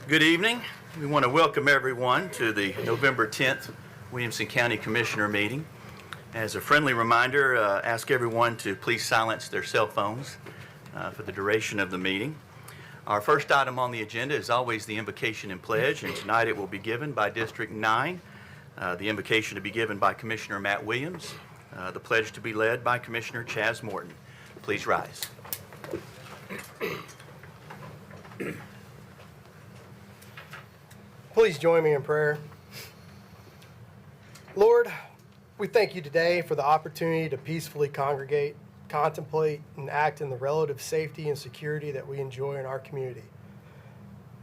Good evening. We want to welcome everyone to the November 10th Williamson County Commissioner meeting. As a friendly reminder, ask everyone to please silence their cell phones for the duration of the meeting. Our first item on the agenda is always the invocation and pledge, and tonight it will be given by District 9. The invocation to be given by Commissioner Matt Williams. The pledge to be led by Commissioner Chaz Morton. Please rise. Please join me in prayer. Lord, we thank you today for the opportunity to peacefully congregate, contemplate, and act in the relative safety and security that we enjoy in our community.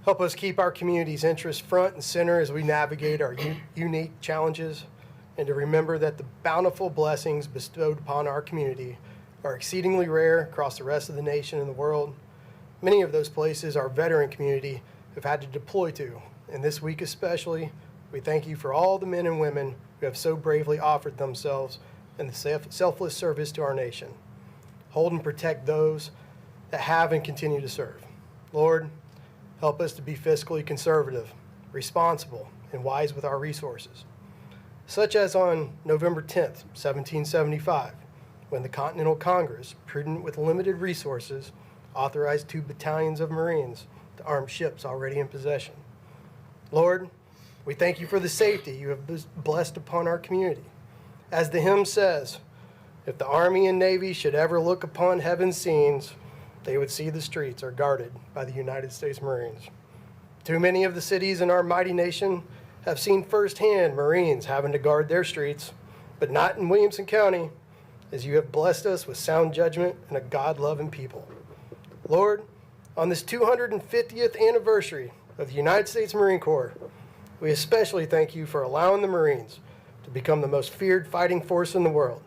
Help us keep our community's interests front and center as we navigate our unique challenges, and to remember that the bountiful blessings bestowed upon our community are exceedingly rare across the rest of the nation and the world. Many of those places our veteran community have had to deploy to. And this week especially, we thank you for all the men and women who have so bravely offered themselves in the selfless service to our nation. Hold and protect those that have and continue to serve. Lord, help us to be fiscally conservative, responsible, and wise with our resources. Such as on November 10th, 1775, when the Continental Congress, prudent with limited resources, authorized 2 battalions of Marines to arm ships already in possession. Lord, we thank you for the safety you have blessed upon our community. As the hymn says, if the Army and Navy should ever look upon heaven's scenes, they would see the streets are guarded by the United States Marines. Too many of the cities in our mighty nation have seen firsthand Marines having to guard their streets, but not in Williamson County, as you have blessed us with sound judgment and a God-loving people. Lord, on this 250th anniversary of the United States Marine Corps, we especially thank you for allowing the Marines to become the most feared fighting force in the world,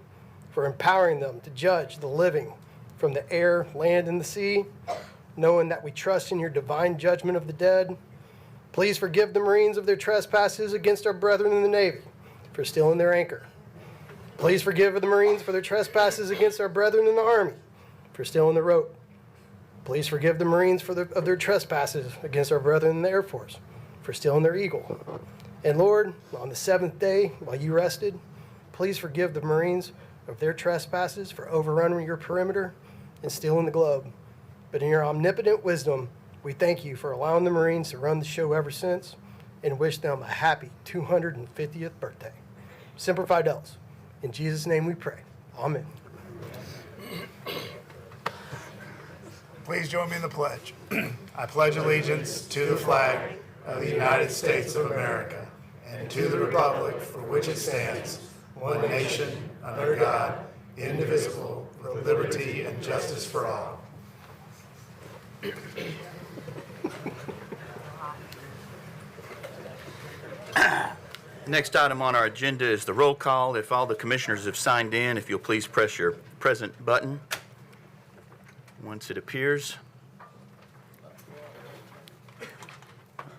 for empowering them to judge the living from the air, land, and the sea, knowing that we trust in your divine judgment of the dead. Please forgive the Marines of their trespasses against our brethren in the Navy for stealing their anchor. Please forgive the Marines for their trespasses against our brethren in the Army for stealing the rope. Please forgive the Marines of their trespasses against our brethren in the Air Force for stealing their eagle. And Lord, on the 7th day, while you rested, please forgive the Marines of their trespasses for overrunning your perimeter and stealing the globe. But in your omnipotent wisdom, we thank you for allowing the Marines to run the show ever since, and wish them a happy 250th birthday. Semper Fidelis. In Jesus' name we pray. Amen. Please join me in the pledge. I pledge allegiance to the flag of the United States of America and to the republic for which it stands, one nation, under God, indivisible, with liberty and justice for all. Next item on our agenda is the roll call. If all the commissioners have signed in, if you'll please press your present button once it appears.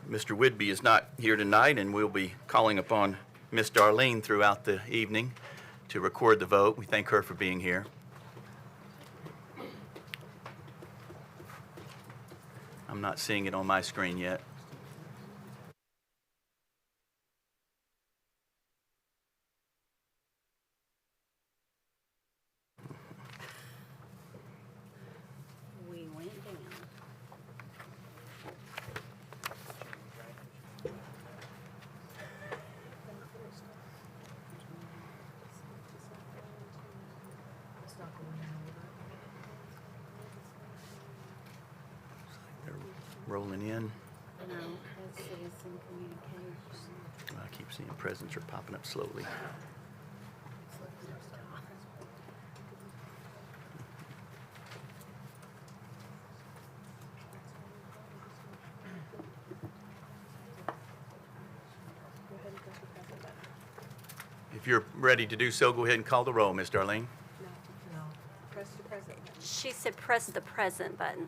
Mr. Whidbey is not here tonight, and we'll be calling upon Miss Darlene throughout the evening to record the vote. We thank her for being here. I'm not seeing it on my screen yet. We went down. They're rolling in. No, that's citizen communication. I keep seeing presents are popping up slowly. If you're ready to do so, go ahead and call the roll, Miss Darlene. No. Press the present. She said press the present button.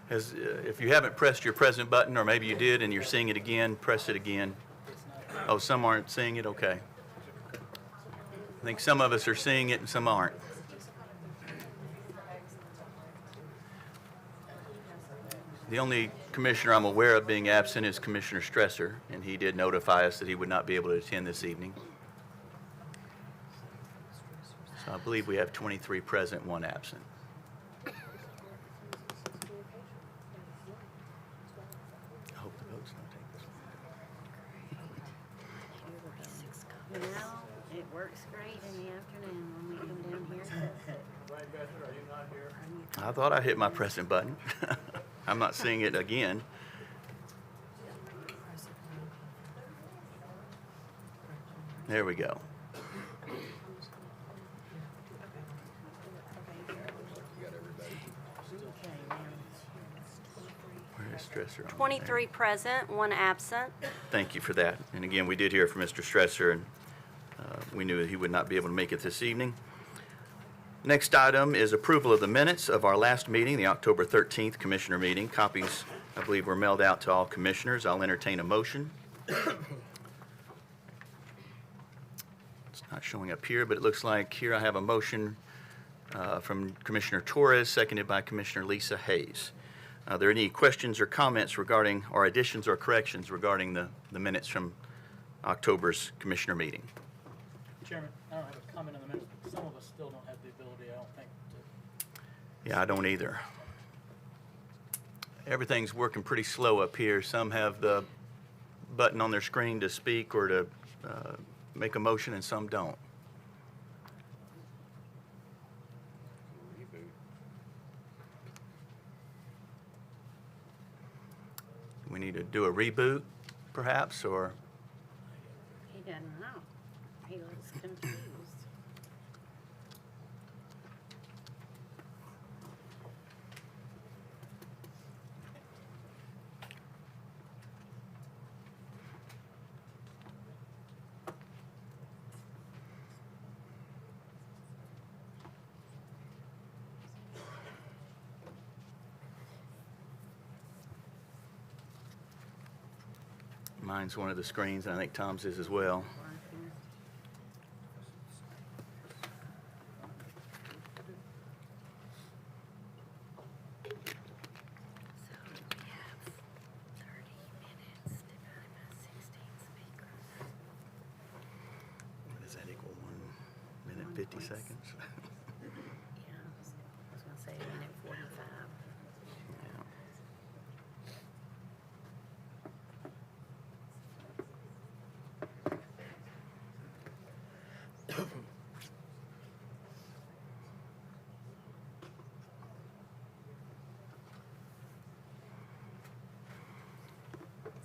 If you haven't pressed your present button, or maybe you did and you're seeing it again, press it again. Oh, some aren't seeing it? Okay. I think some of us are seeing it and some aren't. The only commissioner I'm aware of being absent is Commissioner Stresser, and he did notify us that he would not be able to attend this evening. So I believe we have 23 present, 1 absent. I hope the votes don't take this one. Now, it works great in the afternoon when we come down here. I thought I hit my present button. I'm not seeing it again. There we go. Where is Stresser on 23 present, 1 absent. there? Thank you for that. And again, we did hear from Mr. Stresser, and we knew that he would not be able to make it this evening. Next item is approval of the minutes of our last meeting, the October 13th Commissioner meeting. Copies, I believe, were mailed out to all commissioners. I'll entertain a motion. It's not showing up here, but it looks like here I have a motion from Commissioner Torres, seconded by Commissioner Lisa Hayes. Are there any questions or comments regarding, or additions or corrections regarding the minutes from October's Commissioner meeting? Chairman, I don't have a comment on the minutes, but some of us still don't have the ability, I don't think, to. Yeah, I don't either. Everything's working pretty slow up here. Some have the button on their screen to speak or to make a motion, and some don't. We need to do a reboot, perhaps, or He doesn't know. He looks confused. mine's one of the screens, and I think Tom's is as well. What does that equal? 1 minute, 50 seconds? Yeah, I was gonna say 1:45. Yeah.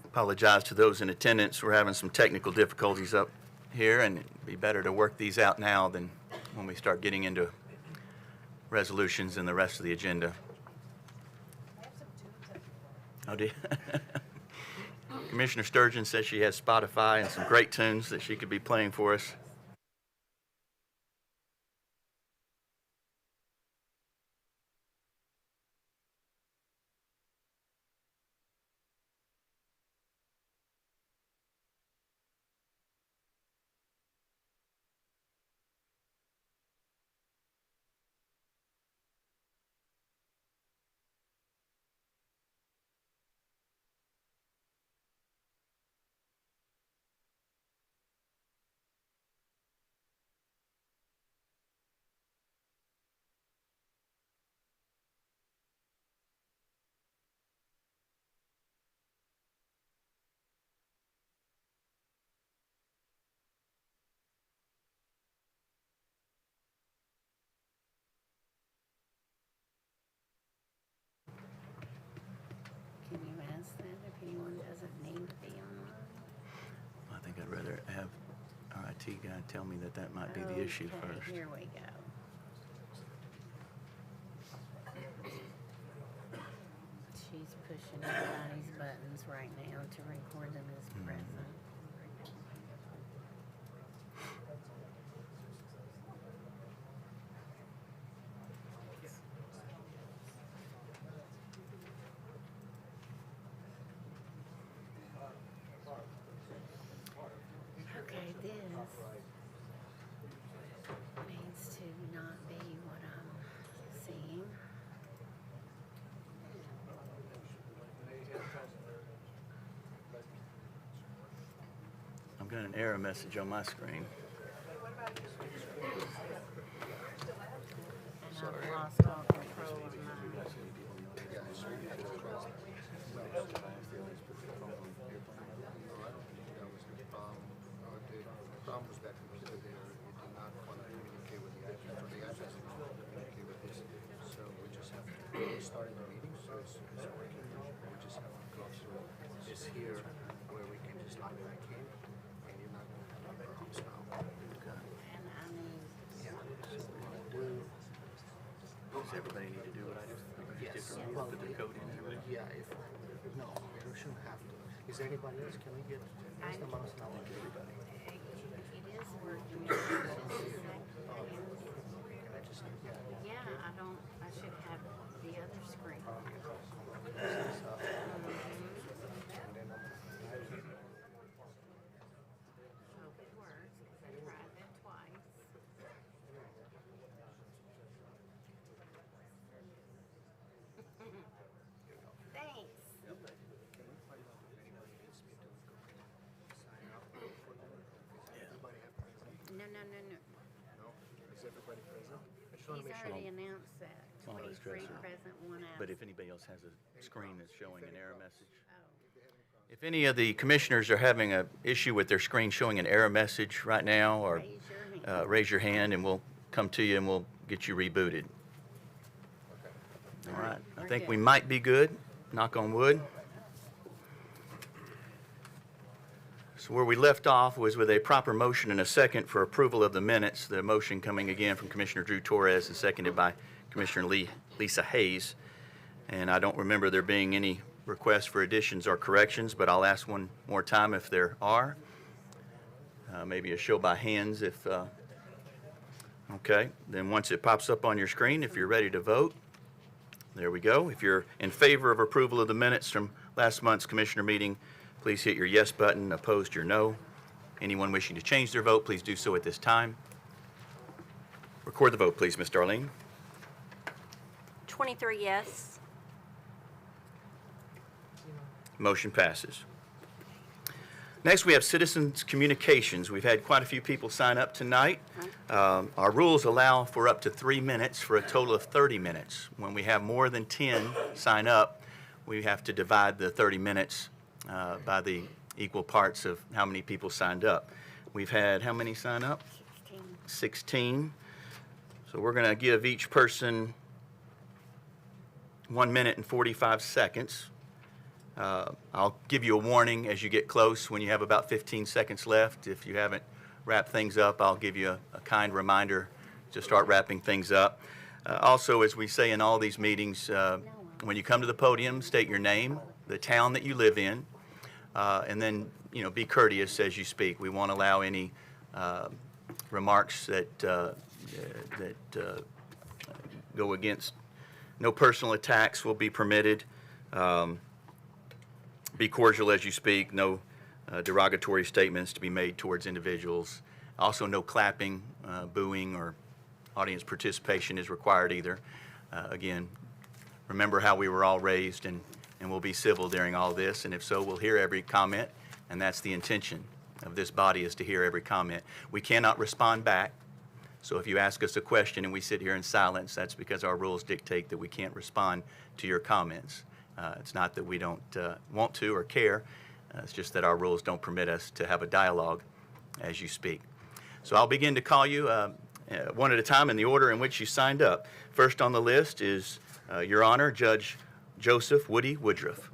Apologize to those in attendance. We're having some technical difficulties up here, and it'd be better to work these out now than when we start getting into resolutions and the rest of the agenda. Oh, do you? Commissioner Sturgeon says she has Spotify and some great tunes that she could be playing for us. Can you ask that if anyone doesn't need to be online? I think I'd rather have our IT guy tell me that that might be the issue Okay, first. here we go. She's pushing everybody's buttons right now to record them as present. Okay, this needs to not be what I'm seeing. Got an error message on my screen. And I've lost all control of mine. The problem was that computer there, it did not want to communicate with the iPad, or the iPad didn't want to communicate with this. So we just have to start the meeting, so it's working. We just have to go through this here where we can just log back in and you're not going to have any problems now. And I need, Does everybody need to do what I do? Yes. Different, put their code in and everything? Yeah, if, no, we shouldn't have to. Is there anybody else? Can we get, where's the mouse now? it is working. Can I just, Yeah, I should have the other screen. Hope it works, 'cause I tried that twice. Thanks. No. no? Is everybody present? I just want to He's make sure. already announced that. All those 23 dresses. present, one absent. But if anybody else has a screen that's showing an error message. Oh, If any of the commissioners are having an issue with their screen showing an error message right now, or raise your hand. raise your hand and we'll come to you and we'll get you rebooted. All right. I We're think we good. might be good. Knock on wood. So where we left off was with a proper motion and a second for approval of the minutes. The motion coming again from Commissioner Drew Torres and seconded by Commissioner Lisa Hayes. And I don't remember there being any requests for additions or corrections, but I'll ask one more time if there are. Maybe a show by hands if, okay. Then once it pops up on your screen, if you're ready to vote, there we go. If you're in favor of approval of the minutes from last month's commissioner meeting, please hit your yes button. Opposed, your no. Anyone wishing to change their vote, please do so at this time. Record the vote, please, Ms. Darlene. 23 yes. Motion passes. Next, we have citizens' communications. We've had quite a few people sign up tonight. Our rules allow for up to 3 minutes for a total of 30 minutes. When we have more than 10 sign up, we have to divide the 30 minutes by the equal parts of how many people signed up. We've had how many sign up? 16. So we're going to give each person 1 minute and 45 seconds. I'll give you a warning as you get close when you have about 15 seconds left. If you haven't wrapped things up, I'll give you a kind reminder to start wrapping things up. Also, as we say in all these meetings, when you come to the podium, state your name, the town that you live in, and then, be courteous as you speak. We won't allow any remarks that go against. No personal attacks will be permitted. Be cordial as you speak. No derogatory statements to be made towards individuals. Also, no clapping, booing, or audience participation is required either. Again, remember how we were all raised, and we'll be civil during all this. And if so, we'll hear every comment, and that's the intention of this body, is to hear every comment. We cannot respond back. So if you ask us a question and we sit here in silence, that's because our rules dictate that we can't respond to your comments. It's not that we don't want to or care. It's just that our rules don't permit us to have a dialogue as you speak. So I'll begin to call you one at a time in the order in which you signed up. First on the list is Your Honor, Judge Joseph Woody Woodruff.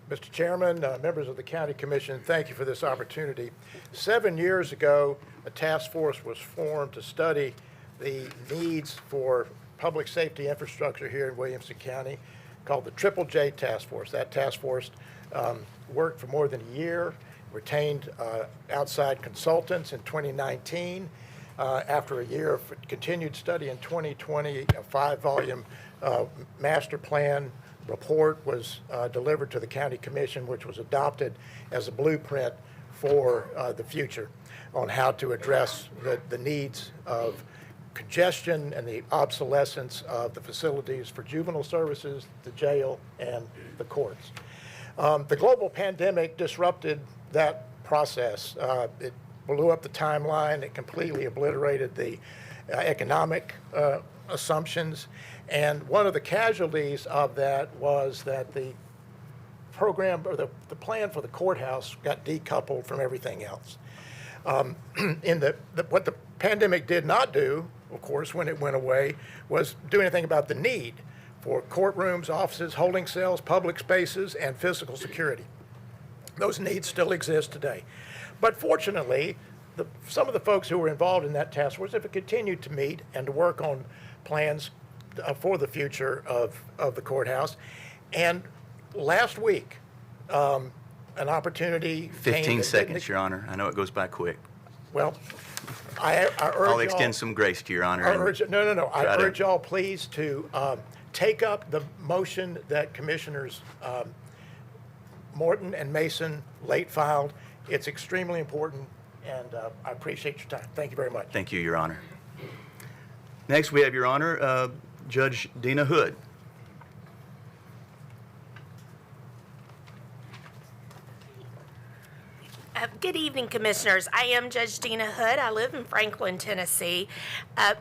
Mr. Chairman, members of the County Commission, thank you for this opportunity. 7 years ago, a task force was formed to study the needs for public safety infrastructure here in Williamson County, called the Triple J Task Force. That task force worked for more than a year, retained outside consultants in 2019. After a year of continued study in 2020, a 5-volume master plan report was delivered to the County Commission, which was adopted as a blueprint for the future on how to address the needs of congestion and the obsolescence of the facilities for juvenile services, the jail, and the courts. The global pandemic disrupted that process. It blew up the timeline. It completely obliterated the economic assumptions. And one of the casualties of that was that the program or the plan for the courthouse got decoupled from everything else. What the pandemic did not do, of course, when it went away, was do anything about the need for courtrooms, offices, holding cells, public spaces, and physical security. Those needs still exist today. But fortunately, some of the folks who were involved in that task force have continued to meet and to work on plans for the future of the courthouse. And last week, an opportunity 15 seconds, Your Honor. I know it goes by quick. Well, I urge I'll extend y'all- some grace to Your Honor. I and urge, no. I try to- urge y'all please to take up the motion that Commissioners Morton and Mason late filed. It's extremely important, and I appreciate your time. Thank you very much. Thank you, Your Honor. Next, we have, Your Honor, Judge Dina Hood. Good evening, Commissioners. I am Judge Dina Hood. I live in Franklin, Tennessee.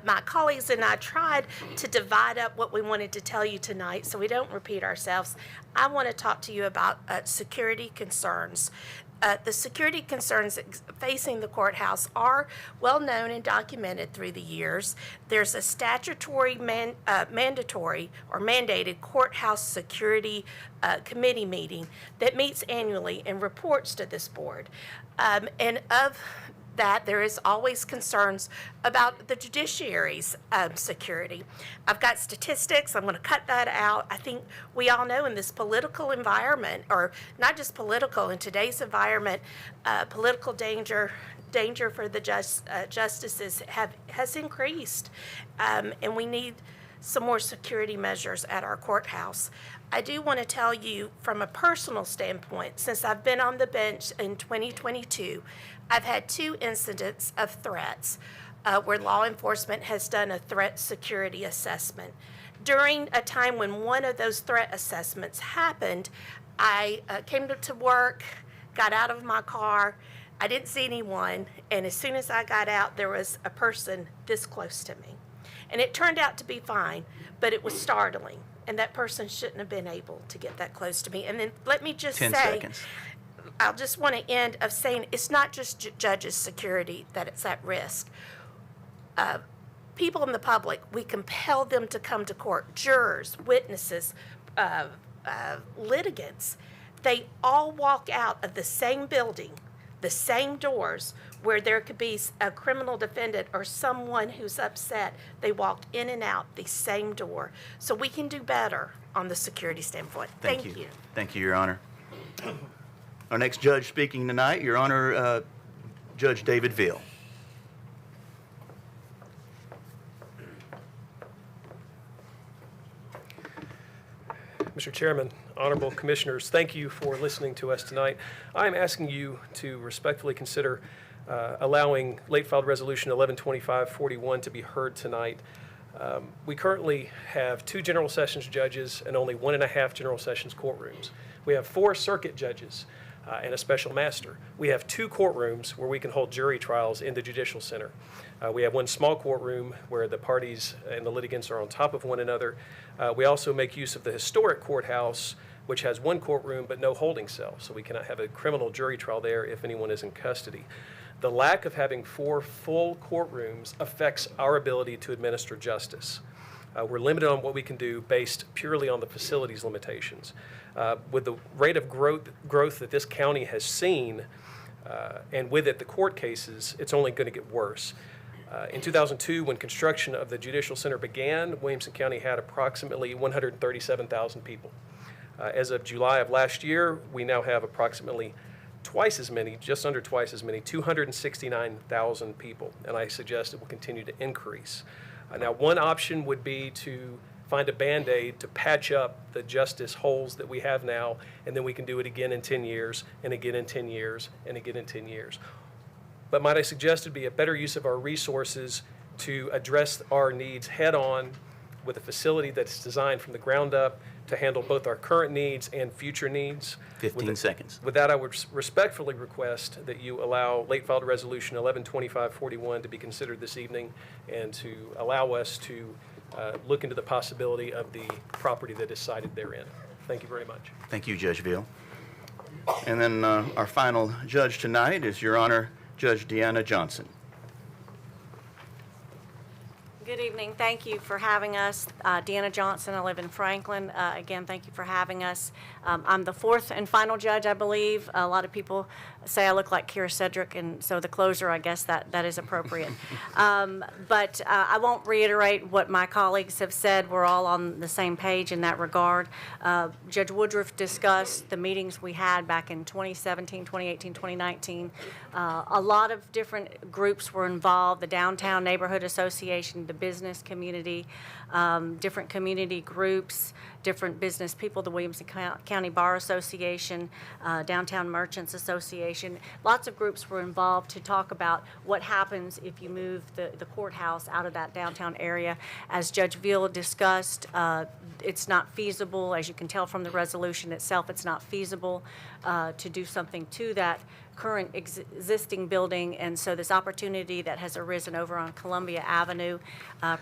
My colleagues and I tried to divide up what we wanted to tell you tonight so we don't repeat ourselves. I want to talk to you about security concerns. The security concerns facing the courthouse are well known and documented through the years. There's a statutory mandatory or mandated courthouse security committee meeting that meets annually and reports to this board. And of that, there is always concerns about the judiciary's security. I've got statistics. I'm going to cut that out. I think we all know in this political environment, or not just political, in today's environment, political danger for the justices has increased, and we need some more security measures at our courthouse. I do want to tell you from a personal standpoint, since I've been on the bench in 2022, I've had 2 incidents of threats where law enforcement has done a threat security assessment. During a time when one of those threat assessments happened, I came to work, got out of my car, I didn't see anyone, and as soon as I got out, there was a person this close to me. And it turned out to be fine, but it was startling, and that person shouldn't have been able to get that close to me. And then let me just 10 say, seconds. I'll just want to end of saying it's not just judges' security that it's at risk. People in the public, we compel them to come to court. Jurors, witnesses, litigants, they all walk out of the same building, the same doors, where there could be a criminal defendant or someone who's upset. They walked in and out the same door. So we can do better on the security standpoint. Thank you. Thank you, Your Honor. Our next judge speaking tonight, Your Honor, Judge David Veal. Mr. Chairman, honorable commissioners, thank you for listening to us tonight. I'm asking you to respectfully consider allowing late filed resolution 112541 to be heard tonight. We currently have 2 general sessions judges and only 1.5 general sessions courtrooms. We have 4 circuit judges and a special master. We have 2 courtrooms where we can hold jury trials in the Judicial Center. We have 1 small courtroom where the parties and the litigants are on top of one another. We also make use of the historic courthouse, which has 1 courtroom but no holding cell, so we cannot have a criminal jury trial there if anyone is in custody. The lack of having 4 full courtrooms affects our ability to administer justice. We're limited on what we can do based purely on the facilities limitations. With the rate of growth that this county has seen, and with it the court cases, it's only going to get worse. In 2002, when construction of the Judicial Center began, Williamson County had approximately 137,000 people. As of July of last year, we now have approximately twice as many, just under twice as many, 269,000 people, and I suggest it will continue to increase. Now, one option would be to find a Band-Aid to patch up the justice holes that we have now, and then we can do it again in 10 years, and again in 10 years, and again in 10 years. But might I suggest it'd be a better use of our resources to address our needs head-on with a facility that's designed from the ground up to handle both our current needs and future needs. 15 seconds. With that, I would respectfully request that you allow late filed resolution 112541 to be considered this evening and to allow us to look into the possibility of the property that is cited therein. Thank you very much. Thank you, Judge Veal. And then our final judge tonight is Your Honor, Judge Deanna Johnson. Good evening. Thank you for having us. Deanna Johnson, I live in Franklin. Again, thank you for having us. I'm the fourth and final judge, I believe. A lot of people say I look like Kira Cedric, and so the closer, I guess that is appropriate. But I won't reiterate what my colleagues have said. We're all on the same page in that regard. Judge Woodruff discussed the meetings we had back in 2017, 2018, 2019. A lot of different groups were involved, the Downtown Neighborhood Association, the business community, different community groups, different business people, the Williamson County Bar Association, Downtown Merchants Association. Lots of groups were involved to talk about what happens if you move the courthouse out of that downtown area. As Judge Veal discussed, it's not feasible. As you can tell from the resolution itself, it's not feasible to do something to that current existing building, and so this opportunity that has arisen over on Columbia Avenue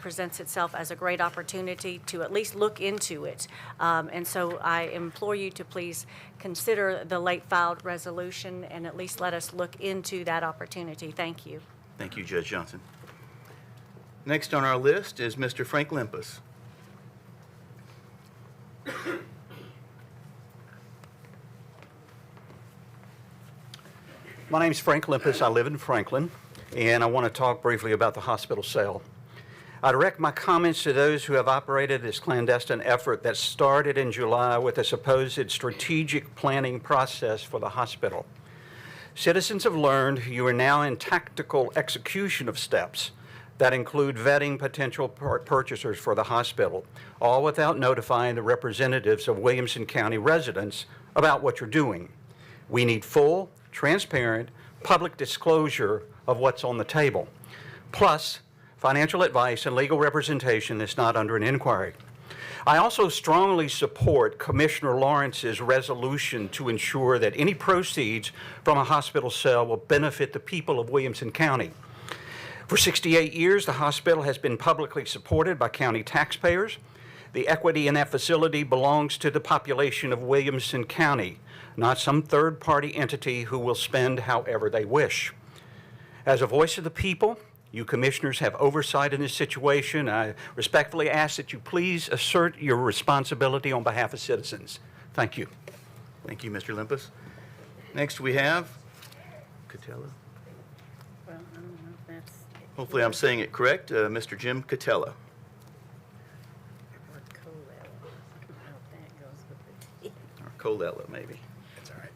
presents itself as a great opportunity to at least look into it. And so I implore you to please consider the late filed resolution and at least let us look into that opportunity. Thank you. Thank you, Judge Johnson. Next on our list is Mr. Frank Limpus. My name's Frank Limpus. I live in Franklin, and I want to talk briefly about the hospital sale. I direct my comments to those who have operated this clandestine effort that started in July with a supposed strategic planning process for the hospital. Citizens have learned you are now in tactical execution of steps that include vetting potential purchasers for the hospital, all without notifying the representatives of Williamson County residents about what you're doing. We need full, transparent, public disclosure of what's on the table, plus financial advice and legal representation that's not under an inquiry. I also strongly support Commissioner Lawrence's resolution to ensure that any proceeds from a hospital sale will benefit the people of Williamson County. For 68 years, the hospital has been publicly supported by county taxpayers. The equity in that facility belongs to the population of Williamson County, not some third-party entity who will spend however they wish. As a voice of the people, you commissioners have oversight in this situation. I respectfully ask that you please assert your responsibility on behalf of citizens. Thank you. Thank you, Mr. Limpus. Next we have Catella. Well, I don't know if that's Hopefully I'm saying it correct. Mr. Jim Catella. or Colella. I don't know if that goes with the Or Colella, maybe. That's all right.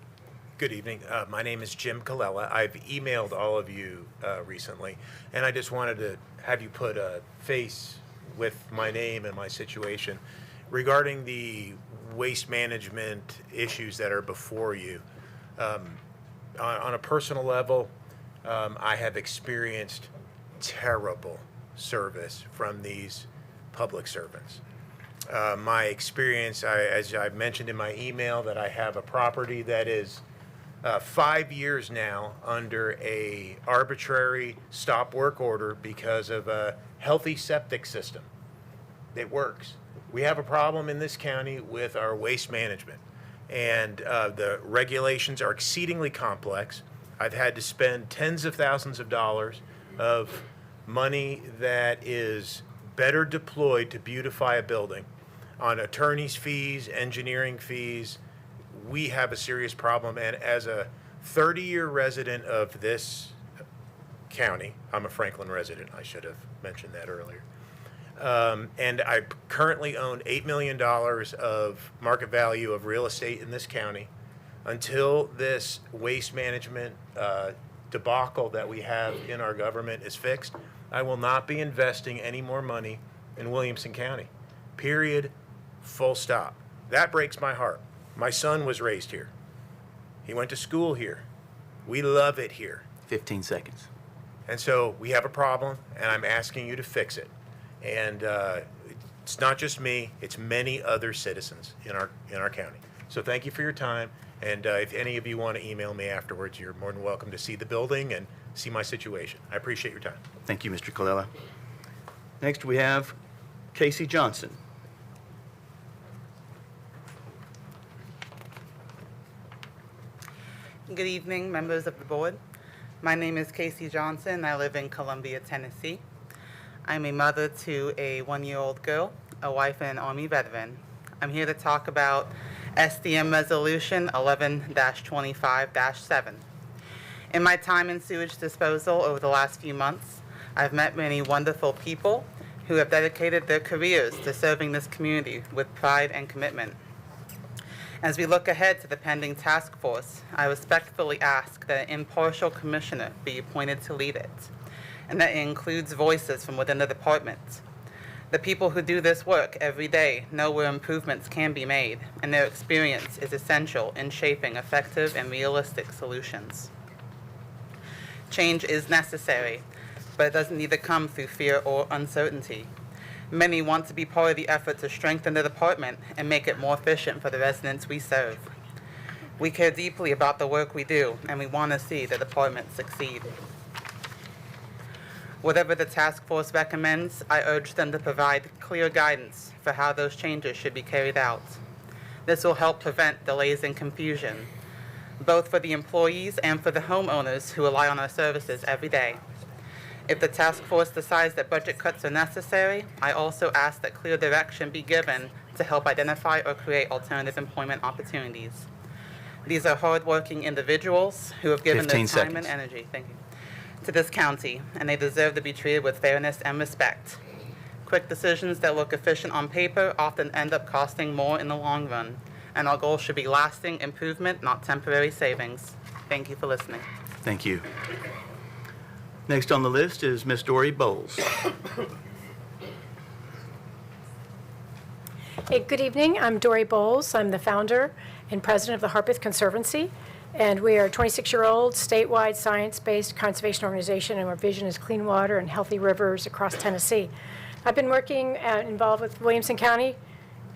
Good evening. My name is Jim Colella. I've emailed all of you recently, and I just wanted to have you put a face with my name and my situation regarding the waste management issues that are before you. On a personal level, I have experienced terrible service from these public servants. My experience, as I mentioned in my email, that I have a property that is 5 years now under a arbitrary stop work order because of a healthy septic system. It works. We have a problem in this county with our waste management, and the regulations are exceedingly complex. I've had to spend tens of thousands of dollars of money that is better deployed to beautify a building on attorney's fees, engineering fees. We have a serious problem, and as a 30-year resident of this county, I'm a Franklin resident, I should have mentioned that earlier, and I currently own $8 million of market value of real estate in this county. Until this waste management debacle that we have in our government is fixed, I will not be investing any more money in Williamson County. Period. Full stop. That breaks my heart. My son was raised here. He went to school here. We love it here. 15 seconds. And so we have a problem, and I'm asking you to fix it. And it's not just me, it's many other citizens in our county. So thank you for your time, and if any of you want to email me afterwards, you're more than welcome to see the building and see my situation. I appreciate your time. Thank you, Mr. Colella. Next, we have Casey Johnson. Good evening, members of the board. My name is Casey Johnson. I live in Columbia, Tennessee. I'm a mother to a 1-year-old girl, a wife, and an Army veteran. I'm here to talk about SDM Resolution 11-25-7. In my time in sewage disposal over the last few months, I've met many wonderful people who have dedicated their careers to serving this community with pride and commitment. As we look ahead to the pending task force, I respectfully ask that an impartial commissioner be appointed to lead it, and that it includes voices from within the department. The people who do this work every day know where improvements can be made, and their experience is essential in shaping effective and realistic solutions. Change is necessary, but it doesn't need to come through fear or uncertainty. Many want to be part of the effort to strengthen the department and make it more efficient for the residents we serve. We care deeply about the work we do, and we want to see the department succeed. Whatever the task force recommends, I urge them to provide clear guidance for how those changes should be carried out. This will help prevent delays and confusion, both for the employees and for the homeowners who rely on our services every day. If the task force decides that budget cuts are necessary, I also ask that clear direction be given to help identify or create alternative employment opportunities. These are hardworking individuals who have given their time and energy, to this county, and they deserve to be treated with fairness and respect. Quick decisions that look efficient on paper often end up costing more in the long run, and our goal should be lasting improvement, not temporary savings. Thank you for listening. Thank you. Next on the list is Ms. Dory Bowles. Hey, good evening. I'm Dory Bowles. I'm the founder and president of the Harpeth Conservancy, and we are a 26-year-old statewide science-based conservation organization, and our vision is clean water and healthy rivers across Tennessee. I've been working involved with Williamson County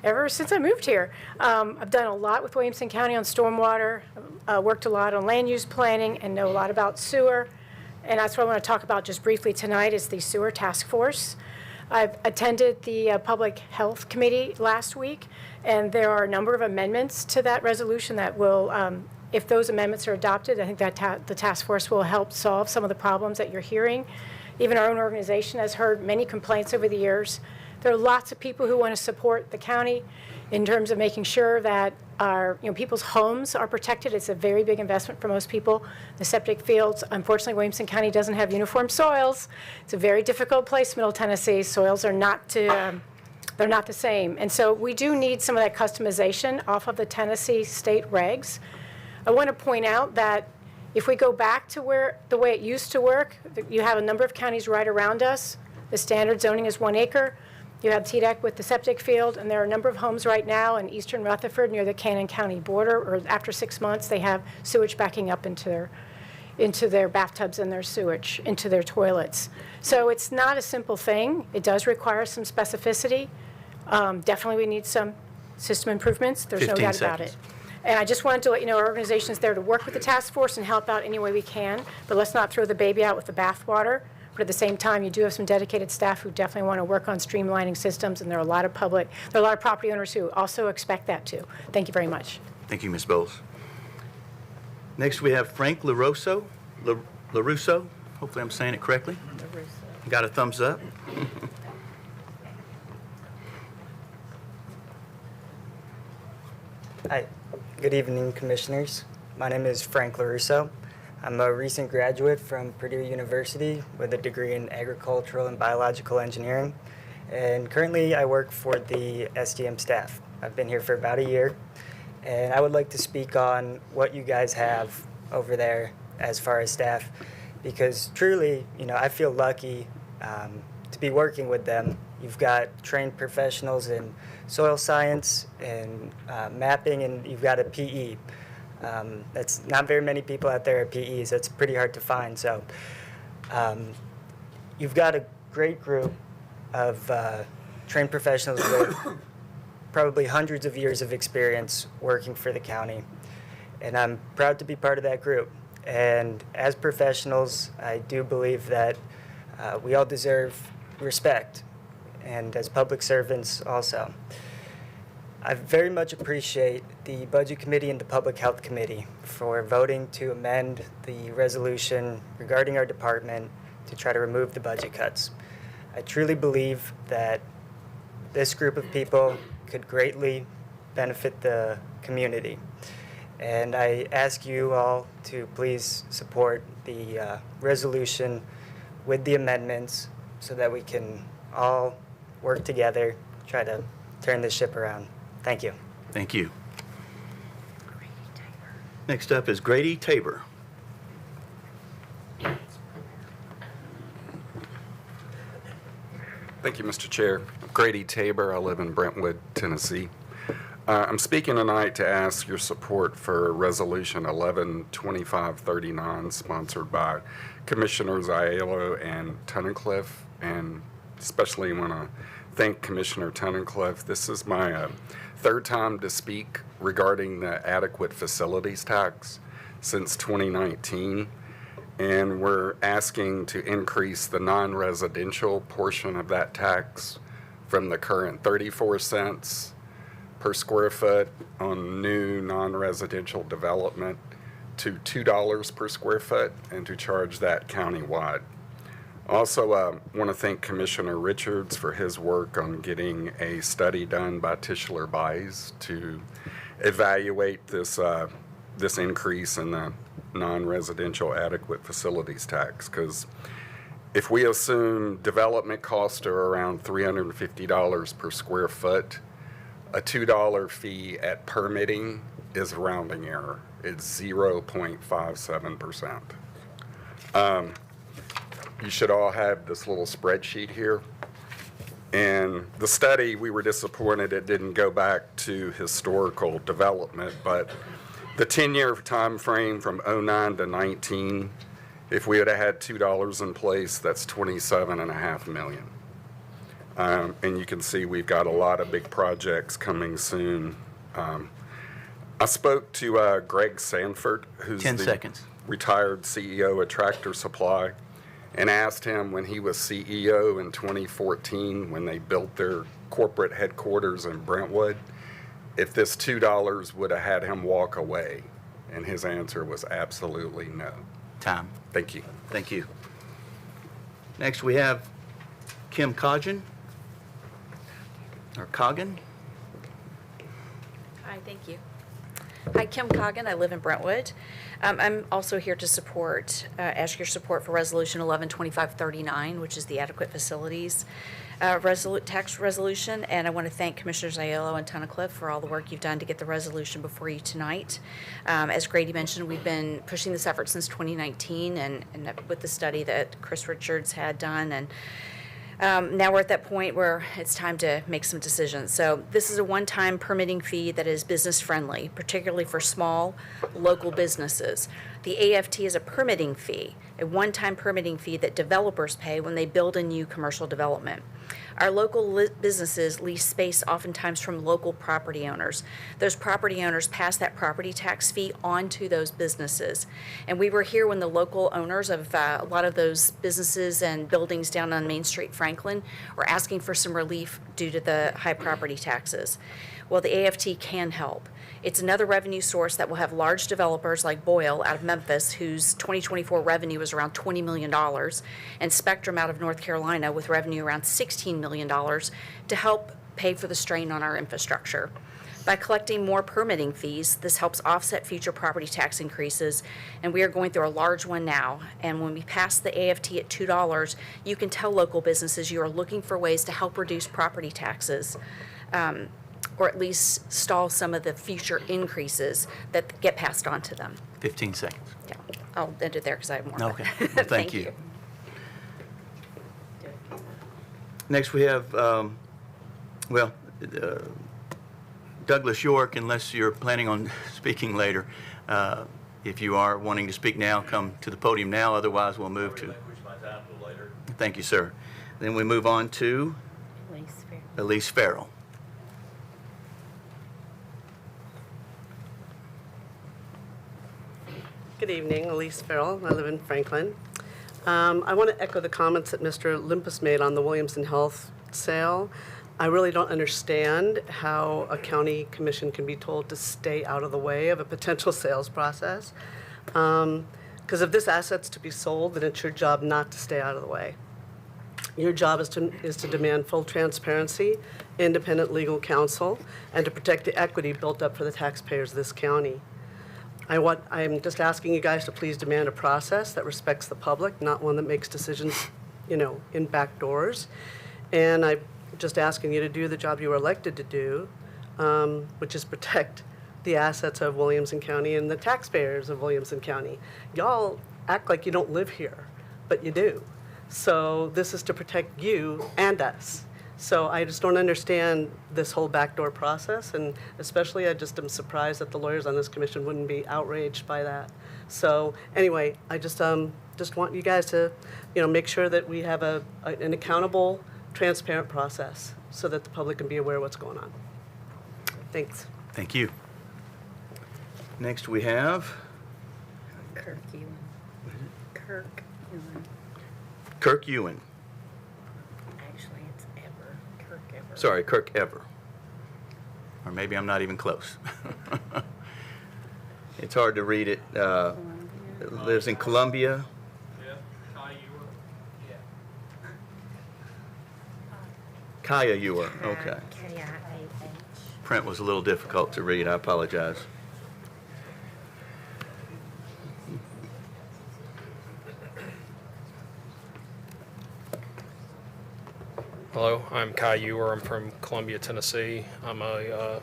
ever since I moved here. I've done a lot with Williamson County on stormwater, worked a lot on land use planning, and know a lot about sewer. And that's what I want to talk about just briefly tonight is the sewer task force. I've attended the Public Health Committee last week, and there are a number of amendments to that resolution that will, if those amendments are adopted, I think that the task force will help solve some of the problems that you're hearing. Even our own organization has heard many complaints over the years. There are lots of people who want to support the county in terms of making sure that our, people's homes are protected. It's a very big investment for most people. The septic fields, unfortunately, Williamson County doesn't have uniform soils. It's a very difficult place, Middle Tennessee. Soils are not they're not the same. And so we do need some of that customization off of the Tennessee state regs. I want to point out that if we go back to the way it used to work, you have a number of counties right around us. The standard zoning is 1 acre. You have TDEC with the septic field, and there are a number of homes right now in eastern Rutherford near the Cannon County border, or after 6 months, they have sewage backing up into their bathtubs and their sewage, into their toilets. So it's not a simple thing. It does require some specificity. Definitely we need some system improvements. There's no doubt about it. And I just wanted to let you know our organization is there to work with the task force and help out any way we can, but let's not throw the baby out with the bathwater. But at the same time, you do have some dedicated staff who definitely want to work on streamlining systems, and there are a lot of property owners who also expect that too. Thank you very much. Thank you, Ms. Bowles. Next, we have Frank LaRusso. Hopefully I'm saying it correctly. Got a thumbs up. Hi. Good evening, Commissioners. My name is Frank LaRusso. I'm a recent graduate from Purdue University with a degree in agricultural and biological engineering, and currently I work for the SDM staff. I've been here for about a year, and I would like to speak on what you guys have over there as far as staff, because truly, I feel lucky to be working with them. You've got trained professionals in soil science and mapping, and you've got a PE. That's not very many people out there at PEs. That's pretty hard to find. So You've got a great group of trained professionals with probably hundreds of years of experience working for the county, and I'm proud to be part of that group. And as professionals, I do believe that we all deserve respect, and as public servants also. I very much appreciate the Budget Committee and the Public Health Committee for voting to amend the resolution regarding our department to try to remove the budget cuts. I truly believe that this group of people could greatly benefit the community. And I ask you all to please support the resolution with the amendments so that we can all work together, try to turn this ship around. Thank you. Thank you. Next up is Grady Tabor. Thank you, Mr. Chair. Grady Tabor. I live in Brentwood, Tennessee. I'm speaking tonight to ask your support for Resolution 112539, sponsored by Commissioners Aiello and Tunnicliffe, and especially want to thank Commissioner Tunnicliffe. This is my third time to speak regarding the adequate facilities tax since 2019. And we're asking to increase the non-residential portion of that tax from the current 34 cents per square foot on new non-residential development to $2 per square foot, and to charge that countywide. Also, want to thank Commissioner Richards for his work on getting a study done by Tischler Buys to evaluate this increase in the non-residential adequate facilities tax. Because if we assume development costs are around $350 per square foot, a $2 fee at permitting is a rounding error. It's 0.57%. You should all have this little spreadsheet here. And the study, we were disappointed it didn't go back to historical development, but the 10-year time frame from 09 to 19, if we would have had $2 in place, that's $27.5 million. And you can see we've got a lot of big projects coming soon. I spoke to Greg Sanford, who's 10 the seconds. retired CEO at Tractor Supply, and asked him when he was CEO in 2014, when they built their corporate headquarters in Brentwood, if this $2 would have had him walk away. And his answer was absolutely no. Time. Thank you. Thank you. Next, we have Kim Coggan, or Coggan. Hi, thank you. Hi, Kim Coggan. I live in Brentwood. I'm also here to ask your support for Resolution 112539, which is the adequate facilities tax resolution. And I want to thank Commissioners Aiello and Tunnicliffe for all the work you've done to get the resolution before you tonight. As Grady mentioned, we've been pushing this effort since 2019, and with the study that Chris Richards had done, and now we're at that point where it's time to make some decisions. So this is a one-time permitting fee that is business-friendly, particularly for small, local businesses. The AFT is a permitting fee, a one-time permitting fee that developers pay when they build a new commercial development. Our local businesses lease space oftentimes from local property owners. Those property owners pass that property tax fee on to those businesses. And we were here when the local owners of a lot of those businesses and buildings down on Main Street, Franklin, were asking for some relief due to the high property taxes. Well, the AFT can help. It's another revenue source that will have large developers like Boyle out of Memphis, whose 2024 revenue is around $20 million, and Spectrum out of North Carolina with revenue around $16 million to help pay for the strain on our infrastructure. By collecting more permitting fees, this helps offset future property tax increases, and we are going through a large one now. And when we pass the AFT at $2, you can tell local businesses you are looking for ways to help reduce property taxes. Or at least stall some of the future increases that get passed on to them. 15 seconds. Yeah, I'll end it there because I have more. Okay. Well, thank you. Next, we have, Douglas York, unless you're planning on speaking later. If you are wanting to speak now, come to the podium now. Otherwise, we'll move to. Thank you, sir. Then we move on to Elise Farrell. Good evening, Elise Farrell. I live in Franklin. I want to echo the comments that Mr. Limpus made on the Williamson Health sale. I really don't understand how a county commission can be told to stay out of the way of a potential sales process. Because if this asset's to be sold, then it's your job not to stay out of the way. Your job is to demand full transparency, independent legal counsel, and to protect the equity built up for the taxpayers of this county. I'm just asking you guys to please demand a process that respects the public, not one that makes decisions, in back doors. And I'm just asking you to do the job you were elected to do, which is protect the assets of Williamson County and the taxpayers of Williamson County. Y'all act like you don't live here, but you do. So this is to protect you and us. So I just don't understand this whole backdoor process, and especially I just am surprised that the lawyers on this commission wouldn't be outraged by that. So anyway, I just want you guys to, make sure that we have an accountable, transparent process so that the public can be aware of what's going on. Thanks. Thank you. Next we have Kirk Ewan. Kirk Ewan. Kirk Ewan. Actually, it's Ever. Kirk Ever. Sorry, Kirk Ever. Or maybe I'm not even close. It's hard to read it. Lives in Columbia. Kaya Ewer. Okay. K-I-A-H. Print was a little difficult to read. I apologize. Hello, I'm Kai Ewer. I'm from Columbia, Tennessee. I'm a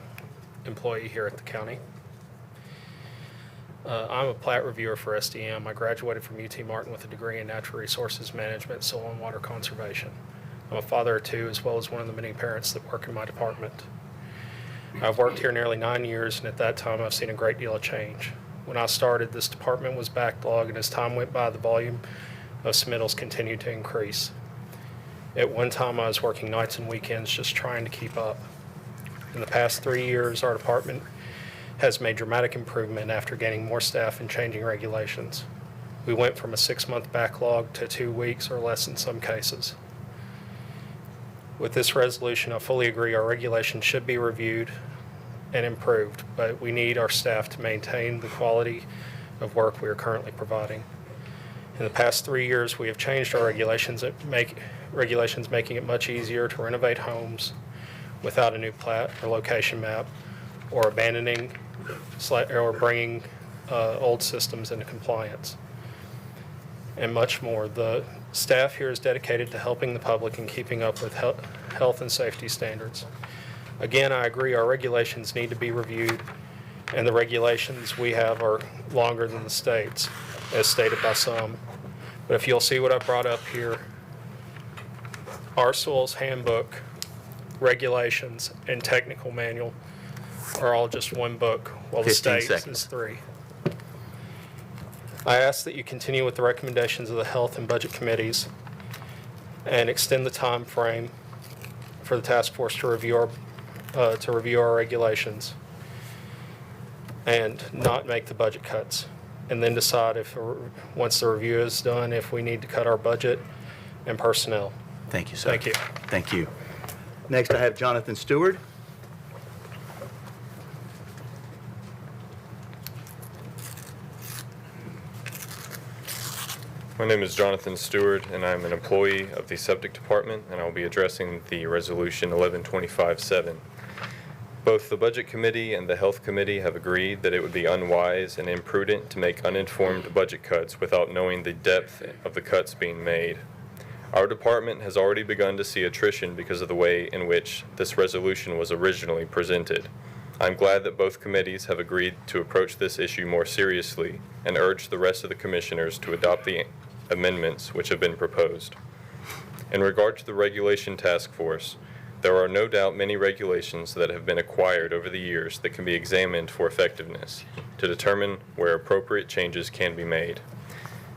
employee here at the county. I'm a plat reviewer for SDM. I graduated from UT Martin with a degree in Natural Resources Management, Soil and Water Conservation. I'm a father of two, as well as one of the many parents that work in my department. I've worked here nearly 9 years, and at that time I've seen a great deal of change. When I started, this department was backlogged, and as time went by, the volume of submittals continued to increase. At one time, I was working nights and weekends just trying to keep up. In the past 3 years, our department has made dramatic improvement after gaining more staff and changing regulations. We went from a 6-month backlog to 2 weeks or less in some cases. With this resolution, I fully agree our regulations should be reviewed and improved, but we need our staff to maintain the quality of work we are currently providing. In the past 3 years, we have changed our regulations making it much easier to renovate homes without a new plat or location map, or abandoning or bringing old systems into compliance, and much more. The staff here is dedicated to helping the public and keeping up with health and safety standards. Again, I agree our regulations need to be reviewed, and the regulations we have are longer than the state's, as stated by some. But if you'll see what I brought up here, our soils handbook, regulations, and technical manual are all just one book, while the 15 state's seconds. is 3. I ask that you continue with the recommendations of the Health and Budget Committees and extend the time frame for the task force to review our regulations and not make the budget cuts, and then decide if, once the review is done, if we need to cut our budget and personnel. Thank you, sir. Thank you. Thank you. Next, I have Jonathan Stewart. My name is Jonathan Stewart, and I'm an employee of the Septic Department, and I'll be addressing the Resolution 1125-7. Both the Budget Committee and the Health Committee have agreed that it would be unwise and imprudent to make uninformed budget cuts without knowing the depth of the cuts being made. Our department has already begun to see attrition because of the way in which this resolution was originally presented. I'm glad that both committees have agreed to approach this issue more seriously and urge the rest of the commissioners to adopt the amendments which have been proposed. In regard to the Regulation Task Force, there are no doubt many regulations that have been acquired over the years that can be examined for effectiveness to determine where appropriate changes can be made.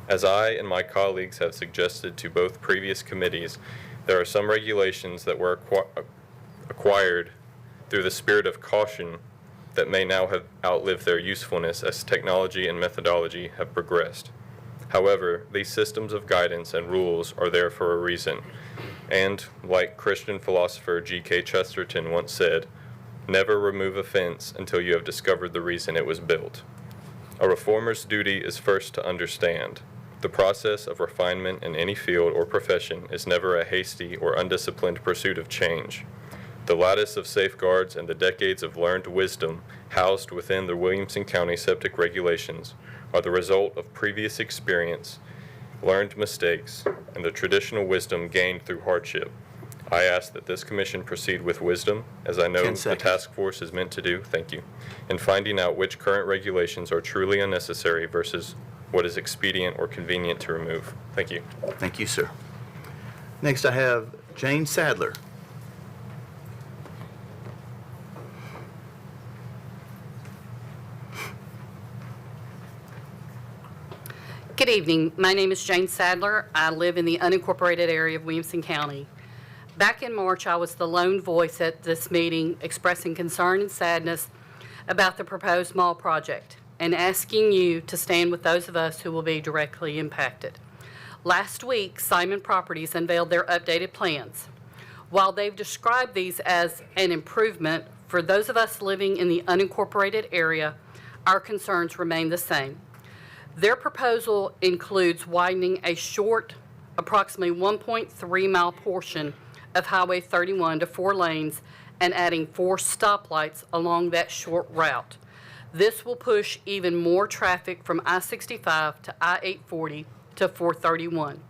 As I and my colleagues have suggested to both previous committees, there are some regulations that were acquired through the spirit of caution that may now have outlived their usefulness as technology and methodology have progressed. However, these systems of guidance and rules are there for a reason. And, like Christian philosopher G.K. Chesterton once said, never remove a fence until you have discovered the reason it was built. A reformer's duty is first to understand. The process of refinement in any field or profession is never a hasty or undisciplined pursuit of change. The lattice of safeguards and the decades of learned wisdom housed within the Williamson County septic regulations are the result of previous experience, learned mistakes, and the traditional wisdom gained through hardship. I ask that this commission proceed with wisdom, as I know the task force is meant to do, thank you, in finding out which current regulations are truly unnecessary versus what is expedient or convenient to remove. Thank you. Thank you, sir. Next, I have Jane Sadler. Good evening. My name is Jane Sadler. I live in the unincorporated area of Williamson County. Back in March, I was the lone voice at this meeting expressing concern and sadness about the proposed mall project and asking you to stand with those of us who will be directly impacted. Last week, Simon Properties unveiled their updated plans. While they've described these as an improvement, for those of us living in the unincorporated area, our concerns remain the same. Their proposal includes widening a short, approximately 1.3 mile portion of Highway 31 to 4 lanes and adding 4 stoplights along that short route. This will push even more traffic from I-65 to I-840 to 431,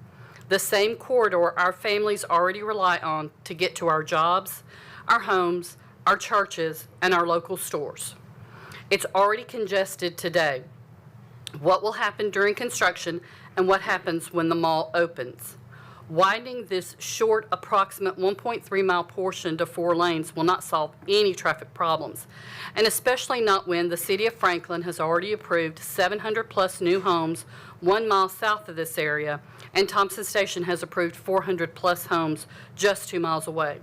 the same corridor our families already rely on to get to our jobs, our homes, our churches, and our local stores. It's already congested today. What will happen during construction and what happens when the mall opens? Widening this short, approximate 1.3 mile portion to 4 lanes will not solve any traffic problems, and especially not when the City of Franklin has already approved 700 plus new homes 1 mile south of this area, and Thompson Station has approved 400 plus homes just 2 miles away.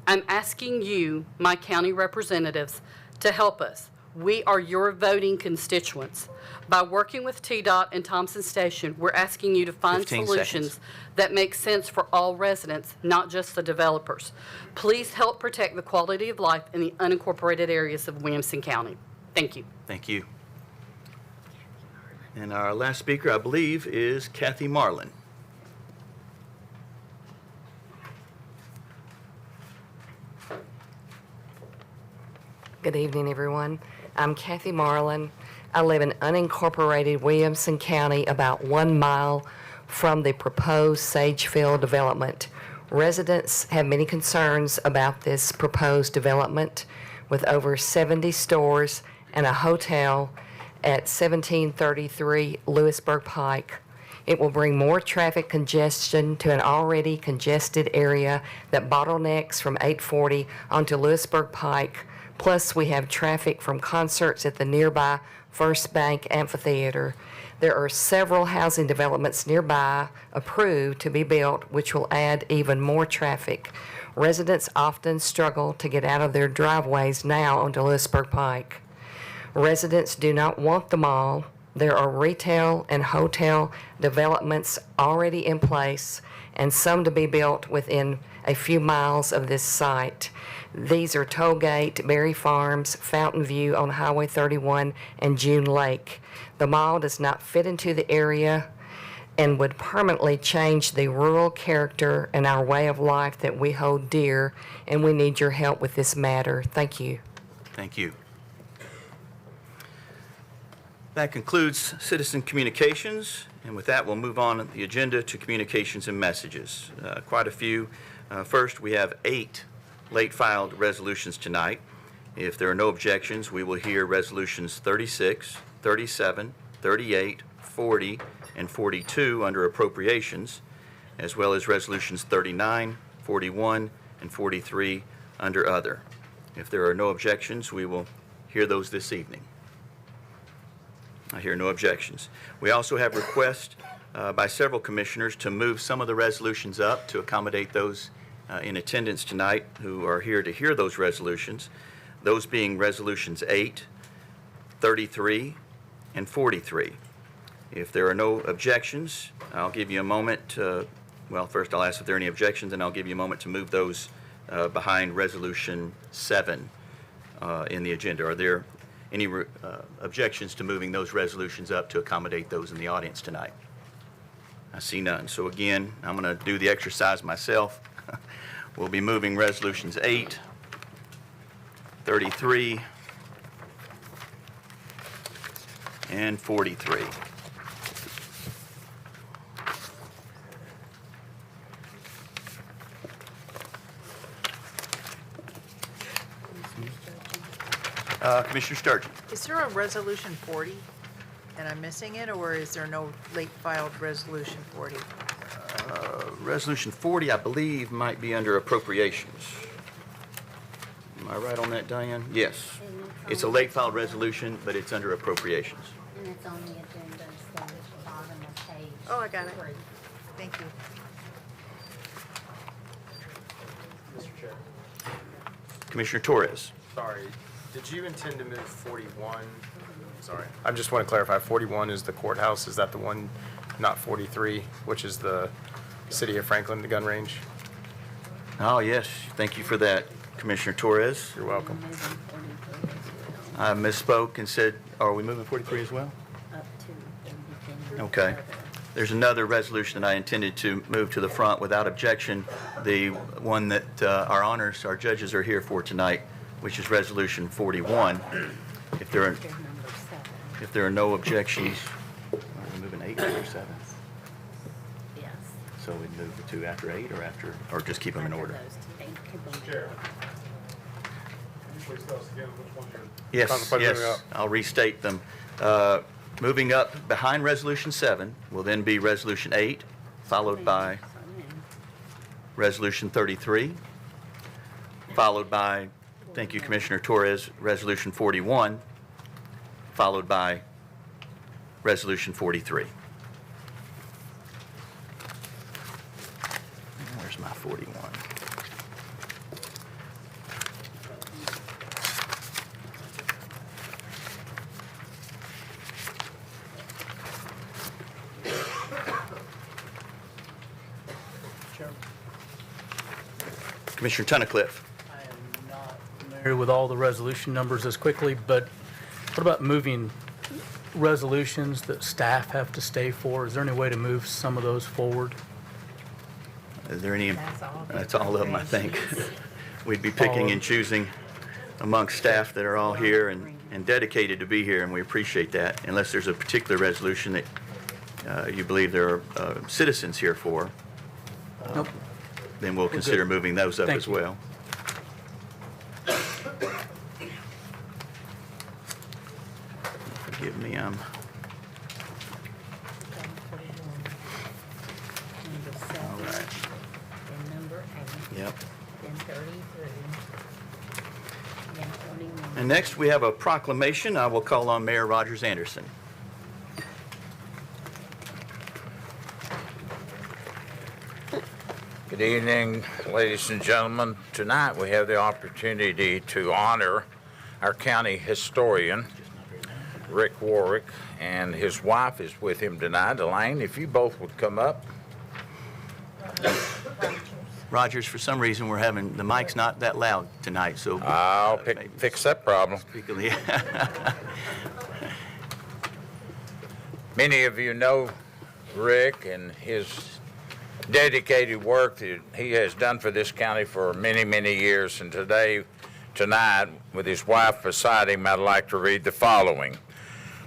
I'm asking you, my county representatives, to help us. We are your voting constituents. By working with TDOT and Thompson Station, we're asking you to find 15 solutions seconds. that make sense for all residents, not just the developers. Please help protect the quality of life in the unincorporated areas of Williamson County. Thank you. Thank you. And our last speaker, I believe, is Kathy Marlin. Good evening, everyone. I'm Kathy Marlin. I live in unincorporated Williamson County, about 1 mile from the proposed Sagefield development. Residents have many concerns about this proposed development with over 70 stores and a hotel at 1733 Lewisburg Pike. It will bring more traffic congestion to an already congested area that bottlenecks from 840 onto Lewisburg Pike. Plus, we have traffic from concerts at the nearby First Bank Amphitheater. There are several housing developments nearby approved to be built, which will add even more traffic. Residents often struggle to get out of their driveways now onto Lewisburg Pike. Residents do not want the mall. There are retail and hotel developments already in place and some to be built within a few miles of this site. These are Tollgate, Berry Farms, Fountain View on Highway 31, and June Lake. The mall does not fit into the area and would permanently change the rural character and our way of life that we hold dear, and we need your help with this matter. Thank you. Thank you. That concludes citizen communications, and with that, we'll move on the agenda to communications and messages. Quite a few. First, we have 8 late-filed resolutions tonight. If there are no objections, we will hear resolutions 36, 37, 38, 40, and 42 under appropriations, as well as resolutions 39, 41, and 43 under other. If there are no objections, we will hear those this evening. I hear no objections. We also have requests by several commissioners to move some of the resolutions up to accommodate those in attendance tonight who are here to hear those resolutions, those being Resolutions 8, 33, and 43. If there are no objections, I'll give you a moment. Well, first I'll ask if there are any objections, and I'll give you a moment to move those behind Resolution 7 in the agenda. Are there any objections to moving those resolutions up to accommodate those in the audience tonight? I see none. So again, I'm going to do the exercise myself. We'll be moving Resolutions 8, 33, and 43. Commissioner Sturgeon. Is there a resolution 40 and I'm missing it, or is there no late filed resolution 40? Resolution 40, I believe, might be under appropriations. Am I right on that, Diane? Yes. It's a late filed resolution, but it's under appropriations. And it's on the agenda, so it's the bottom of page. Oh, I got it. 3. Thank you. Mr. Chair. Commissioner Torres. Sorry, did you intend to move 41? Sorry, I just want to clarify, 41 is the courthouse, is that the one, not 43, which is the City of Franklin, the gun range? Oh, yes. Thank you for that, Commissioner Torres. You're welcome. I misspoke and said, are we moving 43 as well? Up to Okay. There's another resolution that I intended to move to the front without objection, the one that our judges are here for tonight, which is Resolution 41. If there are no objections, are we moving 8 or 7? Yes. So we move the 2 after 8 or just keep them in order? Chair. Yes, yes, I'll restate them. Moving up behind Resolution 7 will then be Resolution 8, followed by Resolution 33, followed by, thank you, Commissioner Torres, Resolution 41, followed by Resolution 43. Where's my 41? Commissioner Tunnicliffe. I am not familiar with all the resolution numbers as quickly, but what about moving resolutions that staff have to stay for? Is there any way to move some of those forward? Is there any? That's all of them, I think. We'd be picking and choosing amongst staff that are all here and dedicated to be here, and we appreciate that. Unless there's a particular resolution that you believe there are citizens here for, Nope. then we'll consider moving those up as well. Forgive me, I'm... All right. Then number 8. Yep. Then 33. Then 41. And next, we have a proclamation. I will call on Mayor Rogers Anderson. Good evening, ladies and gentlemen. Tonight we have the opportunity to honor our county historian, Rick Warwick, and his wife is with him tonight. Elaine, if you both would come up. Rogers, for some reason, the mic's not that loud tonight, so... I'll fix that problem. Many of you know Rick and his dedicated work that he has done for this county for many, many years. And tonight, with his wife beside him, I'd like to read the following.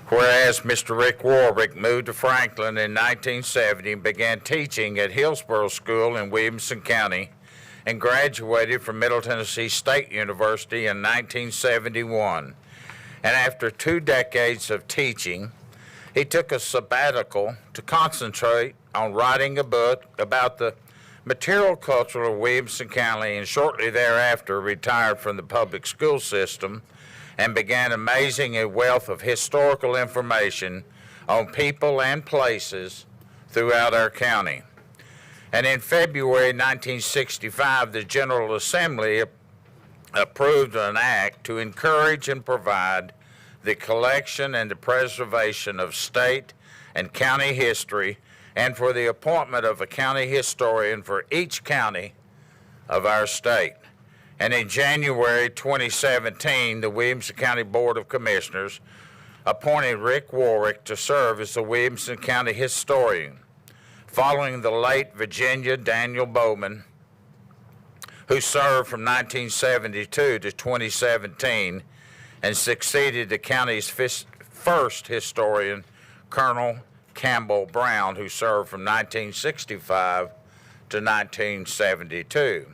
Whereas Mr. Rick Warwick moved to Franklin in 1970 and began teaching at Hillsborough School in Williamson County and graduated from Middle Tennessee State University in 1971. And after 2 decades of teaching, he took a sabbatical to concentrate on writing a book about the material culture of Williamson County, and shortly thereafter retired from the public school system and began amassing a wealth of historical information on people and places throughout our county. And in February 1965, the General Assembly approved an act to encourage and provide the collection and the preservation of state and county history, and for the appointment of a county historian for each county of our state. And in January 2017, the Williamson County Board of Commissioners appointed Rick Warwick to serve as the Williamson County historian, following the late Virginia Daniel Bowman, who served from 1972 to 2017 and succeeded the county's first historian, Colonel Campbell Brown, who served from 1965 to 1972.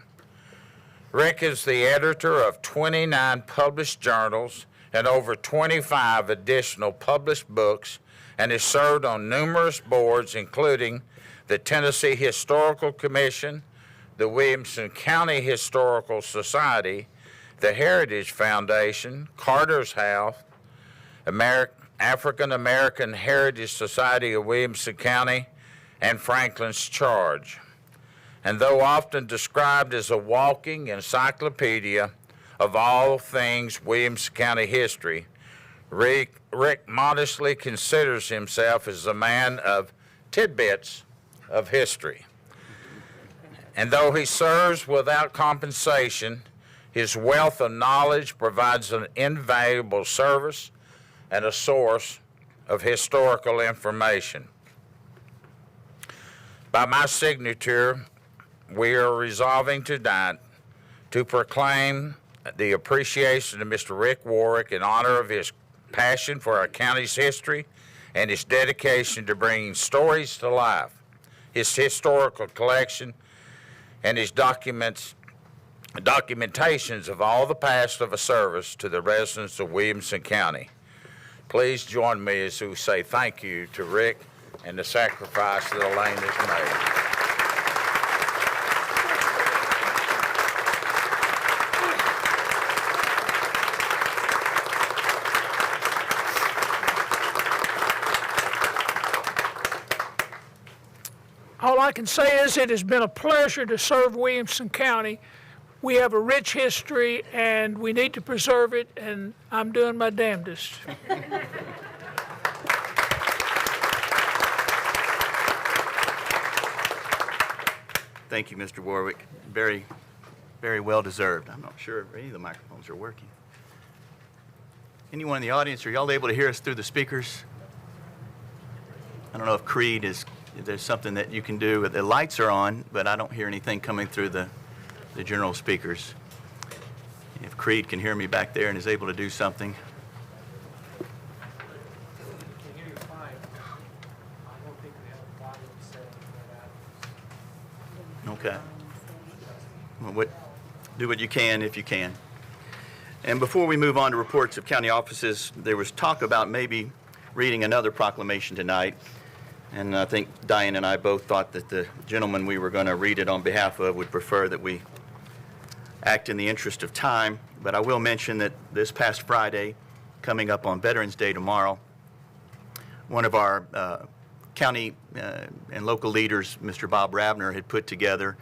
Rick is the editor of 29 published journals and over 25 additional published books, and has served on numerous boards, including the Tennessee Historical Commission, the Williamson County Historical Society, the Heritage Foundation, Carter's House, African American Heritage Society of Williamson County, and Franklin's Charge. And though often described as a walking encyclopedia of all things Williamson County history, Rick modestly considers himself as a man of tidbits of history. And though he serves without compensation, his wealth of knowledge provides an invaluable service and a source of historical information. By my signature, we are resolving tonight to proclaim the appreciation of Mr. Rick Warwick in honor of his passion for our county's history and his dedication to bringing stories to life, his historical collection, and his documentations of all the past of a service to the residents of Williamson County. Please join me as we say thank you to Rick and the sacrifice that Elaine has made. All I can say is it has been a pleasure to serve Williamson County. We have a rich history, and we need to preserve it, and I'm doing my damnedest. Thank you, Mr. Warwick. Very, very well deserved. I'm not sure if any of the microphones are working. Anyone in the audience, are y'all able to hear us through the speakers? I don't know if Creed is, if there's something that you can do. The lights are on, but I don't hear anything coming through the general speakers. If Creed can hear me back there and is able to do something. Okay. Well, do what you can if you can. And before we move on to reports of county offices, there was talk about maybe reading another proclamation tonight. And I think Diane and I both thought that the gentleman we were going to read it on behalf of would prefer that we act in the interest of time. But I will mention that this past Friday, coming up on Veterans Day tomorrow, one of our county and local leaders, Mr. Bob Ravner, had put together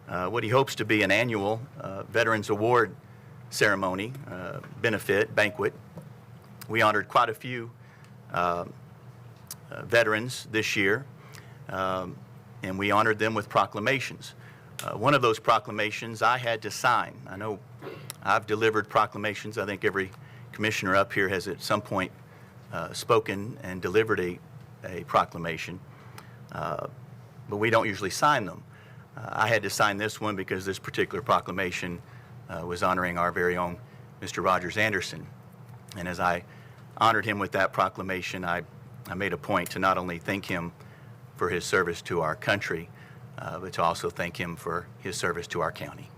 what he hopes to be an annual Veterans Award ceremony, benefit, banquet. We honored quite a few veterans this year, and we honored them with proclamations. One of those proclamations I had to sign. I know I've delivered proclamations. I think every commissioner up here has at some point spoken and delivered a proclamation, but we don't usually sign them. I had to sign this one because this particular proclamation was honoring our very own Mr. Rogers Anderson. And as I honored him with that proclamation, I made a point to not only thank him for his service to our country, but to also thank him for his service to our county.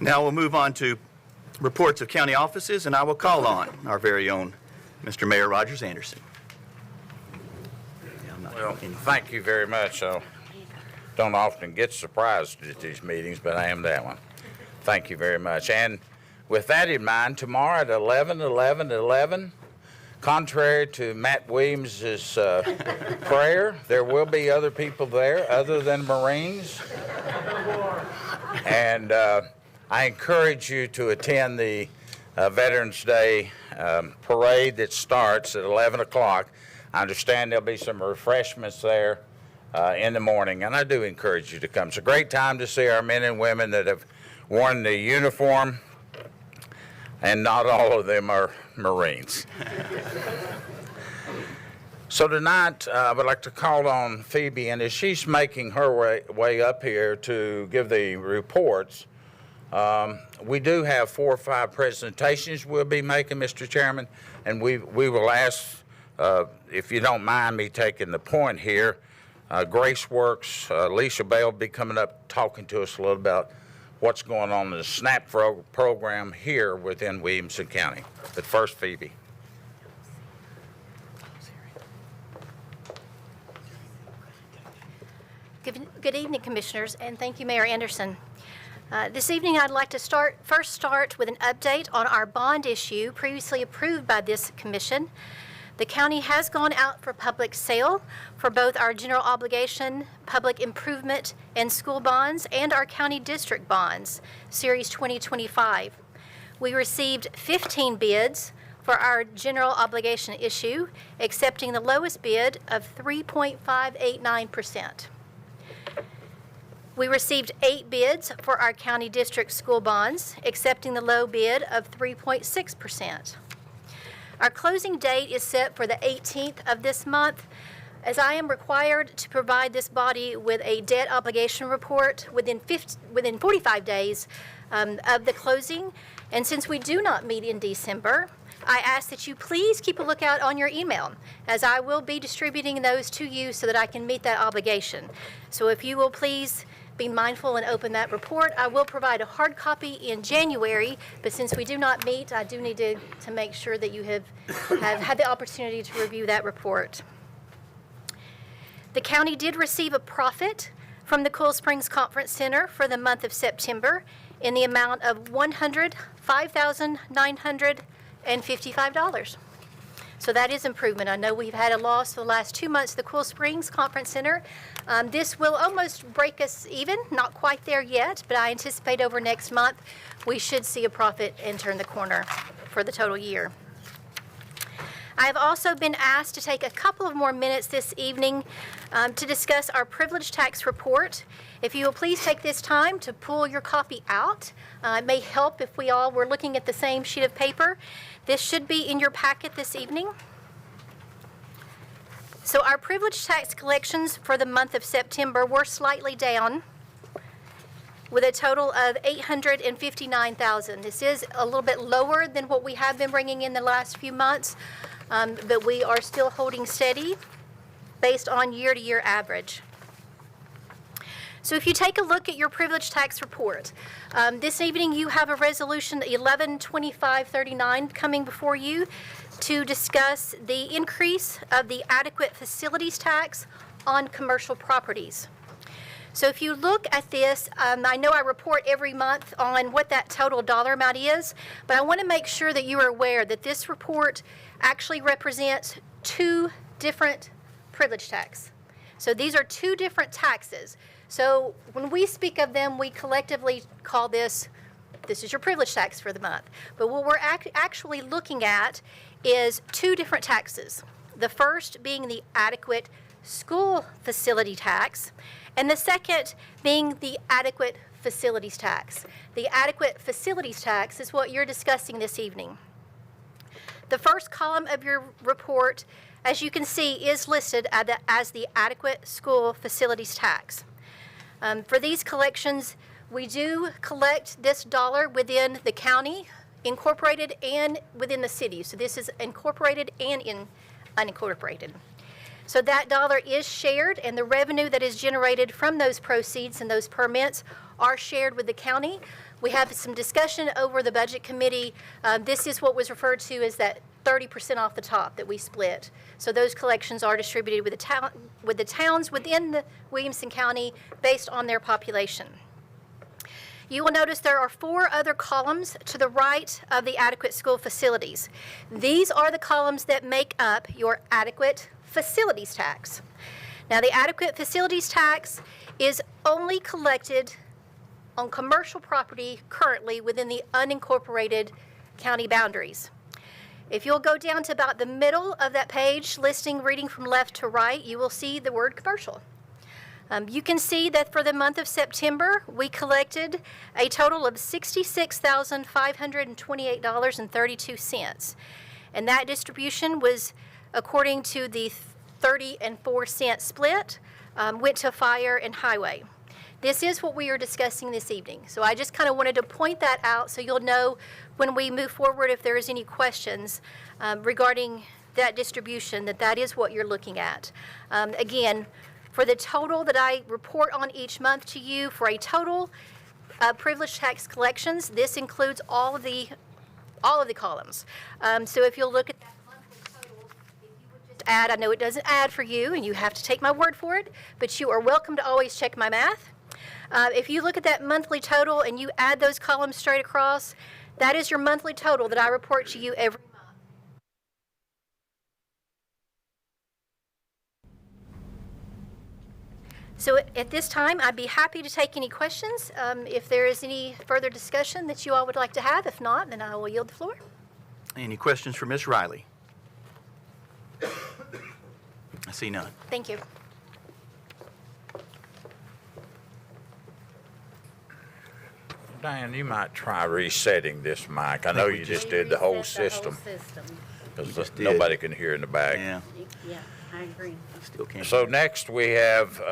Now we'll move on to reports of county offices, and I will call on our very own Mr. Mayor Rogers Anderson. Well, thank you very much. I don't often get surprised at these meetings, but I am that one. Thank you very much. And with that in mind, tomorrow at 11, contrary to Matt Williams' prayer, there will be other people there other than Marines. And I encourage you to attend the Veterans Day parade that starts at 11 o'clock. I understand there'll be some refreshments there in the morning, and I do encourage you to come. It's a great time to see our men and women that have worn the uniform, and not all of them are Marines. So tonight, I would like to call on Phoebe, and as she's making her way up here to give the reports, we do have 4 or 5 presentations we'll be making, Mr. Chairman, and we will ask, if you don't mind me taking the point here, Grace Works, Alicia Bell will be coming up talking to us a little about what's going on in the SNAP program here within Williamson County. But first, Phoebe. Good evening, Commissioners, and thank you, Mayor Anderson. This evening, I'd like to first start with an update on our bond issue previously approved by this commission. The county has gone out for public sale for both our general obligation, public improvement, and school bonds, and our county district bonds, Series 2025. We received 15 bids for our general obligation issue, accepting the lowest bid of 3.589%. We received 8 bids for our county district school bonds, accepting the low bid of 3.6%. Our closing date is set for the 18th of this month, as I am required to provide this body with a debt obligation report within 45 days of the closing. And since we do not meet in December, I ask that you please keep a lookout on your email, as I will be distributing those to you so that I can meet that obligation. So if you will please be mindful and open that report. I will provide a hard copy in January, but since we do not meet, I do need to make sure that you have had the opportunity to review that report. The county did receive a profit from the Cool Springs Conference Center for the month of September in the amount of $105,955. So that is improvement. I know we've had a loss for the last 2 months at the Cool Springs Conference Center. This will almost break us even, not quite there yet, but I anticipate over next month we should see a profit and turn the corner for the total year. I have also been asked to take a couple of more minutes this evening to discuss our privilege tax report. If you will please take this time to pull your copy out. It may help if we all were looking at the same sheet of paper. This should be in your packet this evening. So our privilege tax collections for the month of September were slightly down, with a total of $859,000. This is a little bit lower than what we have been bringing in the last few months, but we are still holding steady based on year-to-year average. So if you take a look at your privilege tax report, this evening you have a resolution 112539 coming before you to discuss the increase of the adequate facilities tax on commercial properties. So if you look at this, I know I report every month on what that total dollar amount is, but I want to make sure that you are aware that this report actually represents 2 different privilege tax. So these are 2 different taxes. So when we speak of them, we collectively call this is your privilege tax for the month. But what we're actually looking at is 2 different taxes. The first being the adequate school facility tax, and the second being the adequate facilities tax. The adequate facilities tax is what you're discussing this evening. The first column of your report, as you can see, is listed as the adequate school facilities tax. For these collections, we do collect this dollar within the county, incorporated, and within the city. So this is incorporated and unincorporated. So that dollar is shared, and the revenue that is generated from those proceeds and those permits are shared with the county. We have some discussion over the budget committee. This is what was referred to as that 30% off the top that we split. So those collections are distributed with the towns within the Williamson County based on their population. You will notice there are 4 other columns to the right of the adequate school facilities. These are the columns that make up your adequate facilities tax. Now, the adequate facilities tax is only collected on commercial property currently within the unincorporated county boundaries. If you'll go down to about the middle of that page, listing reading from left to right, you will see the word commercial. You can see that for the month of September, we collected a total of $66,528.32. And that distribution was according to the 30 and 4 cent split, went to fire and highway. This is what we are discussing this evening. So I just kind of wanted to point that out so you'll know when we move forward if there is any questions regarding that distribution, that is what you're looking at. Again, for the total that I report on each month to you, for a total privilege tax collections, this includes all of the columns. So if you'll look at that monthly total, if you would just add, I know it doesn't add for you, and you have to take my word for it, but you are welcome to always check my math. If you look at that monthly total and you add those columns straight across, that is your monthly total that I report to you every month. So at this time, I'd be happy to take any questions. If there is any further discussion that you all would like to have. If not, then I will yield the floor. Any questions for Ms. Riley? I see none. Thank you. Diane, you might try resetting this mic. I know you just did the whole system. Because nobody can hear in the back. Yeah. Yeah, I agree. Still can't. So next we have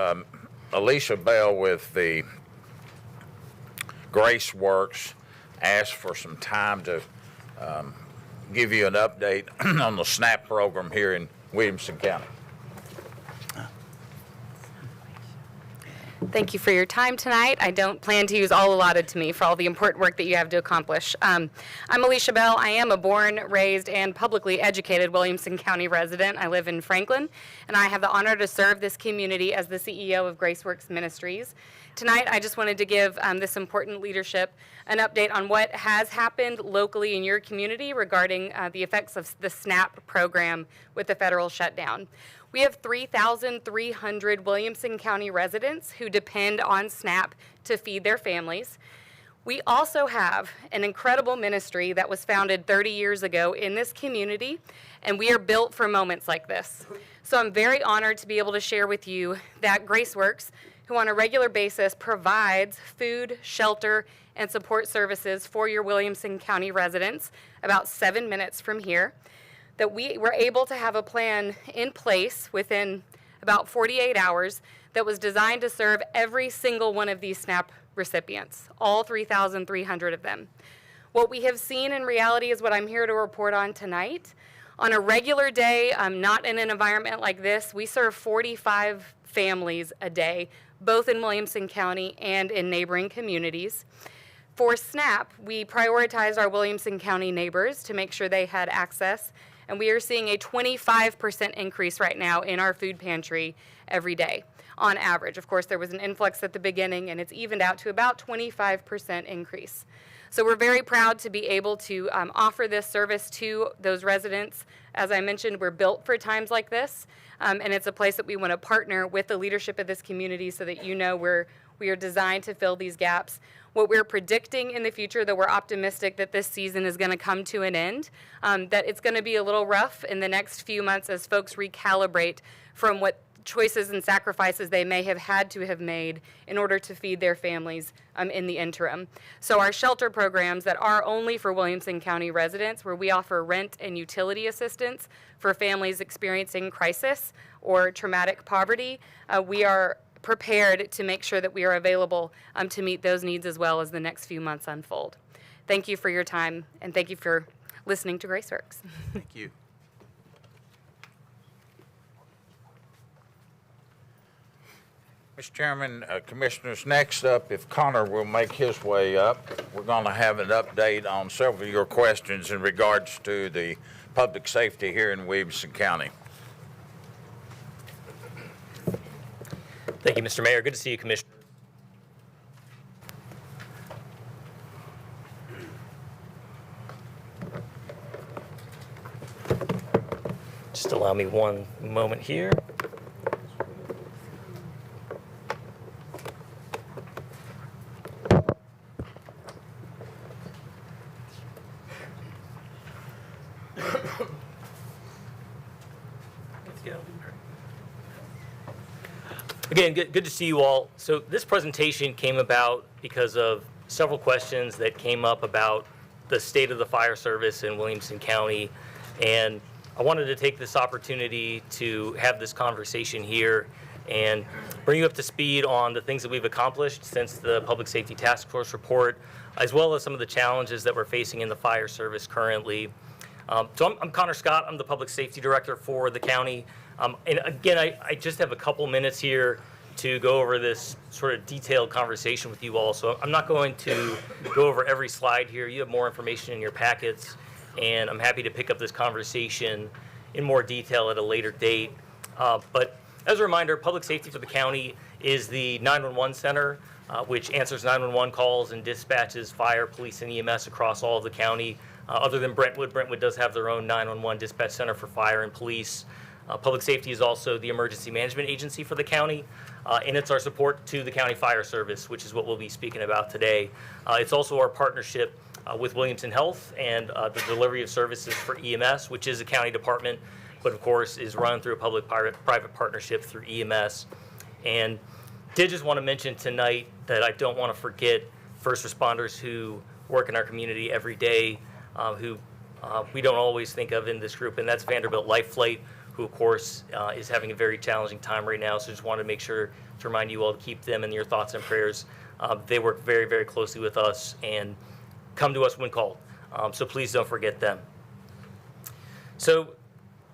Alicia Bell with the Grace Works asked for some time to give you an update on the SNAP program here in Williamson County. Thank you for your time tonight. I don't plan to use all allotted to me for all the important work that you have to accomplish. I'm Alicia Bell. I am a born, raised, and publicly educated Williamson County resident. I live in Franklin, and I have the honor to serve this community as the CEO of GraceWorks Ministries. Tonight, I just wanted to give this important leadership an update on what has happened locally in your community regarding the effects of the SNAP program with the federal shutdown. We have 3,300 Williamson County residents who depend on SNAP to feed their families. We also have an incredible ministry that was founded 30 years ago in this community, and we are built for moments like this. So I'm very honored to be able to share with you that GraceWorks, who on a regular basis provides food, shelter, and support services for your Williamson County residents about 7 minutes from here, that we were able to have a plan in place within about 48 hours that was designed to serve every single one of these SNAP recipients, all 3,300 of them. What we have seen in reality is what I'm here to report on tonight. On a regular day, not in an environment like this, we serve 45 families a day, both in Williamson County and in neighboring communities. For SNAP, we prioritized our Williamson County neighbors to make sure they had access, and we are seeing a 25% increase right now in our food pantry every day on average. Of course, there was an influx at the beginning, and it's evened out to about 25% increase. So we're very proud to be able to offer this service to those residents. As I mentioned, we're built for times like this, and it's a place that we want to partner with the leadership of this community so that you know we are designed to fill these gaps. What we're predicting in the future, though we're optimistic that this season is going to come to an end, that it's going to be a little rough in the next few months as folks recalibrate from what choices and sacrifices they may have had to have made in order to feed their families in the interim. So our shelter programs that are only for Williamson County residents, where we offer rent and utility assistance for families experiencing crisis or traumatic poverty, we are prepared to make sure that we are available to meet those needs as well as the next few months unfold. Thank you for your time, and thank you for listening to GraceWorks. Thank you. Mr. Chairman, Commissioners, next up, if Connor will make his way up, we're going to have an update on several of your questions in regards to the public safety here in Williamson County. Thank you, Mr. Mayor. Good to see you, Commissioner. Just allow me one moment here. Again, good to see you all. So this presentation came about because of several questions that came up about the state of the fire service in Williamson County. And I wanted to take this opportunity to have this conversation here and bring you up to speed on the things that we've accomplished since the Public Safety Task Force report, as well as some of the challenges that we're facing in the fire service currently. So I'm Connor Scott. I'm the Public Safety Director for the county. And again, I just have a couple minutes here to go over this sort of detailed conversation with you all. So I'm not going to go over every slide here. You have more information in your packets, and I'm happy to pick up this conversation in more detail at a later date. But as a reminder, Public Safety for the county is the 911 center, which answers 911 calls and dispatches fire, police, and EMS across all of the county. Other than Brentwood, Brentwood does have their own 911 dispatch center for fire and police. Public Safety is also the emergency management agency for the county, and it's our support to the county fire service, which is what we'll be speaking about today. It's also our partnership with Williamson Health and the delivery of services for EMS, which is a county department, but of course is run through a public-private partnership through EMS. And did just want to mention tonight that I don't want to forget first responders who work in our community every day, who we don't always think of in this group, and that's Vanderbilt Life Flight, who of course is having a very challenging time right now. So just wanted to make sure to remind you all to keep them in your thoughts and prayers. They work very, very closely with us and come to us when called. So please don't forget them. So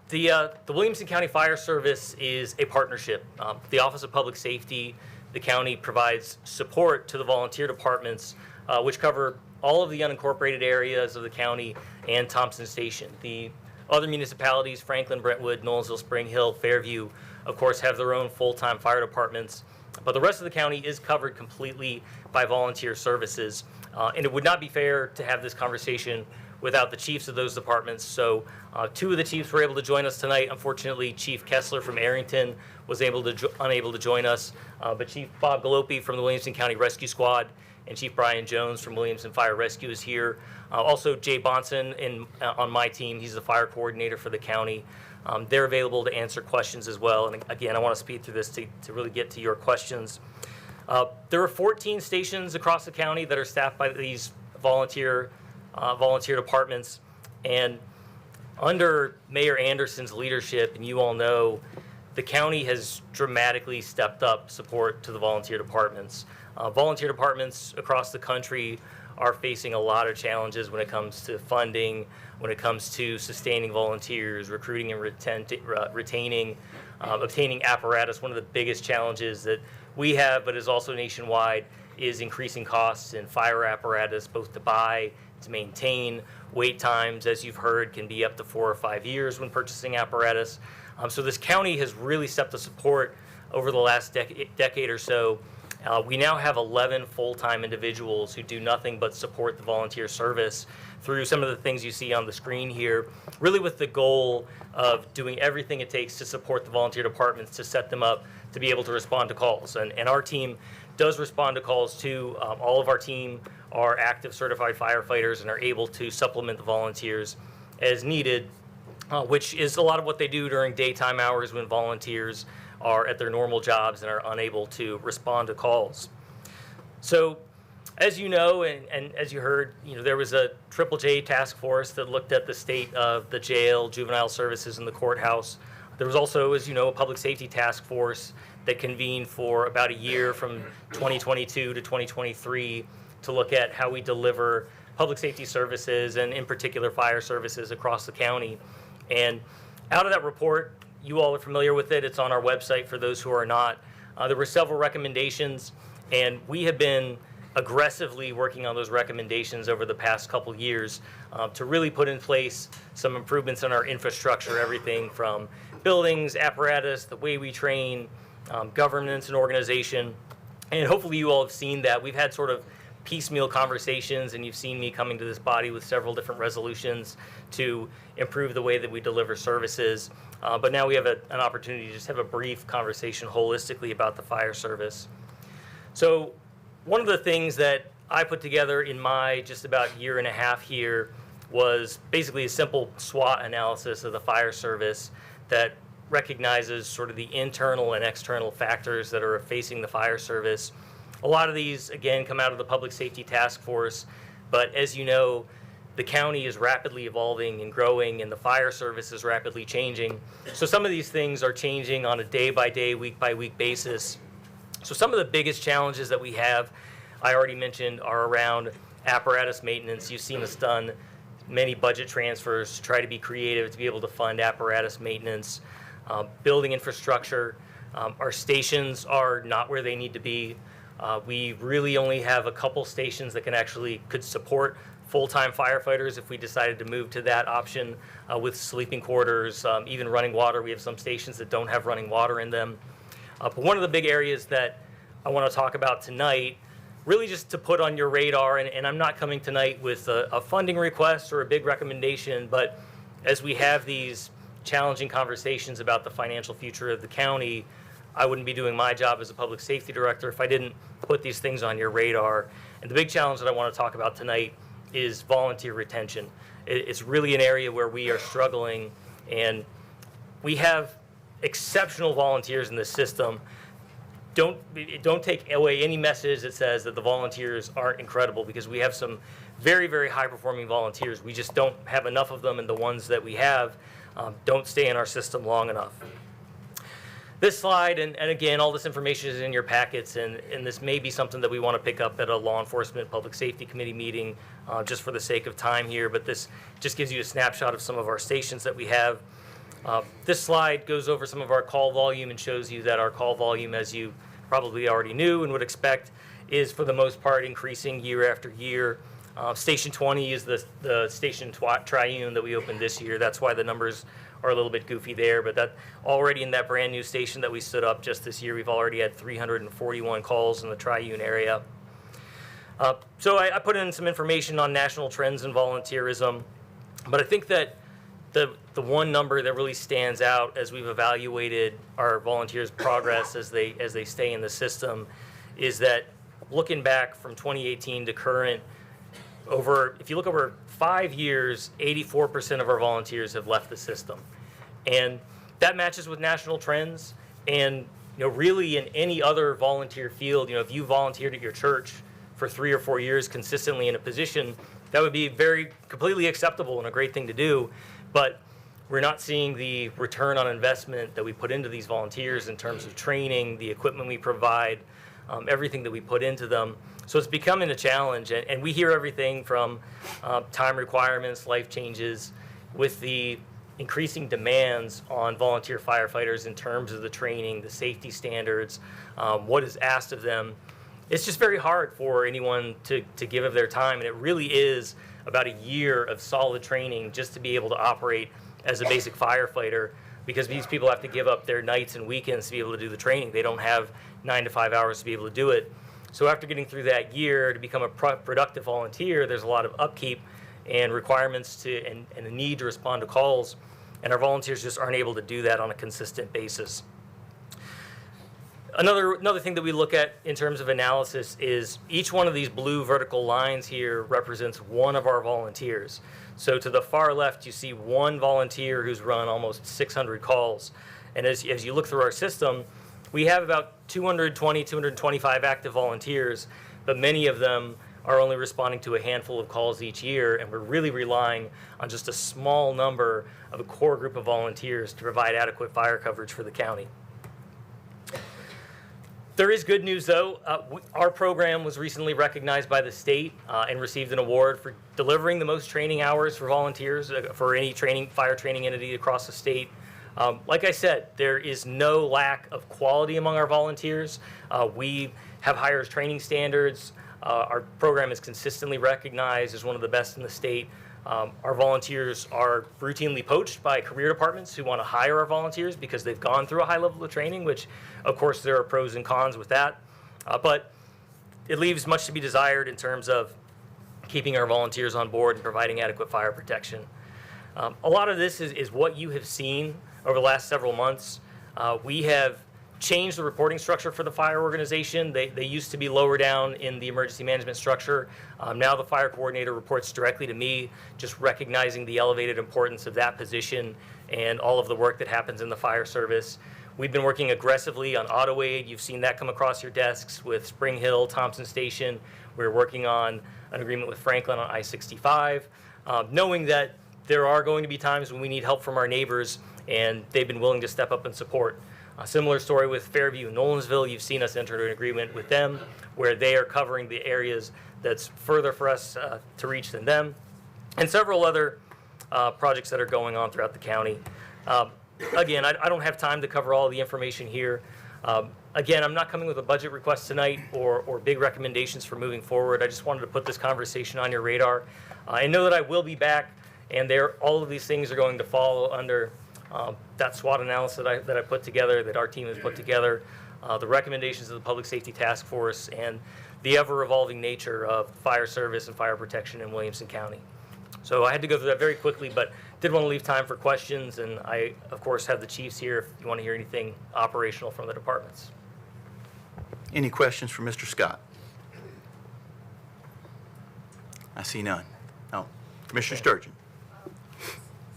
the Williamson County Fire Service is a partnership. The Office of Public Safety, the county provides support to the volunteer departments, which cover all of the unincorporated areas of the county and Thompson Station. The other municipalities, Franklin, Brentwood, Nolensville, Spring Hill, Fairview, of course, have their own full-time fire departments. But the rest of the county is covered completely by volunteer services. And it would not be fair to have this conversation without the chiefs of those departments. So two of the chiefs were able to join us tonight. Unfortunately, Chief Kessler from Arrington was unable to join us. But Chief Bob Gallopi from the Williamson County Rescue Squad and Chief Brian Jones from Williamson Fire Rescue is here. Also, Jay Bonson on my team, he's the fire coordinator for the county. They're available to answer questions as well. And again, I want to speed through this to really get to your questions. There are 14 stations across the county that are staffed by these volunteer departments. And under Mayor Anderson's leadership, and you all know, the county has dramatically stepped up support to the volunteer departments. Volunteer departments across the country are facing a lot of challenges when it comes to funding, when it comes to sustaining volunteers, recruiting and retaining, obtaining apparatus. One of the biggest challenges that we have, but is also nationwide, is increasing costs in fire apparatus, both to buy, to maintain. Wait times, as you've heard, can be up to 4 or 5 years when purchasing apparatus. So this county has really stepped the support over the last decade or so. We now have 11 full-time individuals who do nothing but support the volunteer service through some of the things you see on the screen here, really with the goal of doing everything it takes to support the volunteer departments, to set them up to be able to respond to calls. And our team does respond to calls too. All of our team are active certified firefighters and are able to supplement the volunteers as needed, which is a lot of what they do during daytime hours when volunteers are at their normal jobs and are unable to respond to calls. So, as you know, and as you heard, there was a J task force that looked at the state of the jail, juvenile services, and the courthouse. There was also, as you know, a public safety task force that convened for about a year from 2022 to 2023 to look at how we deliver public safety services and in particular fire services across the county. And out of that report, you all are familiar with it. It's on our website for those who are not. There were several recommendations, and we have been aggressively working on those recommendations over the past couple years to really put in place some improvements in our infrastructure, everything from buildings, apparatus, the way we train, governance and organization. And hopefully you all have seen that. We've had sort of piecemeal conversations, and you've seen me coming to this body with several different resolutions to improve the way that we deliver services. But now we have an opportunity to just have a brief conversation holistically about the fire service. So one of the things that I put together in my just about year and a half here was basically a simple SWOT analysis of the fire service that recognizes sort of the internal and external factors that are facing the fire service. A lot of these, again, come out of the Public Safety Task Force, but as you know, the county is rapidly evolving and growing, and the fire service is rapidly changing. So some of these things are changing on a day-by-day, week-by-week basis. So some of the biggest challenges that we have, I already mentioned, are around apparatus maintenance. You've seen us done many budget transfers to try to be creative to be able to fund apparatus maintenance. Building infrastructure. Our stations are not where they need to be. We really only have a couple stations that could support full-time firefighters if we decided to move to that option with sleeping quarters, even running water. We have some stations that don't have running water in them. But one of the big areas that I want to talk about tonight, really just to put on your radar, and I'm not coming tonight with a funding request or a big recommendation, but as we have these challenging conversations about the financial future of the county, I wouldn't be doing my job as a public safety director if I didn't put these things on your radar. And the big challenge that I want to talk about tonight is volunteer retention. It's really an area where we are struggling, and we have exceptional volunteers in this system. Don't take away any message that says that the volunteers aren't incredible, because we have some very, very high-performing volunteers. We just don't have enough of them, and the ones that we have don't stay in our system long enough. This slide, and again, all this information is in your packets, and this may be something that we want to pick up at a law enforcement public safety committee meeting just for the sake of time here, but this just gives you a snapshot of some of our stations that we have. This slide goes over some of our call volume and shows you that our call volume, as you probably already knew and would expect, is for the most part increasing year after year. Station 20 is the station triune that we opened this year. That's why the numbers are a little bit goofy there, but that already in that brand new station that we stood up just this year, we've already had 341 calls in the triune area. So I put in some information on national trends in volunteerism, but I think that the one number that really stands out as we've evaluated our volunteers' progress as they stay in the system is that looking back from 2018 to current, if you look over 5 years, 84% of our volunteers have left the system. And that matches with national trends. And really in any other volunteer field, if you volunteered at your church for 3 or 4 years consistently in a position, that would be completely acceptable and a great thing to do. But we're not seeing the return on investment that we put into these volunteers in terms of training, the equipment we provide, everything that we put into them. So it's becoming a challenge, and we hear everything from time requirements, life changes, with the increasing demands on volunteer firefighters in terms of the training, the safety standards, what is asked of them. It's just very hard for anyone to give of their time, and it really is about a year of solid training just to be able to operate as a basic firefighter, because these people have to give up their nights and weekends to be able to do the training. They don't have 9 to 5 hours to be able to do it. So after getting through that year to become a productive volunteer, there's a lot of upkeep and requirements and a need to respond to calls, and our volunteers just aren't able to do that on a consistent basis. Another thing that we look at in terms of analysis is each one of these blue vertical lines here represents one of our volunteers. So to the far left, you see one volunteer who's run almost 600 calls. And as you look through our system, we have about 220, 225 active volunteers, but many of them are only responding to a handful of calls each year, and we're really relying on just a small number of a core group of volunteers to provide adequate fire coverage for the county. There is good news, though. Our program was recently recognized by the state and received an award for delivering the most training hours for volunteers for any fire training entity across the state. Like I said, there is no lack of quality among our volunteers. We have higher training standards. Our program is consistently recognized as one of the best in the state. Our volunteers are routinely poached by career departments who want to hire our volunteers because they've gone through a high level of training, which of course there are pros and cons with that. But it leaves much to be desired in terms of keeping our volunteers on board and providing adequate fire protection. A lot of this is what you have seen over the last several months. We have changed the reporting structure for the fire organization. They used to be lower down in the emergency management structure. Now the fire coordinator reports directly to me, just recognizing the elevated importance of that position and all of the work that happens in the fire service. We've been working aggressively on auto aid. You've seen that come across your desks with Spring Hill, Thompson Station. We're working on an agreement with Franklin on I-65, knowing that there are going to be times when we need help from our neighbors, and they've been willing to step up and support. A similar story with Fairview and Nolensville. You've seen us enter an agreement with them where they are covering the areas that's further for us to reach than them, and several other projects that are going on throughout the county. Again, I don't have time to cover all the information here. Again, I'm not coming with a budget request tonight or big recommendations for moving forward. I just wanted to put this conversation on your radar. And know that I will be back, and all of these things are going to fall under that SWOT analysis that I put together, that our team has put together, the recommendations of the Public Safety Task Force, and the ever-evolving nature of fire service and fire protection in Williamson County. So I had to go through that very quickly, but did want to leave time for questions, and I, of course, have the chiefs here if you want to hear anything operational from the departments. Any questions for Mr. Scott? I see none. Oh, Commissioner Sturgeon.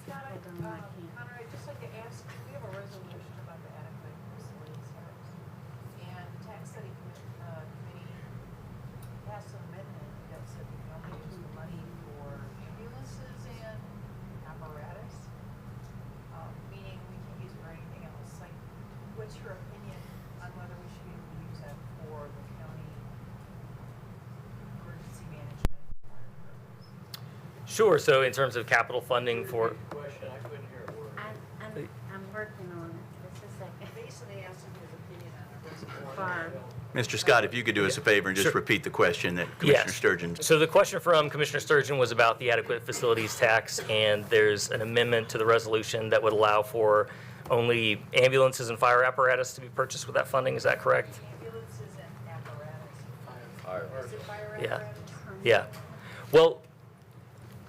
Scott, Connor, I'd just like to ask, we have a resolution about the adequate facilities tax. And the tax study committee passed an amendment that said we can only use the money for ambulances and apparatus, meaning we can't use it for anything else. Like, what's your opinion on whether we should be able to use that for the county emergency management? Sure. So in terms of capital funding for... I'm working on it. Just a second. Basically asking his opinion on the reservoir. Mr. Scott, if you could do us a favor and just Sure. repeat the question that Commissioner Yes. Sturgeon. So the question from Commissioner Sturgeon was about the adequate facilities tax, and there's an amendment to the resolution that would allow for only ambulances and fire apparatus to be purchased with that funding. Is that correct? Ambulances and apparatus. Is it fire Yeah. apparatus? Yeah. Well,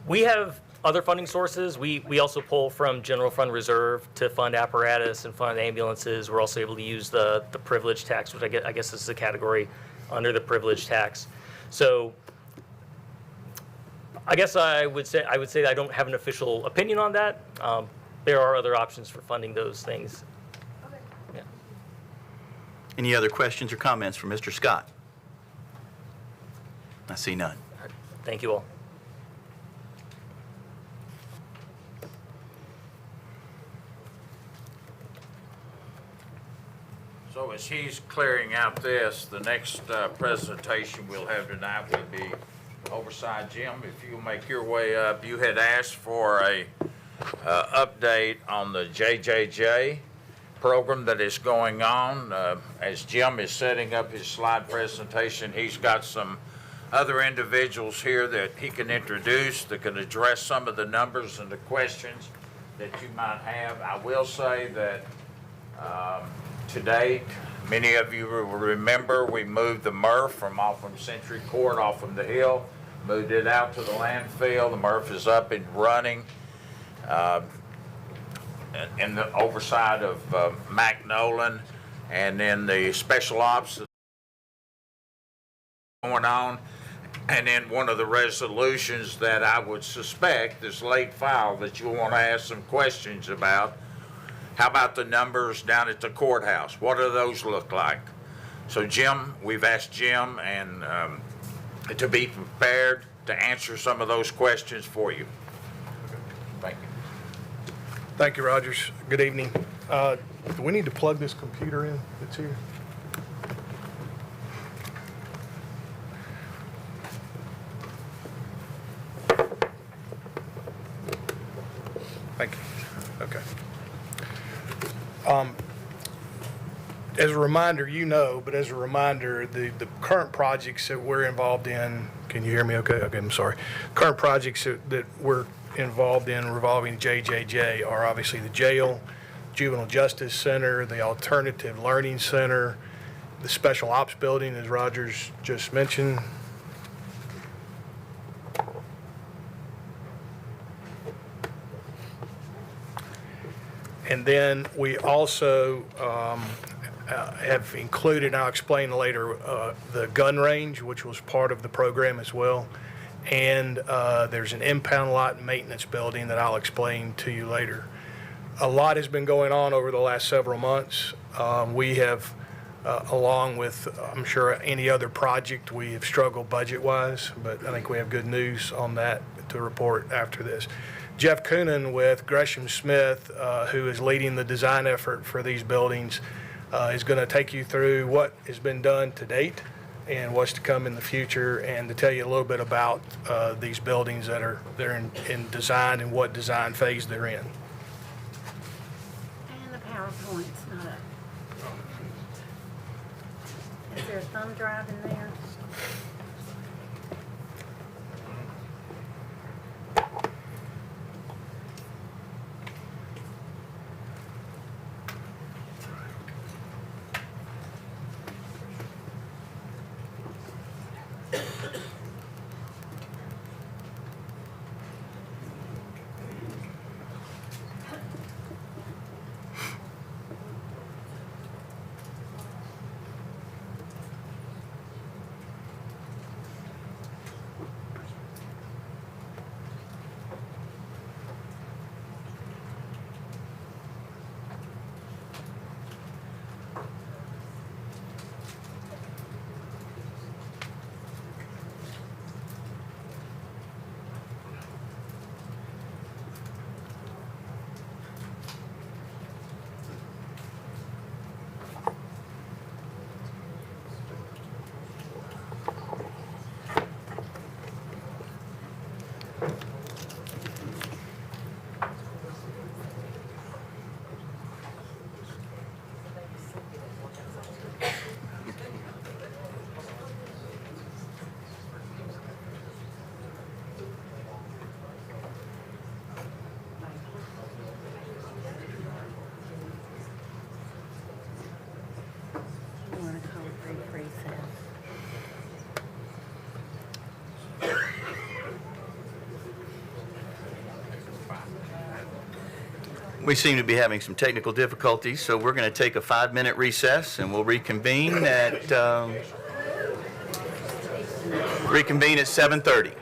we have other funding sources. We also pull from general fund reserve to fund apparatus and fund ambulances. We're also able to use the privilege tax, which I guess this is a category under the privilege tax. So I guess I would say I don't have an official opinion on that. There are other options for funding those things. Yeah. Any other questions or comments from Mr. Scott? I see none. Thank you all. So as he's clearing out this, the next presentation we'll have tonight will be Oversight Jim. If you'll make your way up, you had asked for a update on the JJJ program that is going on. As Jim is setting up his slide presentation, he's got some other individuals here that he can introduce that can address some of the numbers and the questions that you might have. I will say that to date, many of you will remember we moved the MRF off from Century Court, off from the hill, moved it out to the landfill. The MRF is up and running in the oversight of Mac Nolan, and then the special ops going on. And then one of the resolutions that I would suspect, this late file, that you'll want to ask some questions about. How about the numbers down at the courthouse? What do those look like? So Jim, we've asked Jim and to be prepared to answer some of those questions for you. Thank you. Thank you, Rogers. Good evening. Do we need to plug this computer in that's here? Thank you. Okay. As a reminder, but as a reminder, the current projects that we're involved in, can you hear me okay? Okay, I'm sorry. Current projects that we're involved in revolving JJJ are obviously the jail, Juvenile Justice Center, the Alternative Learning Center, the Special Ops Building, as Rogers just mentioned. And then we also have included, and I'll explain later, the gun range, which was part of the program as well. And there's an impound lot and maintenance building that I'll explain to you later. A lot has been going on over the last several months. We have, along with, I'm sure, any other project, we have struggled budget-wise, but I think we have good news on that to report after this. Jeff Coonan with Gresham Smith, who is leading the design effort for these buildings, is going to take you through what has been done to date and what's to come in the future, and to tell you a little bit about these buildings that are in design and what design phase they're in. And the PowerPoint's not up. Is there a thumb drive in there? You want to call a brief recess? We seem to be having some technical difficulties, so we're going to take a 5-minute recess, and we'll reconvene at 7:30.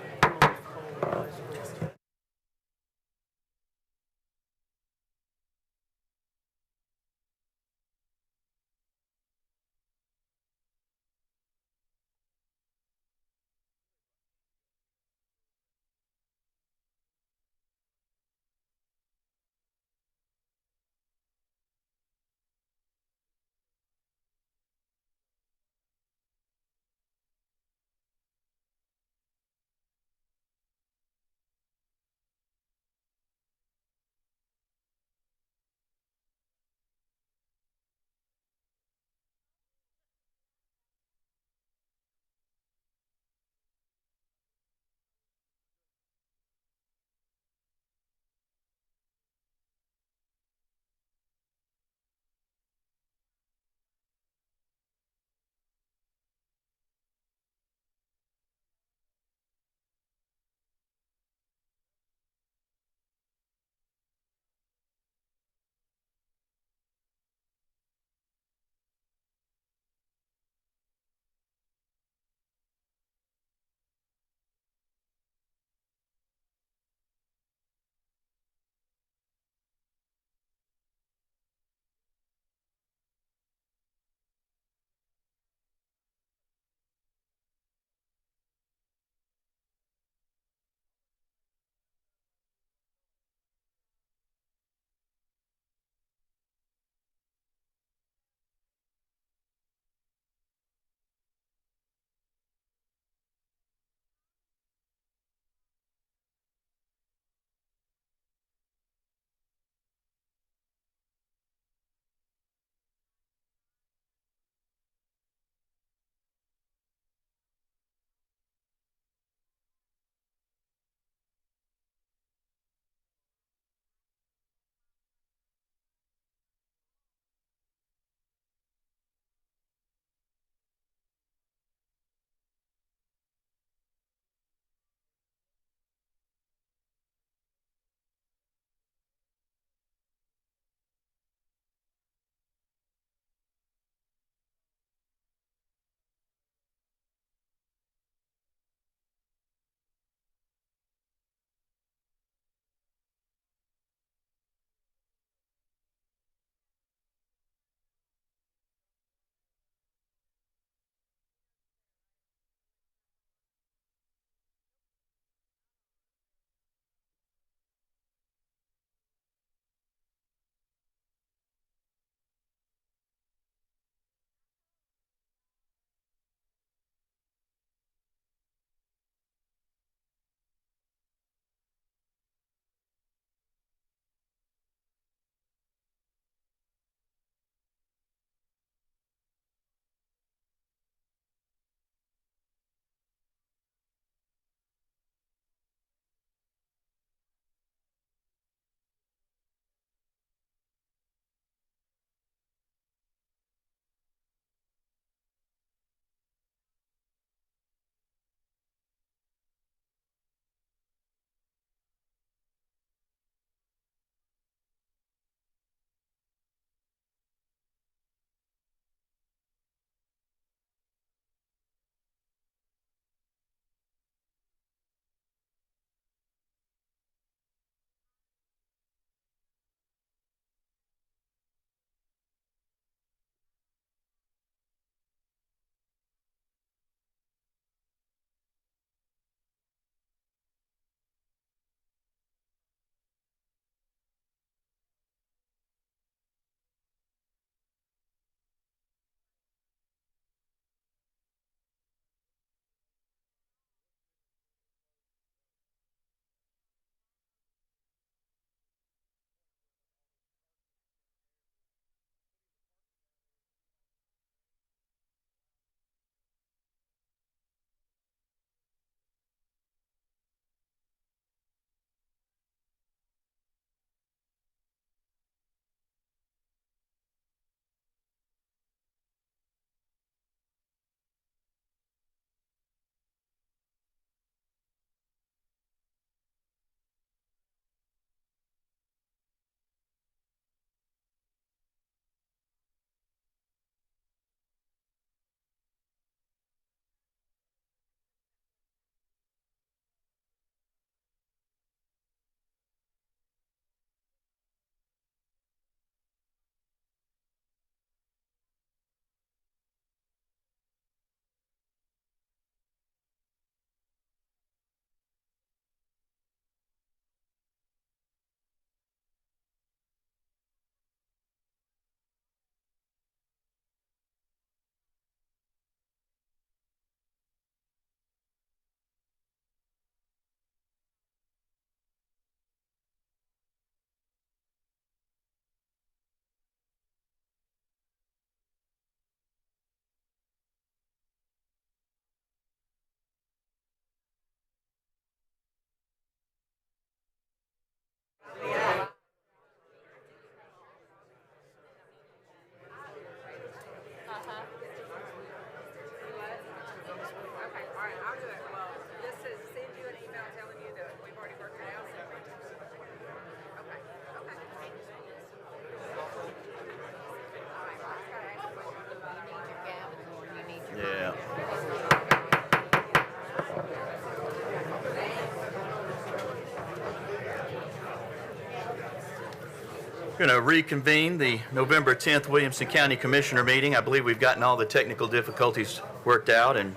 Going to reconvene the November 10th Williamson County Commissioner meeting. I believe we've gotten all the technical difficulties worked out, and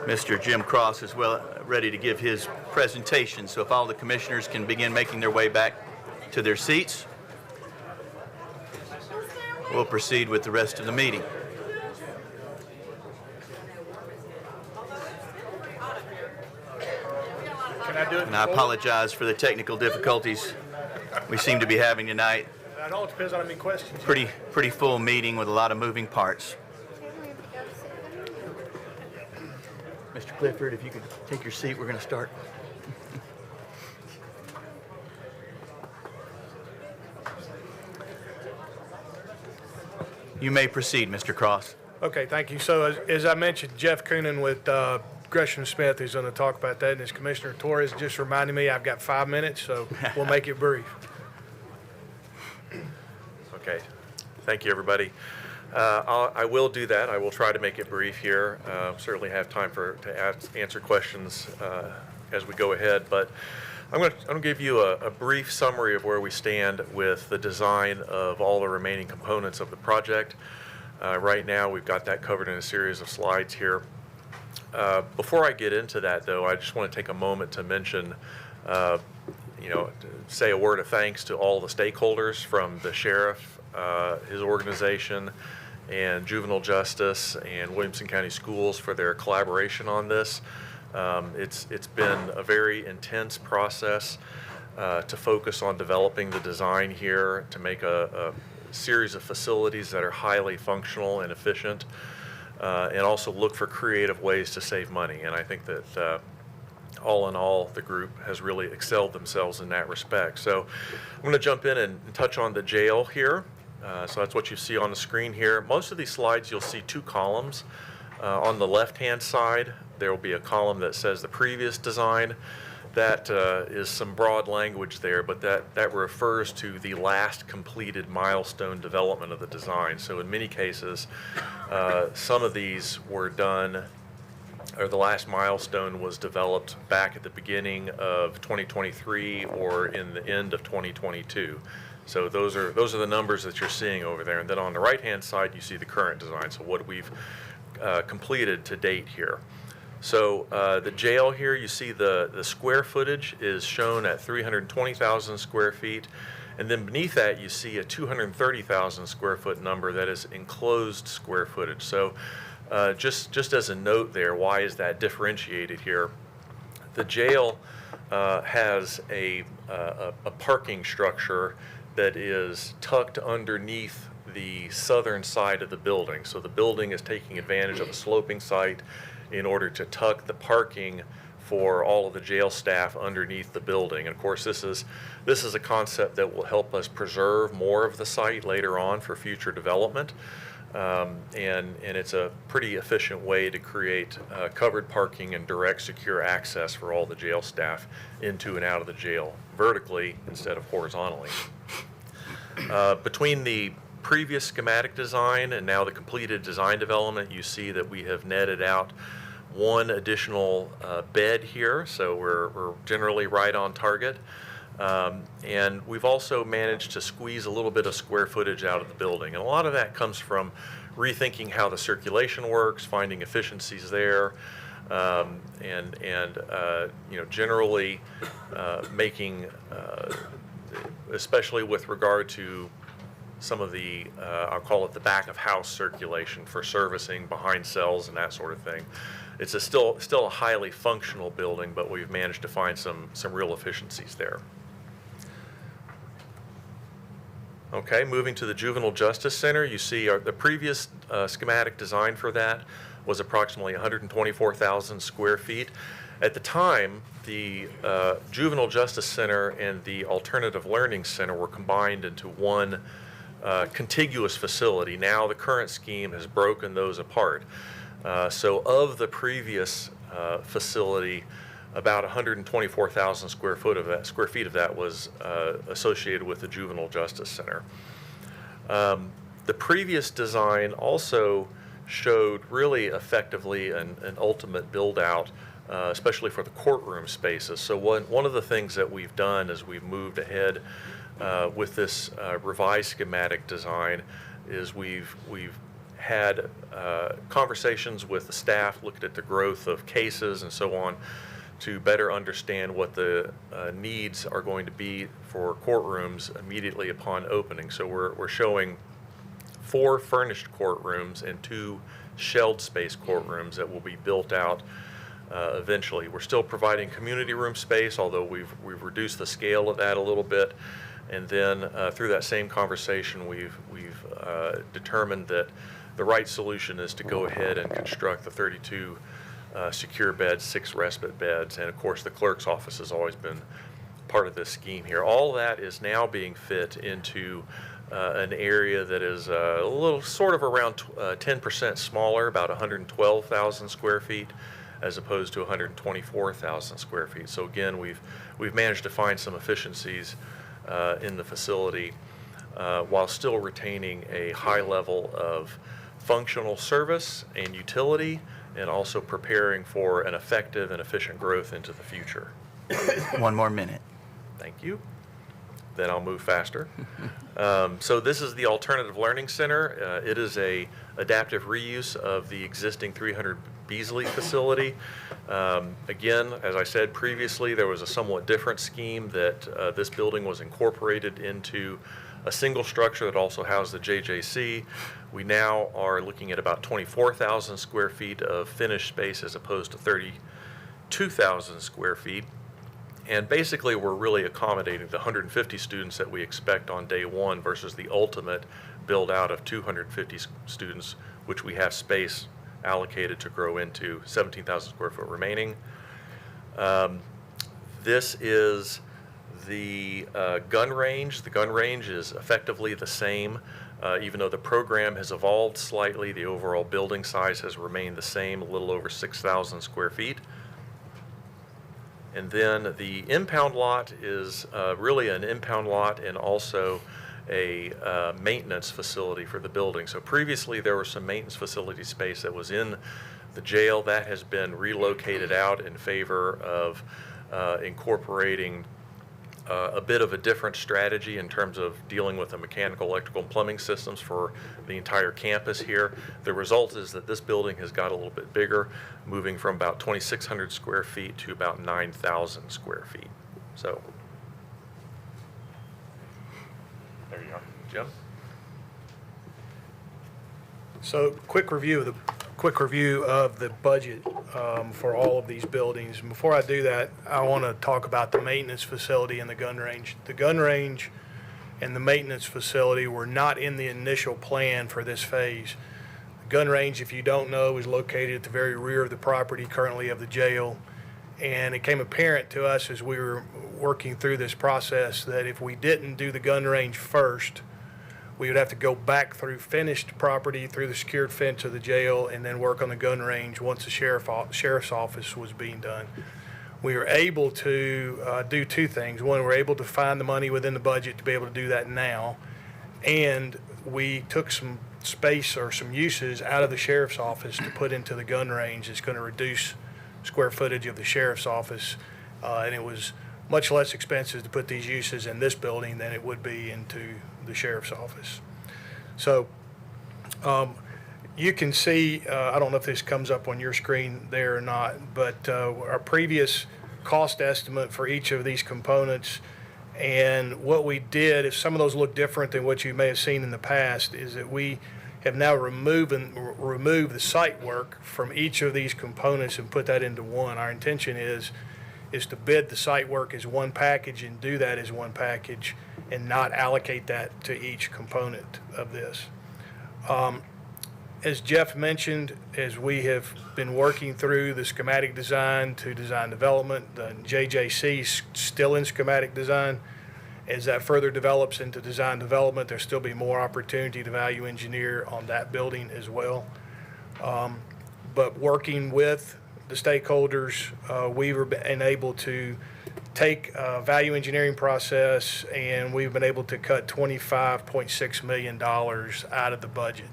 Mr. Jim Cross is ready to give his presentation. So if all the commissioners can begin making their way back to their seats, we'll proceed with the rest of the meeting. Can I do it? And I apologize for the technical difficulties we seem to be having tonight. It all depends on how many questions. Pretty full meeting with a lot of moving parts. Mr. Clifford, if you could take your seat, we're going to start. You may proceed, Mr. Cross. Okay, thank you. So as I mentioned, Jeff Coonan with Gresham Smith is going to talk about that, and as Commissioner Torres just reminded me, I've got 5 minutes, so we'll make it brief. Okay. Thank you, everybody. I will do that. I will try to make it brief here. Certainly have time to answer questions as we go ahead, but I'm going to give you a brief summary of where we stand with the design of all the remaining components of the project. Right now, we've got that covered in a series of slides here. Before I get into that, though, I just want to take a moment to mention say a word of thanks to all the stakeholders, from the sheriff, his organization, and juvenile justice and Williamson County Schools for their collaboration on this. It's been a very intense process to focus on developing the design here to make a series of facilities that are highly functional and efficient, and also look for creative ways to save money. And I think that all in all, the group has really excelled themselves in that respect. So I'm going to jump in and touch on the jail here. So that's what you see on the screen here. Most of these slides, you'll see two columns. On the left-hand side, there will be a column that says the previous design. That is some broad language there, but that refers to the last completed milestone development of the design. So in many cases, some of these were done, or the last milestone was developed back at the beginning of 2023 or in the end of 2022. So those are the numbers that you're seeing over there. And then on the right-hand side, you see the current design. So what we've completed to date here. So the jail here, you see the square footage is shown at 320,000 square feet. And then beneath that, you see a 230,000 square foot number that is enclosed square footage. So just as a note there, why is that differentiated here? The jail has a parking structure that is tucked underneath the southern side of the building. So the building is taking advantage of a sloping site in order to tuck the parking for all of the jail staff underneath the building. And of course, this is a concept that will help us preserve more of the site later on for future development. And it's a pretty efficient way to create covered parking and direct secure access for all the jail staff into and out of the jail vertically instead of horizontally. Between the previous schematic design and now the completed design development, you see that we have netted out one additional bed here, so we're generally right on target. And we've also managed to squeeze a little bit of square footage out of the building. And a lot of that comes from rethinking how the circulation works, finding efficiencies there, and generally making, especially with regard to some of the, I'll call it the back of house circulation for servicing behind cells and that sort of thing. It's still a highly functional building, but we've managed to find some real efficiencies there. Okay, moving to the Juvenile Justice Center, you see the previous schematic design for that was approximately 124,000 square feet. At the time, the Juvenile Justice Center and the Alternative Learning Center were combined into one contiguous facility. Now the current scheme has broken those apart. So of the previous facility, about 124,000 square feet of that was associated with the Juvenile Justice Center. The previous design also showed really effectively an ultimate build-out, especially for the courtroom spaces. So one of the things that we've done is we've moved ahead with this revised schematic design is we've had conversations with the staff, looked at the growth of cases and so on, to better understand what the needs are going to be for courtrooms immediately upon opening. So we're showing 4 furnished courtrooms and 2 shelled space courtrooms that will be built out eventually. We're still providing community room space, although we've reduced the scale of that a little bit. And then through that same conversation, we've determined that the right solution is to go ahead and construct the 32 secure beds, 6 respite beds, and of course the clerk's office has always been part of this scheme here. All that is now being fit into an area that is a little sort of around 10% smaller, about 112,000 square feet, as opposed to 124,000 square feet. So again, we've managed to find some efficiencies in the facility while still retaining a high level of functional service and utility, and also preparing for an effective and efficient growth into the future. 1 more minute. Thank you. Then I'll move faster. So this is the Alternative Learning Center. It is a adaptive reuse of the existing 300 Beasley facility. Again, as I said previously, there was a somewhat different scheme that this building was incorporated into a single structure that also housed the JJC. We now are looking at about 24,000 square feet of finished space as opposed to 32,000 square feet. And basically, we're really accommodating the 150 students that we expect on day 1 versus the ultimate build out of 250 students, which we have space allocated to grow into 17,000 square foot remaining. This is the gun range. The gun range is effectively the same. Even though the program has evolved slightly, the overall building size has remained the same, a little over 6,000 square feet. And then the impound lot is really an impound lot and also a maintenance facility for the building. So previously there was some maintenance facility space that was in the jail. That has been relocated out in favor of incorporating a bit of a different strategy in terms of dealing with the mechanical, electrical, and plumbing systems for the entire campus here. The result is that this building has got a little bit bigger, moving from about 2,600 square feet to about 9,000 square feet. So, there you are. Jim? So, quick review of the budget for all of these buildings. And before I do that, I want to talk about the maintenance facility and the gun range. The gun range and the maintenance facility were not in the initial plan for this phase. The gun range, if you don't know, is located at the very rear of the property currently of the jail. And it became apparent to us as we were working through this process that if we didn't do the gun range first, we would have to go back through finished property, through the secured fence of the jail, and then work on the gun range once the sheriff's office was being done. We were able to do 2 things. One, we're able to find the money within the budget to be able to do that now, and we took some space or some uses out of the sheriff's office to put into the gun range. It's going to reduce square footage of the sheriff's office, and it was much less expensive to put these uses in this building than it would be into the sheriff's office. So you can see, I don't know if this comes up on your screen there or not, but our previous cost estimate for each of these components, and what we did, if some of those look different than what you may have seen in the past, is that we have now removed the site work from each of these components and put that into one. Our intention is to bid the site work as one package and do that as one package and not allocate that to each component of this. As Jeff mentioned, as we have been working through the schematic design to design development, the JJC is still in schematic design. As that further develops into design development, there'll still be more opportunity to value engineer on that building as well. But working with the stakeholders, we've been able to take a value engineering process, and we've been able to cut $25.6 million out of the budget,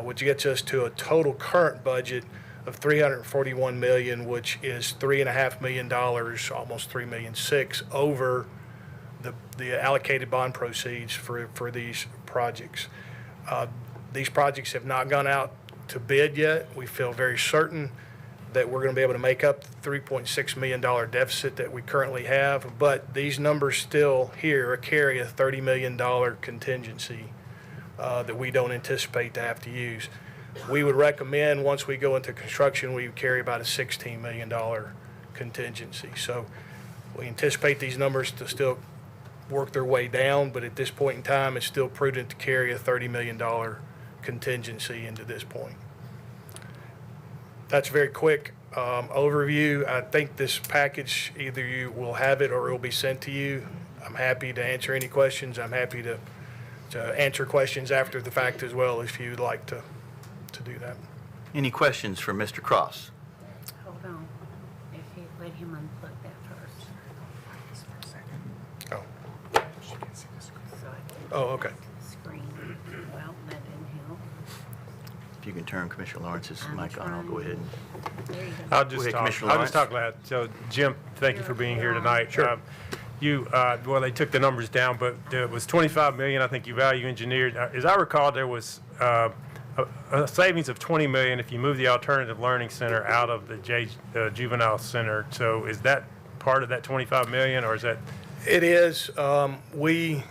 which gets us to a total current budget of $341 million, which is $3.5 million, almost $3.6 million over the allocated bond proceeds for these projects. These projects have not gone out to bid yet. We feel very certain that we're going to be able to make up the $3.6 million deficit that we currently have, but these numbers still here carry a $30 million contingency that we don't anticipate to have to use. We would recommend, once we go into construction, we would carry about a $16 million contingency. So we anticipate these numbers to still work their way down, but at this point in time, it's still prudent to carry a $30 million contingency into this point. That's a very quick overview. I think this package, either you will have it or it will be sent to you. I'm happy to answer any questions. I'm happy to answer questions after the fact as well if you'd like to do that. Any questions for Mr. Cross? Hold on. If you let him unplug that first. Oh. So I Oh, okay. screen. Well, that didn't help. If you can turn Commissioner Lawrence's mic on, I'll go ahead. There you go. I'll Go just ahead, talk. Commissioner I'll just Lawrence. talk loud. So, Jim, thank you for being here tonight. Sure. Well, they took the numbers down, but it was 25 million. I think you value engineered. As I recall, there was a savings of 20 million if you move the alternative learning center out of the juvenile center. So, is that part of that 25 million, or is that? It is. We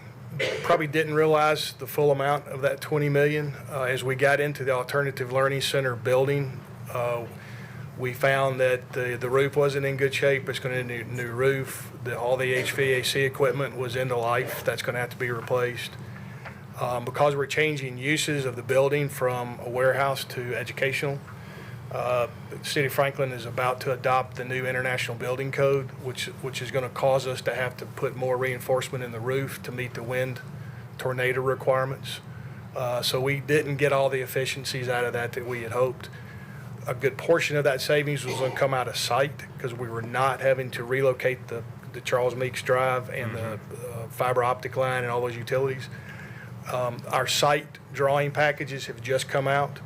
probably didn't realize the full amount of that 20 million. As we got into the alternative learning center building, we found that the roof wasn't in good shape. It's going to need a new roof. All the HVAC equipment was end of life. That's going to have to be replaced. Because we're changing uses of the building from a warehouse to educational, the City of Franklin is about to adopt the new International Building Code, which is going to cause us to have to put more reinforcement in the roof to meet the wind tornado requirements. So we didn't get all the efficiencies out of that we had hoped. A good portion of that savings was going to come out of site because we were not having to relocate the Charles Meeks Drive and the fiber optic line and all those utilities. Our site drawing packages have just come out,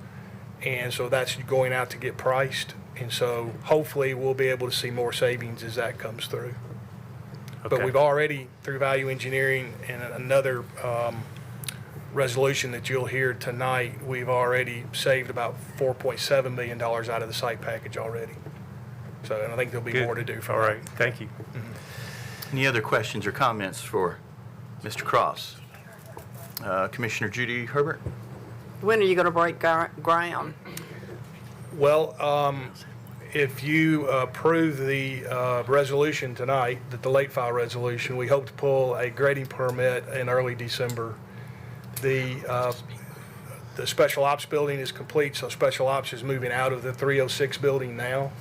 and so that's going out to get priced. And so hopefully we'll be able to see more savings as that comes through. But Okay. we've already, through value engineering and another resolution that you'll hear tonight, we've already saved about $4.7 million out of the site package already. So, and I think there'll be Good. more to do for All that. right. Thank you. Any other questions or comments for Mr. Cross? Commissioner Judy Herbert? When are you going to break ground? Well, if you approve the resolution tonight, the late file resolution, we hope to pull a grading permit in early December. The special ops building is complete, so special ops is moving out of the 306 building now.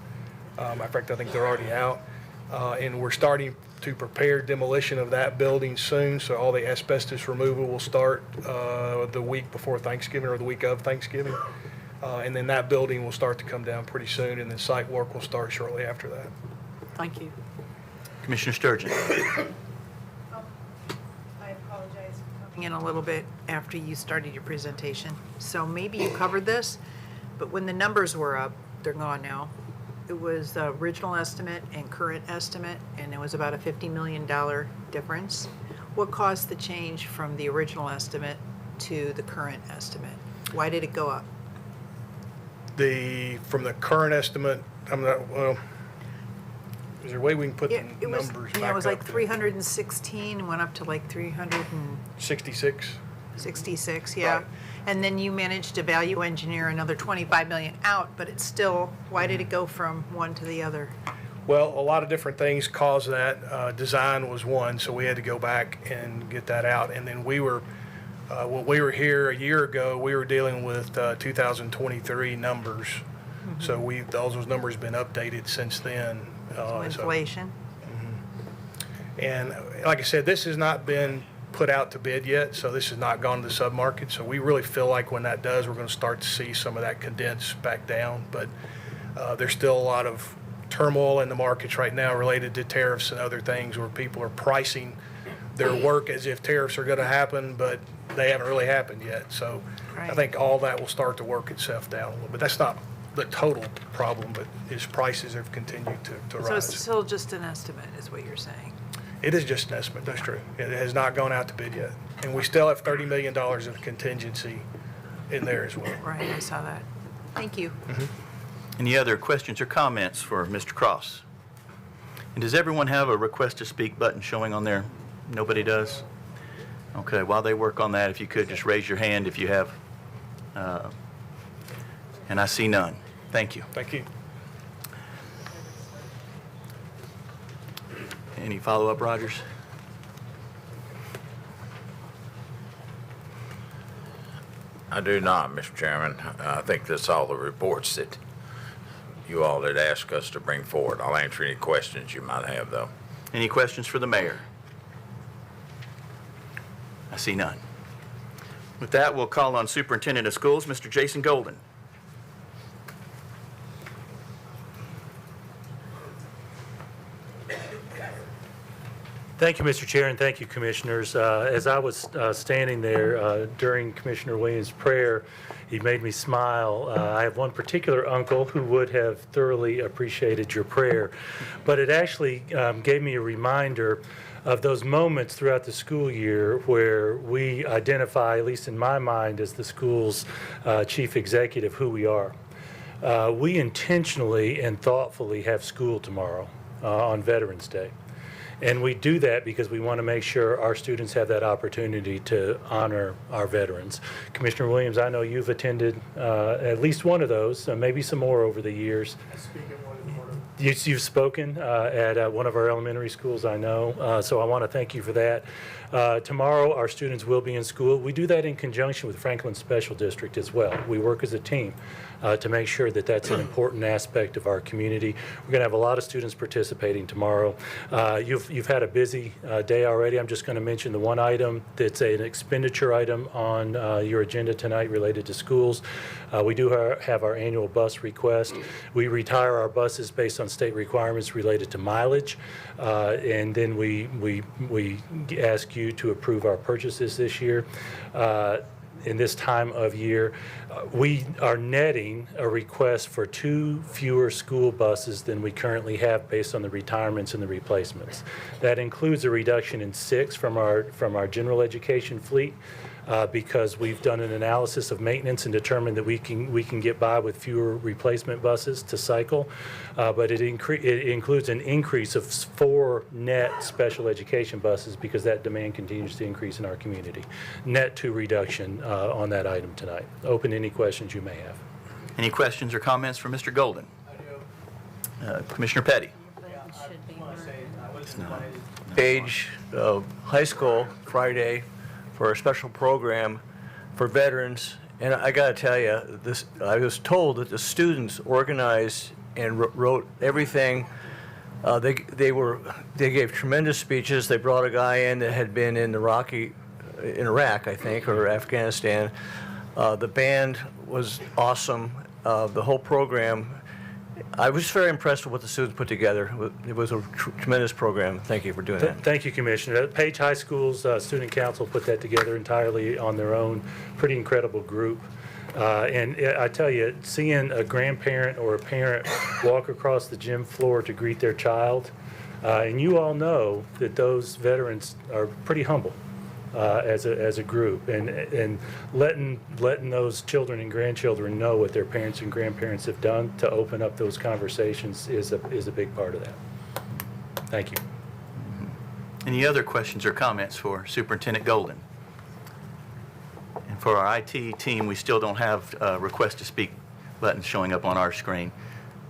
In fact, I think they're already out. And we're starting to prepare demolition of that building soon, so all the asbestos removal will start the week before Thanksgiving or the week of Thanksgiving. And then that building will start to come down pretty soon, and then site work will start shortly after that. Thank you. Commissioner Sturgeon? I apologize for coming in a little bit after you started your presentation. So maybe you covered this, but when the numbers were up, they're gone now. It was the original estimate and current estimate, and it was about a $50 million difference. What caused the change from the original estimate to the current estimate? Why did it go up? From the current estimate, I'm not, well, is there a way we can put the It was, numbers yeah, back it was up like to 316 and went up to like 66? 366, yeah. Right. And then you managed to value engineer another 25 million out, but it's still, why did it go from one to the other? Well, a lot of different things caused that. Design was one, so we had to go back and get that out. And then when we were here a year ago, we were dealing with 2023 numbers. So all those numbers have been updated since then. So inflation? And like I said, this has not been put out to bid yet, so this has not gone to the submarket. So we really feel like when that does, we're going to start to see some of that condense back down. But there's still a lot of turmoil in the markets right now related to tariffs and other things where people are pricing their work as if tariffs are going to happen, but they haven't really happened yet. So I think all that will start to work itself down a little bit. That's not the total problem, but its prices have continued to rise. So it's still just an estimate, is what you're saying? It is just an estimate, that's true. It has not gone out to bid yet. And we still have $30 million of contingency in there as well. Right, I saw that. Thank you. Any other questions or comments for Mr. Cross? And does everyone have a request to speak button showing on there? Nobody does? Okay, while they work on that, if you could just raise your hand if you have, and I see none. Thank you. Thank you. Any follow-up, Rogers? I do not, Mr. Chairman. I think that's all the reports that you all had asked us to bring forward. I'll answer any questions you might have, though. Any questions for the mayor? I see none. With that, we'll call on Superintendent of Schools, Mr. Jason Golden. Thank you, Mr. Chair, and thank you, Commissioners. As I was standing there during Commissioner Williams' prayer, he made me smile. I have one particular uncle who would have thoroughly appreciated your prayer, but it actually gave me a reminder of those moments throughout the school year where we identify, at least in my mind, as the school's chief executive, who we are. We intentionally and thoughtfully have school tomorrow on Veterans Day. And we do that because we want to make sure our students have that opportunity to honor our veterans. Commissioner Williams, I know you've attended at least one of those, maybe some more over the years. You've spoken at one of our elementary schools, I know, so I want to thank you for that. Tomorrow, our students will be in school. We do that in conjunction with Franklin Special District as well. We work as a team to make sure that that's an important aspect of our community. We're going to have a lot of students participating tomorrow. You've had a busy day already. I'm just going to mention the one item that's an expenditure item on your agenda tonight related to schools. We do have our annual bus request. We retire our buses based on state requirements related to mileage, and then we ask you to approve our purchases this year. In this time of year, we are netting a request for 2 fewer school buses than we currently have based on the retirements and the replacements. That includes a reduction in 6 from our general education fleet, because we've done an analysis of maintenance and determined that we can get by with fewer replacement buses to cycle, but it includes an increase of 4 net special education buses because that demand continues to increase in our community. Net 2 reduction on that item tonight. Open to any questions you may have. Any questions or comments for Mr. Golden? Commissioner Petty. Page High School Friday for a special program for veterans. And I got to tell you, I was told that the students organized and wrote everything. They gave tremendous speeches. They brought a guy in that had been in Iraq, I think, or Afghanistan. The band was awesome. The whole program. I was very impressed with what the students put together. It was a tremendous program. Thank you for doing that. Thank you, Commissioner. Page High School's Student Council put that together entirely on their own. Pretty incredible group. And I tell you, seeing a grandparent or a parent walk across the gym floor to greet their child, and you all know that those veterans are pretty humble as a group, and letting those children and grandchildren know what their parents and grandparents have done to open up those conversations is a big part of that. Thank you. Any other questions or comments for Superintendent Golden? And for our IT team, we still don't have request to speak buttons showing up on our screen.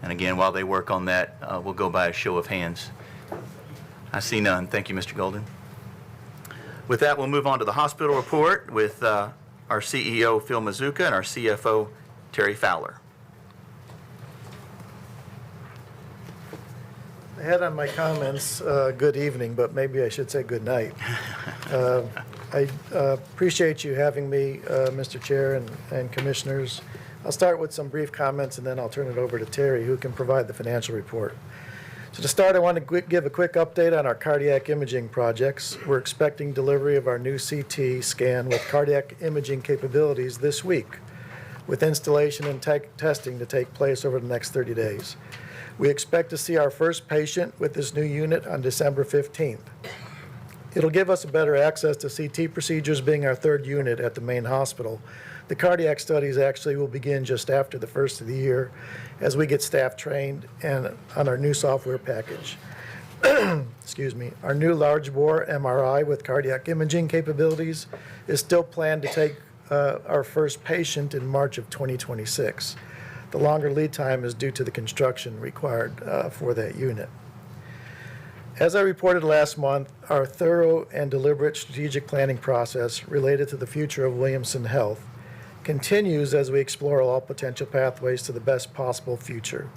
And again, while they work on that, we'll go by a show of hands. I see none. Thank you, Mr. Golden. With that, we'll move on to the hospital report with our CEO, Phil Mazuka, and our CFO, Terry Fowler. I had on my comments, good evening, but maybe I should say good night. I appreciate you having me, Mr. Chair and Commissioners. I'll start with some brief comments, and then I'll turn it over to Terry, who can provide the financial report. So to start, I want to give a quick update on our cardiac imaging projects. We're expecting delivery of our new CT scan with cardiac imaging capabilities this week, with installation and testing to take place over the next 30 days. We expect to see our first patient with this new unit on December 15th. It'll give us a better access to CT procedures, being our third unit at the main hospital. The cardiac studies actually will begin just after the first of the year as we get staff trained and on our new software package. Excuse me. Our new large bore MRI with cardiac imaging capabilities is still planned to take our first patient in March of 2026. The longer lead time is due to the construction required for that unit. As I reported last month, our thorough and deliberate strategic planning process related to the future of Williamson Health continues as we explore all potential pathways to the best possible future.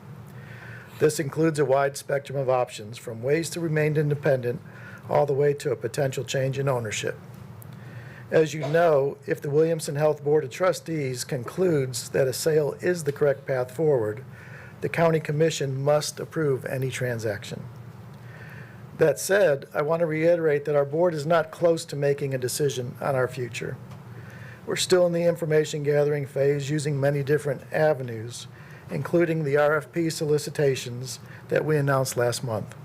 This includes a wide spectrum of options, from ways to remain independent all the way to a potential change in ownership. As you know, if the Williamson Health Board of Trustees concludes that a sale is the correct path forward, the County Commission must approve any transaction. That said, I want to reiterate that our board is not close to making a decision on our future. We're still in the information gathering phase using many different avenues, including the RFP solicitations that we announced last month.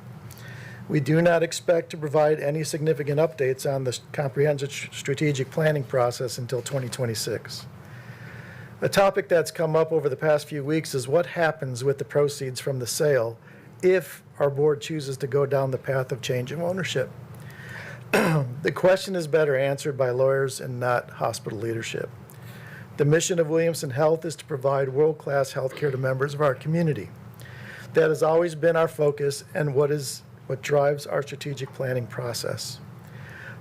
We do not expect to provide any significant updates on the comprehensive strategic planning process until 2026. A topic that's come up over the past few weeks is what happens with the proceeds from the sale if our board chooses to go down the path of change of ownership. The question is better answered by lawyers and not hospital leadership. The mission of Williamson Health is to provide world-class health care to members of our community. That has always been our focus and what drives our strategic planning process.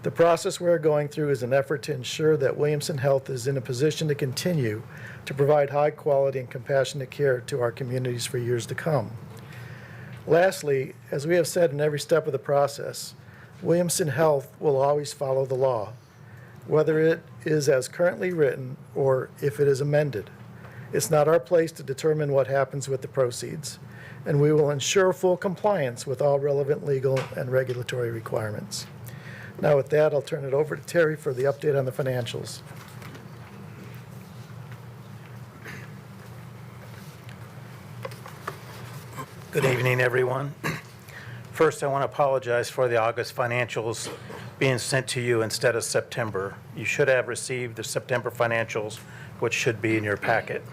The process we're going through is an effort to ensure that Williamson Health is in a position to continue to provide high quality and compassionate care to our communities for years to come. Lastly, as we have said in every step of the process, Williamson Health will always follow the law, whether it is as currently written or if it is amended. It's not our place to determine what happens with the proceeds, and we will ensure full compliance with all relevant legal and regulatory requirements. Now with that, I'll turn it over to Terry for the update on the financials. Good evening, everyone. First, I want to apologize for the August financials being sent to you instead of September. You should have received the September financials, which should be in your packet.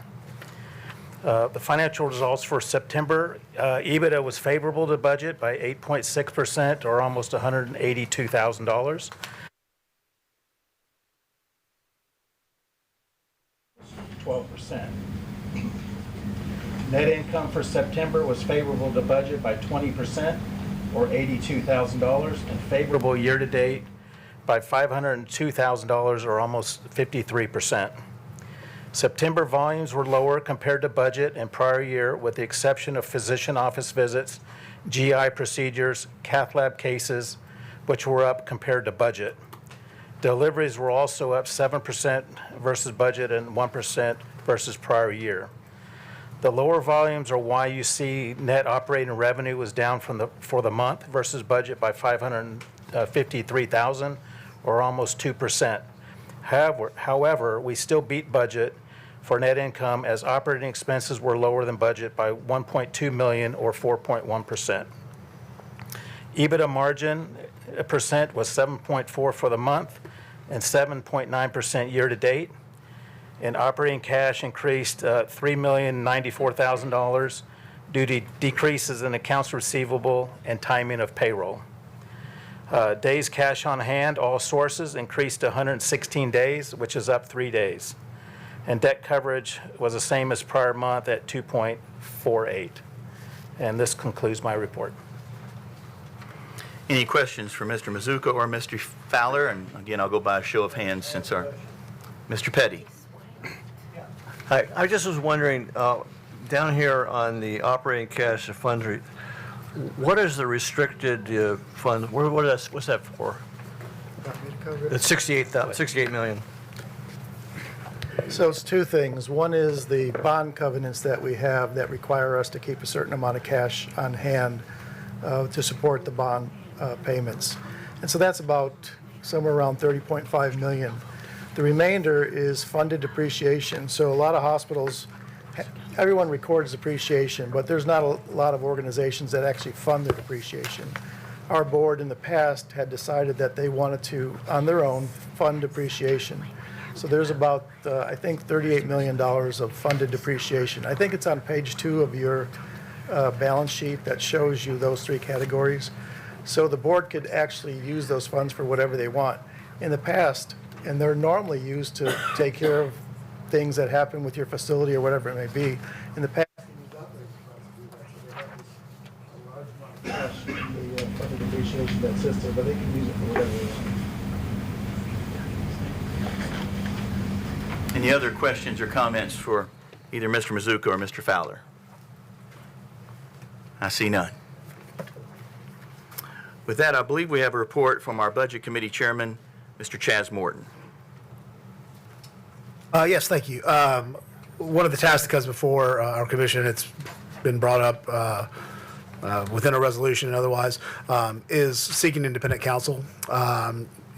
The financial results for September, EBITDA was favorable to budget by 8.6%, or almost $182,000. %. Net income for September was favorable to budget by 20%, or $82,000, and favorable year-to-date by $502,000, or almost 53%. September volumes were lower compared to budget and prior year, with the exception of physician office visits, GI procedures, cath lab cases, which were up compared to budget. Deliveries were also up 7% versus budget and 1% versus prior year. The lower volumes are why you see net operating revenue was down for the month versus budget by $553,000, or almost 2%. However, we still beat budget for net income as operating expenses were lower than budget by $1.2 million, or 4.1%. EBITDA margin percent was 7.4 for the month and 7.9% year-to-date. And operating cash increased $3,094,000 due to decreases in accounts receivable and timing of payroll. Days cash on hand, all sources, increased to 116 days, which is up 3 days. And debt coverage was the same as prior month at 2.48. And this concludes my report. Any questions for Mr. Mizuko or Mr. Fowler? And again, I'll go by a show of hands since our Mr. Petty. Hi, I just was wondering, down here on the operating cash and funds, what is the restricted fund? What's that for? It's 68 million. So it's two things. One is the bond covenants that we have that require us to keep a certain amount of cash on hand to support the bond payments. And so that's about somewhere around 30.5 million. The remainder is funded depreciation. So a lot of hospitals, everyone records depreciation, but there's not a lot of organizations that actually fund the depreciation. our board in the past had decided that they wanted to, on their own, fund depreciation. So there's about, I think, $38 million of funded depreciation. I think it's on page 2 of your balance sheet that shows you those 3 categories. So the board could actually use those funds for whatever they want. In the past, and they're normally used to take care of things that happen with your facility or whatever it may be. In the past, the funded depreciation that sits there, but they can use it for whatever they want. Any other questions or comments for either Mr. Mizuka or Mr. Fowler? I see none. With that, I believe we have a report from our Budget Committee Chairman, Mr. Chaz Morton. Yes, thank you. One of the tasks that comes before our commission, it's been brought up within a resolution and otherwise, is seeking independent counsel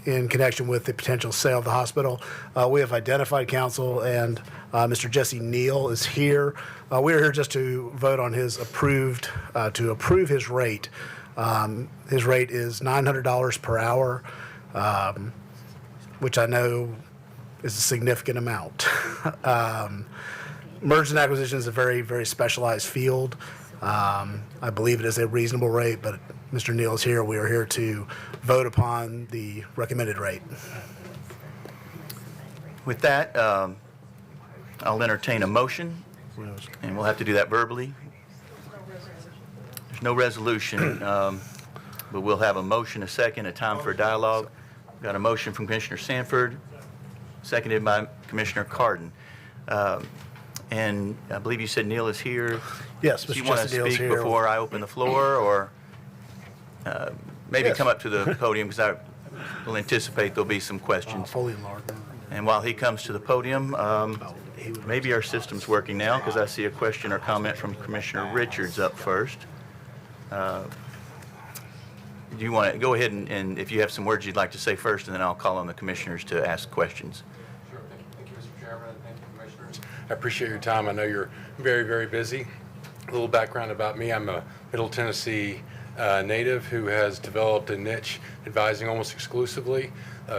in connection with the potential sale of the hospital. We have identified counsel, and Mr. Jesse Neal is here. We're here just to vote on his to approve his rate. His rate is $900 per hour, which I know is a significant amount. Mergers and acquisition is a very, very specialized field. I believe it is a reasonable rate, but Mr. Neal is here. We are here to vote upon the recommended rate. With that, I'll entertain a motion, and we'll have to do that verbally. There's no resolution, but we'll have a motion, a second, a time for dialogue. We've got a motion from Commissioner Sanford, seconded by Commissioner Cardin. And I believe you said Neal is here. Yes, Do you Mr. want to Jesse Neal is speak here. before I open the floor, or maybe Yes. come up to the podium, because I will anticipate there'll be some questions. Fully enlarged. And while he comes to the podium, maybe our system's working now, because I see a question or comment from Commissioner Richards up first. Do you want to go ahead and if you have some words you'd like to say first, and then I'll call on the commissioners to ask questions. Sure. Thank you, Mr. Chairman, and thank you, Commissioners. I appreciate your time. I know you're very, very busy. A little background about me. I'm a Middle Tennessee native who has developed a niche advising almost exclusively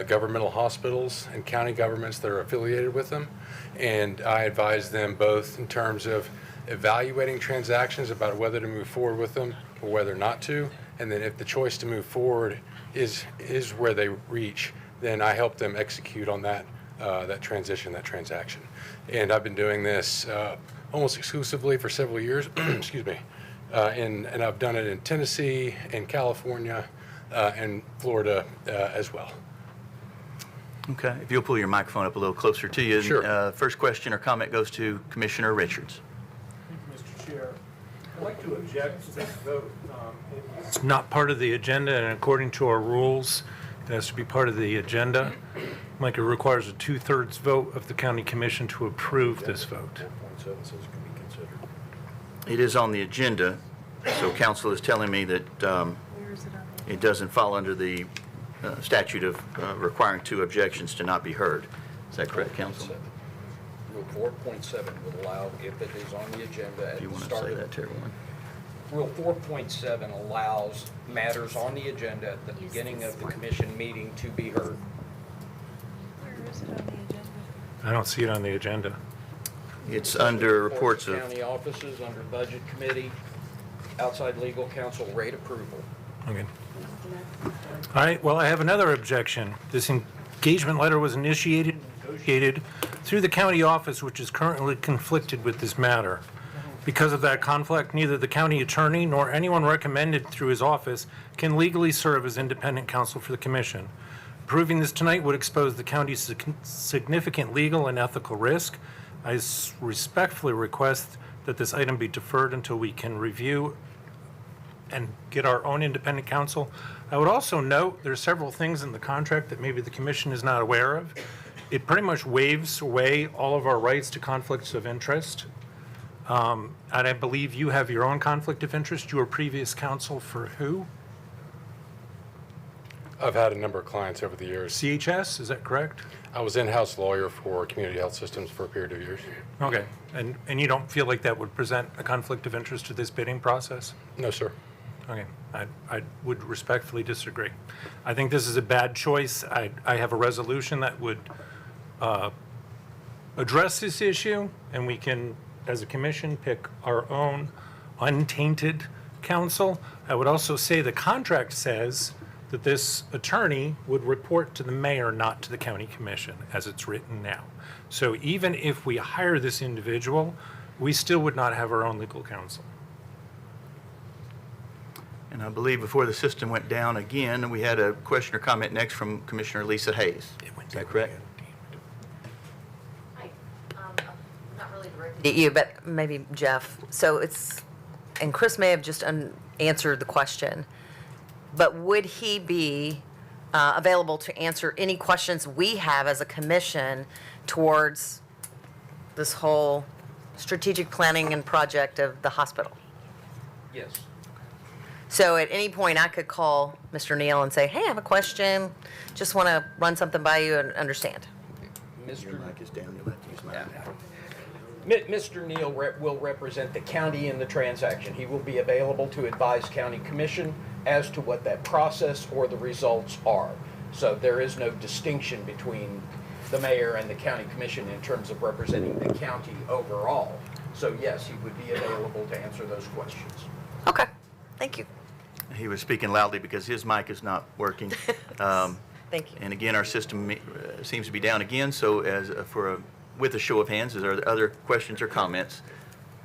governmental hospitals and county governments that are affiliated with them. And I advise them both in terms of evaluating transactions about whether to move forward with them or whether not to. And then if the choice to move forward is where they reach, then I help them execute on that transaction. And I've been doing this almost exclusively for several years, excuse me. And I've done it in Tennessee, in California, and Florida as well. Okay. If you'll pull your microphone up a little closer to you. Sure. First question or comment goes to Commissioner Richards. Thank you, Mr. Chair. I'd like to object to this vote. It's not part of the agenda, and according to our rules, it has to be part of the agenda. Like, it requires a 2/3 vote of the county commission to approve this vote. It is on the agenda, so council is telling me that it doesn't fall under the statute of requiring 2 objections to not be heard. Is that correct, council? Rule 4.7 will allow, if it is on the agenda at Do you the want to start say of... that to everyone? Rule 4.7 allows matters on the agenda at the beginning of the commission meeting to be heard. Where is it on the agenda? I don't see it on the agenda. It's under reports of... County offices, under budget committee, outside legal counsel, rate approval. Okay. All right, well, I have another objection. This engagement letter was initiated and negotiated through the county office, which is currently conflicted with this matter. Because of that conflict, neither the county attorney nor anyone recommended through his office can legally serve as independent counsel for the commission. Approving this tonight would expose the county's significant legal and ethical risk. I respectfully request that this item be deferred until we can review and get our own independent counsel. I would also note there are several things in the contract that maybe the commission is not aware of. It pretty much waives away all of our rights to conflicts of interest. And I believe you have your own conflict of interest. You were previous counsel for who? I've had a number of clients over the years. CHS, is that correct? I was in-house lawyer for Community Health Systems for a period of years. Okay, and you don't feel like that would present a conflict of interest to this bidding process? No, sir. Okay, I would respectfully disagree. I think this is a bad choice. I have a resolution that would address this issue, and we can, as a commission, pick our own untainted counsel. I would also say the contract says that this attorney would report to the mayor, not to the county commission, as it's written now. So even if we hire this individual, we still would not have our own legal counsel. And I believe before the system went down again, we had a question or comment next from Commissioner Lisa Hayes. Is that correct? Not really directed at you, but maybe Jeff. So it's, and Chris may have just answered the question, but would he be available to answer any questions we have as a commission towards this whole strategic planning and project of the hospital? Yes. So at any point, I could call Mr. Neal and say, hey, I have a question, just want to run something by you and understand. Mr. Your mic is down. You'll have to use mine. Mr. Neal will represent the county in the transaction. He will be available to advise county commission as to what that process or the results are. So there is no distinction between the mayor and the county commission in terms of representing the county overall. So yes, he would be available to answer those questions. Okay, thank you. He was speaking loudly because his mic is not working. Thank you. And again, our system seems to be down again, so with a show of hands, is there other questions or comments?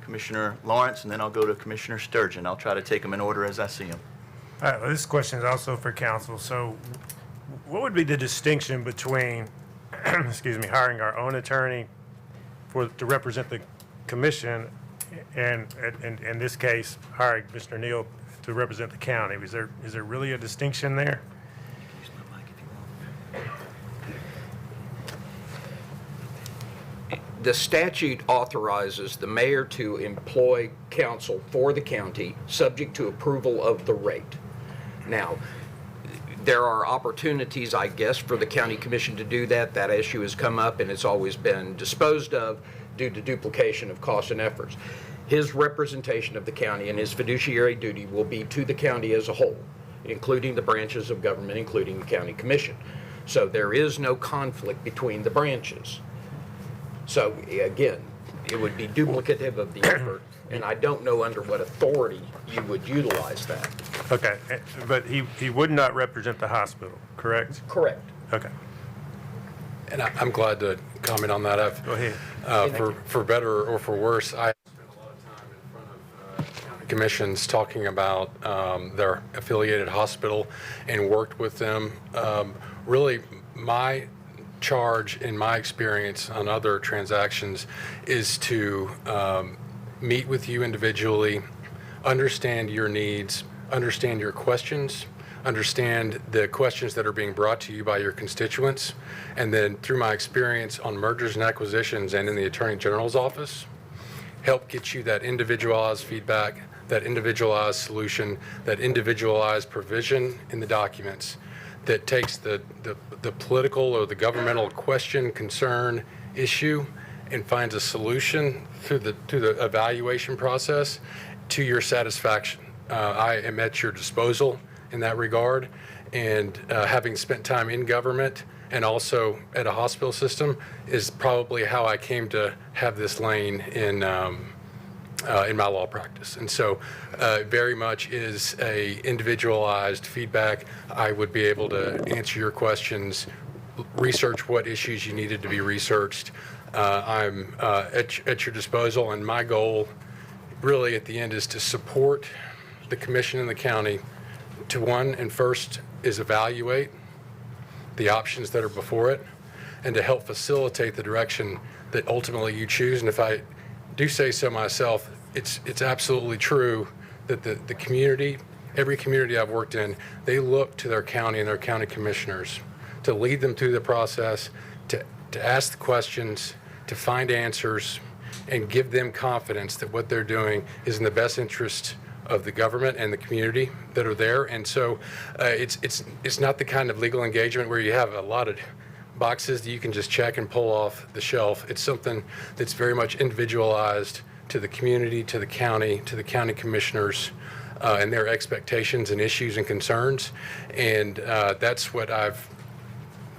Commissioner Lawrence, and then I'll go to Commissioner Sturgeon. I'll try to take them in order as I see them. All right, well, this question is also for council. So what would be the distinction between, excuse me, hiring our own attorney to represent the commission and in this case, hiring Mr. Neal to represent the county? Is there really a distinction there? The statute authorizes the mayor to employ counsel for the county, subject to approval of the rate. Now, there are opportunities, I guess, for the county commission to do that. That issue has come up and it's always been disposed of due to duplication of costs and efforts. His representation of the county and his fiduciary duty will be to the county as a whole, including the branches of government, including the county commission. So there is no conflict between the branches. So again, it would be duplicative of the effort, and I don't know under what authority you would utilize that. Okay, but he would not represent the hospital, correct? Correct. Okay. And I'm glad to comment on that. Go ahead. For better or for worse, I spent a lot of time in front of county commissions talking about their affiliated hospital and worked with them. Really, my charge, in my experience on other transactions, is to meet with you individually, understand your needs, understand your questions, understand the questions that are being brought to you by your constituents, and then through my experience on mergers and acquisitions and in the Attorney General's office, help get you that individualized feedback, that individualized solution, that individualized provision in the documents that takes the political or the governmental question, concern, issue, and finds a solution through the evaluation process to your satisfaction. I am at your disposal in that regard, and having spent time in government and also at a hospital system is probably how I came to have this lane in my law practice. And so very much is a individualized feedback. I would be able to answer your questions, research what issues you needed to be researched. I'm at your disposal, and my goal really at the end is to support the commission and the county to one and first is evaluate the options that are before it and to help facilitate the direction that ultimately you choose. And if I do say so myself, it's absolutely true that the community, every community I've worked in, they look to their county and their county commissioners to lead them through the process, to ask the questions, to find answers, and give them confidence that what they're doing is in the best interest of the government and the community that are there. And so it's not the kind of legal engagement where you have a lot of boxes that you can just check and pull off the shelf. It's something that's very much individualized to the community, to the county commissioners, and their expectations and issues and concerns. And that's what I've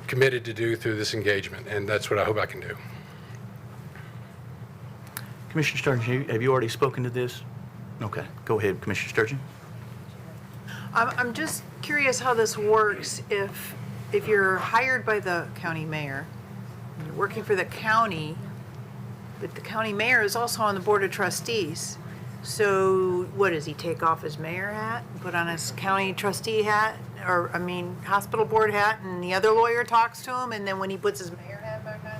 committed to do through this engagement, and that's what I hope I can do. Commissioner Sturgeon, have you already spoken to this? Okay, go ahead, Commissioner Sturgeon. I'm just curious how this works if you're hired by the county mayor, and you're working for the county, but the county mayor is also on the board of trustees. So what, does he take off his mayor hat, put on his county trustee hat, or, I mean, hospital board hat, and the other lawyer talks to him, and then when he puts his mayor hat back on,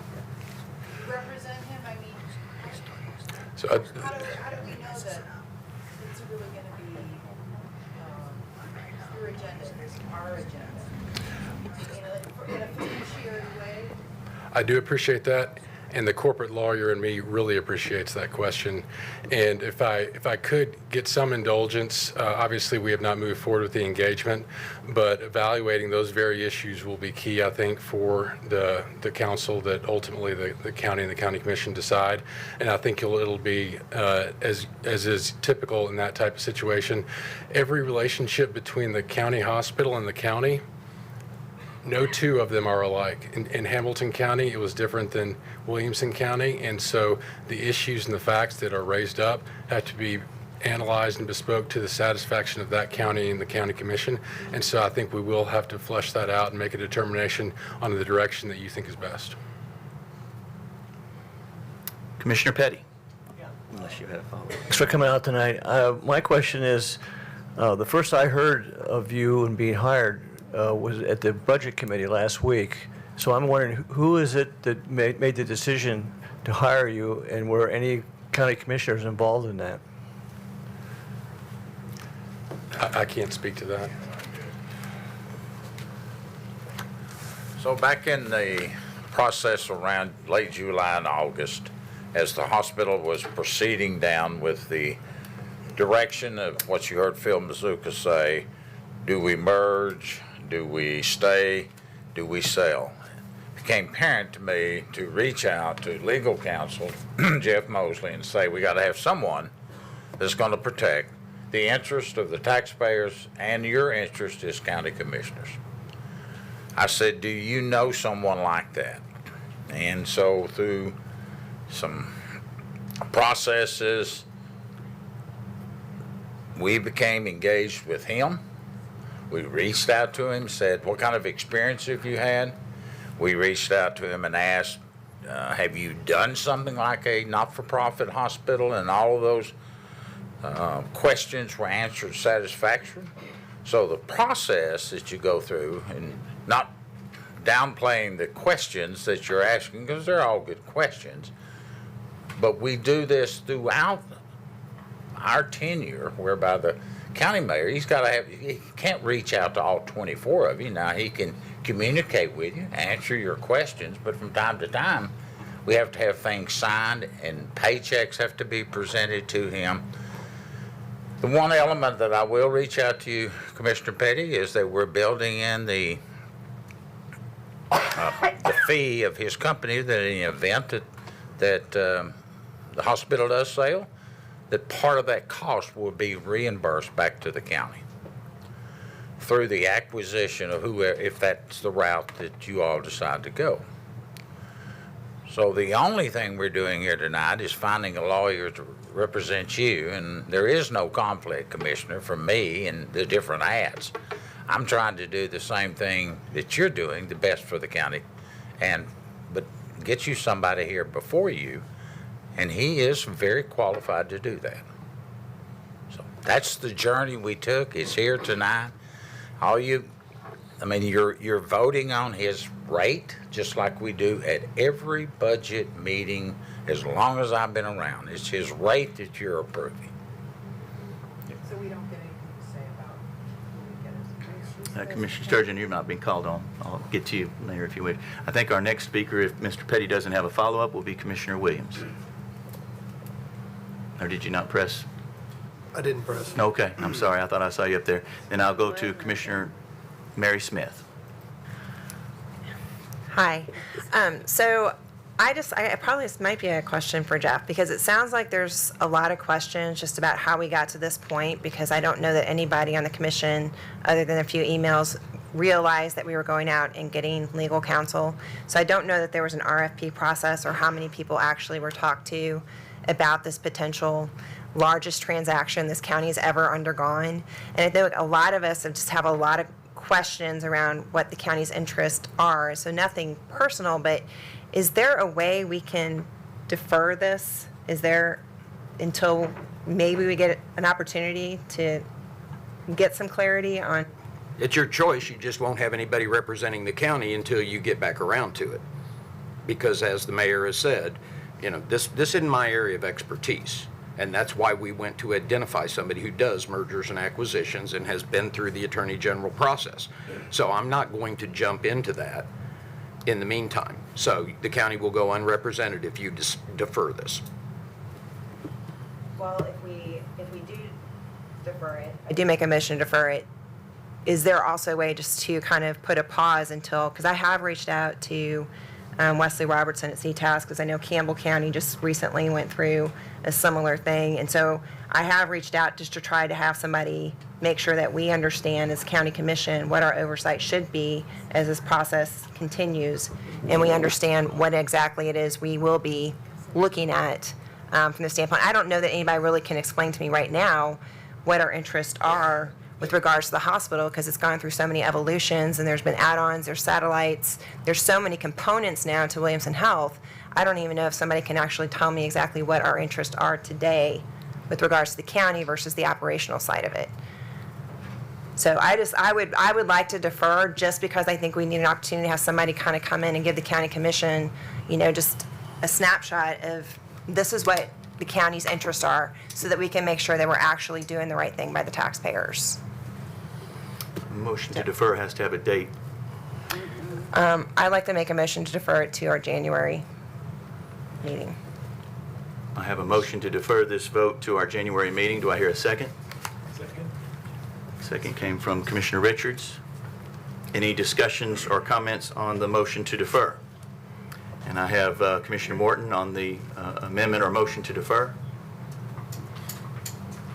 you represent him? I mean, So how do we know that it's really going to be your agenda, our agenda? In a fiduciary way? I do appreciate that, and the corporate lawyer in me really appreciates that question. And if I could get some indulgence, obviously we have not moved forward with the engagement, but evaluating those very issues will be key, I think, for the council that ultimately the county and the county commission decide. And I think it'll be, as is typical in that type of situation, every relationship between the county hospital and the county, no two of them are alike. In Hamilton County, it was different than Williamson County, and so the issues and the facts that are raised up have to be analyzed and bespoke to the satisfaction of that county and the county commission. And so I think we will have to flesh that out and make a determination on the direction that you think is best. Commissioner Petty, unless you had a follow-up. Thanks for coming out tonight. My question is, the first I heard of you and being hired was at the Budget Committee last week. So I'm wondering, who is it that made the decision to hire you, and were any county commissioners involved in that? I can't speak to that. So back in the process around late July and August, as the hospital was proceeding down with the direction of what you heard Phil Mazuka say, do we merge? Do we stay? Do we sell? It became apparent to me to reach out to legal counsel, Jeff Mosley, and say we got to have someone that's going to protect the interest of the taxpayers and your interest as county commissioners. I said, do you know someone like that? And so through some processes, we became engaged with him. We reached out to him, said, what kind of experience have you had? We reached out to him and asked, have you done something like a not-for-profit hospital? And all of those questions were answered satisfactorily. So the process that you go through, and not downplaying the questions that you're asking, because they're all good questions, but we do this throughout our tenure, whereby the county mayor, he can't reach out to all 24 of you. Now, he can communicate with you, answer your questions, but from time to time, we have to have things signed and paychecks have to be presented to him. The one element that I will reach out to you, Commissioner Petty, is that we're building in the fee of his company that in the event that the hospital does sell, that part of that cost will be reimbursed back to the county through the acquisition of whoever, if that's the route that you all decide to go. So the only thing we're doing here tonight is finding a lawyer to represent you, and there is no conflict, Commissioner, for me and the different ads. I'm trying to do the same thing that you're doing, the best for the county, but get you somebody here before you, and he is very qualified to do that. So that's the journey we took. It's here tonight. You're voting on his rate, just like we do at every budget meeting as long as I've been around. It's his rate that you're approving. So we don't get anything to say about who we get as Commissioner Sturgeon, you've not been called on. I'll get to you later if you wish. I think our next speaker, if Mr. Petty doesn't have a follow-up, will be Commissioner Williams. Or did you not press? I didn't press. Okay, I'm sorry. I thought I saw you up there. Then I'll go to Commissioner Mary Smith. Hi. So This might be a question for Jeff, because it sounds like there's a lot of questions just about how we got to this point, because I don't know that anybody on the commission, other than a few emails, realized that we were going out and getting legal counsel. So I don't know that there was an RFP process or how many people actually were talked to about this potential largest transaction this county has ever undergone. And I think a lot of us just have a lot of questions around what the county's interests are. So nothing personal, but is there a way we can defer this? Is there, until maybe we get an opportunity to get some clarity on? It's your choice. You just won't have anybody representing the county until you get back around to it. Because as the mayor has said, this isn't my area of expertise. And that's why we went to identify somebody who does mergers and acquisitions and has been through the Attorney General process. So I'm not going to jump into that in the meantime. So the county will go unrepresented if you defer this. Well, if we do defer it, I do make a motion to defer it. Is there also a way just to kind of put a pause until, because I have reached out to Wesley Robertson at CTAS, because I know Campbell County just recently went through a similar thing. And so I have reached out just to try to have somebody make sure that we understand as county commission what our oversight should be as this process continues, and we understand what exactly it is we will be looking at from the standpoint. I don't know that anybody really can explain to me right now what our interests are with regards to the hospital, because it's gone through so many evolutions, and there's been add-ons, there's satellites, there's so many components now to Williamson Health. I don't even know if somebody can actually tell me exactly what our interests are today with regards to the county versus the operational side of it. So I would like to defer, just because I think we need an opportunity to have somebody kind of come in and give the county commission, just a snapshot of this is what the county's interests are, so that we can make sure that we're actually doing the right thing by the taxpayers. Motion to defer has to have a date. I'd like to make a motion to defer it to our January meeting. I have a motion to defer this vote to our January meeting. Do I hear a second? Second. Second came from Commissioner Richards. Any discussions or comments on the motion to defer? And I have Commissioner Morton on the amendment or motion to defer.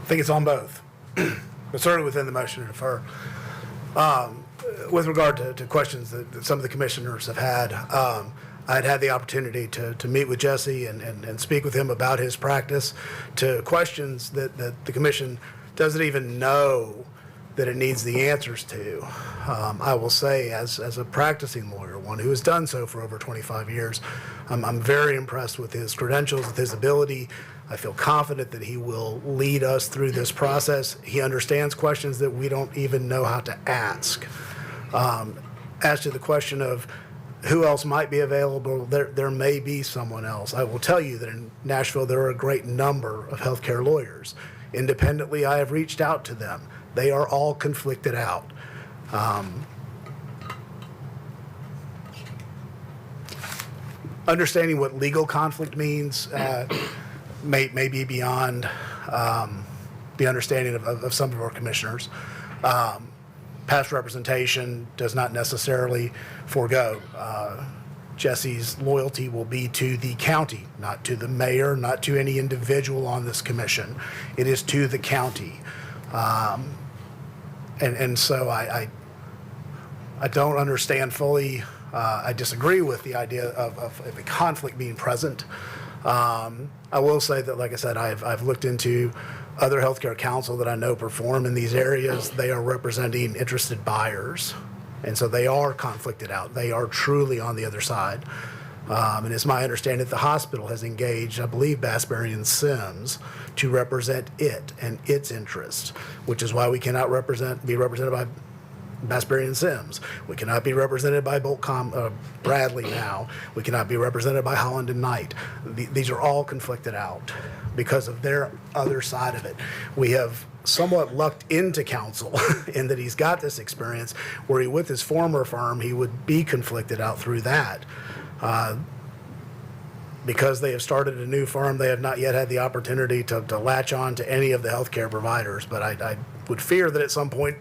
I think it's on both, but certainly within the motion to defer. With regard to questions that some of the commissioners have had, I'd had the opportunity to meet with Jesse and speak with him about his practice, to questions that the commission doesn't even know that it needs the answers to. I will say, as a practicing lawyer, one who has done so for over 25 years, I'm very impressed with his credentials, with his ability. I feel confident that he will lead us through this process. He understands questions that we don't even know how to ask. As to the question of who else might be available, there may be someone else. I will tell you that in Nashville, there are a great number of healthcare lawyers. Independently, I have reached out to them. They are all conflicted out. Understanding what legal conflict means may be beyond the understanding of some of our commissioners. Past representation does not necessarily forego. Jesse's loyalty will be to the county, not to the mayor, not to any individual on this commission. It is to the county. And so I don't understand fully. I disagree with the idea of a conflict being present. I will say that, like I said, I've looked into other healthcare counsel that I know perform in these areas. They are representing interested buyers, and so they are conflicted out. They are truly on the other side. And it's my understanding that the hospital has engaged, I believe, Bassberry and Sims to represent it and its interests, which is why we cannot be represented by Bassberry and Sims. We cannot be represented by Bradley now. We cannot be represented by Holland and Knight. These are all conflicted out because of their other side of it. We have somewhat lucked into counsel in that he's got this experience where with his former firm, he would be conflicted out through that. Because they have started a new firm, they have not yet had the opportunity to latch on to any of the healthcare providers. But I would fear that at some point,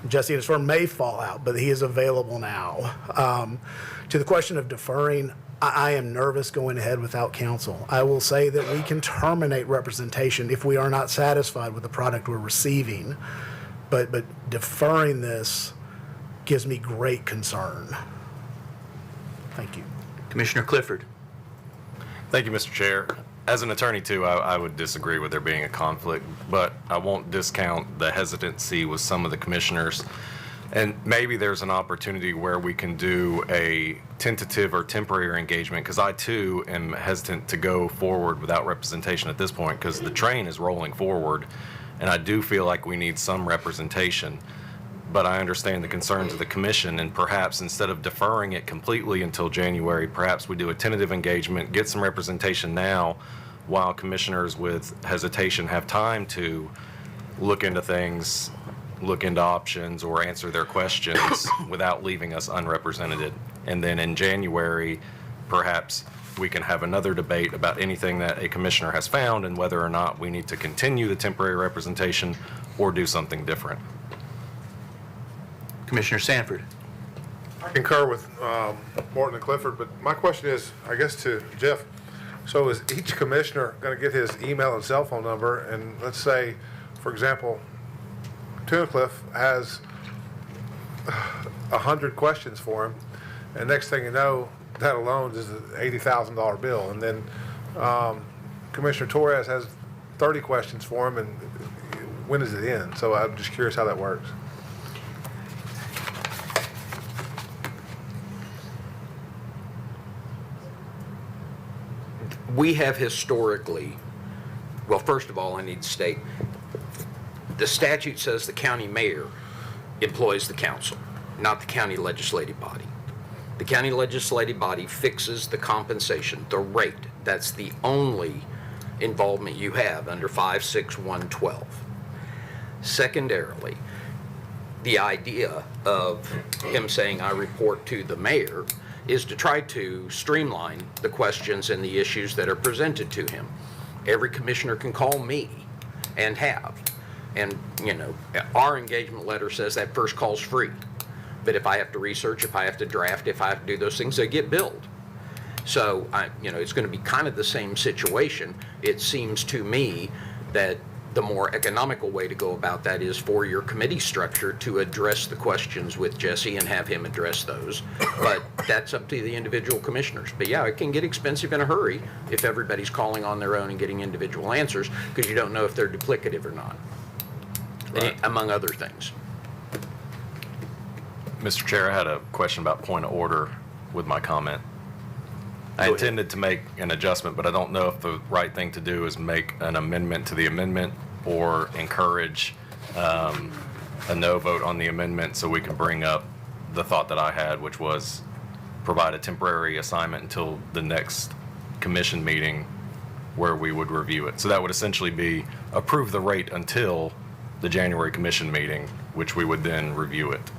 Jesse and his firm may fall out, but he is available now. To the question of deferring, I am nervous going ahead without counsel. I will say that we can terminate representation if we are not satisfied with the product we're receiving, but deferring this gives me great concern. Thank you. Commissioner Clifford. Thank you, Mr. Chair. As an attorney, too, I would disagree with there being a conflict, but I won't discount the hesitancy with some of the commissioners. And maybe there's an opportunity where we can do a tentative or temporary engagement, because I, too, am hesitant to go forward without representation at this point, because the train is rolling forward, and I do feel like we need some representation. But I understand the concerns of the commission, and perhaps instead of deferring it completely until January, perhaps we do a tentative engagement, get some representation now, while commissioners with hesitation have time to look into things, look into options, or answer their questions without leaving us unrepresented. And then in January, perhaps we can have another debate about anything that a commissioner has found and whether or not we need to continue the temporary representation or do something different. Commissioner Sanford. I concur with Morton and Clifford, but my question is, I guess, to Jeff. So is each commissioner going to get his email and cell phone number? And let's say, for example, Tunacliff has 100 questions for him, and next thing you know, that alone is an $80,000 bill. And then Commissioner Torres has 30 questions for him, and when does it end? So I'm just curious how that works. We have historically, well, first of all, I need to state, the statute says the county mayor employs the council, not the county legislative body. The county legislative body fixes the compensation, the rate. That's the only involvement you have under 56112. Secondarily, the idea of him saying, I report to the mayor, is to try to streamline the questions and the issues that are presented to him. Every commissioner can call me and have. And, you know, our engagement letter says that first call's free. But if I have to research, if I have to draft, if I have to do those things, they get billed. So, it's going to be kind of the same situation. It seems to me that the more economical way to go about that is for your committee structure to address the questions with Jesse and have him address those. But that's up to the individual commissioners. But yeah, it can get expensive in a hurry if everybody's calling on their own and getting individual answers, because you don't know if they're duplicative or not, among other things. Mr. Chair, I had a question about point of order with my comment. I intended to make an adjustment, but I don't know if the right thing to do is make an amendment to the amendment or encourage a no vote on the amendment so we can bring up the thought that I had, which was provide a temporary assignment until the next commission meeting where we would review it. So that would essentially be approve the rate until the January commission meeting, which we would then review it.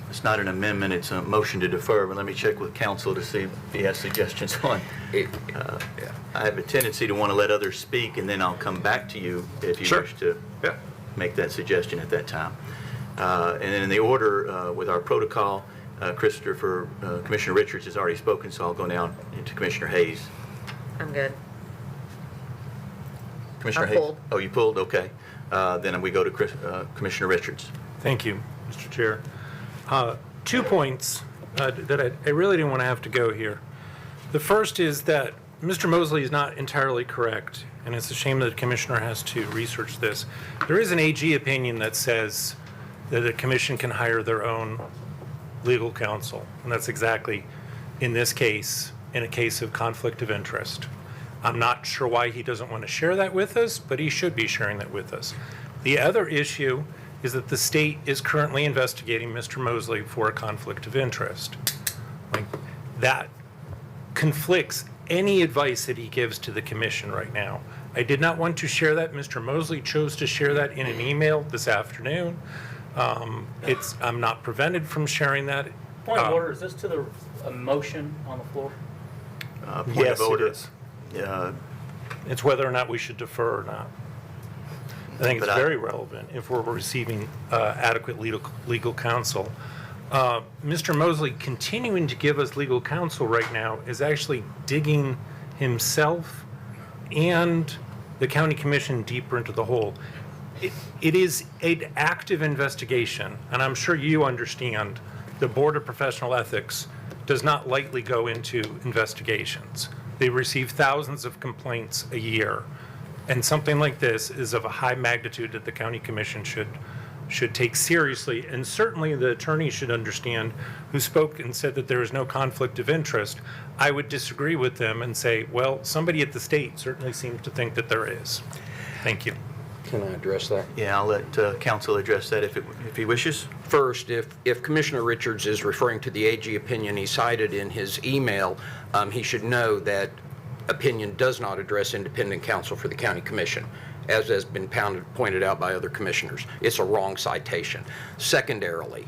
It's not an amendment, it's a motion to defer, but let me check with counsel to see if he has suggestions on. I have a tendency to want to let others speak, and then I'll come back to you if you wish to make that suggestion at that time. And then in the order with our protocol, Commissioner Richards has already spoken, so I'll go now into Commissioner Hayes. I'm good. Commissioner I'm Hayes? pulled. Oh, you pulled? Okay. Then we go to Commissioner Richards. Thank you, Mr. Chair. 2 points that I really didn't want to have to go here. The first is that Mr. Mosley is not entirely correct, and it's a shame that the commissioner has to research this. There is an AG opinion that says that the commission can hire their own legal counsel, and that's exactly, in this case, in a case of conflict of interest. I'm not sure why he doesn't want to share that with us, but he should be sharing that with us. The other issue is that the state is currently investigating Mr. Mosley for a conflict of interest. That conflicts any advice that he gives to the commission right now. I did not want to share that. Mr. Mosley chose to share that in an email this afternoon. I'm not prevented from sharing that. Point of order, is this to a motion on the floor? Point of order. It is. It's whether or not we should defer or not. I think it's very relevant if we're receiving adequate legal counsel. Mr. Mosley continuing to give us legal counsel right now is actually digging himself and the county commission deeper into the hole. It is an active investigation, and I'm sure you understand the Board of Professional Ethics does not lightly go into investigations. They receive thousands of complaints a year, and something like this is of a high magnitude that the county commission should take seriously, and certainly the attorney should understand, who spoke and said that there is no conflict of interest. I would disagree with them and say, well, somebody at the state certainly seems to think that there is. Thank you. Can I address that? Yeah, I'll let counsel address that if he wishes. First, if Commissioner Richards is referring to the AG opinion he cited in his email, he should know that opinion does not address independent counsel for the county commission, as has been pointed out by other commissioners. It's a wrong citation. Secondarily,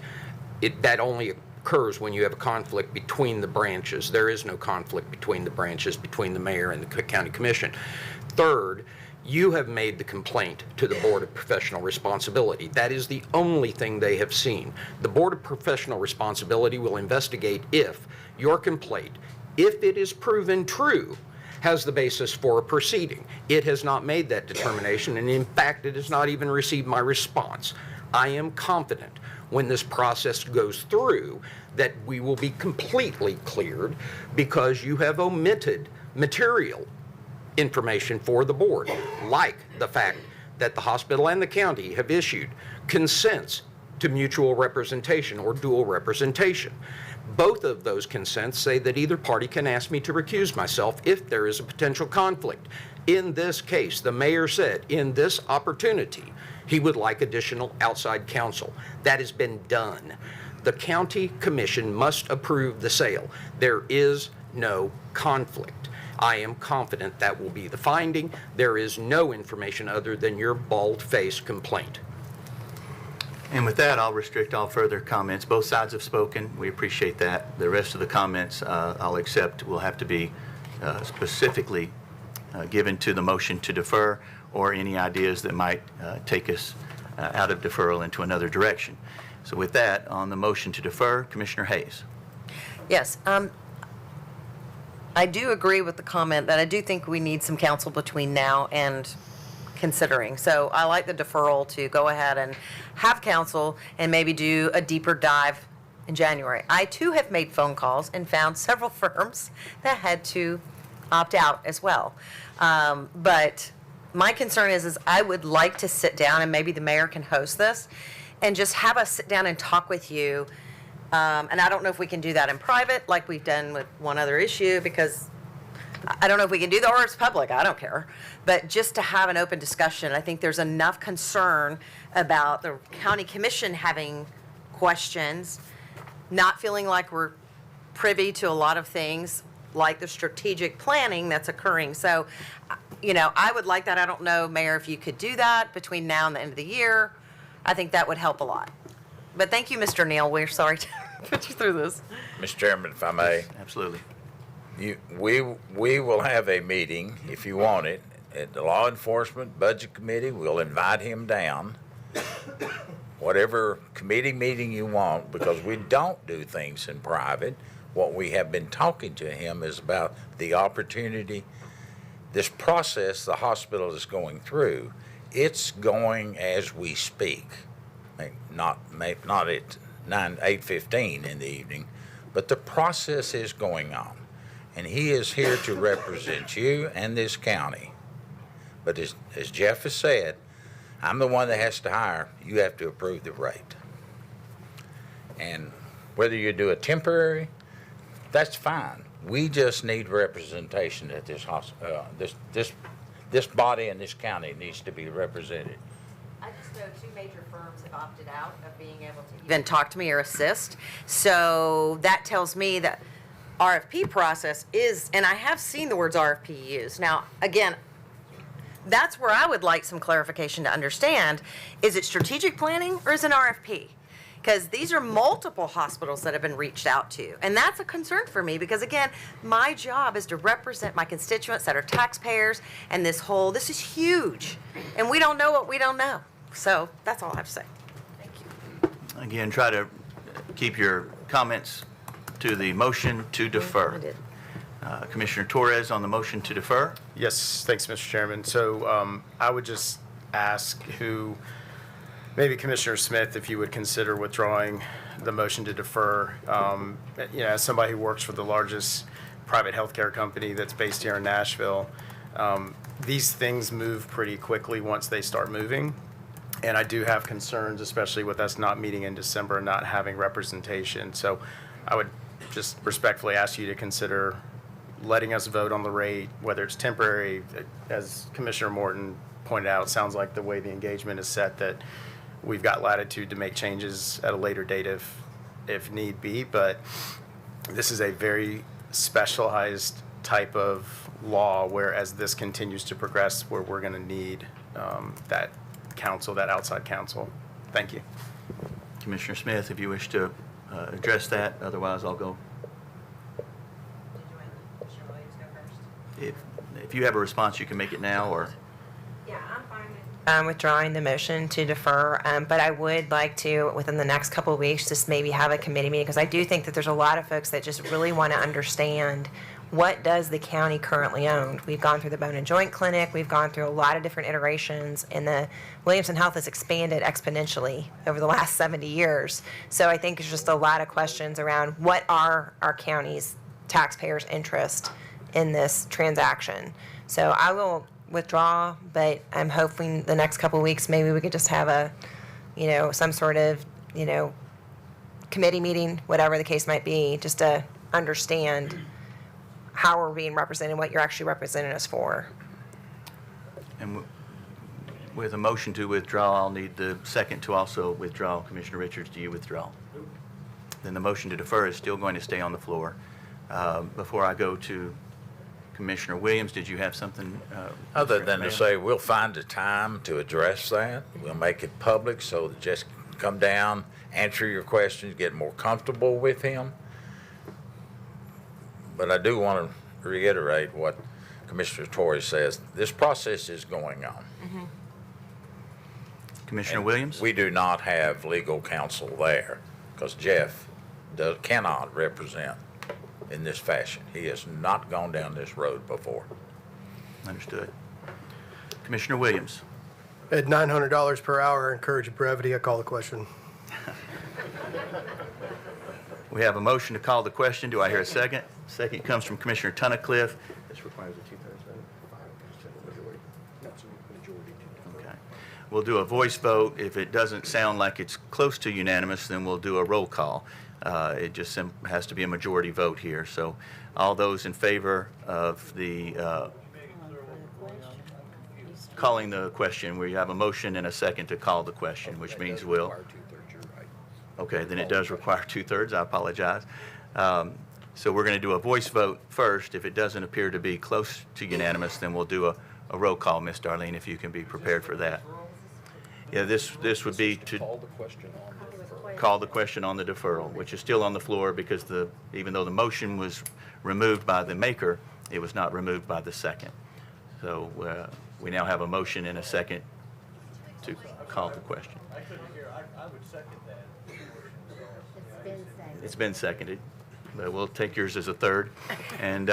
that only occurs when you have a conflict between the branches. There is no conflict between the branches, between the mayor and the county commission. Third, you have made the complaint to the Board of Professional Responsibility. That is the only thing they have seen. The Board of Professional Responsibility will investigate if your complaint, if it is proven true, has the basis for a proceeding. It has not made that determination, and in fact, it has not even received my response. I am confident when this process goes through that we will be completely cleared because you have omitted material information for the board, like the fact that the hospital and the county have issued consents to mutual representation or dual representation. Both of those consents say that either party can ask me to recuse myself if there is a potential conflict. In this case, the mayor said in this opportunity he would like additional outside counsel. That has been done. The county commission must approve the sale. There is no conflict. I am confident that will be the finding. There is no information other than your bald-faced complaint. And with that, I'll restrict all further comments. Both sides have spoken. We appreciate that. The rest of the comments I'll accept will have to be specifically given to the motion to defer or any ideas that might take us out of deferral into another direction. So with that, on the motion to defer, Commissioner Hayes. Yes. I do agree with the comment that I do think we need some counsel between now and considering. So I like the deferral to go ahead and have counsel and maybe do a deeper dive in January. I too have made phone calls and found several firms that had to opt out as well. But my concern is I would like to sit down, and maybe the mayor can host this, and just have us sit down and talk with you. And I don't know if we can do that in private like we've done with one other issue, because I don't know if we can do that, or it's public, I don't care. But just to have an open discussion, I think there's enough concern about the county commission having questions, not feeling like we're privy to a lot of things like the strategic planning that's occurring. So, you know, I would like that. I don't know, Mayor, if you could do that between now and the end of the year. I think that would help a lot. But thank you, Mr. Neal. We're sorry to put you through this. Mr. Chairman, if I may. Absolutely. We will have a meeting, if you want it, at the Law Enforcement Budget Committee. We'll invite him down. Whatever committee meeting you want, because we don't do things in private. What we have been talking to him is about the opportunity, this process the hospital is going through. It's going as we speak. Not at 8:15 in the evening, but the process is going on. And he is here to represent you and this county. But as Jeff has said, I'm the one that has to hire. You have to approve the rate. And whether you do a temporary, that's fine. We just need representation at this hospital. This body in this county needs to be represented. I just know 2 major firms have opted out of being able to even talk to me or assist. So that tells me that RFP process is, and I have seen the words RFP used. Now, again, that's where I would like some clarification to understand. Is it strategic planning or is it an RFP? Because these are multiple hospitals that have been reached out to. And that's a concern for me because, again, my job is to represent my constituents that are taxpayers, and this is huge. And we don't know what we don't know. So that's all I have to say. Thank you. Again, try to keep your comments to the motion to defer. Commissioner Torres on the motion to defer. Yes, thanks, Mr. Chairman. So I would just ask maybe Commissioner Smith, if you would consider withdrawing the motion to defer. As somebody who works for the largest private healthcare company that's based here in Nashville, these things move pretty quickly once they start moving. And I do have concerns, especially with us not meeting in December and not having representation. So I would just respectfully ask you to consider letting us vote on the rate, whether it's temporary. As Commissioner Morton pointed out, it sounds like the way the engagement is set that we've got latitude to make changes at a later date if need be. But this is a very specialized type of law where, as this continues to progress, where we're going to need that counsel, that outside counsel. Thank you. Commissioner Smith, if you wish to address that, otherwise I'll go. If you have a response, you can make it now, or. Yeah, I'm fine with withdrawing the motion to defer, but I would like to, within the next couple of weeks, just maybe have a committee meeting, because I do think that there's a lot of folks that just really want to understand what does the county currently own. We've gone through the Bone and Joint Clinic, we've gone through a lot of different iterations, and the Williamson Health has expanded exponentially over the last 70 years. So I think there's just a lot of questions around what are our county's taxpayers' interest in this transaction. So I will withdraw, but I'm hoping the next couple of weeks, maybe we could just have a, some sort of, committee meeting, whatever the case might be, just to understand how we're being represented, what you're actually representing us for. And with a motion to withdraw, I'll need the second to also withdraw. Commissioner Richards, do you withdraw? Then the motion to defer is still going to stay on the floor. Before I go to Commissioner Williams, did you have something? Other than to say, we'll find a time to address that. We'll make it public so that just come down, answer your questions, get more comfortable with him. But I do want to reiterate what Commissioner Torres says. This process is going on. Mm-hmm. Commissioner Williams? We do not have legal counsel there because Jeff cannot represent in this fashion. He has not gone down this road before. Understood. Commissioner Williams? At $900 per hour, encourage brevity. I call the question. We have a motion to call the question. Do I hear a second? Second comes from Commissioner Tunnicliffe. This requires a two-thirds vote. Okay. We'll do a voice vote. If it doesn't sound like it's close to unanimous, then we'll do a roll call. It just has to be a majority vote here. So all those in favor of the calling the question, we have a motion and a second to call the question, which means we'll. Okay, then it does require two-thirds. I apologize. So we're going to do a voice vote first. If it doesn't appear to be close to unanimous, then we'll do a roll call. Ms. Darlene, if you can be prepared for that. Yeah, this would be to call the question on the deferral, which is still on the floor because even though the motion was removed by the maker, it was not removed by the second. So we now have a motion and a second to call the question. I couldn't hear. I would second that. It's been seconded, but we'll take yours as a third. And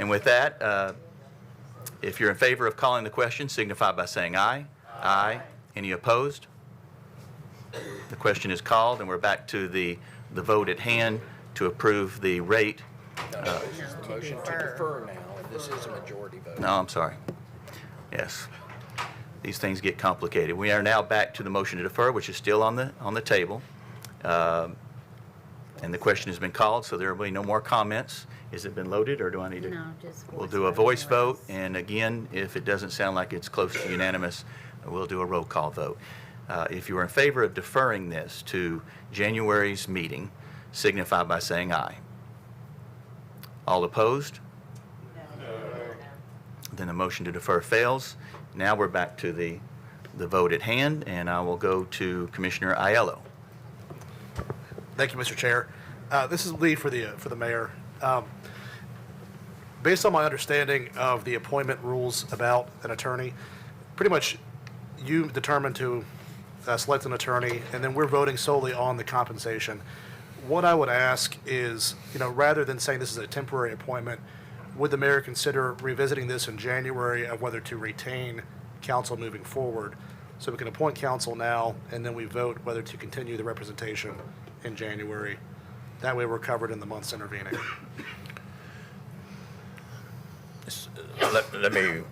with that, if you're in favor of calling the question, signify by saying aye. Aye. Any opposed? The question is called, and we're back to the vote at hand to approve the rate. This is the motion to defer now, and this is a majority vote. No, I'm sorry. Yes. These things get complicated. We are now back to the motion to defer, which is still on the table. And the question has been called, so there will be no more comments. Has it been loaded, or do I need to? No, just We'll do a voice vote, and again, if it doesn't sound like it's close to unanimous, we'll do a roll call vote. If you are in favor of deferring this to January's meeting, signify by saying aye. All opposed? No. Then the motion to defer fails. Now we're back to the vote at hand, and I will go to Commissioner Aiello. Thank you, Mr. Chair. This is Lee for the mayor. Based on my understanding of the appointment rules about an attorney, pretty much you determine to select an attorney, and then we're voting solely on the compensation. What I would ask is, rather than saying this is a temporary appointment, would the mayor consider revisiting this in January of whether to retain counsel moving forward? So we can appoint counsel now, and then we vote whether to continue the representation in January. That way we're covered in the months intervening.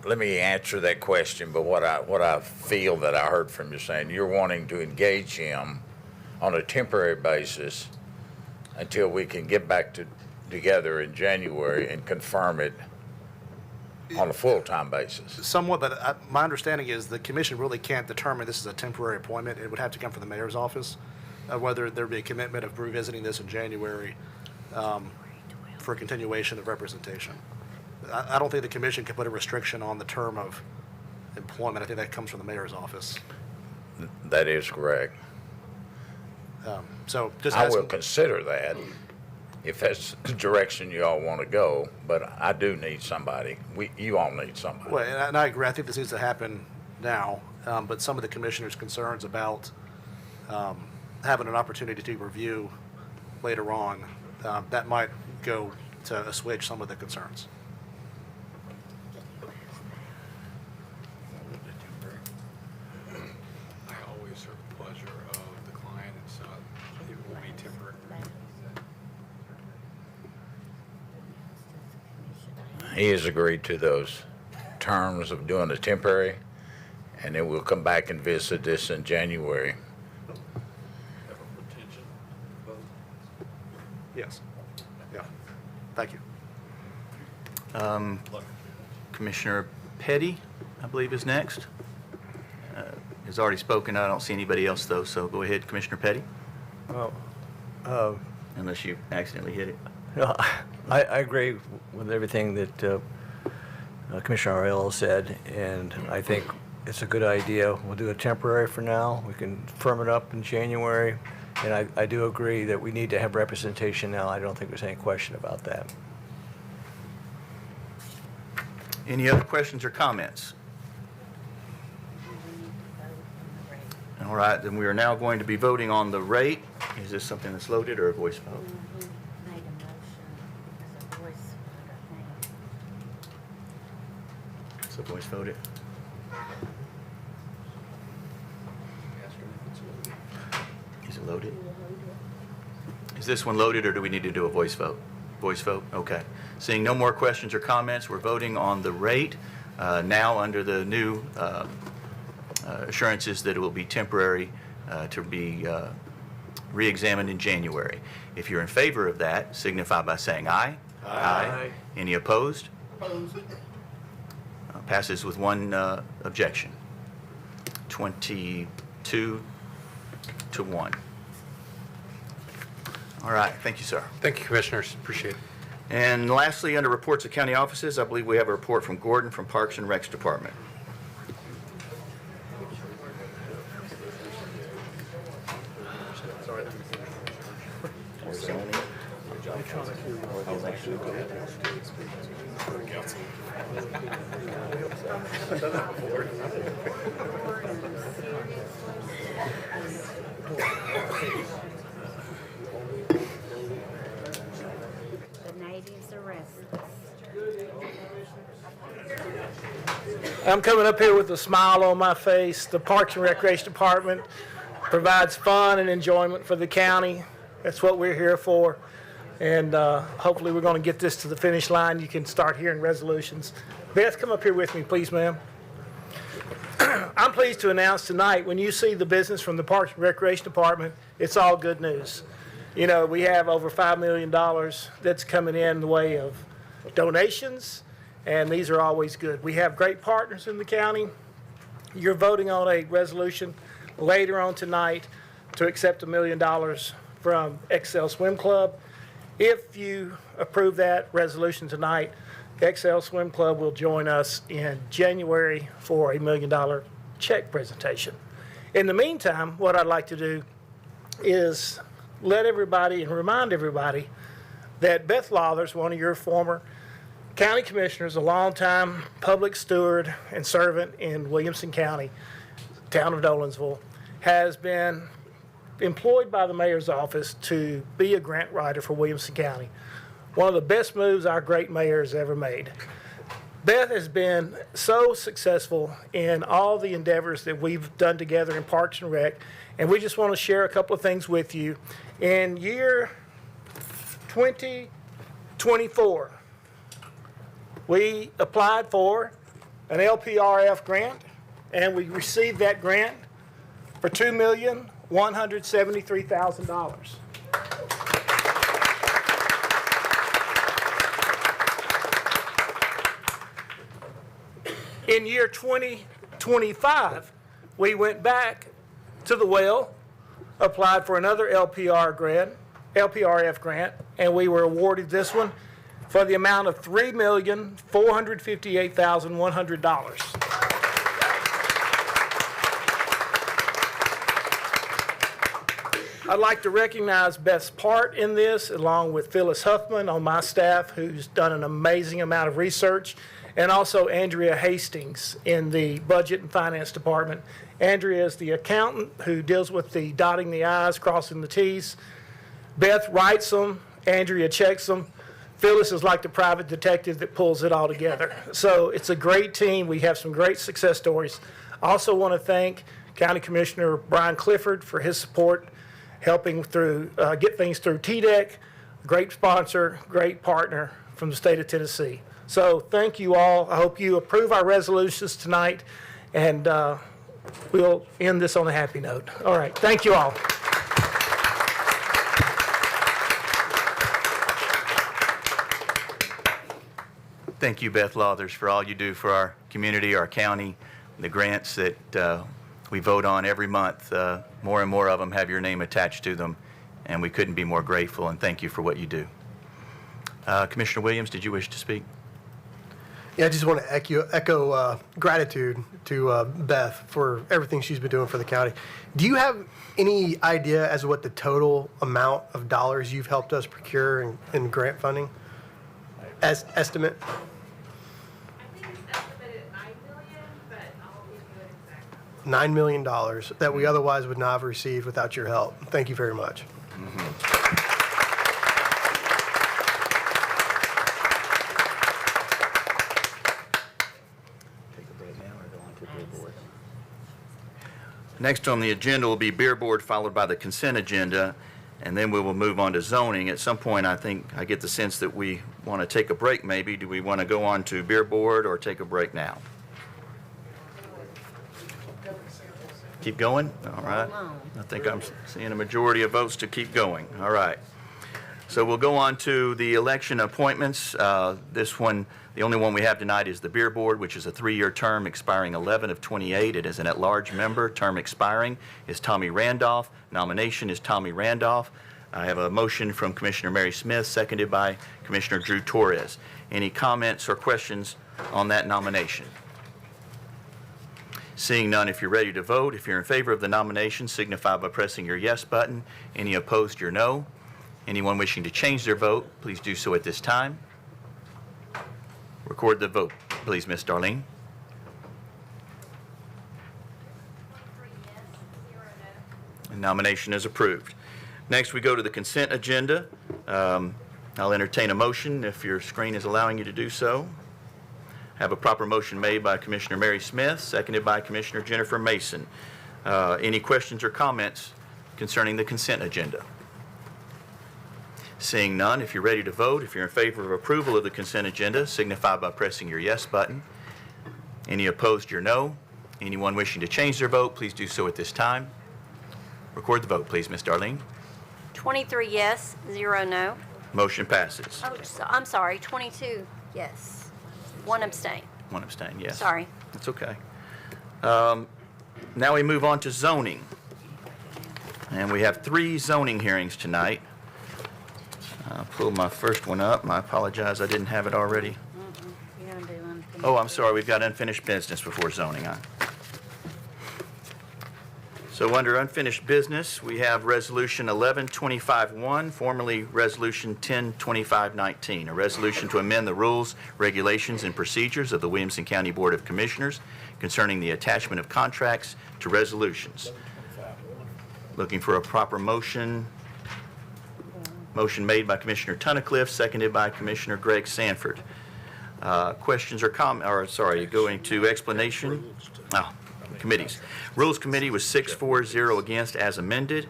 Let me answer that question, but what I feel that I heard from you saying, you're wanting to engage him on a temporary basis until we can get back together in January and confirm it on a full-time basis. Somewhat, but my understanding is the commission really can't determine this is a temporary appointment. It would have to come from the mayor's office, whether there be a commitment of revisiting this in January for continuation of representation. I don't think the commission can put a restriction on the term of employment. I think that comes from the mayor's office. That is correct. So just I will asking- consider that if that's the direction you all want to go, but I do need somebody. You all need somebody. Well, and I agree. I think this needs to happen now, but some of the commissioners' concerns about having an opportunity to review later on, that might go to assuage some of the concerns. I always serve the pleasure of the client, and so it will be temporary. He has agreed to those terms of doing a temporary, and then we'll come back and visit this in January. Yes. Yeah. Thank you. Commissioner Petty, I believe, is next. Has already spoken. I don't see anybody else, though, so go ahead, Commissioner Petty, Well, unless you accidentally hit it. no, I agree with everything that Commissioner Ariello said, and I think it's a good idea. We'll do a temporary for now. We can firm it up in January, and I do agree that we need to have representation now. I don't think there's any question about that. Any other questions or comments? All right, then we are now going to be voting on the rate. Is this something that's loaded or a voice vote? Made a motion as a voice vote, I think. It's a voice vote. Is it loaded? Is this one loaded, or do we need to do a voice vote? Voice vote? Okay. Seeing no more questions or comments, we're voting on the rate now under the new assurances that it will be temporary to be re-examined in January. If you're in favor of that, signify by saying aye. Aye. Any opposed? Opposed. Passes with one objection. 22 to 1. All right, thank you, sir. Thank you, Commissioners. Appreciate it. And lastly, under reports of county offices, I believe we have a report from Gordon from Parks and Recs Department. The natives are restless. I'm coming up here with a smile on my face. The Parks and Recreation Department provides fun and enjoyment for the county. That's what we're here for. And hopefully we're going to get this to the finish line. You can start hearing resolutions. Beth, come up here with me, please, ma'am. I'm pleased to announce tonight, when you see the business from the Parks and Recreation Department, it's all good news. You know, we have over $5 million that's coming in the way of donations, and these are always good. We have great partners in the county. You're voting on a resolution later on tonight to accept $1 million from Excel Swim Club. If you approve that resolution tonight, Excel Swim Club will join us in January for a $1 million check presentation. In the meantime, what I'd like to do is let everybody and remind everybody that Beth Lathers, one of your former county commissioners, a longtime public steward and servant in Williamson County, town of Dolinsville, has been employed by the mayor's office to be a grant writer for Williamson County. One of the best moves our great mayor has ever made. Beth has been so successful in all the endeavors that we've done together in Parks and Rec, and we just want to share a couple of things with you. In year 2024, we applied for an LPRF grant, and we received that grant for $2,173,000. In year 2025, we went back to the well, applied for another LPRF grant, and we were awarded this one for the amount of $3,458,100. I'd like to recognize Beth's part in this, along with Phyllis Huffman on my staff, who's done an amazing amount of research, and also Andrea Hastings in the Budget and Finance Department. Andrea is the accountant who deals with the dotting the I's, crossing the T's. Beth writes them, Andrea checks them. Phyllis is like the private detective that pulls it all together. So it's a great team. We have some great success stories. I also want to thank County Commissioner Brian Clifford for his support, helping through get things through TDEC. Great sponsor, great partner from the state of Tennessee. So thank you all. I hope you approve our resolutions tonight, and we'll end this on a happy note. All right, thank you all. Thank you, Beth Lauthers, for all you do for our community, our county, the grants that we vote on every month. More and more of them have your name attached to them, and we couldn't be more grateful, and thank you for what you do. Commissioner Williams, did you wish to speak? Yeah, I just want to echo gratitude to Beth for everything she's been doing for the county. Do you have any idea as to what the total amount of dollars you've helped us procure in grant funding? As estimate? I think it's estimated at $9 million, but I'll give you an exact number. $9 million that we otherwise would not have received without your help. Thank you very much. Next on the agenda will be Beer Board, followed by the consent agenda, and then we will move on to zoning. At some point, I think, I get the sense that we want to take a break maybe. Do we want to go on to Beer Board or take a break now? Keep going? All right. I think I'm seeing a majority of votes to keep going. All right. So we'll go on to the election appointments. This one, the only one we have tonight is the Beer Board, which is a 3-year term expiring 11 of 28. It is an at-large member. Term expiring is Tommy Randolph. Nomination is Tommy Randolph. I have a motion from Commissioner Mary Smith, seconded by Commissioner Drew Torres. Any comments or questions on that nomination? Seeing none, if you're ready to vote, if you're in favor of the nomination, signify by pressing your yes button. Any opposed, your no. Anyone wishing to change their vote, please do so at this time. Record the vote, please, Miss Darlene. The nomination is approved. Next, we go to the consent agenda. I'll entertain a motion if your screen is allowing you to do so. Have a proper motion made by Commissioner Mary Smith, seconded by Commissioner Jennifer Mason. Any questions or comments concerning the consent agenda? Seeing none, if you're ready to vote, if you're in favor of approval of the consent agenda, signify by pressing your yes button. Any opposed, your no. Anyone wishing to change their vote, please do so at this time. Record the vote, please, Miss Darlene. 23 yes, 0 no. Motion passes. Oh, I'm sorry, 22 yes, 1 abstain. 1 abstain, yes. Sorry. That's okay. Now we move on to zoning. And we have 3 zoning hearings tonight. I'll pull my first one up. I apologize, I didn't have it already. You're gonna do unfinished. Oh, I'm sorry, we've got unfinished business before zoning. So under unfinished business, we have Resolution 1125-1, formerly Resolution 1025-19, a resolution to amend the rules, regulations, and procedures of the Williamson County Board of Commissioners concerning the attachment of contracts to resolutions. Looking for a proper motion. Motion made by Commissioner Tunnicliff, seconded by Commissioner Greg Sanford. Questions or going to explanation. Committees. Rules Committee was 6-4-0 against as amended.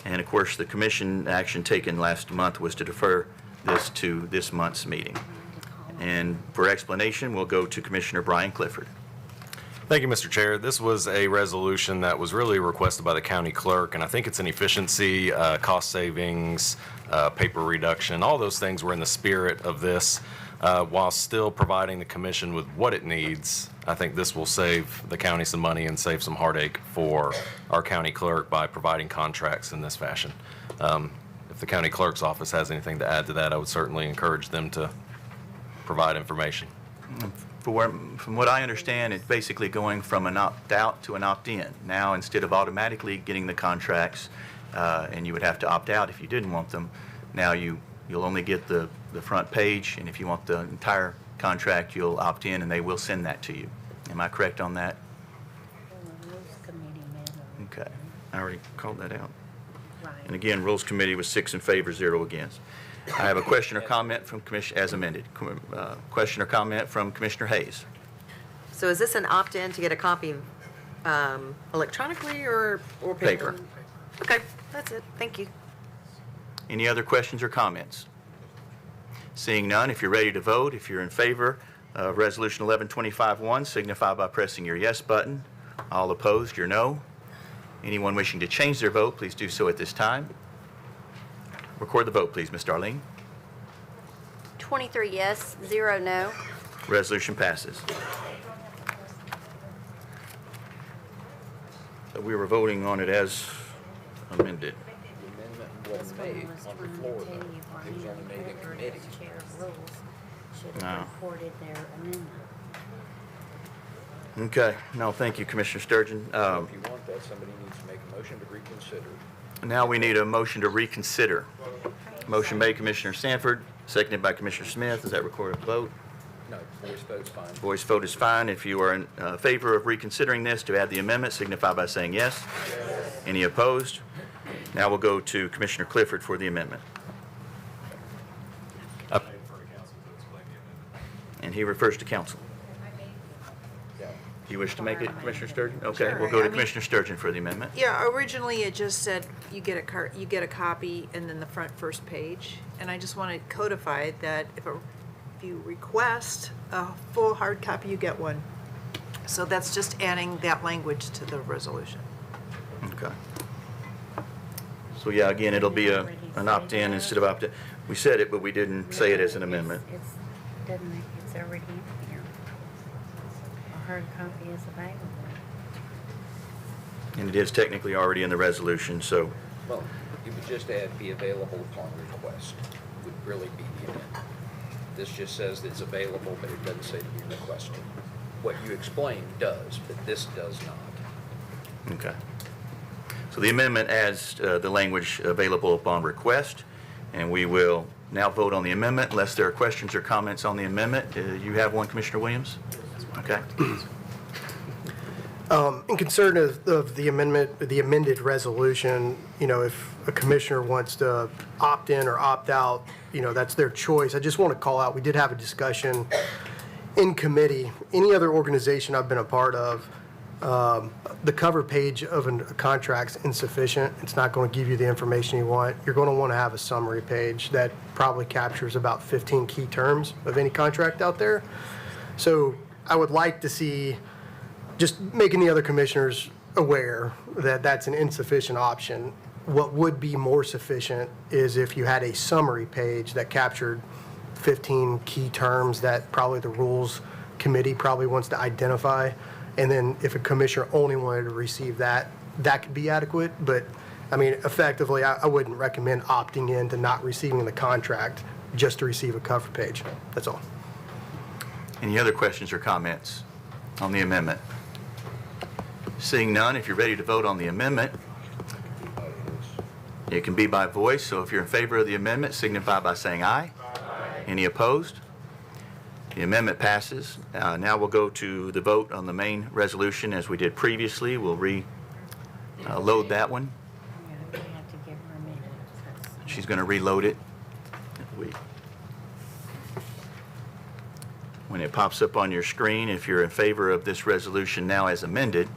And of course, the commission action taken last month was to defer this to this month's meeting. And for explanation, we'll go to Commissioner Brian Clifford. Thank you, Mr. Chair. This was a resolution that was really requested by the county clerk, and I think it's an efficiency, cost savings, paper reduction. All those things were in the spirit of this, while still providing the commission with what it needs. I think this will save the county some money and save some heartache for our county clerk by providing contracts in this fashion. If the county clerk's office has anything to add to that, I would certainly encourage them to provide information. From what I understand, it's basically going from an opt-out to an opt-in. Now, instead of automatically getting the contracts, and you would have to opt out if you didn't want them, now you'll only get the front page, and if you want the entire contract, you'll opt in, and they will send that to you. Am I correct on that? Okay, I already called that out. And again, Rules Committee was 6 in favor, 0 against. I have a question or comment from Commission, as amended. Question or comment from Commissioner Hayes. So is this an opt-in to get a copy electronically or paper? Paper. Okay, that's it. Thank you. Any other questions or comments? Seeing none, if you're ready to vote, if you're in favor of Resolution 1125-1, signify by pressing your yes button. All opposed, your no. Anyone wishing to change their vote, please do so at this time. Record the vote, please, Ms. Darlene. 23 yes, 0 no. Resolution passes. So we were voting on it as amended. Wasn't made on the floor, though. It was only made in committee. Chair of Rules should No. have reported their amendment. Okay. No, thank you, Commissioner Sturgeon. If you want that, somebody needs to make a motion to reconsider. Now we need a motion to reconsider. Motion made, Commissioner Sanford, seconded by Commissioner Smith. Is that recorded vote? No, voice vote's fine. Voice vote is fine. If you are in favor of reconsidering this to add the amendment, signify by saying yes. Any opposed? Now we'll go to Commissioner Clifford for the amendment. And he refers to council. Do you wish to make it, Commissioner Sturgeon? Okay, Sure. we'll go I to mean- Commissioner Sturgeon for the amendment. Yeah, originally it just said you get a copy and then the front first page. And I just want to codify that if you request a full hard copy, you get one. So that's just adding that language to the resolution. Okay. So yeah, again, it'll be an opt-in instead of opt-in. We said it, but we didn't say it as an amendment. It's already in here. A hard copy is available. And it is technically already in the resolution, so Well, you would just add be available upon request, would really be the amendment. This just says it's available, but it doesn't say to be requested. What you explained does, but this does not. okay. So the amendment adds the language available upon request, and we will now vote on the amendment unless there are questions or comments on the amendment. You have one, Commissioner Williams? Okay. In concern of the amendment, the amended resolution, if a commissioner wants to opt in or opt out, that's their choice. I just want to call out, we did have a discussion in committee. Any other organization I've been a part of, the cover page of a contract's insufficient. It's not going to give you the information you want. You're going to want to have a summary page that probably captures about 15 key terms of any contract out there. So I would like to see, just making the other commissioners aware that that's an insufficient option. What would be more sufficient is if you had a summary page that captured 15 key terms that probably the Rules Committee probably wants to identify. And then if a commissioner only wanted to receive that, that could be adequate. But, I mean, effectively, I wouldn't recommend opting in to not receiving the contract just to receive a cover page. That's all. Any other questions or comments on the amendment? Seeing none, if you're ready to vote on the amendment, it can be by voice. So if you're in favor of the amendment, signify by saying aye. Aye. Any opposed? The amendment passes. Now we'll go to the vote on the main resolution as we did previously. We'll reload that one. She's going to reload it. When it pops up on your screen, if you're in favor of this resolution now as amended,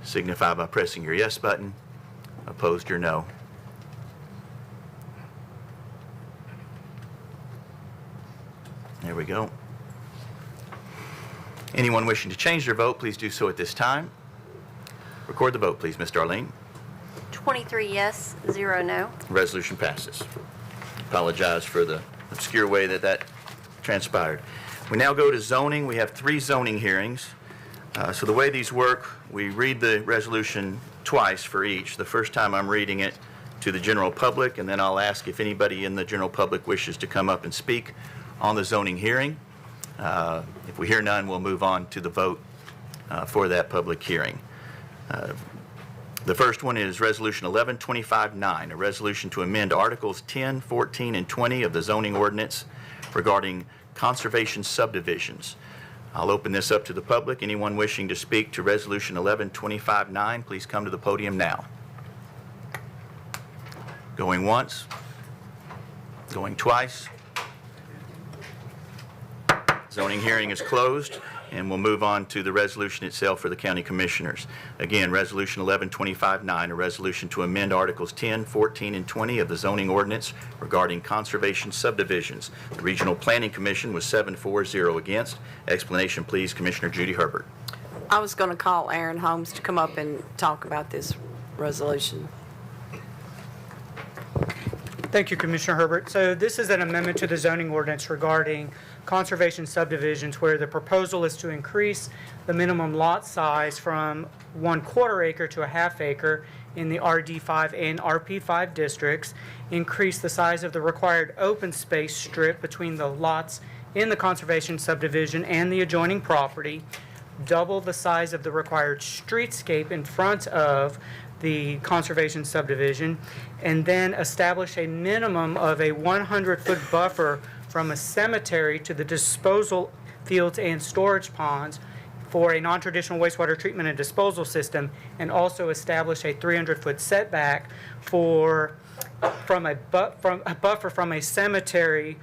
signify by pressing your yes button. Opposed, your no. There we go. Anyone wishing to change their vote, please do so at this time. Record the vote, please, Ms. Darlene. 23 yes, 0 no. Resolution passes. Apologize for the obscure way that transpired. We now go to zoning. We have 3 zoning hearings. So the way these work, we read the resolution twice for each. The first time I'm reading it to the general public, and then I'll ask if anybody in the general public wishes to come up and speak on the zoning hearing. If we hear none, we'll move on to the vote for that public hearing. The first one is Resolution 1125-9, a resolution to amend Articles 10, 14, and 20 of the zoning ordinance regarding conservation subdivisions. I'll open this up to the public. Anyone wishing to speak to Resolution 1125-9, please come to the podium now. Going once, going twice. Zoning hearing is closed, and we'll move on to the resolution itself for the county commissioners. Again, Resolution 1125-9, a resolution to amend Articles 10, 14, and 20 of the zoning ordinance regarding conservation subdivisions. The Regional Planning Commission was 7-4-0 against. Explanation, please, Commissioner Judy Herbert. I was going to call Aaron Holmes to come up and talk about this resolution. Thank you, Commissioner Herbert. So this is an amendment to the zoning ordinance regarding conservation subdivisions where the proposal is to increase the minimum lot size from 1/4 acre to a 1/2 acre in the RD5 and RP5 districts, increase the size of the required open space strip between the lots in the conservation subdivision and the adjoining property, double the size of the required streetscape in front of the conservation subdivision, and then establish a minimum of a 100-foot buffer from a cemetery to the disposal fields and storage ponds for a non-traditional wastewater treatment and disposal system, and also establish a 300-foot setback from a buffer from a cemetery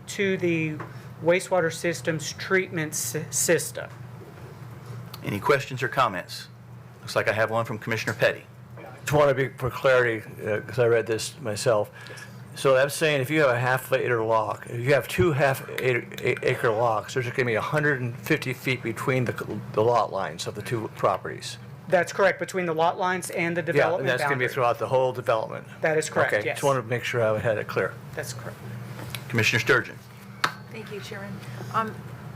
to the wastewater systems treatment system. Any questions or comments? Looks like I have one from Commissioner Petty. Just want to be for clarity, because I read this myself. So that's saying if you have a 1/2 acre lot, if you have 2 1/2-acre lots, there's going to be 150 feet between the lot lines of the 2 properties. That's correct, between the lot lines and the development Yeah, and that's going to be boundary. throughout the whole development. That is correct, Okay, yes. just wanted to make sure I had it clear. That's correct. Commissioner Sturgeon. Thank you, Chairman.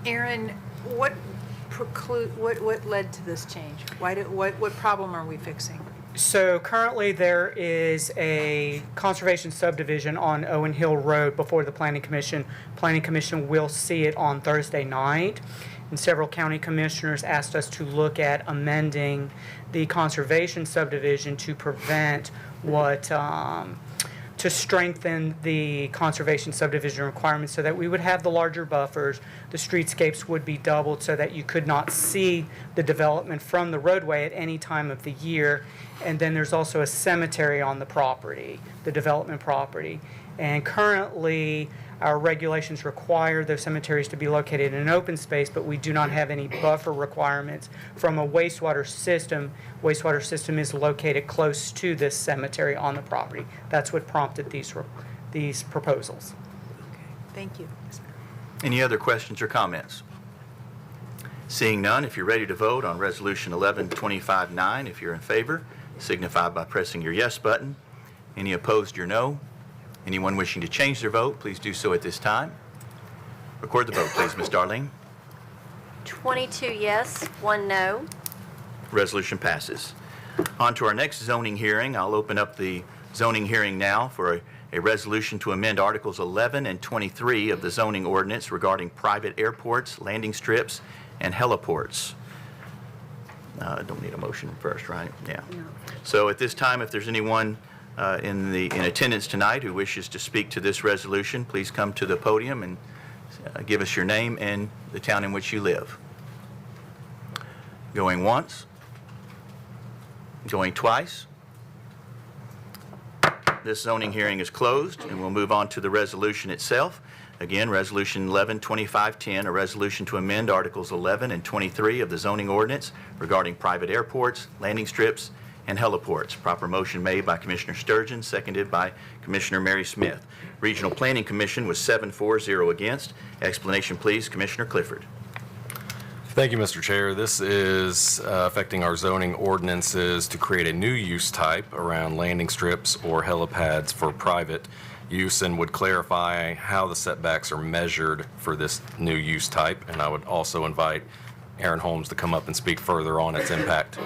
Aaron, what led to this change? What problem are we fixing? So currently there is a conservation subdivision on Owen Hill Road before the Planning Commission. Planning Commission will see it on Thursday night. And several county commissioners asked us to look at amending the conservation subdivision to prevent to strengthen the conservation subdivision requirements so that we would have the larger buffers, the streetscapes would be doubled so that you could not see the development from the roadway at any time of the year. And then there's also a cemetery on the property, the development property. And currently, our regulations require those cemeteries to be located in an open space, but we do not have any buffer requirements from a wastewater system. Wastewater system is located close to this cemetery on the property. That's what prompted these proposals. Okay, thank you. Any other questions or comments? Seeing none, if you're ready to vote on Resolution 1125-9, if you're in favor, signify by pressing your yes button. Any opposed, your no. Anyone wishing to change their vote, please do so at this time. Record the vote, please, Ms. Darlene. 22 yes, 1 no. Resolution passes. On to our next zoning hearing. I'll open up the zoning hearing now for a resolution to amend Articles 11 and 23 of the zoning ordinance regarding private airports, landing strips, and heliports. Don't need a motion first, right? Yeah. No. So at this time, if there's anyone in attendance tonight who wishes to speak to this resolution, please come to the podium and give us your name and the town in which you live. Going once. Going twice. this zoning hearing is closed, and we'll move on to the resolution itself. Again, Resolution 11-2510, a resolution to amend Articles 11 and 23 of the zoning ordinance regarding private airports, landing strips, and heliports. Proper motion made by Commissioner Sturgeon, seconded by Commissioner Mary Smith. Regional Planning Commission was 7-4-0 against. Explanation, please, Commissioner Clifford. Thank you, Mr. Chair. This is affecting our zoning ordinances to create a new use type around landing strips or helipads for private use, and would clarify how the setbacks are measured for this new use type. And I would also invite Aaron Holmes to come up and speak further on its impact.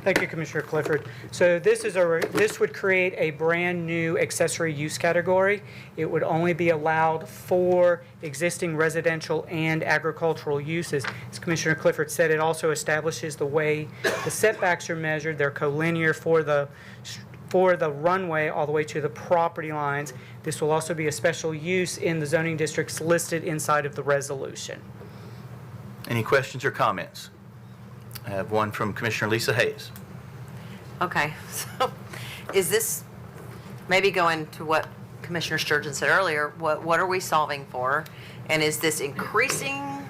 Thank you, Commissioner Clifford. So this would create a brand-new accessory use category. It would only be allowed for existing residential and agricultural uses. As Commissioner Clifford said, it also establishes the way the setbacks are measured. They're collinear for the runway all the way to the property lines. This will also be a special use in the zoning districts listed inside of the resolution. Any questions or comments? I have one from Commissioner Lisa Hayes. Okay, so is this, maybe going to what Commissioner Sturgeon said earlier, what are we solving for? And is this increasing,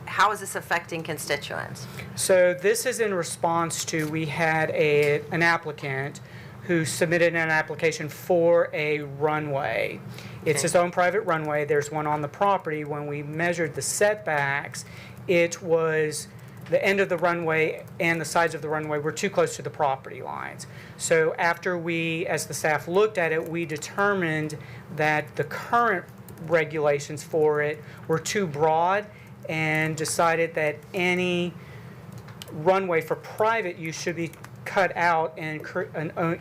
how is this affecting constituents? So this is in response to, we had an applicant who submitted an application for a runway. It's his own private runway. There's one on the property. When we measured the setbacks, it was the end of the runway and the sides of the runway were too close to the property lines. So after we, as the staff looked at it, we determined that the current regulations for it were too broad, and decided that any runway for private use should be cut out and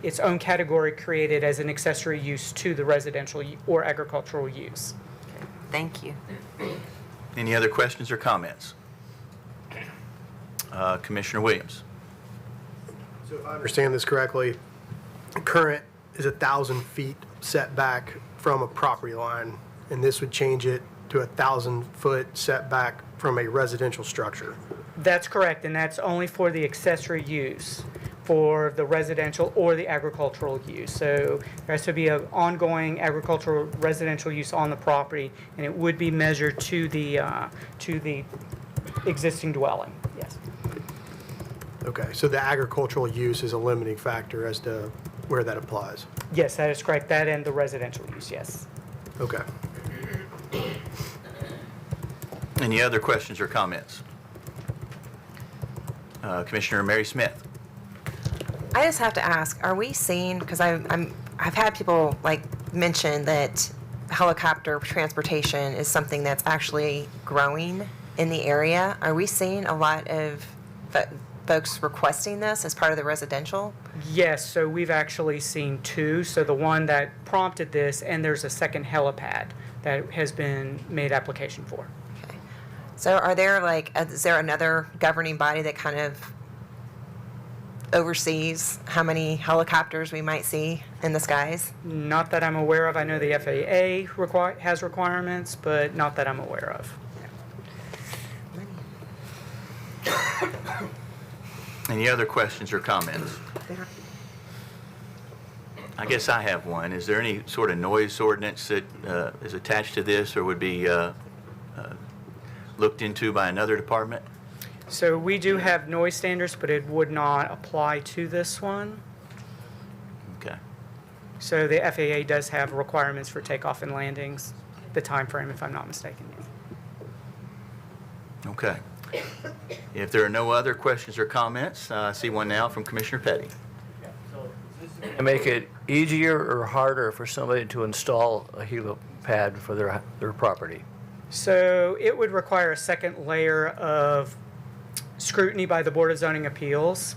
its own category created as an accessory use to the residential or agricultural use. Thank you. Any other questions or comments? Commissioner Williams. So if I understand this correctly, current is 1,000 feet setback from a property line, and this would change it to 1,000-foot setback from a residential structure. That's correct, and that's only for the accessory use, for the residential or the agricultural use. So there has to be an ongoing agricultural residential use on the property, and it would be measured to the existing dwelling. Yes. Okay, so the agricultural use is a limiting factor as to where that applies. Yes, that is correct. That and the residential use, yes. Okay. Any other questions or comments? Commissioner Mary Smith. I just have to ask, are we seeing, because I've had people like mention that helicopter transportation is something that's actually growing in the area. Are we seeing a lot of folks requesting this as part of the residential? Yes, so we've actually seen two. So the one that prompted this, and there's a second helipad that has been made application for. Okay. So are there is there another governing body that kind of oversees how many helicopters we might see in the skies? Not that I'm aware of. I know the FAA has requirements, but not that I'm aware of. Any other questions or comments? I guess I have one. Is there any sort of noise ordinance that is attached to this or would be looked into by another department? So we do have noise standards, but it would not apply to this one. Okay. So the FAA does have requirements for takeoff and landings, the time frame, if I'm not mistaken. Okay. If there are no other questions or comments, I see one now from Commissioner Petty. And make it easier or harder for somebody to install a helipad for their property? So it would require a second layer of scrutiny by the Board of Zoning Appeals.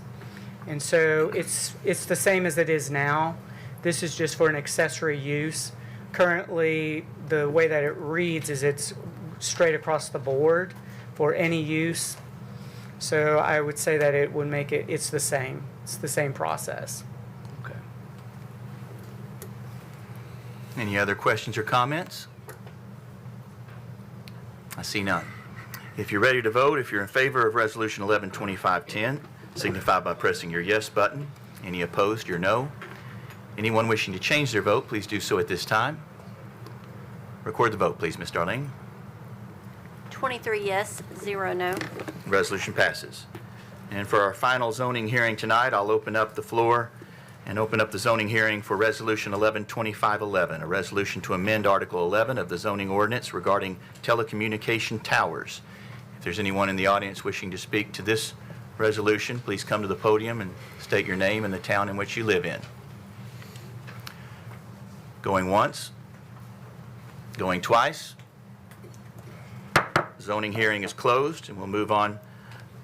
And so it's the same as it is now. This is just for an accessory use. Currently, the way that it reads is it's straight across the board for any use. So I would say that it would make it, it's the same. It's the same process. Okay. Any other questions or comments? I see none. If you're ready to vote, if you're in favor of Resolution 11-2510, signify by pressing your yes button. Any opposed, your no. Anyone wishing to change their vote, please do so at this time. Record the vote, please, Ms. Darlene. 23 yes, 0 no. Resolution passes. And for our final zoning hearing tonight, I'll open up the floor and open up the zoning hearing for Resolution 112511, a resolution to amend Article 11 of the zoning ordinance regarding telecommunication towers. If there's anyone in the audience wishing to speak to this resolution, please come to the podium and state your name and the town in which you live in. Going once, going twice. Zoning hearing is closed, and we'll move on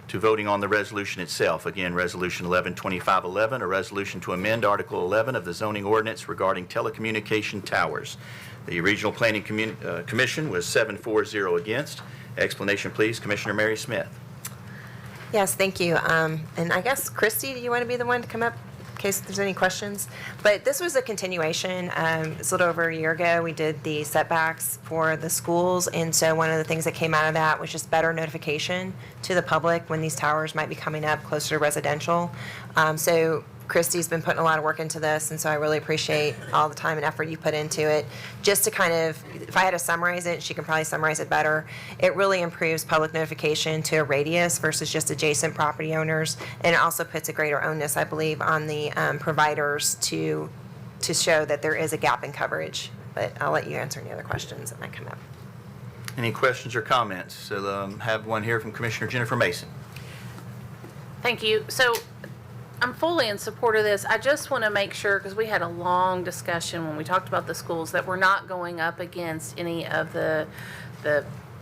to voting on the resolution itself. Again, Resolution 112511, a resolution to amend Article 11 of the zoning ordinance regarding telecommunication towers. The Regional Planning Commission was 7-4-0 against. Explanation, please, Commissioner Mary Smith. Yes, thank you. And I guess, Christy, do you want to be the one to come up in case there's any questions? But this was a continuation. It's a little over a year ago. We did the setbacks for the schools. And so one of the things that came out of that was just better notification to the public when these towers might be coming up closer to residential. So Christy's been putting a lot of work into this, and so I really appreciate all the time and effort you put into it. Just to kind of, if I had to summarize it, she can probably summarize it better, it really improves public notification to a radius versus just adjacent property owners, and it also puts a greater onus, I believe, on the providers to show that there is a gap in coverage. But I'll let you answer any other questions that might come up. Any questions or comments? So have one here from Commissioner Jennifer Mason. Thank you. So I'm fully in support of this. I just want to make sure, because we had a long discussion when we talked about the schools, that we're not going up against any of the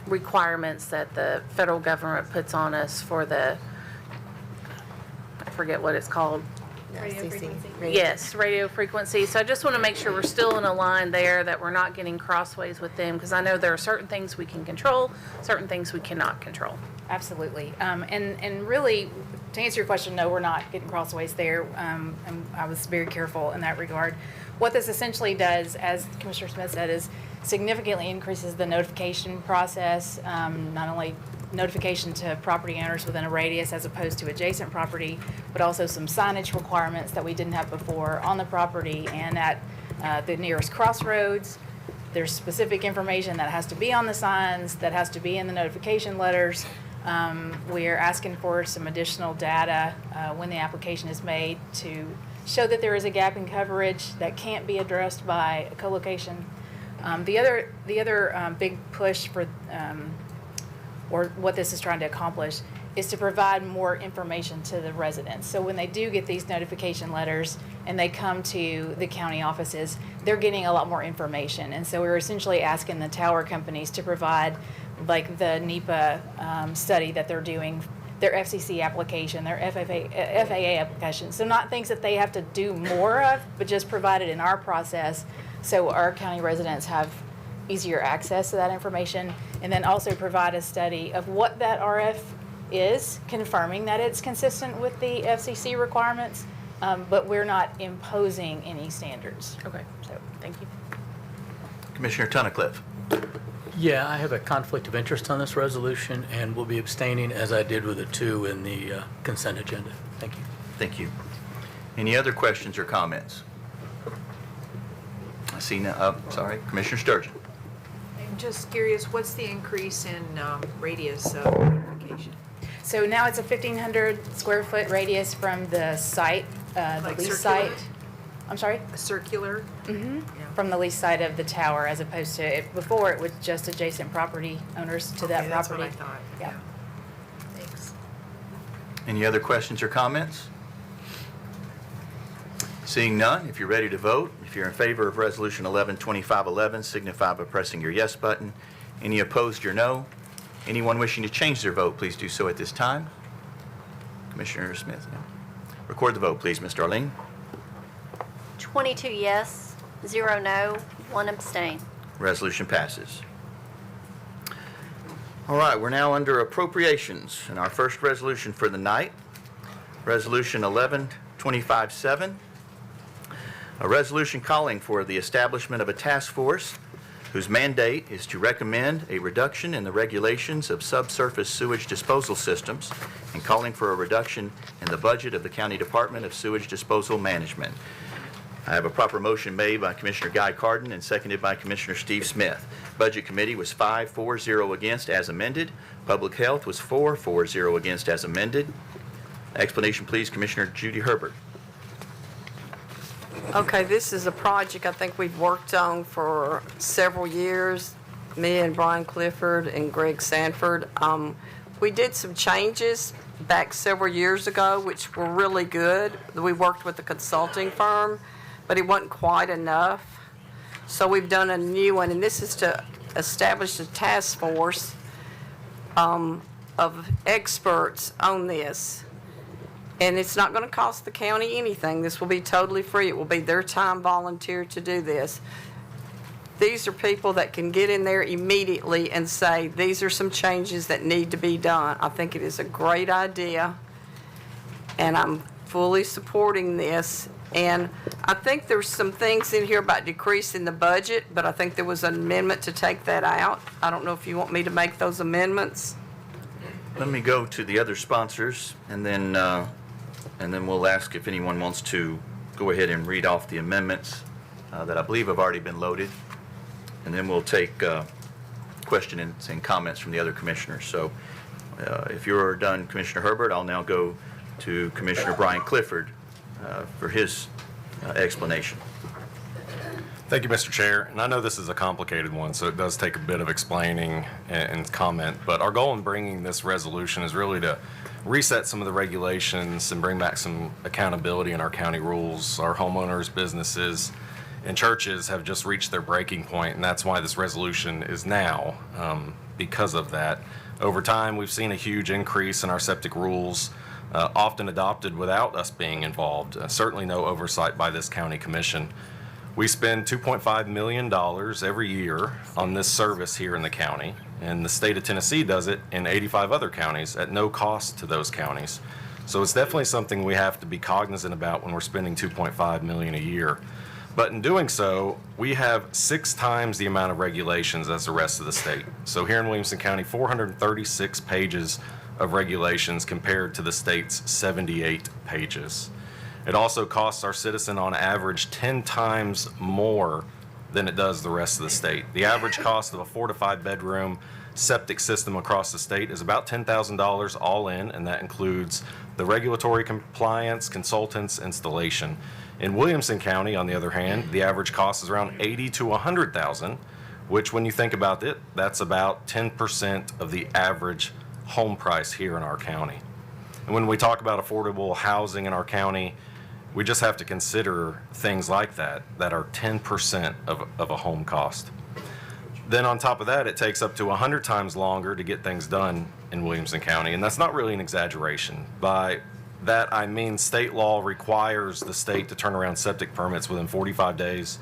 requirements that the federal government puts on us for the, I forget what it's called. Radio frequency. Yes, radio frequency. So I just want to make sure we're still in a line there, that we're not getting crossways with them, because I know there are certain things we can control, certain things we cannot control. Absolutely. And really, to answer your question, no, we're not getting crossways there. And I was very careful in that regard. What this essentially does, as Commissioner Smith said, is significantly increases the notification process, not only notification to property owners within a radius as opposed to adjacent property, but also some signage requirements that we didn't have before on the property and at the nearest crossroads. There's specific information that has to be on the signs, that has to be in the notification letters. We are asking for some additional data when the application is made to show that there is a gap in coverage that can't be addressed by a co-location. The other big push for, or what this is trying to accomplish, is to provide more information to the residents. So when they do get these notification letters and they come to the county offices, they're getting a lot more information. And so we're essentially asking the tower companies to provide, like the NEPA study that they're doing, their FCC application, their FAA application. So not things that they have to do more of, but just provide it in our process so our county residents have easier access to that information. And then also provide a study of what that RF is, confirming that it's consistent with the FCC requirements, but we're not imposing any standards. Okay, so thank you. Commissioner Tunnicliffe. Yeah, I have a conflict of interest on this resolution and will be abstaining, as I did with the two in the consent agenda. Thank you. Thank you. Any other questions or comments? I see now, sorry, Commissioner Sturgeon. I'm just curious, what's the increase in radius of notification? So now it's a 1,500 square foot radius from the site, the Like lease circular? site. I'm sorry? A circular? Mm-hmm. From the lease site of the tower, as opposed to, before it was just adjacent property owners to that Okay, that's property. what I thought. Yeah. Thanks. Any other questions or comments? Seeing none, if you're ready to vote, if you're in favor of Resolution 112511, signify by pressing your yes button. Any opposed, your no. Anyone wishing to change their vote, please do so at this time. Commissioner Smith, no. Record the vote, please, Ms. Darlene. 22 yes, 0 no, 1 abstain. Resolution passes. All right, we're now under appropriations, and our first resolution for the night, Resolution 1125-7, a resolution calling for the establishment of a task force whose mandate is to recommend a reduction in the regulations of subsurface sewage disposal systems and calling for a reduction in the budget of the County Department of Sewage Disposal Management. I have a proper motion made by Commissioner Guy Carden and seconded by Commissioner Steve Smith. Budget Committee was 5-4-0 against as amended. Public Health was 4-4-0 against as amended. Explanation, please, Commissioner Judy Herbert. Okay, this is a project I think we've worked on for several years, me and Brian Clifford and Greg Sanford. We did some changes back several years ago, which were really good. We worked with a consulting firm, but it wasn't quite enough. So we've done a new one, and this is to establish a task force of experts on this. And it's not going to cost the county anything. This will be totally free. It will be their time volunteered to do this. These are people that can get in there immediately and say, these are some changes that need to be done. I think it is a great idea, and I'm fully supporting this. And I think there's some things in here about decreasing the budget, but I think there was an amendment to take that out. I don't know if you want me to make those amendments. Let me go to the other sponsors, and then we'll ask if anyone wants to go ahead and read off the amendments that I believe have already been loaded, and then we'll take questions and comments from the other commissioners. So if you're done, Commissioner Herbert, I'll now go to Commissioner Brian Clifford for his explanation. Thank you, Mr. Chair. And I know this is a complicated one, so it does take a bit of explaining and comment. But our goal in bringing this resolution is really to reset some of the regulations and bring back some accountability in our county rules. Our homeowners, businesses, and churches have just reached their breaking point, and that's why this resolution is now. Because of that, over time, we've seen a huge increase in our septic rules, often adopted without us being involved. Certainly no oversight by this county commission. We spend $2.5 million every year on this service here in the county, and the state of Tennessee does it in 85 other counties at no cost to those counties. So it's definitely something we have to be cognizant about when we're spending $2.5 million a year. But in doing so, we have 6 times the amount of regulations as the rest of the state. So here in Williamson County, 436 pages of regulations compared to the state's 78 pages. It also costs our citizen on average 10 times more than it does the rest of the state. The average cost of a 4 to 5 bedroom septic system across the state is about $10,000 all in, and that includes the regulatory compliance, consultants, installation. In Williamson County, on the other hand, the average cost is around $80,000 to $100,000, which when you think about it, that's about 10% of the average home price here in our county. And when we talk about affordable housing in our county, we just have to consider things like that are 10% of a home cost. Then on top of that, it takes up to 100 times longer to get things done in Williamson County, and that's not really an exaggeration. By that, I mean state law requires the state to turn around septic permits within 45 days.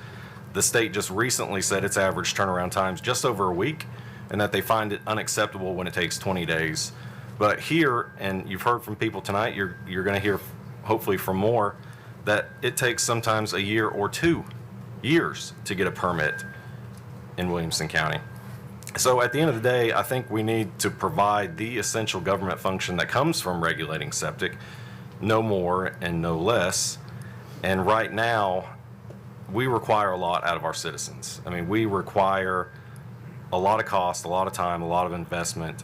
The state just recently said its average turnaround time's just over a week, and that they find it unacceptable when it takes 20 days. But here, and you've heard from people tonight, you're going to hear hopefully from more, that it takes sometimes a year or 2 years to get a permit in Williamson County. So at the end of the day, I think we need to provide the essential government function that comes from regulating septic, no more and no less. And right now, we require a lot out of our citizens. I mean, we require a lot of cost, a lot of time, a lot of investment.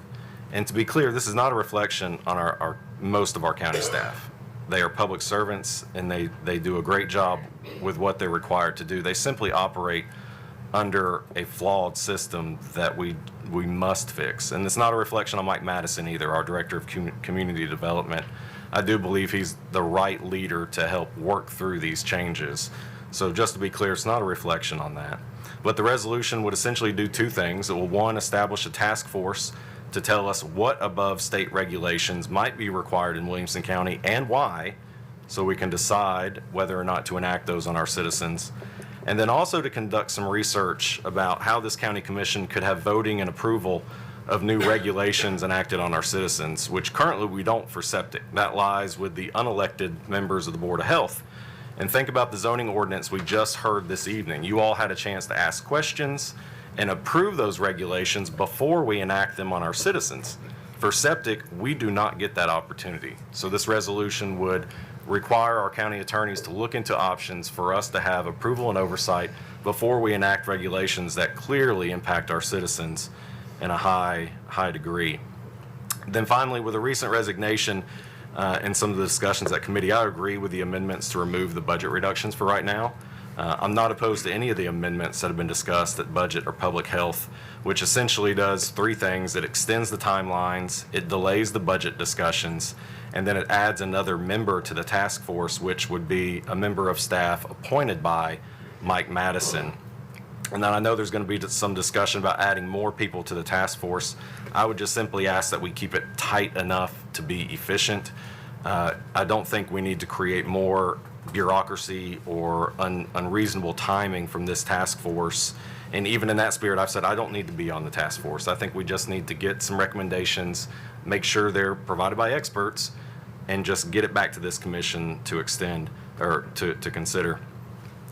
And to be clear, this is not a reflection on our most of our county staff. They are public servants, and they do a great job with what they're required to do. They simply operate under a flawed system that we must fix. And it's not a reflection on Mike Madison either, our Director of Community Development. I do believe he's the right leader to help work through these changes. So just to be clear, it's not a reflection on that. But the resolution would essentially do 2 things. It will, 1, establish a task force to tell us what above state regulations might be required in Williamson County and why, so we can decide whether or not to enact those on our citizens. And then also to conduct some research about how this county commission could have voting and approval of new regulations enacted on our citizens, which currently we don't for septic. That lies with the unelected members of the Board of Health. And think about the zoning ordinance we just heard this evening. You all had a chance to ask questions and approve those regulations before we enact them on our citizens. For septic, we do not get that opportunity. So this resolution would require our county attorneys to look into options for us to have approval and oversight before we enact regulations that clearly impact our citizens in a high degree. Then finally, with a recent resignation and some of the discussions at committee, I agree with the amendments to remove the budget reductions for right now. I'm not opposed to any of the amendments that have been discussed at budget or public health, which essentially does three things. It extends the timelines, it delays the budget discussions, and then it adds another member to the task force, which would be a member of staff appointed by Mike Madison. And then I know there's going to be some discussion about adding more people to the task force. I would just simply ask that we keep it tight enough to be efficient. I don't think we need to create more bureaucracy or unreasonable timing from this task force. And even in that spirit, I've said I don't need to be on the task force. I think we just need to get some recommendations, make sure they're provided by experts, and just get it back to this commission to extend or to consider.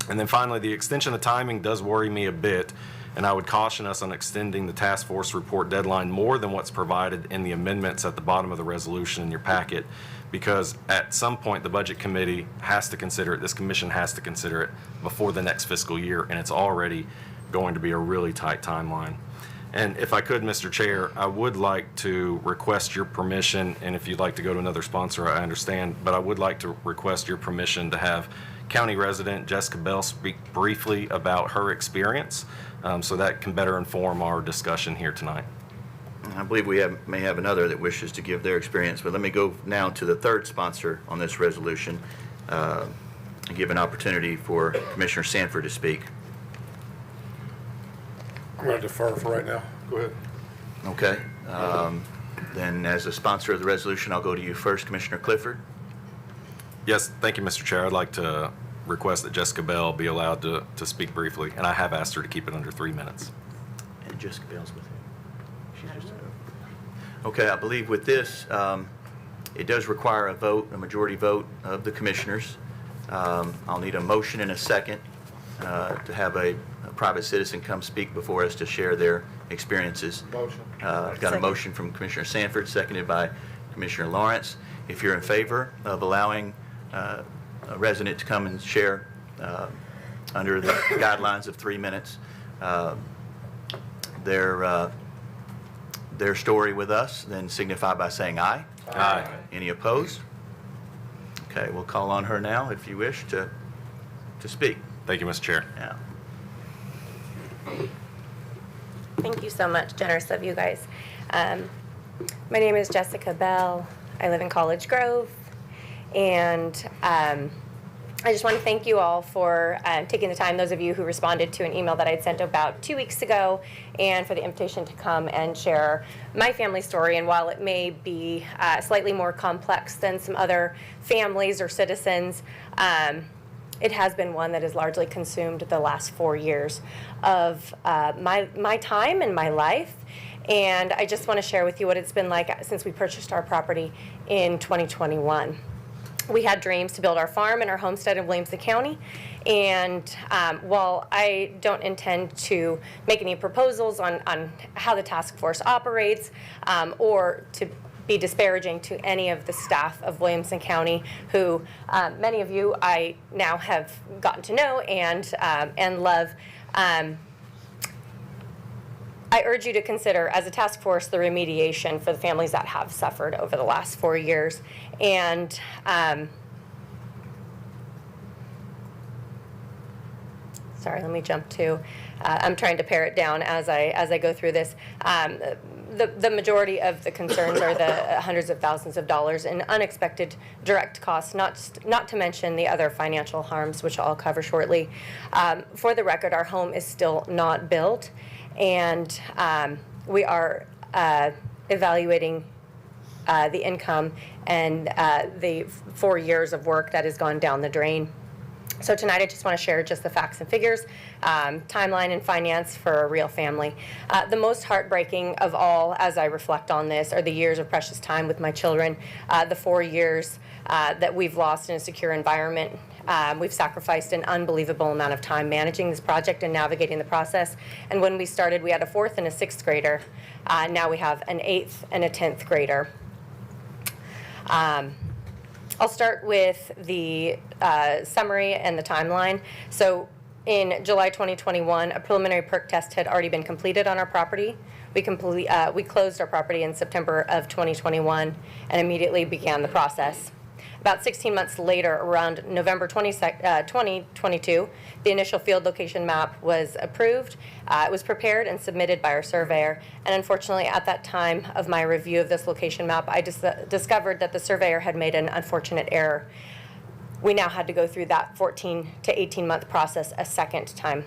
And then finally, the extension of timing does worry me a bit, and I would caution us on extending the task force report deadline more than what's provided in the amendments at the bottom of the resolution in your packet, because at some point the budget committee has to consider it, this commission has to consider it before the next fiscal year, and it's already going to be a really tight timeline. And if I could, Mr. Chair, I would like to request your permission, and if you'd like to go to another sponsor, I understand, but I would like to request your permission to have County resident Jessica Bell speak briefly about her experience, so that can better inform our discussion here tonight. I believe we may have another that wishes to give their experience, but let me go now to the third sponsor on this resolution and give an opportunity for Commissioner Sanford to speak. I'm going to defer for right now. Go ahead. Okay. Then as a sponsor of the resolution, I'll go to you first, Commissioner Clifford. Yes, thank you, Mr. Chair. I'd like to request that Jessica Bell be allowed to speak briefly, and I have asked her to keep it under 3 minutes. And Jessica Bell's with you. She's just okay, I believe with this, it does require a vote, a majority vote of the commissioners. I'll need a motion and a second to have a private citizen come speak before us to share their experiences. Motion. I've got a motion from Commissioner Sanford, seconded by Commissioner Lawrence. If you're in favor of allowing a resident to come and share under the guidelines of 3 minutes their story with us, then signify by saying aye. Aye. Any opposed? Okay, we'll call on her now if you wish to speak. Thank you, Mr. Chair. Yeah. Thank you so much, generous of you guys. My name is Jessica Bell. I live in College Grove, and I just want to thank you all for taking the time, those of you who responded to an email that I'd sent about 2 weeks ago, and for the invitation to come and share my family story. And while it may be slightly more complex than some other families or citizens, it has been one that has largely consumed the last 4 years of my time and my life. And I just want to share with you what it's been like since we purchased our property in 2021. We had dreams to build our farm and our homestead in Williamson County. And while I don't intend to make any proposals on how the task force operates or to be disparaging to any of the staff of Williamson County, who many of you I now have gotten to know and love, I urge you to consider, as a task force, the remediation for the families that have suffered over the last 4 years. And sorry, let me jump to, I'm trying to pare it down as I go through this. The majority of the concerns are the hundreds of thousands of dollars in unexpected direct costs, not to mention the other financial harms, which I'll cover shortly. For the record, our home is still not built, and we are evaluating the income and the 4 years of work that has gone down the drain. So tonight I just want to share just the facts and figures, timeline and finance for a real family. The most heartbreaking of all, as I reflect on this, are the years of precious time with my children, the 4 years that we've lost in a secure environment We've sacrificed an unbelievable amount of time managing this project and navigating the process. And when we started, we had a 4th and a 6th grader. Now we have an 8th and a 10th grader. I'll start with the summary and the timeline. So in July 2021, a preliminary perk test had already been completed on our property. We closed our property in September of 2021 and immediately began the process. About 16 months later, around November 2022, the initial field location map was approved. It was prepared and submitted by our surveyor. And unfortunately, at that time of my review of this location map, I discovered that the surveyor had made an unfortunate error. We now had to go through that 14 to 18-month process a second time.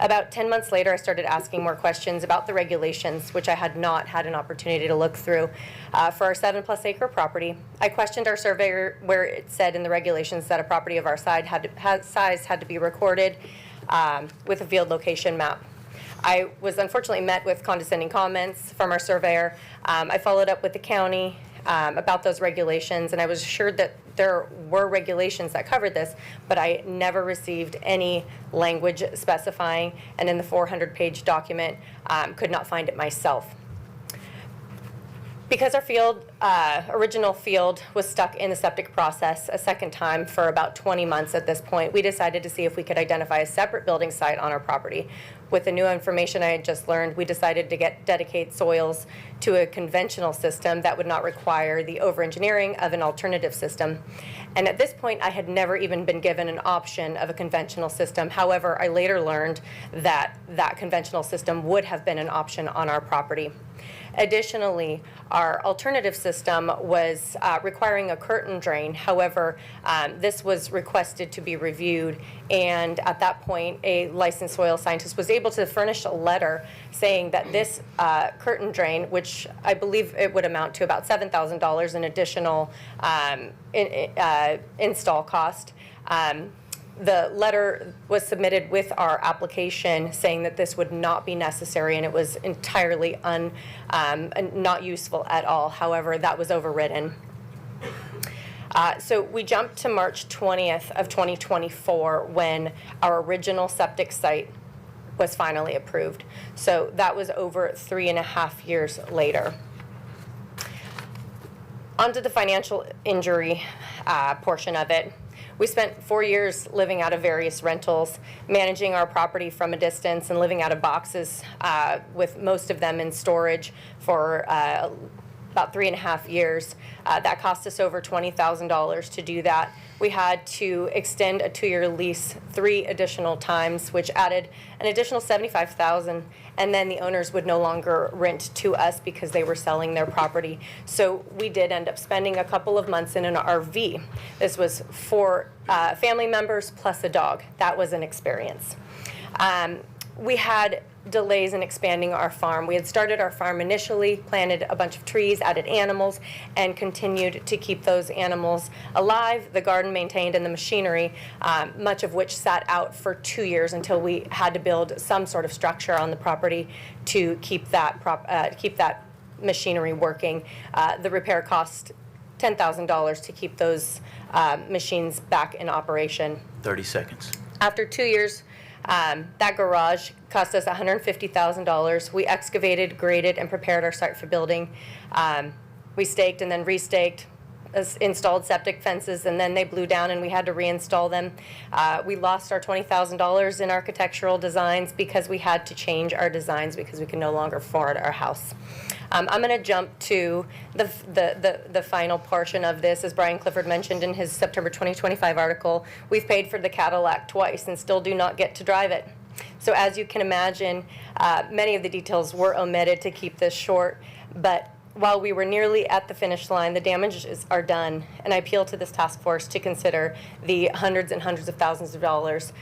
About 10 months later, I started asking more questions about the regulations, which I had not had an opportunity to look through. For our 7+ acre property, I questioned our surveyor where it said in the regulations that a property of our size had to be recorded with a field location map. I was unfortunately met with condescending comments from our surveyor. I followed up with the county about those regulations, and I was assured that there were regulations that covered this, but I never received any language specifying, and in the 400-page document, could not find it myself. Because our original field was stuck in the septic process a second time for about 20 months at this point, we decided to see if we could identify a separate building site on our property. With the new information I had just learned, we decided to dedicate soils to a conventional system that would not require the over-engineering of an alternative system. And at this point, I had never even been given an option of a conventional system. However, I later learned that that conventional system would have been an option on our property. Additionally, our alternative system was requiring a curtain drain. However, this was requested to be reviewed, and at that point, a licensed soil scientist was able to furnish a letter saying that this curtain drain, which I believe it would amount to about $7,000 in additional install cost, the letter was submitted with our application saying that this would not be necessary and it was entirely not useful at all. However, that was overridden. So we jumped to March 20th of 2024 when our original septic site was finally approved. So that was over 3.5 years later. Onto the financial injury portion of it. We spent 4 years living out of various rentals, managing our property from a distance and living out of boxes, with most of them in storage for about 3.5 years. That cost us over $20,000 to do that. We had to extend a 2-year lease 3 additional times, which added an additional $75,000, and then the owners would no longer rent to us because they were selling their property. So we did end up spending a couple of months in an RV. This was for family members plus a dog. That was an experience. We had delays in expanding our farm. We had started our farm initially, planted a bunch of trees, added animals, and continued to keep those animals alive, the garden maintained, and the machinery, much of which sat out for 2 years until we had to build some sort of structure on the property to keep that machinery working. The repair cost $10,000 to keep those machines back in operation. 30 seconds. After 2 years, that garage cost us $150,000. We excavated, graded, and prepared our site for building. We staked and then restaked, installed septic fences, and then they blew down and we had to reinstall them. We lost our $20,000 in architectural designs because we had to change our designs because we could no longer afford our house. I'm going to jump to the final portion of this. As Brian Clifford mentioned in his September 2025 article, we've paid for the Cadillac twice and still do not get to drive it. So as you can imagine, many of the details were omitted to keep this short, but while we were nearly at the finish line, the damages are done, and I appeal to this task force to consider the hundreds and hundreds of thousands of dollars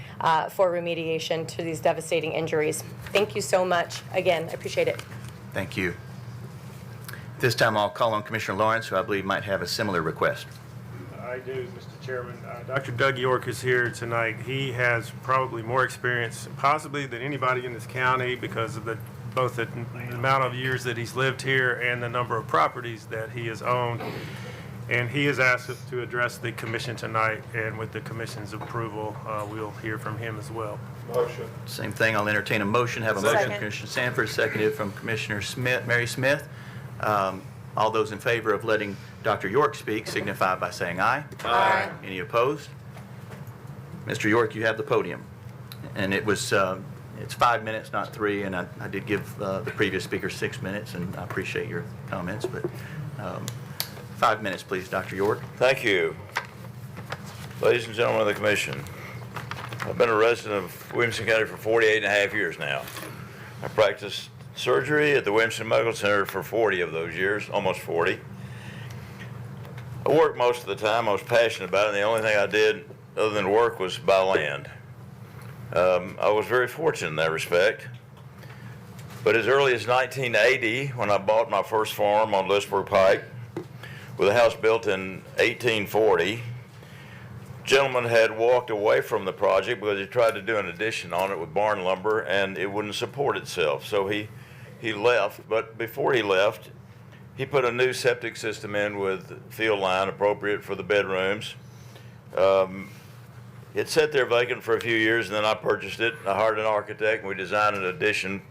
for remediation to these devastating injuries. Thank you so much. Again, I appreciate it. Thank you. This time I'll call on Commissioner Lawrence, who I believe might have a similar request. I do, Mr. Chairman. Dr. Doug York is here tonight. He has probably more experience possibly than anybody in this county because of both the amount of years that he's lived here and the number of properties that he has owned. And he has asked us to address the commission tonight, and with the commission's approval, we'll hear from him as well. Motion. Same thing, I'll entertain a motion. Have a motion, Second. Commissioner Sanford, seconded from Commissioner Smith, Mary Smith. All those in favor of letting Dr. York speak signify by saying aye. Aye. Any opposed? Mr. York, you have the podium. And it was, it's 5 minutes, not 3, and I did give the previous speaker 6 minutes, and I appreciate your comments, but 5 minutes, please, Dr. York. Thank you. Ladies and gentlemen of the commission, I've been a resident of Williamson County for 48 and a half years now. I practiced surgery at the Williamson Medical Center for 40 of those years, almost 40. I worked most of the time. I was passionate about it, and the only thing I did other than work was buy land. I was very fortunate in that respect. But as early as 1980, when I bought my first farm on Lewisburg Pike, with a house built in 1840, gentleman had walked away from the project because he tried to do an addition on it with barn lumber, and it wouldn't support itself. So he left, but before he left, he put a new septic system in with field line appropriate for the bedrooms. It sat there vacant for a few years, and then I purchased it. I hired an architect, and we designed an addition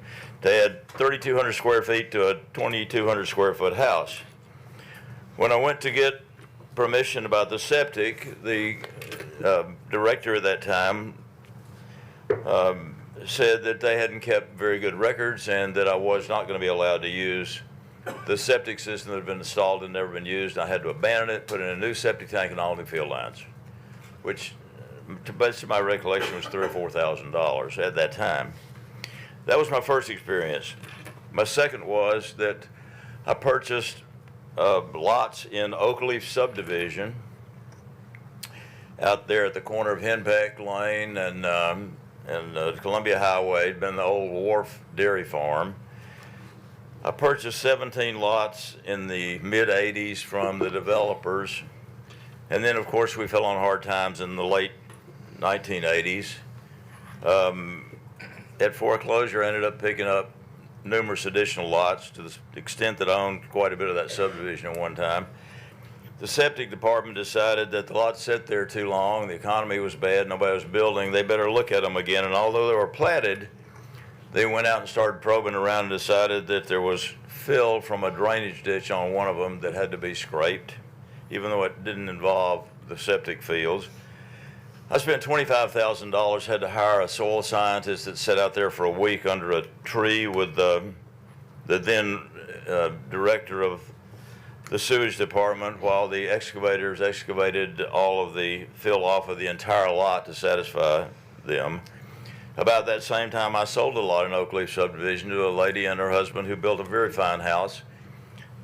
to add 3,200 square feet to a 2,200 square foot house. When I went to get permission about the septic, the director at that time said that they hadn't kept very good records and that I was not going to be allowed to use the septic system that had been installed and never been used. I had to abandon it, put in a new septic tank and all new field lines, which, to best of my recollection, was $3,000 or $4,000 at that time. That was my first experience. My second was that I purchased lots in Oakleaf subdivision out there at the corner of Henpeck Lane and Columbia Highway. It'd been the old Wharf Dairy Farm. I purchased 17 lots in the mid-'80s from the developers. And then, of course, we fell on hard times in the late 1980s. At foreclosure, I ended up picking up numerous additional lots to the extent that I owned quite a bit of that subdivision at one time. The septic department decided that the lots sat there too long, the economy was bad, nobody was building, they better look at them again. And although they were platted, they went out and started probing around and decided that there was fill from a drainage ditch on one of them that had to be scraped, even though it didn't involve the septic fields. I spent $25,000, had to hire a soil scientist that sat out there for a week under a tree with the then director of the sewage department while the excavators excavated all of the fill off of the entire lot to satisfy them. About that same time, I sold a lot in Oakleaf subdivision to a lady and her husband who built a very fine house.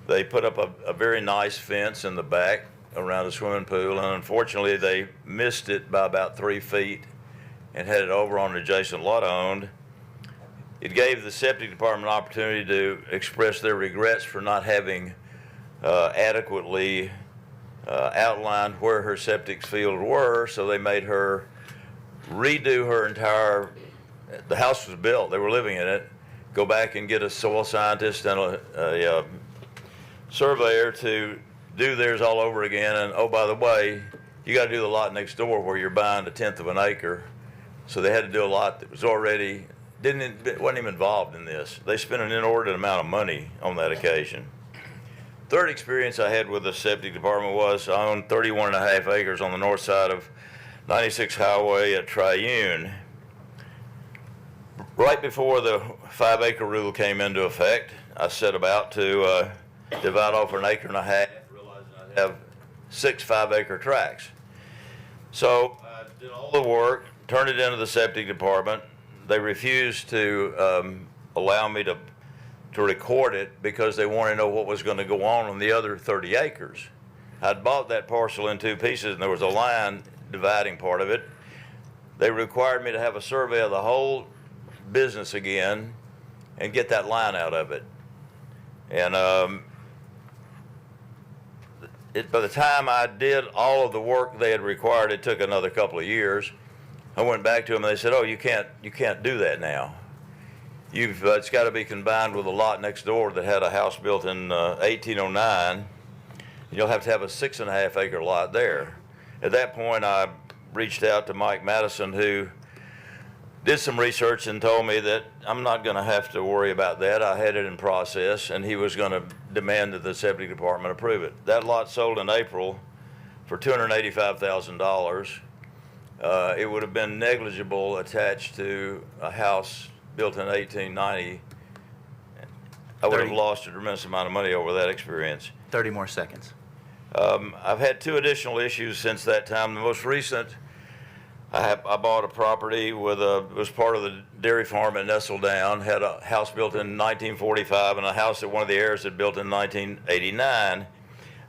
They put up a very nice fence in the back around a swimming pool, and unfortunately they missed it by about 3 feet and had it over on an adjacent lot I owned. It gave the septic department an opportunity to express their regrets for not having adequately outlined where her septic fields were, so they made her redo her entire, the house was built, they were living in it, go back and get a soil scientist and a surveyor to do theirs all over again. And oh, by the way, you got to do the lot next door where you're buying 1/10 of an acre. So they had to do a lot that was already, wasn't even involved in this. They spent an inordinate amount of money on that occasion. Third experience I had with the septic department was I owned 31 and a half acres on the north side of 96 Highway at Triune. Right before the 5-acre rule came into effect, I set about to divide off an acre and a half, realizing I'd have 6 5-acre tracts. So I did all the work, turned it into the septic department. They refused to allow me to record it because they wanted to know what was going to go on the other 30 acres. I'd bought that parcel in 2 pieces, and there was a line dividing part of it. They required me to have a survey of the whole business again and get that line out of it. And by the time I did all of the work they had required, it took another couple of years. I went back to them and they said, "Oh, you can't do that now. It's got to be combined with a lot next door that had a house built in 1809, You'll have to have a 6.5 acre lot there. At that point, I reached out to Mike Madison, who did some research and told me that I'm not going to have to worry about that. I had it in process, and he was going to demand that the septic department approve it. That lot sold in April for $285,000. It would have been negligible attached to a house built in 1890. I would have lost a tremendous amount of money over that experience. 30 more seconds. I've had 2 additional issues since that time. The most recent, I bought a property with it was part of the dairy farm at Nestledown, had a house built in 1945 and a house that one of the heirs had built in 1989.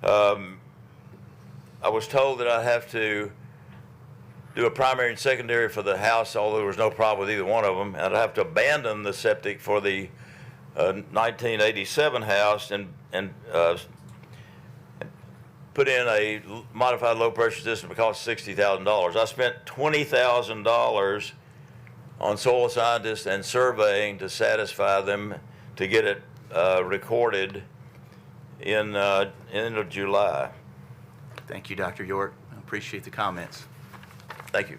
I was told that I have to do a primary and secondary for the house, although there was no problem with either one of them. I'd have to abandon the septic for the 1987 house and put in a modified low pressure system that cost $60,000. I spent $20,000 on soil scientists and surveying to satisfy them to get it recorded in end of July. Thank you, Dr. York. I appreciate the comments. Thank you.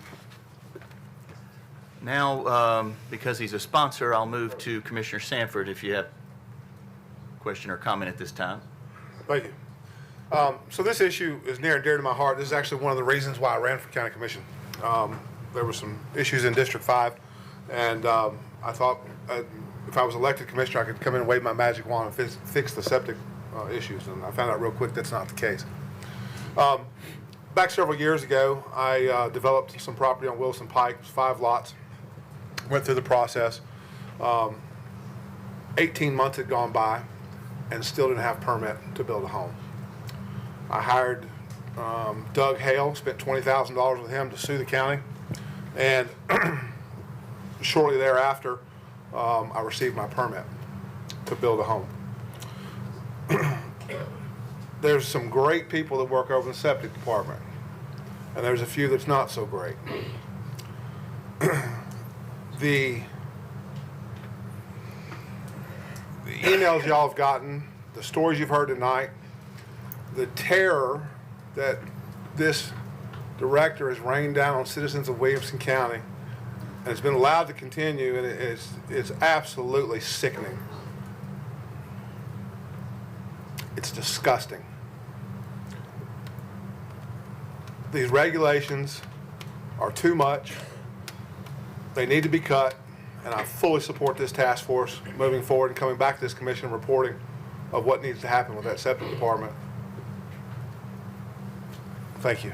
Now, because he's a sponsor, I'll move to Commissioner Sanford if you have a question or comment at this time. Thank you. So this issue is near and dear to my heart. This is actually one of the reasons why I ran for county commission. There were some issues in District 5, and I thought if I was elected commissioner, I could come in and wave my magic wand and fix the septic issues, and I found out real quick that's not the case. Back several years ago, I developed some property on Wilson Pike, 5 lots, went through the process. 18 months had gone by and still didn't have permit to build a home. I hired Doug Hale, spent $20,000 with him to sue the county, and shortly thereafter, I received my permit to build a home. There's some great people that work over in the septic department, and there's a few that's not so great. The emails y'all have gotten, the stories you've heard tonight, the terror that this director has rained down on citizens of Williamson County, and it's been allowed to continue, and it's absolutely sickening. It's disgusting. These regulations are too much. They need to be cut, and I fully support this task force moving forward and coming back to this commission and reporting of what needs to happen with that septic department. Thank you.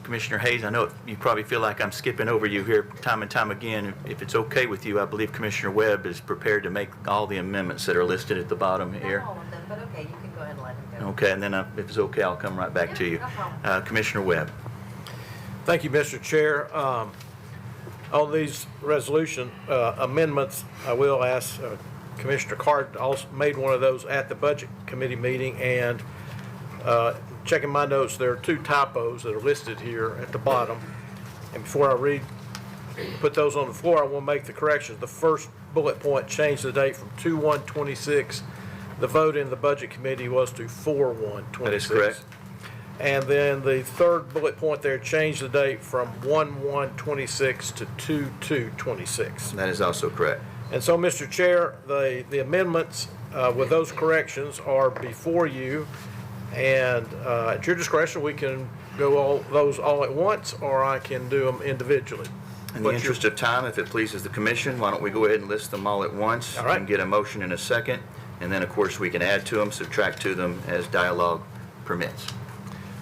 Commissioner Hayes, I know you probably feel like I'm skipping over you here time and time again. If it's okay with you, I believe Commissioner Webb is prepared to make all the amendments that are listed at the bottom here. Not all of them, but okay, you can go ahead and let him go. Okay, and then if it's okay, I'll come right back to you. Commissioner Webb. Thank you, Mr. Chair. On these resolution amendments, I will ask Commissioner Card also made one of those at the Budget Committee meeting, and checking my notes, there are 2 typos that are listed here at the bottom. And before I put those on the floor, I want to make the corrections. The first bullet point changed the date from 2/1/26. The vote in the Budget Committee was to 4/1/26. That is correct. And then the third bullet point there changed the date from 1/1/26 to 2/2/26. That is also correct. And so, Mr. Chair, the amendments with those corrections are before you. And at your discretion, we can go those all at once, or I can do them individually. In the interest of time, if it pleases the commission, why don't we go ahead and list them all at once and get a motion in a second. And then, of course, we can add to them, subtract to them as dialogue permits.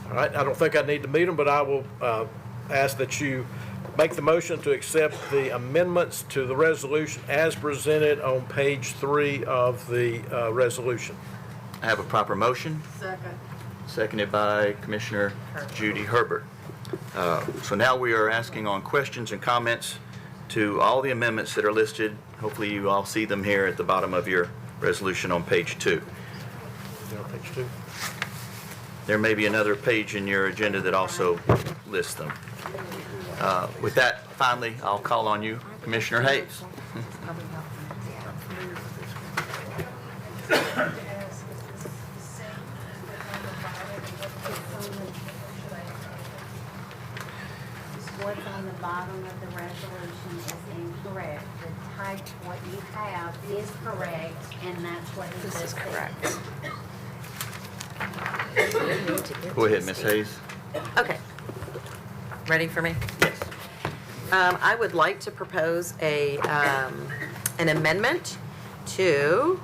All right, I don't think I need to meet them, but I will ask that you make the motion to accept the amendments to the resolution as presented on page 3 of the resolution. I have a proper motion. Second. Seconded by Commissioner Judy Herbert. So now we are asking on questions and comments to all the amendments that are listed. Hopefully you all see them here at the bottom of your resolution on page 2. Page 2. There may be another page in your agenda that also lists them. With that, finally, I'll call on you, Commissioner Hayes. what's on the bottom of the resolution is incorrect. The type, what you have is correct, and that's what he This is just correct. Go ahead, Ms. Hayes. Okay. Ready for me? Yes. I would like to propose an amendment to,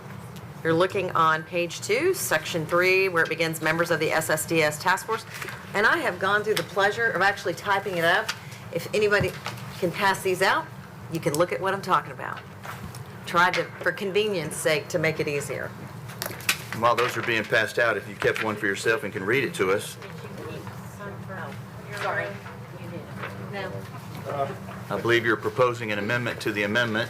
you're looking on page 2, section 3, where it begins members of the SSDS task force. And I have gone through the pleasure of actually typing it up. If anybody can pass these out, you can look at what I'm talking about. Tried to, for convenience sake, to make it easier. And while those are being passed out, if you kept one for yourself and can read it to us, Sorry. No. I believe you're proposing an amendment to the amendment.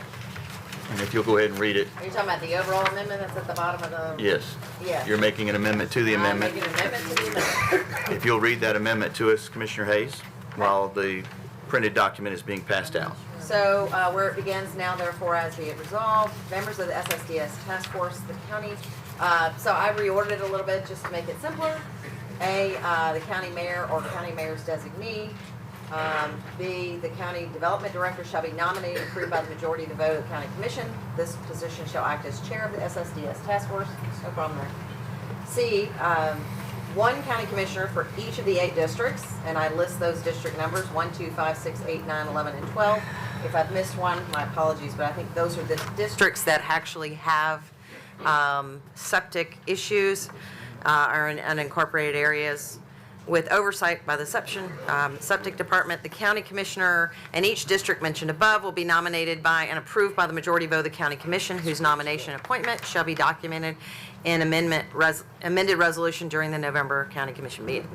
And if you'll go ahead and read it. Are you talking about the overall amendment that's at the bottom of the? Yes. Yeah. You're making an amendment to the amendment. I'm making an amendment to the amendment. If you'll read that amendment to us, Commissioner Hayes, while the printed document is being passed out. So where it begins, now therefore as be it resolved, members of the SSDS task force, the county. So I reordered it a little bit just to make it simpler. A, the county mayor or county mayor's designee. B, the county development director shall be nominated and approved by the majority of the vote of the county commission. This position shall act as chair of the SSDS task force. No problem there. C, one county commissioner for each of the 8 districts, and I list those district numbers, 1, 2, 5, 6, 8, 9, 11, and 12. If I've missed one, my apologies, but I think those are the districts that actually have septic issues or in unincorporated areas. With oversight by the septic department, the county commissioner and each district mentioned above will be nominated by and approved by the majority vote of the county commission, whose nomination and appointment shall be documented in amended resolution during the November county commission meeting.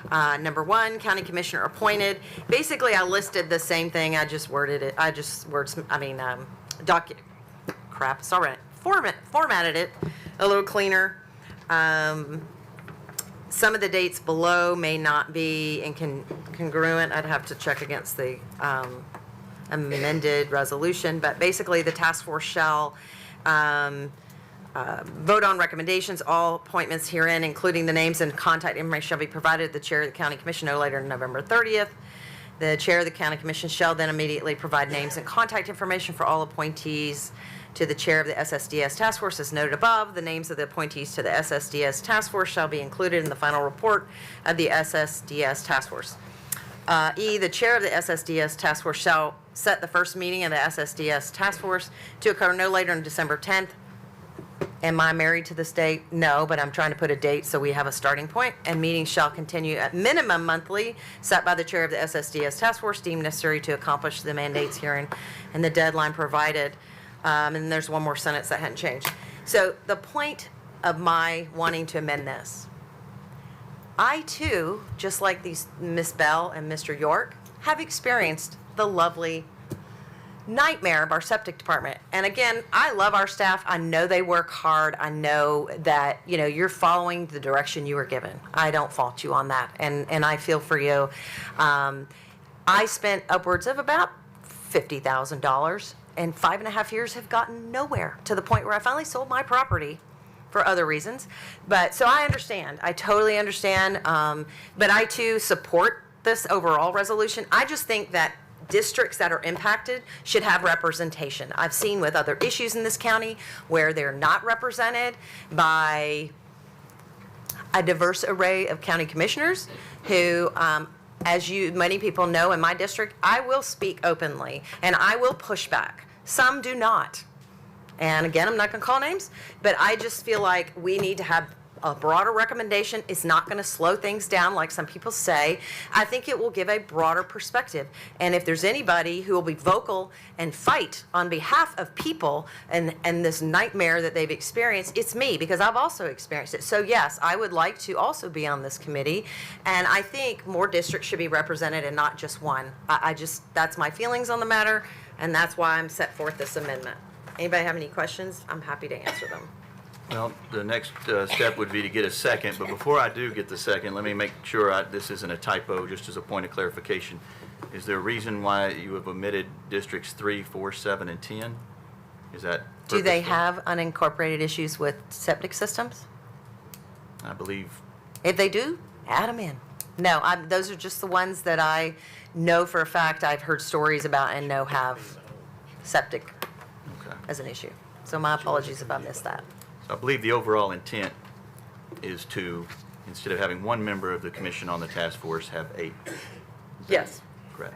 Number 1, county commissioner appointed. Basically, I listed the same thing. I just worded it. Formatted it a little cleaner. Some of the dates below may not be congruent. I'd have to check against the amended resolution. But basically, the task force shall vote on recommendations. All appointments herein, including the names and contact information, shall be provided to the chair of the county commission no later than November 30th. The chair of the county commission shall then immediately provide names and contact information for all appointees to the chair of the SSDS task force as noted above. The names of the appointees to the SSDS task force shall be included in the final report of the SSDS task force. E, the chair of the SSDS task force shall set the first meeting of the SSDS task force to occur no later than December 10th. Am I married to this date? No, but I'm trying to put a date so we have a starting point. And meetings shall continue at minimum monthly, set by the chair of the SSDS task force deemed necessary to accomplish the mandates herein and the deadline provided. And there's one more sentence that hadn't changed. So the point of my wanting to amend this, I too, just like these Miss Bell and Mr. York, have experienced the lovely nightmare of our septic department. And again, I love our staff. I know they work hard. I know that, you're following the direction you were given. I don't fault you on that. And I feel for you. I spent upwards of about $50,000 and 5.5 years have gotten nowhere, to the point where I finally sold my property for other reasons. But so I understand. I totally understand. But I too support this overall resolution. I just think that districts that are impacted should have representation. I've seen with other issues in this county where they're not represented by a diverse array of county commissioners who, as many people know in my district, I will speak openly and I will push back. Some do not. And again, I'm not going to call names, but I just feel like we need to have a broader recommendation. It's not going to slow things down like some people say. I think it will give a broader perspective. And if there's anybody who will be vocal and fight on behalf of people and this nightmare that they've experienced, it's me, because I've also experienced it. So yes, I would like to also be on this committee. And I think more districts should be represented and not just one. That's my feelings on the matter. And that's why I'm set forth this amendment. Anybody have any questions? I'm happy to answer them. Well, the next step would be to get a second, but before I do get the second, let me make sure this isn't a typo, just as a point of clarification. Is there a reason why you have omitted districts 3, 4, 7, and 10? Is that Do they purposeful? have unincorporated issues with septic systems? I believe. If they do, add them in. No, those are just the ones that I know for a fact I've heard stories about and know have septic Okay. as an issue. So my apologies if I missed that. So I believe the overall intent is to, instead of having one member of the commission on the task force, have 8. Yes. Correct.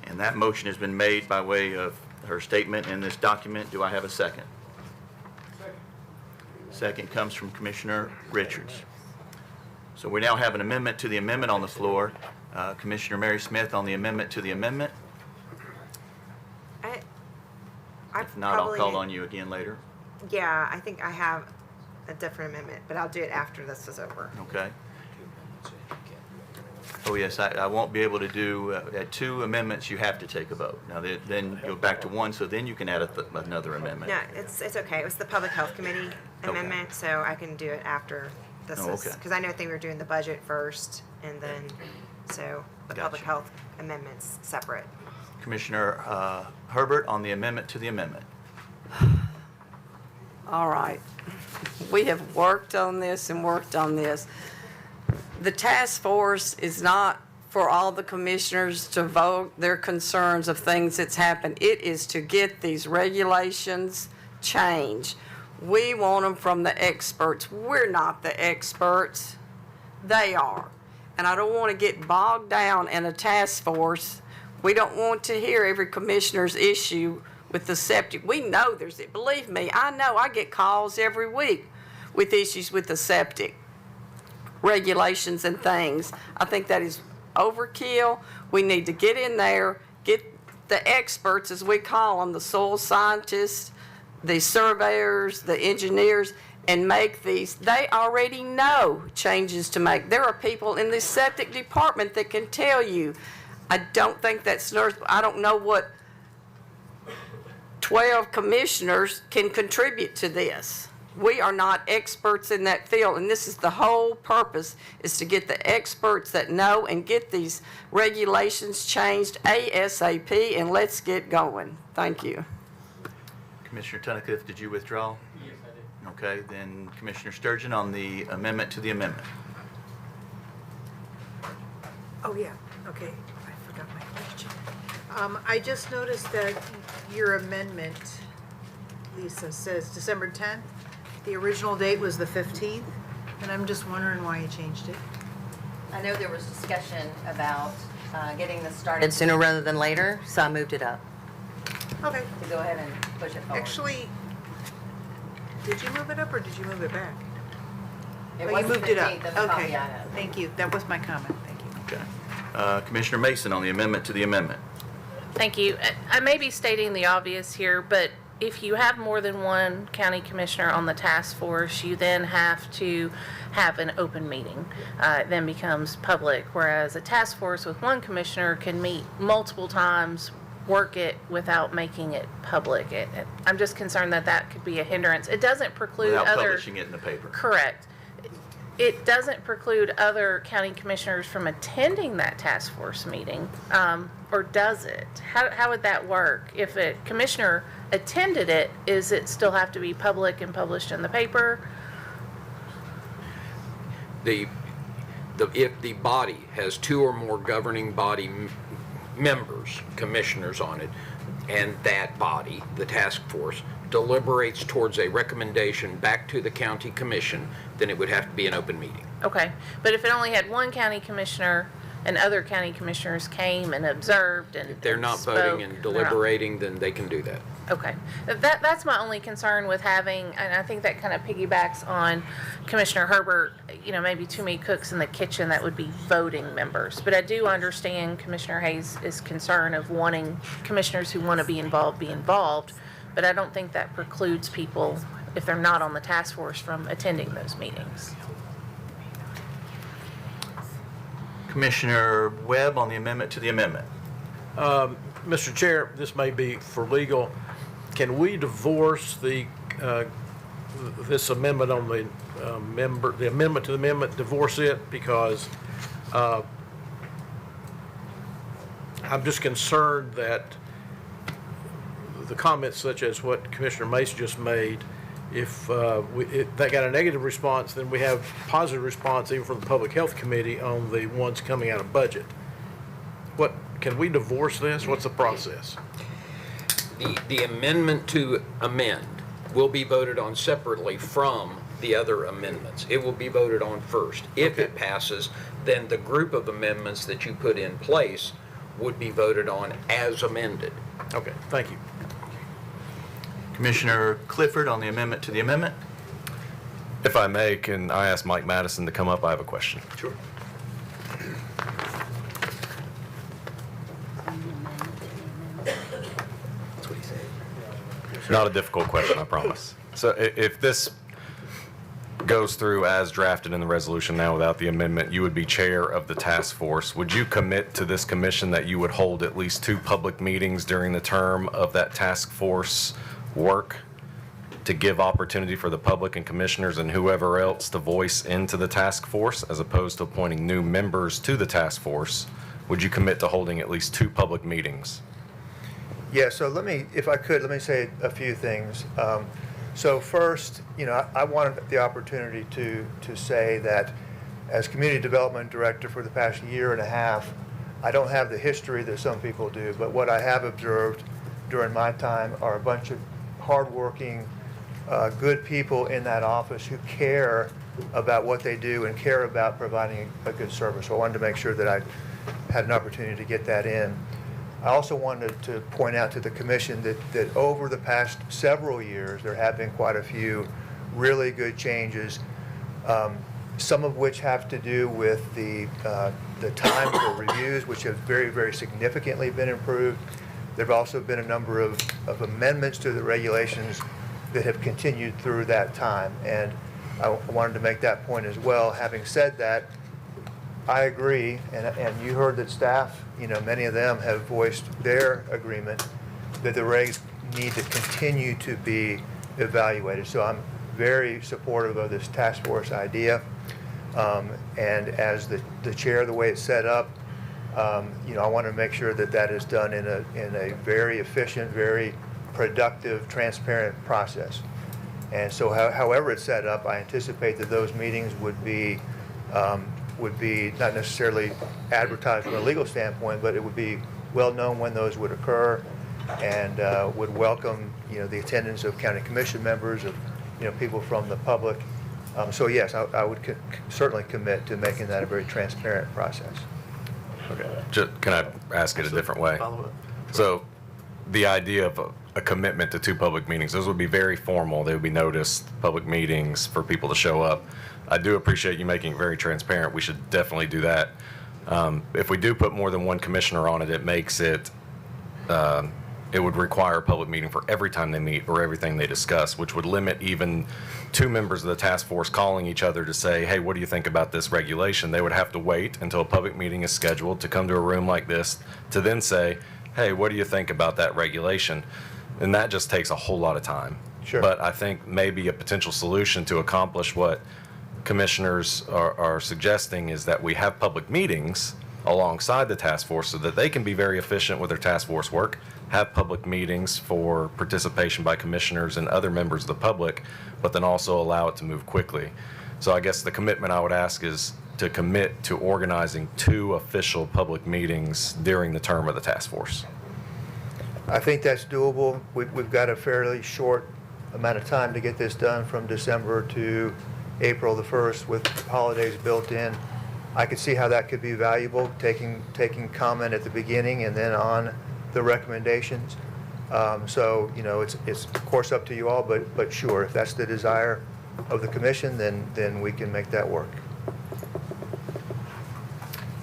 And that motion has been made by way of her statement in this document. Do I have a second? Second comes from Commissioner Richards. So we now have an amendment to the amendment on the floor. Commissioner Mary Smith on the amendment to the amendment. If not, I'll call on you again later. Yeah, I think I have a different amendment, but I'll do it after this is over. Okay. Oh, yes, I won't be able to do, at 2 amendments, you have to take a vote. Now, then go back to 1, so then you can add another amendment. No, it's okay. It was the Public Health Committee amendment, so I can do it after this Oh, is, okay. because I know we were doing the budget first, and then, so the Public Gotcha. Health amendment's separate. Commissioner Herbert on the amendment to the amendment. All right. We have worked on this and worked on this. The task force is not for all the commissioners to vote their concerns of things that's happened. It is to get these regulations changed. We want them from the experts. We're not the experts. They are. And I don't want to get bogged down in a task force. We don't want to hear every commissioner's issue with the septic. We know there's it. Believe me, I know I get calls every week with issues with the septic regulations and things. I think that is overkill. We need to get in there, get the experts, as we call them, the soil scientists, the surveyors, the engineers, and make these. They already know changes to make. There are people in the septic department that can tell you. I don't think that's nurse. I don't know what 12 commissioners can contribute to this. We are not experts in that field, and this is the whole purpose, is to get the experts that know and get these regulations changed ASAP, and let's get going. Thank you. Commissioner Tunnicliffe, did you withdraw? Yes, I did. Okay, then Commissioner Sturgeon on the amendment to the amendment. Oh, yeah, okay, I forgot my question. I just noticed that your amendment, Lisa, says December 10th. The original date was the 15th, and I'm just wondering why you changed it. I know there was discussion about getting this started sooner rather than later, so I moved it up Okay. to go ahead and push it forward. Actually, did you move it up or did you move it back? It Oh, was you the moved it up. 15th of the Okay, copy I have. thank you. That was my comment, thank you. Okay. Commissioner Mason on the amendment to the amendment. Thank you. I may be stating the obvious here, but if you have more than one county commissioner on the task force, you then have to have an open meeting. It then becomes public, whereas a task force with one commissioner can meet multiple times, work it without making it public. I'm just concerned that that could be a hindrance. It doesn't preclude Without other... publishing it in the paper. Correct. It doesn't preclude other county commissioners from attending that task force meeting, or does it? How would that work? If a commissioner attended it, is it still have to be public and published in the paper? If the body has 2 or more governing body members, commissioners on it, and that body, the task force, deliberates towards a recommendation back to the county commission, then it would have to be an open meeting. Okay, but if it only had one county commissioner and other county commissioners came and observed and If they're not spoke, voting and they're not- deliberating, then they can do that. Okay, that's my only concern with having, and I think that kind of piggybacks on Commissioner Herbert, maybe too many cooks in the kitchen that would be voting members. But I do understand Commissioner Hayes' concern of wanting commissioners who want to be involved, but I don't think that precludes people, if they're not on the task force, from attending those meetings. Commissioner Webb on the amendment to the amendment. Mr. Chair, this may be for legal. Can we divorce the this amendment on the the amendment to the amendment, divorce it? Because I'm just concerned that the comments such as what Commissioner Mace just made if they got a negative response, then we have positive response even from the Public Health Committee on the ones coming out of budget. Can we divorce this? What's the process? The amendment to amend will be voted on separately from the other amendments. It will be voted on first. If it passes, then the group of amendments that you put in place would be voted on as amended. Okay, thank you. Commissioner Clifford on the amendment to the amendment. If I may, can I ask Mike Madison to come up? I have a question. Sure. Not a difficult question, I promise. So if this goes through as drafted in the resolution now without the amendment, you would be chair of the task force. Would you commit to this commission that you would hold at least 2 public meetings during the term of that task force work to give opportunity for the public and commissioners and whoever else to voice into the task force as opposed to appointing new members to the task force? Would you commit to holding at least 2 public meetings? Yeah, so if I could, let me say a few things. So first, I wanted the opportunity to say that as Community Development Director for the past year and a half, I don't have the history that some people do, but what I have observed during my time are a bunch of hardworking, good people in that office who care about what they do and care about providing a good service. So I wanted to make sure that I had an opportunity to get that in. I also wanted to point out to the commission that over the past several years, there have been quite a few really good changes, some of which have to do with the time for reviews, which have very, very significantly been improved. There have also been a number of amendments to the regulations that have continued through that time. And I wanted to make that point as well. Having said that, I agree, and you heard that staff, many of them have voiced their agreement that the regs need to continue to be evaluated. So I'm very supportive of this task force idea. And as the chair, the way it's set up, I want to make sure that is done in a very efficient, very productive, transparent process. And so however it's set up, I anticipate that those meetings would be not necessarily advertised from a legal standpoint, but it would be well known when those would occur, and would welcome the attendance of county commission members, of people from the public. So yes, I would certainly commit to making that a very transparent process. Okay. Can I ask it a different way? Follow up. So the idea of a commitment to 2 public meetings, those would be very formal. They would be noticed, public meetings for people to show up. I do appreciate you making it very transparent. We should definitely do that. If we do put more than 1 commissioner on it, it makes it, it would require a public meeting for every time they meet or everything they discuss, which would limit even 2 members of the task force calling each other to say, hey, what do you think about this regulation? They would have to wait until a public meeting is scheduled to come to a room like this to then say, hey, what do you think about that regulation? And that just takes a whole lot of time. Sure. But I think maybe a potential solution to accomplish what commissioners are suggesting is that we have public meetings alongside the task force so that they can be very efficient with their task force work, have public meetings for participation by commissioners and other members of the public, but then also allow it to move quickly. So I guess the commitment I would ask is to commit to organizing 2 official public meetings during the term of the task force. I think that's doable. We've got a fairly short amount of time to get this done, from December to April the 1st with holidays built in. I could see how that could be valuable, taking comment at the beginning and then on the recommendations. So it's of course up to you all, but sure, if that's the desire of the commission, then we can make that work.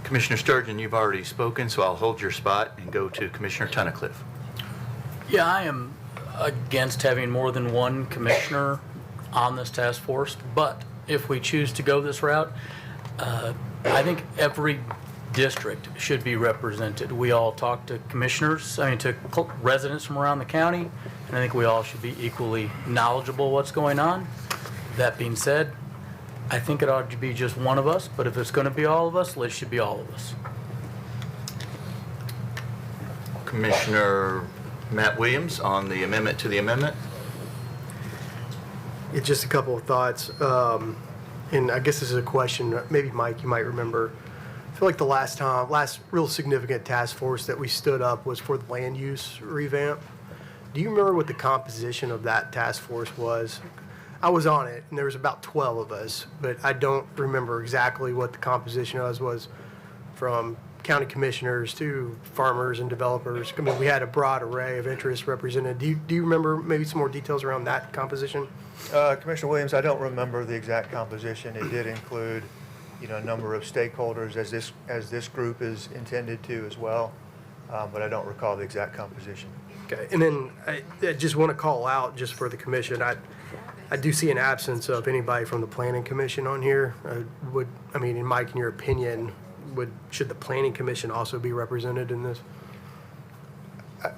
Commissioner Sturgeon, you've already spoken, so I'll hold your spot and go to Commissioner Tunnicliffe. Yeah, I am against having more than 1 commissioner on this task force, but if we choose to go this route, I think every district should be represented. We all talk to commissioners, to residents from around the county, and I think we all should be equally knowledgeable what's going on. That being said, I think it ought to be just one of us, but if it's going to be all of us, it should be all of us. Commissioner Matt Williams on the amendment to the amendment. Yeah, just a couple of thoughts. And I guess this is a question, maybe Mike, you might remember. I feel like the last real significant task force that we stood up was for the land use revamp. Do you remember what the composition of that task force was? I was on it, and there was about 12 of us, but I don't remember exactly what the composition was from county commissioners to farmers and developers. I mean, we had a broad array of interests represented. Do you remember maybe some more details around that composition? Commissioner Williams, I don't remember the exact composition. It did include, a number of stakeholders as this group is intended to as well, but I don't recall the exact composition. Okay, and then I just want to call out just for the commission, I do see an absence of anybody from the Planning Commission on here. And Mike, in your opinion, should the Planning Commission also be represented in this?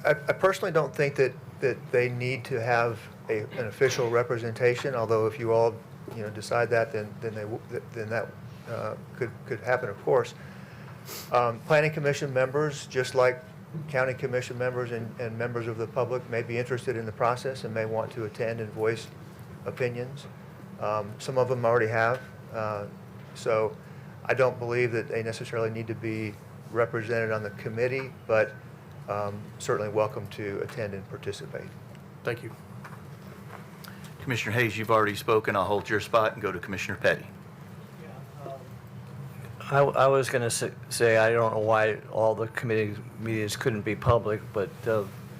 I personally don't think that they need to have an official representation, although if you all, decide that, then that could happen, of course. Planning Commission members, just like County Commission members and members of the public, may be interested in the process and may want to attend and voice opinions. Some of them already have. So I don't believe that they necessarily need to be represented on the committee, but certainly welcome to attend and participate. Thank you. Commissioner Hayes, you've already spoken. I'll hold your spot and go to Commissioner Petty. I was going to say I don't know why all the committee meetings couldn't be public, but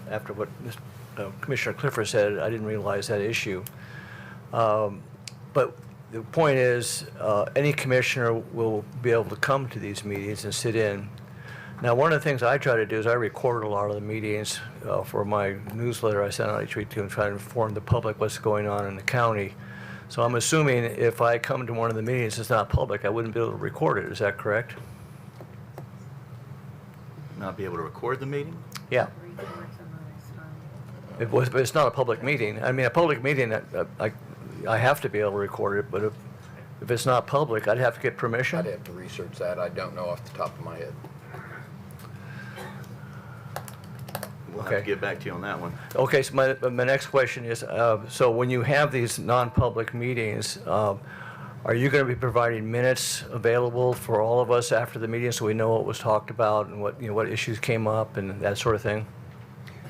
after what Commissioner Clifford said, I didn't realize that issue. But the point is, any commissioner will be able to come to these meetings and sit in. Now, one of the things I try to do is I record a lot of the meetings for my newsletter I send out each week to try to inform the public what's going on in the county. So I'm assuming if I come to one of the meetings that's not public, I wouldn't be able to record it. Is that correct? Not be able to record the meeting? Yeah. But it's not a public meeting. I mean, a public meeting, I have to be able to record it, but if it's not public, I'd have to get permission? I'd have to research that. I don't know off the top of my head. We'll have to get back to you on that one. Okay, so my next question is, so when you have these non-public meetings, are you going to be providing minutes available for all of us after the meeting so we know what was talked about and what issues came up and that sort of thing?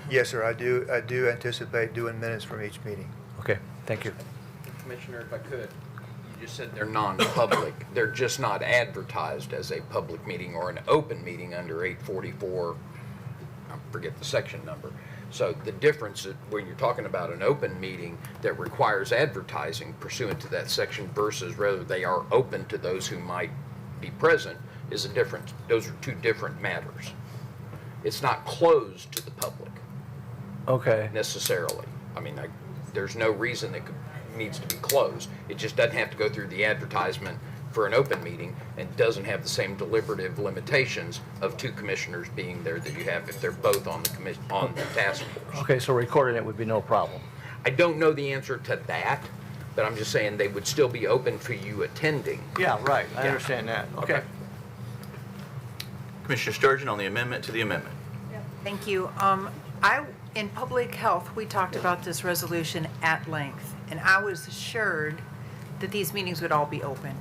Yes, sir. I do anticipate doing minutes from each meeting. Okay, thank you. Commissioner, if I could, you just said they're non-public. They're just not advertised as a public meeting or an open meeting under 844. I forget the section number. So the difference when you're talking about an open meeting that requires advertising pursuant to that section versus whether they are open to those who might be present is a difference. Those are two different matters. It's not closed to the public. Okay. Necessarily. I mean, there's no reason it needs to be closed. It just doesn't have to go through the advertisement for an open meeting and doesn't have the same deliberative limitations of two commissioners being there that you have if they're both on the task force. Okay, so recording it would be no problem. I don't know the answer to that, but I'm just saying they would still be open for you attending. Yeah, right. I understand that. Okay. Commissioner Sturgeon on the amendment to the amendment. Thank you. In public health, we talked about this resolution at length, and I was assured that these meetings would all be open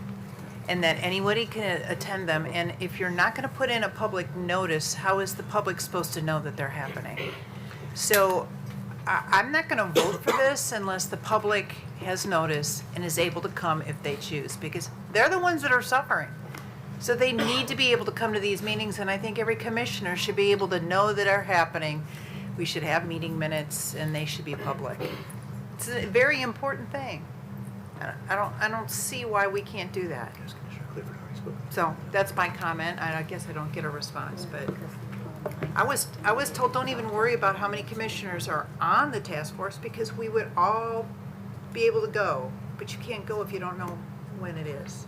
and that anybody can attend them. And if you're not going to put in a public notice, how is the public supposed to know that they're happening? So I'm not going to vote for this unless the public has notice and is able to come if they choose, because they're the ones that are suffering. So they need to be able to come to these meetings, and I think every commissioner should be able to know that are happening. We should have meeting minutes, and they should be public. It's a very important thing. I don't see why we can't do that. So that's my comment. I guess I don't get a response, but I was told don't even worry about how many commissioners are on the task force because we would all be able to go, but you can't go if you don't know when it is.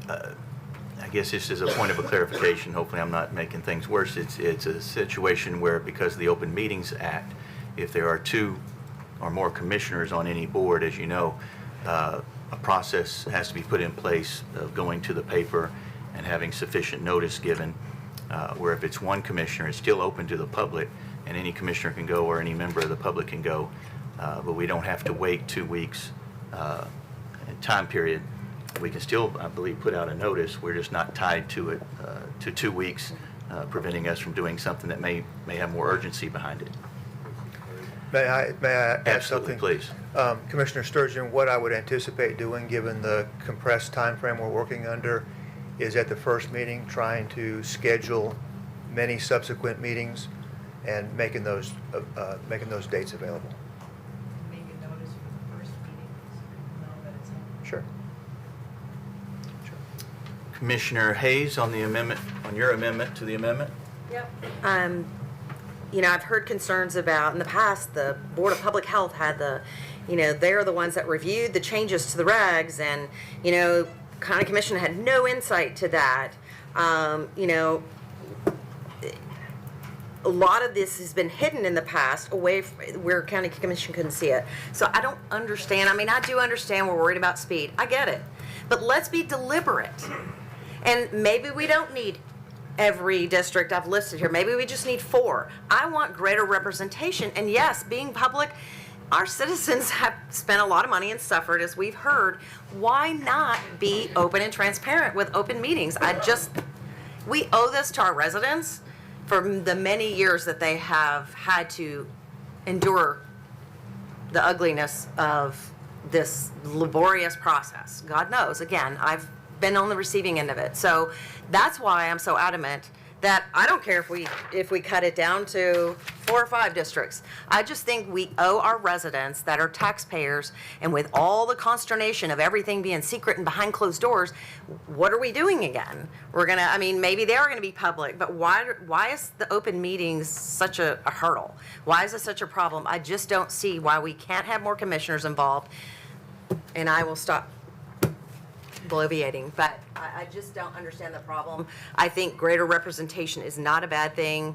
I guess this is a point of a clarification. Hopefully I'm not making things worse. It's a situation where because of the Open Meetings Act, if there are two or more commissioners on any board, as you know, a process has to be put in place of going to the paper and having sufficient notice given, where if it's one commissioner, it's still open to the public and any commissioner can go or any member of the public can go. but we don't have to wait 2 weeks in time period. We can still, I believe, put out a notice. We're just not tied to it, to 2 weeks, preventing us from doing something that may have more urgency behind it. May I add Absolutely, something? please. Commissioner Sturgeon, what I would anticipate doing, given the compressed timeframe we're working under, is at the first meeting, trying to schedule many subsequent meetings and making those dates available. Make a notice for the first meeting, so people know that it's happening. Sure. Commissioner Hayes on the amendment, on your amendment to the amendment? Yep. You know, I've heard concerns about, in the past, the Board of Public Health had they're the ones that reviewed the changes to the regs, and, County Commission had no insight to that. A lot of this has been hidden in the past, away where County Commission couldn't see it. So I don't understand. I mean, I do understand we're worried about speed. I get it. But let's be deliberate. And maybe we don't need every district I've listed here. Maybe we just need 4. I want greater representation. And yes, being public, our citizens have spent a lot of money and suffered, as we've heard. Why not be open and transparent with open meetings? We owe this to our residents for the many years that they have had to endure the ugliness of this laborious process. God knows, again, I've been on the receiving end of it. So that's why I'm so adamant that I don't care if we cut it down to 4 or 5 districts. I just think we owe our residents that are taxpayers, and with all the consternation of everything being secret and behind closed doors, what are we doing again? Maybe they are gonna be public, but why is the open meetings such a hurdle? Why is it such a problem? I just don't see why we can't have more commissioners involved. And I will stop bloviating, but I just don't understand the problem. I think greater representation is not a bad thing.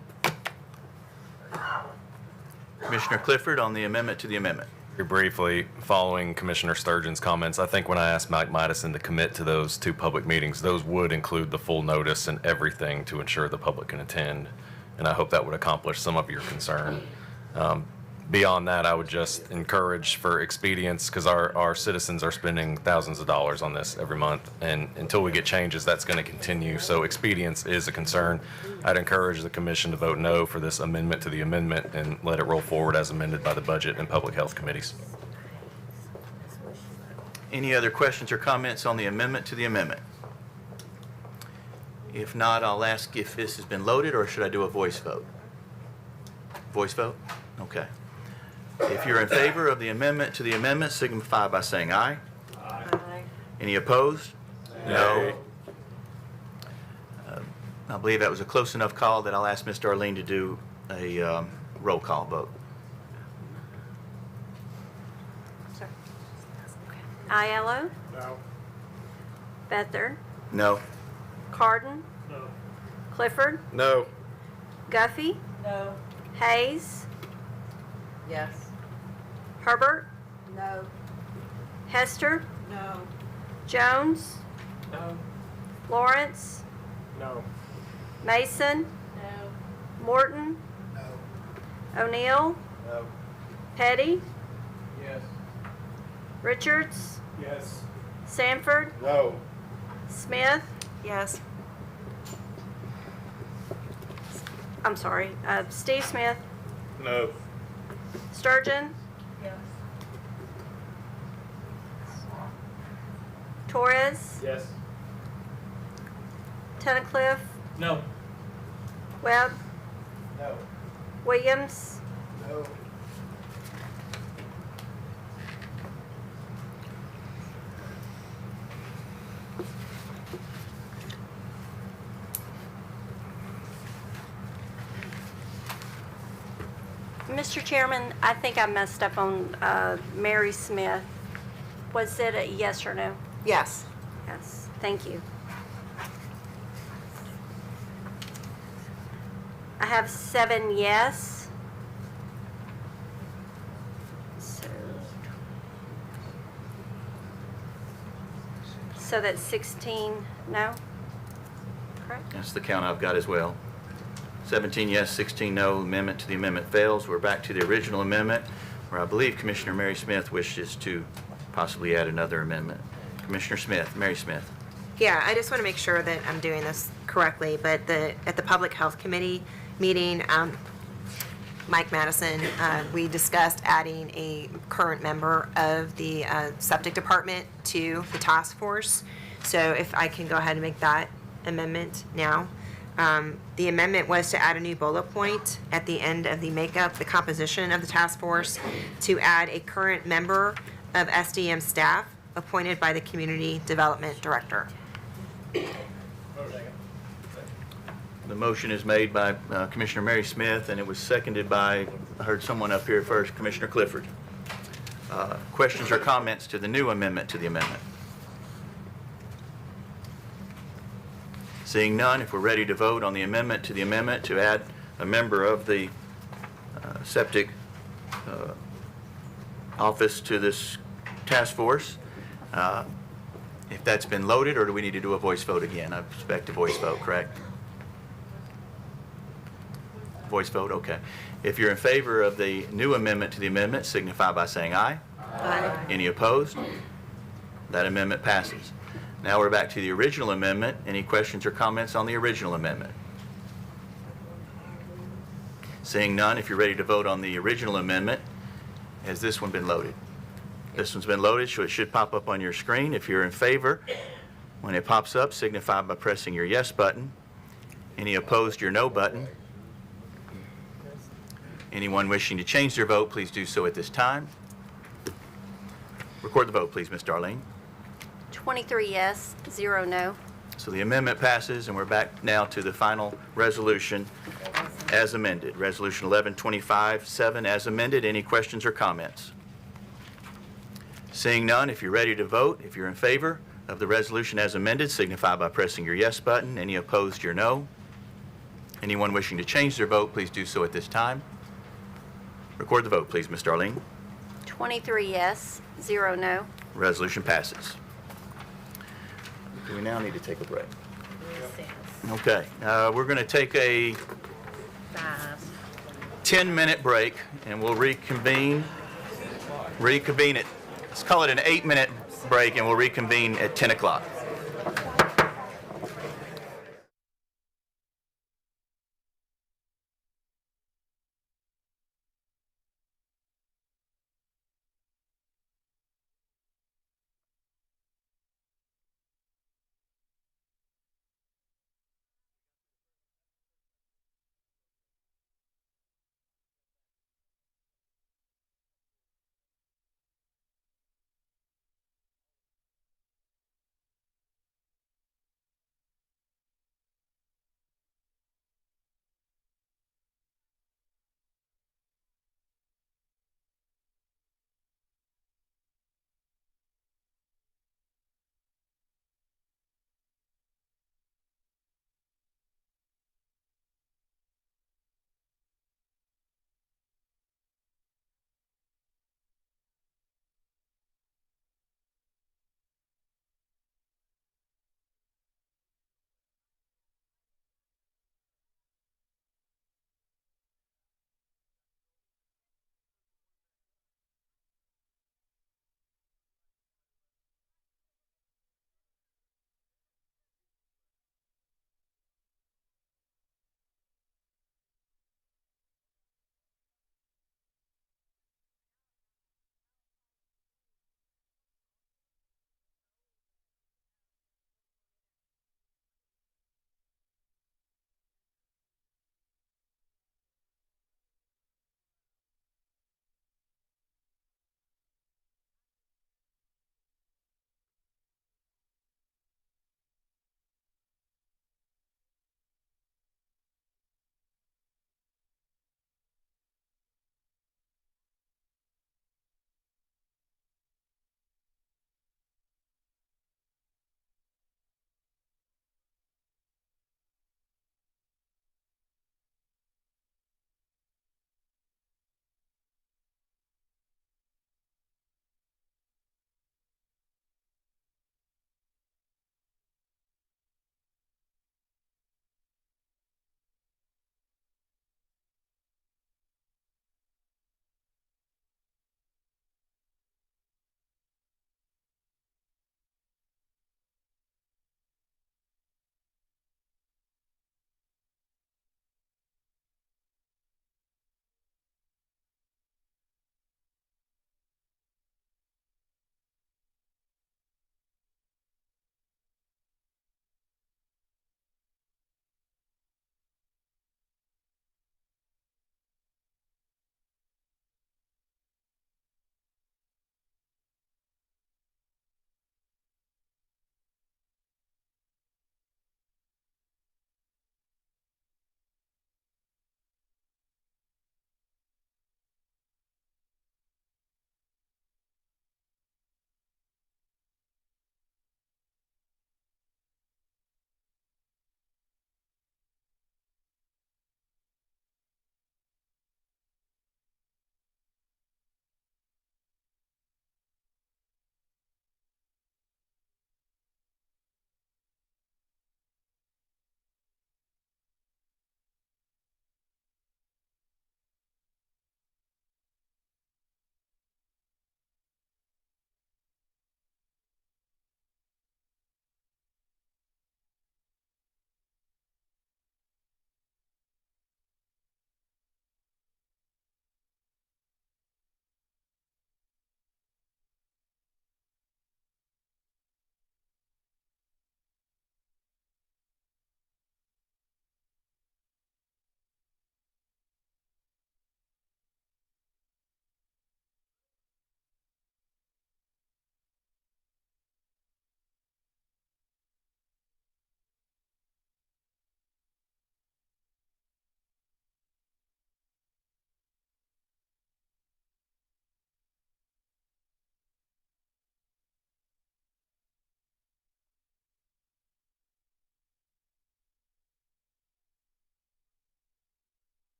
Commissioner Clifford on the amendment to the amendment. Very briefly, following Commissioner Sturgeon's comments, I think when I asked Mike Midison to commit to those 2 public meetings, those would include the full notice and everything to ensure the public can attend. And I hope that would accomplish some of your concern. Beyond that, I would just encourage for expedience, because our citizens are spending thousands of dollars on this every month, and until we get changes, that's going to continue. So expedience is a concern. I'd encourage the commission to vote no for this amendment to the amendment and let it roll forward as amended by the Budget and Public Health Committees. Any other questions or comments on the amendment to the amendment? If not, I'll ask if this has been loaded, or should I do a voice vote? Voice vote? Okay. If you're in favor of the amendment to the amendment, signify by saying aye. Aye. Any opposed? No. I believe that was a close enough call that I'll ask Ms. Darlene to do a roll call vote. Aiello? No. Bether? No. Cardin? No. Clifford? No. Guffey? No. Hayes? Yes. Herbert? No. Hester? No. Jones? No. Lawrence? No. Mason? No. Morton? No. O'Neill? No. Petty? Yes. Richards? Yes. Sanford? No. Smith? Yes. I'm sorry, Steve Smith? No. Sturgeon? Yes. Torres? Yes. Tunnicliff? No. Webb? No. Williams? No. Mr. Chairman, I think I messed up on Mary Smith. Was it a yes or no? Yes. Yes, thank you. I have 7 yes. So that's 16 no? Correct? That's the count I've got as well. 17 yes, 16 no. Amendment to the amendment fails. We're back to the original amendment. where I believe Commissioner Mary Smith wishes to possibly add another amendment. Commissioner Smith, Mary Smith. Yeah, I just want to make sure that I'm doing this correctly, but at the Public Health Committee meeting, Mike Madison, we discussed adding a current member of the septic department to the task force. So if I can go ahead and make that amendment now. The amendment was to add a new bullet point at the end of the composition of the task force, to add a current member of SDM staff appointed by the Community Development Director. The motion is made by Commissioner Mary Smith, and it was seconded by, I heard someone up here first, Commissioner Clifford. Questions or comments to the new amendment to the amendment? Seeing none, if we're ready to vote on the amendment to add a member of the septic office to this task force, if that's been loaded, or do we need to do a voice vote again? I expect a voice vote, correct? Voice vote, okay. If you're in favor of the new amendment to the amendment, signify by saying aye. Aye. Any opposed? That amendment passes. Now we're back to the original amendment. Any questions or comments on the original amendment? Seeing none, if you're ready to vote on the original amendment, has this one been loaded? This one's been loaded, so it should pop up on your screen. If you're in favor, when it pops up, signify by pressing your yes button. Any opposed, your no button. Anyone wishing to change their vote, please do so at this time. Record the vote, please, Ms. Darlene. 23 yes, 0 no. So the amendment passes, and we're back now to the final resolution as amended. Resolution 1125-7 as amended. Any questions or comments? Seeing none, if you're ready to vote, if you're in favor of the resolution as amended, signify by pressing your yes button. Any opposed, your no. Anyone wishing to change their vote, please do so at this time. Record the vote, please, Ms. Darlene. 23 yes, 0 no. Resolution passes. Do we now need to take a break? Okay, we're going to take a 10-minute break, and we'll reconvene at, let's call it an 8-minute break, and we'll reconvene at 10 o'clock.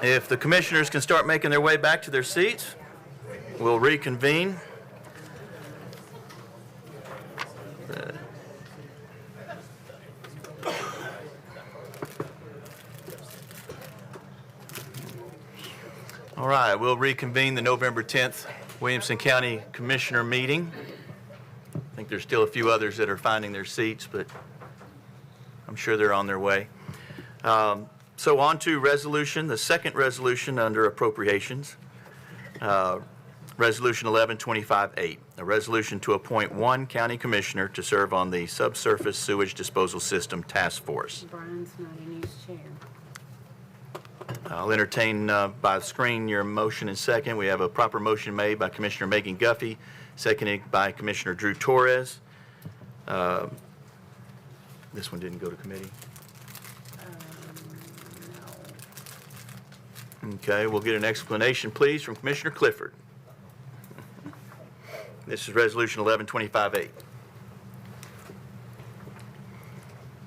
If the commissioners can start making their way back to their seats, we'll reconvene. All right, we'll reconvene the November 10th Williamson County Commissioner meeting. I think there's still a few others that are finding their seats, but I'm sure they're on their way. So on to resolution, the second resolution under appropriations. Resolution 1125-8, a resolution to appoint one county commissioner to serve on the Subsurface Sewage Disposal System Task Force. Brian's not in his chair. I'll entertain by the screen your motion and second. We have a proper motion made by Commissioner Megan Guffey, seconded by Commissioner Drew Torres. This one didn't go to committee. Okay, we'll get an explanation, please, from Commissioner Clifford. This is Resolution 1125-8.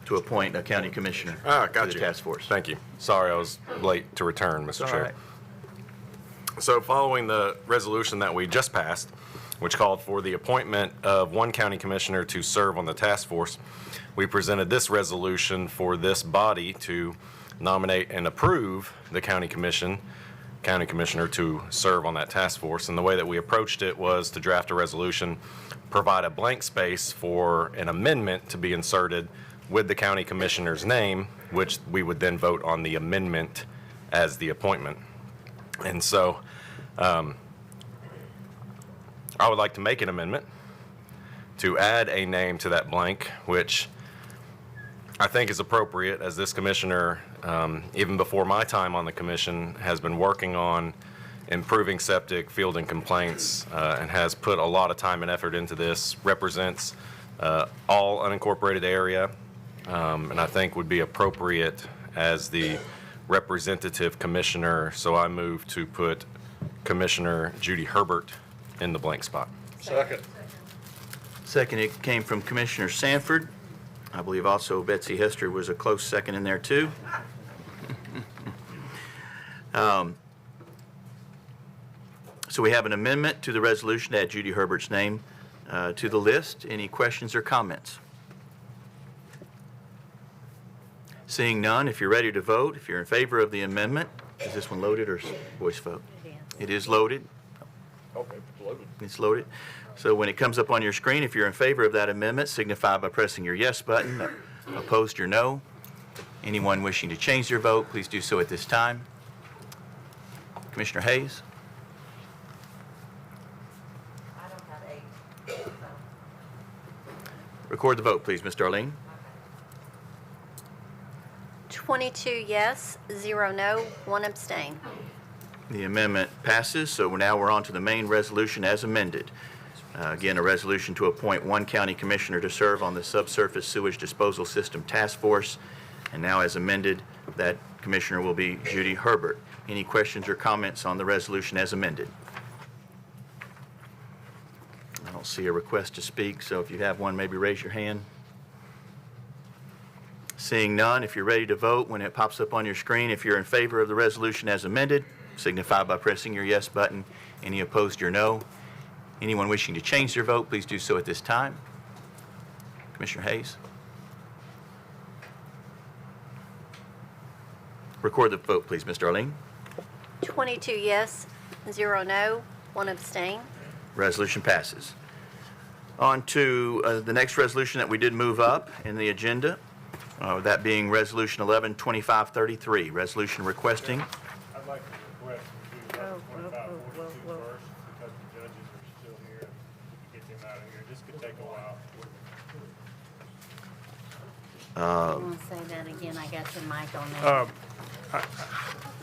To appoint a county commissioner to the task force. Thank you. Sorry, I was late to return, Mr. Chair. Right. So following the resolution that we just passed, which called for the appointment of one county commissioner to serve on the task force, we presented this resolution for this body to nominate and approve the county commissioner to serve on that task force. And the way that we approached it was to draft a resolution, provide a blank space for an amendment to be inserted with the county commissioner's name, which we would then vote on the amendment as the appointment. And so I would like to make an amendment to add a name to that blank, which I think is appropriate, as this commissioner, even before my time on the commission, has been working on improving septic, fielding complaints, and has put a lot of time and effort into this, represents all unincorporated area, and I think would be appropriate as the representative commissioner. So I move to put Commissioner Judy Herbert in the blank spot. Second. Second, it came from Commissioner Sanford. I believe also Betsy Hester was a close second in there, too. So we have an amendment to the resolution to add Judy Herbert's name to the list. Any questions or comments? Seeing none, if you're ready to vote, if you're in favor of the amendment, is this one loaded or voice vote? It is loaded. Okay, loaded. It's loaded. So when it comes up on your screen, if you're in favor of that amendment, signify by pressing your yes button. Opposed, your no. Anyone wishing to change their vote, please do so at this time. Commissioner Hayes? I don't have 8. Record the vote, please, Ms. Darlene. 22 yes, 0 no, 1 abstain. The amendment passes, so now we're on to the main resolution as amended. Again, a resolution to appoint one county commissioner to serve on the Subsurface Sewage Disposal System Task Force. And now as amended, that commissioner will be Judy Herbert. Any questions or comments on the resolution as amended? I don't see a request to speak, so if you have one, maybe raise your hand. Seeing none, if you're ready to vote, when it pops up on your screen, if you're in favor of the resolution as amended, signify by pressing your yes button. Any opposed, your no. Anyone wishing to change their vote, please do so at this time. Commissioner Hayes. Record the vote, please, Ms. Darlene. 22 yes, 0 no, 1 abstain. Resolution passes. On to the next resolution that we did move up in the agenda, that being Resolution 112533, resolution requesting. I'd like to request to do 112542 first because the judges are still here. We can get them out of here. This could take a while. I want to say that again, I got your mic on there.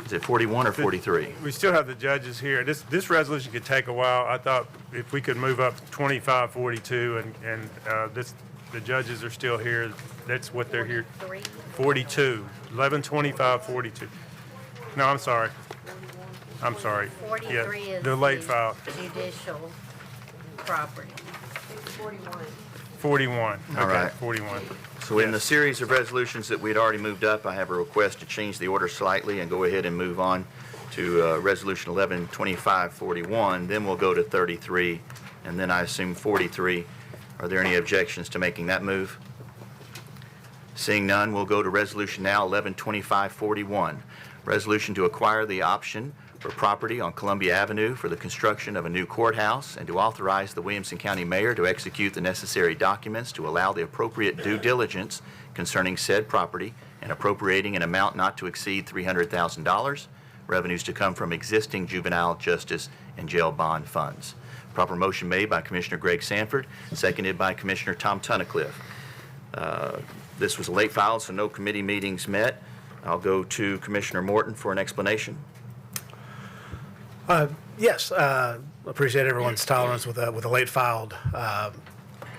Is it 41 or 43? We still have the judges here. This resolution could take a while. I thought if we could move up to 2542 and the judges are still here. That's what they're here. 42, 112542. No, I'm sorry. I'm sorry. 43 Yeah, is the late file. judicial property. 41. All Okay, right. 41. So in the series of resolutions that we'd already moved up, I have a request to change the order slightly and go ahead and move on to Resolution 112541. Then we'll go to 33, and then I assume 43. Are there any objections to making that move? Seeing none, we'll go to Resolution now 112541. Resolution to acquire the option for property on Columbia Avenue for the construction of a new courthouse and to authorize the Williamson County Mayor to execute the necessary documents to allow the appropriate due diligence concerning said property and appropriating an amount not to exceed $300,000, revenues to come from existing juvenile justice and jail bond funds. Proper motion made by Commissioner Greg Sanford, seconded by Commissioner Tom Tunnicliffe. This was a late file, so no committee meetings met. I'll go to Commissioner Morton for an explanation. Yes, appreciate everyone's tolerance with a late filed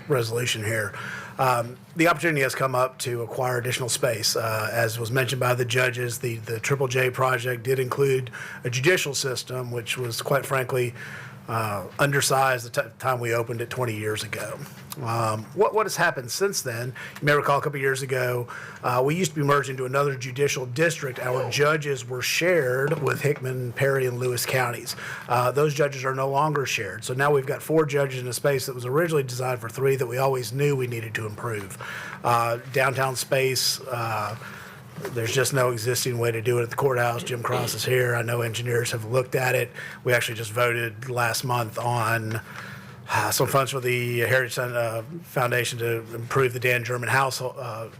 resolution here. The opportunity has come up to acquire additional space. As was mentioned by the judges, the Triple J project did include a judicial system, which was quite frankly undersized the time we opened it 20 years ago. What has happened since then? You may recall a couple years ago, we used to be merged into another judicial district. Our judges were shared with Hickman, Perry, and Lewis counties. Those judges are no longer shared. So now we've got 4 judges in a space that was originally designed for 3 that we always knew we needed to improve. Downtown space, there's just no existing way to do it at the courthouse. Jim Cross is here. I know engineers have looked at it. We actually just voted last month on some funds for the Heritage Foundation to improve the Dan German Hospital.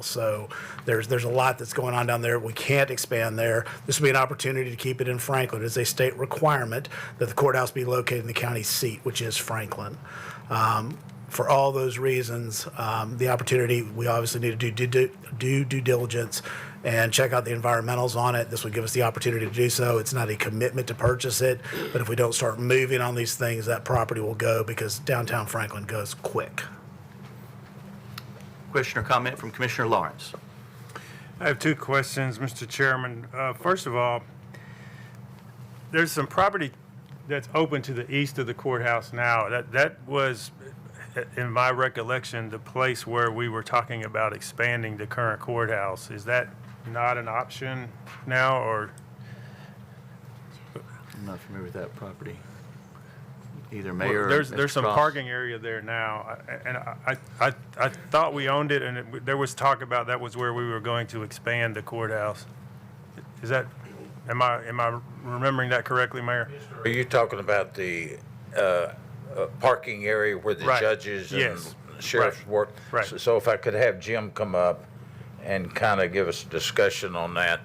So there's a lot that's going on down there. We can't expand there. This will be an opportunity to keep it in Franklin. It's a state requirement that the courthouse be located in the county seat, which is Franklin. For all those reasons, the opportunity, we obviously need to do due diligence and check out the environmentals on it. This would give us the opportunity to do so. It's not a commitment to purchase it, but if we don't start moving on these things, that property will go because downtown Franklin goes quick. Question or comment from Commissioner Lawrence? I have 2 questions, Mr. Chairman. First of all, there's some property that's open to the east of the courthouse now. That was, in my recollection, the place where we were talking about expanding the current courthouse. Is that not an option now, or? I'm not familiar with that property. either Mayor or There's Mr. some Cross. parking area there now, and I thought we owned it, and there was talk about that was where we were going to expand the courthouse. Is that, am I remembering that correctly, Mayor? Are you talking about the parking area where the Right. judges Yes. and sheriffs work? Right. So if I could have Jim come up and kind of give us a discussion on that.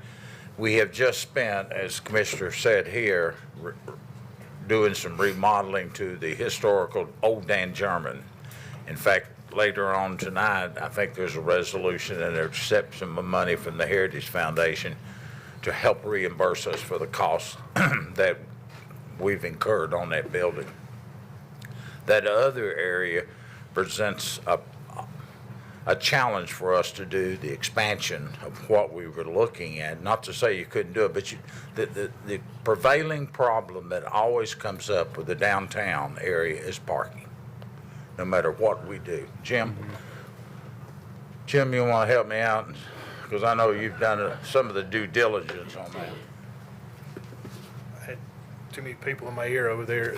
We have just spent, as Commissioner said here, doing some remodeling to the historical Old Dan German. In fact, later on tonight, I think there's a resolution and they're accepting some money from the Heritage Foundation to help reimburse us for the costs that we've incurred on that building. That other area presents a challenge for us to do the expansion of what we were looking at. Not to say you couldn't do it, but the prevailing problem that always comes up with the downtown area is parking, no matter what we do. Jim, you want to help me out? Because I know you've done some of the due diligence on that. I had too many people in my ear over there.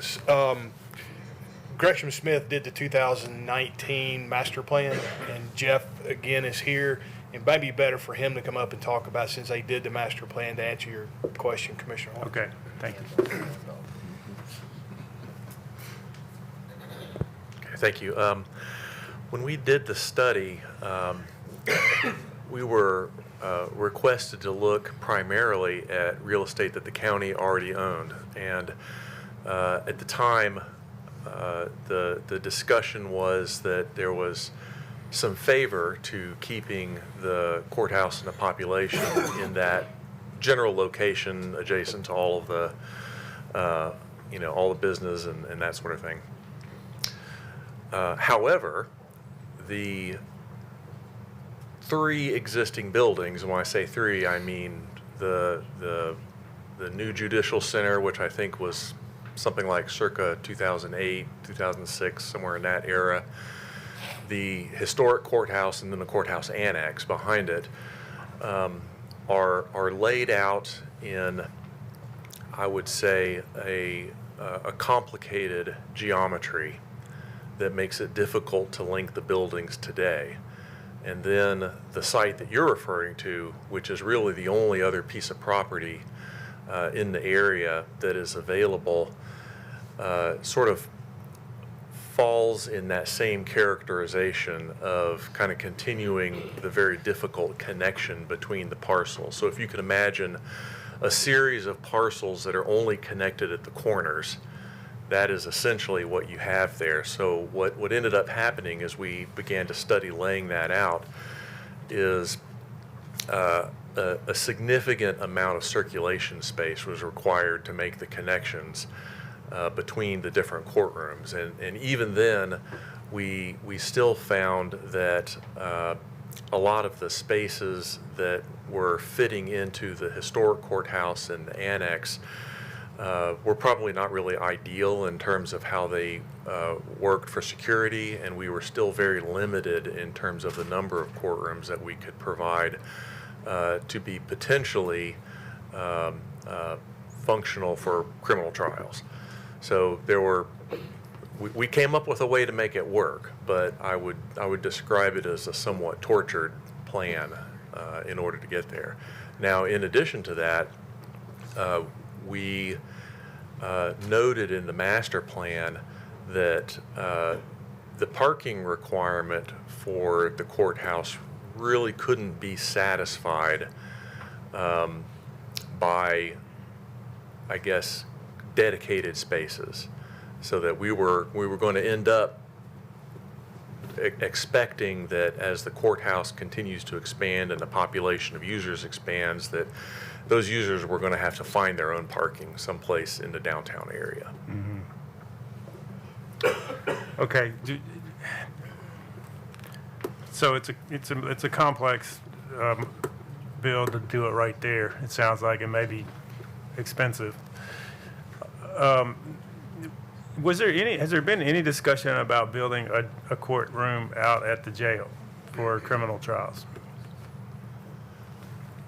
Gresham Smith did the 2019 master plan, and Jeff again is here. It might be better for him to come up and talk about, since they did the master plan, to answer your question, Commissioner Hall. Okay, thank you. Thank you. When we did the study, we were requested to look primarily at real estate that the county already owned. And at the time, the discussion was that there was some favor to keeping the courthouse and the population in that general location adjacent to all of the, all the business and that sort of thing. However, the three existing buildings, and when I say three, I mean the new judicial center, which I think was something like circa 2008, 2006, somewhere in that era. The historic courthouse and then the courthouse annex behind it are laid out in, I would say, a complicated geometry that makes it difficult to link the buildings today. And then the site that you're referring to, which is really the only other piece of property in the area that is available, sort of falls in that same characterization of kind of continuing the very difficult connection between the parcels. So if you can imagine a series of parcels that are only connected at the corners, that is essentially what you have there. So what ended up happening as we began to study laying that out is a significant amount of circulation space was required to make the connections between the different courtrooms. And even then, we still found that a lot of the spaces that were fitting into the historic courthouse and the annex were probably not really ideal in terms of how they worked for security, and we were still very limited in terms of the number of courtrooms that we could provide to be potentially functional for criminal trials. So we came up with a way to make it work, but I would describe it as a somewhat tortured plan in order to get there. Now, in addition to that, we noted in the master plan that the parking requirement for the courthouse really couldn't be satisfied by, I guess, dedicated spaces, so that we were going to end up expecting that as the courthouse continues to expand and the population of users expands, that those users were going to have to find their own parking someplace in the downtown area. Mm-hmm. Okay. So it's a complex bill to do it right there. It sounds like it may be expensive. Has there been any discussion about building a courtroom out at the jail for criminal trials?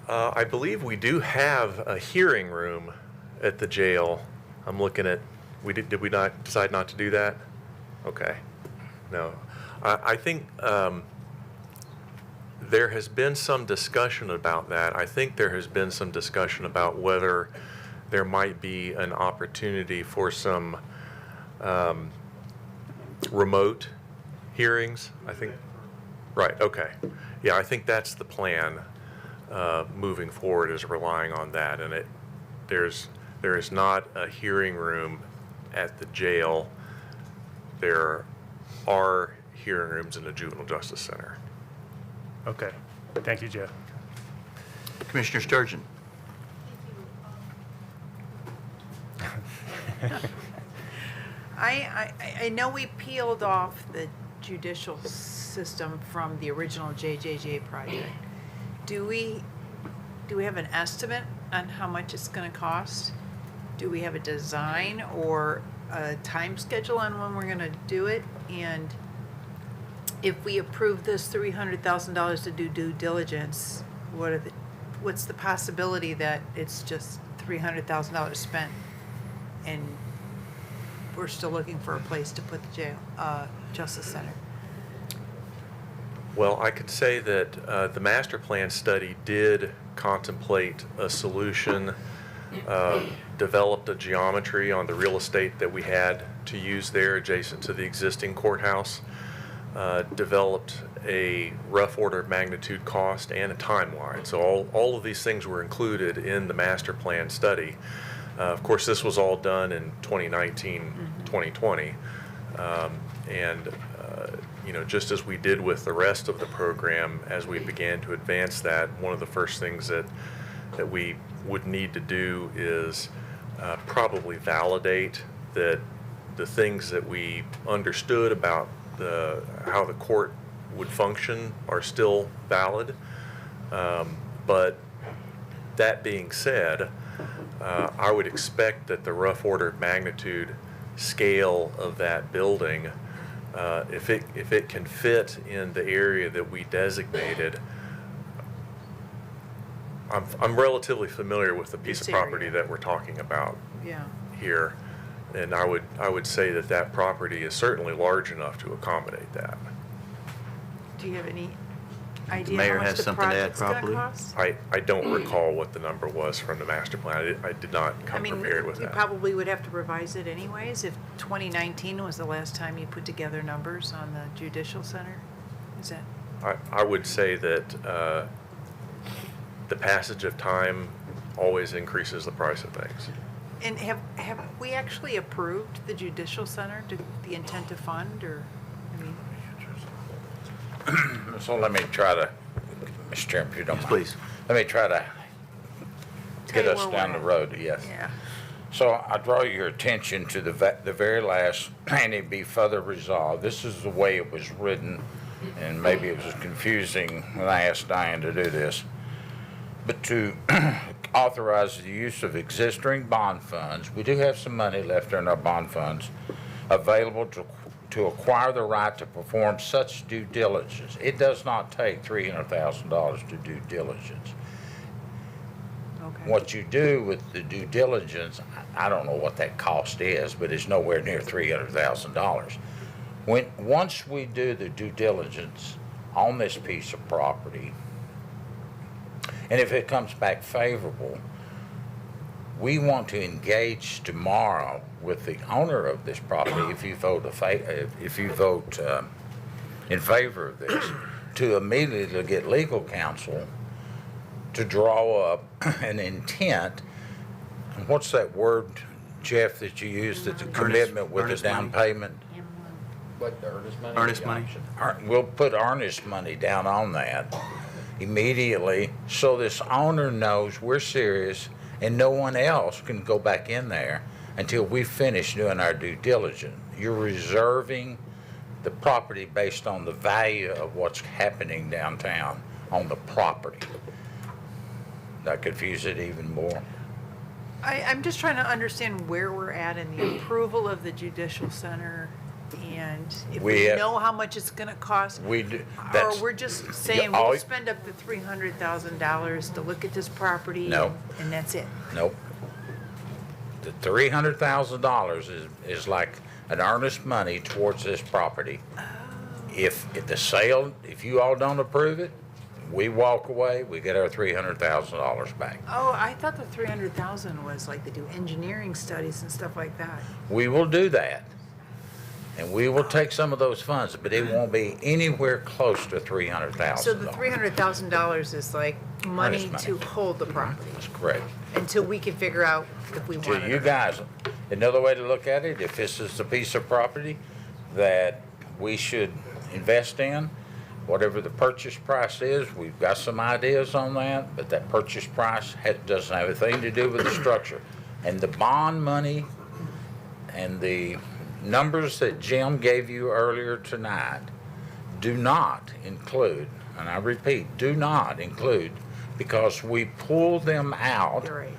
I believe we do have a hearing room at the jail. I'm looking at Did we not decide not to do that? Okay. No. I think there has been some discussion about that. I think there has been some discussion about whether there might be an opportunity for some remote hearings, I think. Right, okay. Yeah, I think that's the plan moving forward, is relying on that. And there is not a hearing room at the jail. There are hearing rooms in the Juvenile Justice Center. Okay. Thank you, Jeff. Commissioner Sturgeon. I know we peeled off the judicial system from the original JJJ project. Do we have an estimate on how much it's going to cost? Do we have a design or a time schedule on when we're going to do it? And if we approve this $300,000 to do due diligence, what's the possibility that it's just $300,000 spent and we're still looking for a place to put the Justice Center? Well, I could say that the master plan study did contemplate a solution, developed a geometry on the real estate that we had to use there adjacent to the existing courthouse, developed a rough order of magnitude cost and a timeline. So all of these things were included in the master plan study. Of course, this was all done in 2019, 2020. Just as we did with the rest of the program, as we began to advance that, one of the first things that we would need to do is probably validate that the things that we understood about how the court would function are still valid. But that being said, I would expect that the rough order of magnitude scale of that building, if it can fit in the area that we designated, I'm relatively familiar with the piece of property that we're talking about here, and I would say that property is certainly large enough to accommodate that. Do you have any idea Mayor how much has the something to add, project's going to probably. cost? I don't recall what the number was from the master plan. I did not come prepared with you that. probably would have to revise it anyways if 2019 was the last time you put together numbers on the judicial center. Is that? I would say that the passage of time always increases the price of things. And have we actually approved the judicial center, the intent to fund, or, I mean? So let me try to, Mr. Chairman, if you don't mind. Please. Let me try to Tell get you us where down we're the at. road, yes. Yeah. So I draw your attention to the very last, and it be further resolved. This is the way it was written, and maybe it was confusing when I asked Diane to do this. But to authorize the use of existing bond funds, we do have some money left in our bond funds available to acquire the right to perform such due diligence. It does not take $300,000 to do diligence. Okay. What you do with the due diligence, I don't know what that cost is, but it's nowhere near $300,000. Once we do the due diligence on this piece of property, and if it comes back favorable, we want to engage tomorrow with the owner of this property, if you vote in favor of this, to immediately get legal counsel to draw up an intent. And what's that word, Jeff, that you used, that the commitment with the down payment? What, the earnest money? Earnest money? We'll put earnest money down on that immediately, so this owner knows we're serious and no one else can go back in there until we finish doing our due diligence. You're reserving the property based on the value of what's happening downtown on the property. That confuse it even more. I'm just trying to understand where we're at in the approval of the judicial center, and if we know how much it's gonna cost. We do. Or we're just saying all- we'll spend up to $300,000 to look at this property. No. And that's it. Nope. The $300,000 is like an earnest money towards this property. If the sale, if you all don't approve it, we walk away, we get our $300,000 back. Oh, I thought the 300,000 was like they do engineering studies and stuff like that. We will do that. And we will take some of those funds, but it won't be anywhere close to $300,000. So the $300,000 is like money Earnest to money. hold the property That's correct. until we can figure out if we want To it. you guys, another way to look at it, if this is a piece of property that we should invest in, whatever the purchase price is, we've got some ideas on that, but that purchase price doesn't have a thing to do with the structure. And the bond money and the numbers that Jim gave you earlier tonight do not include, and I repeat, do not include, because we pull them out You're right.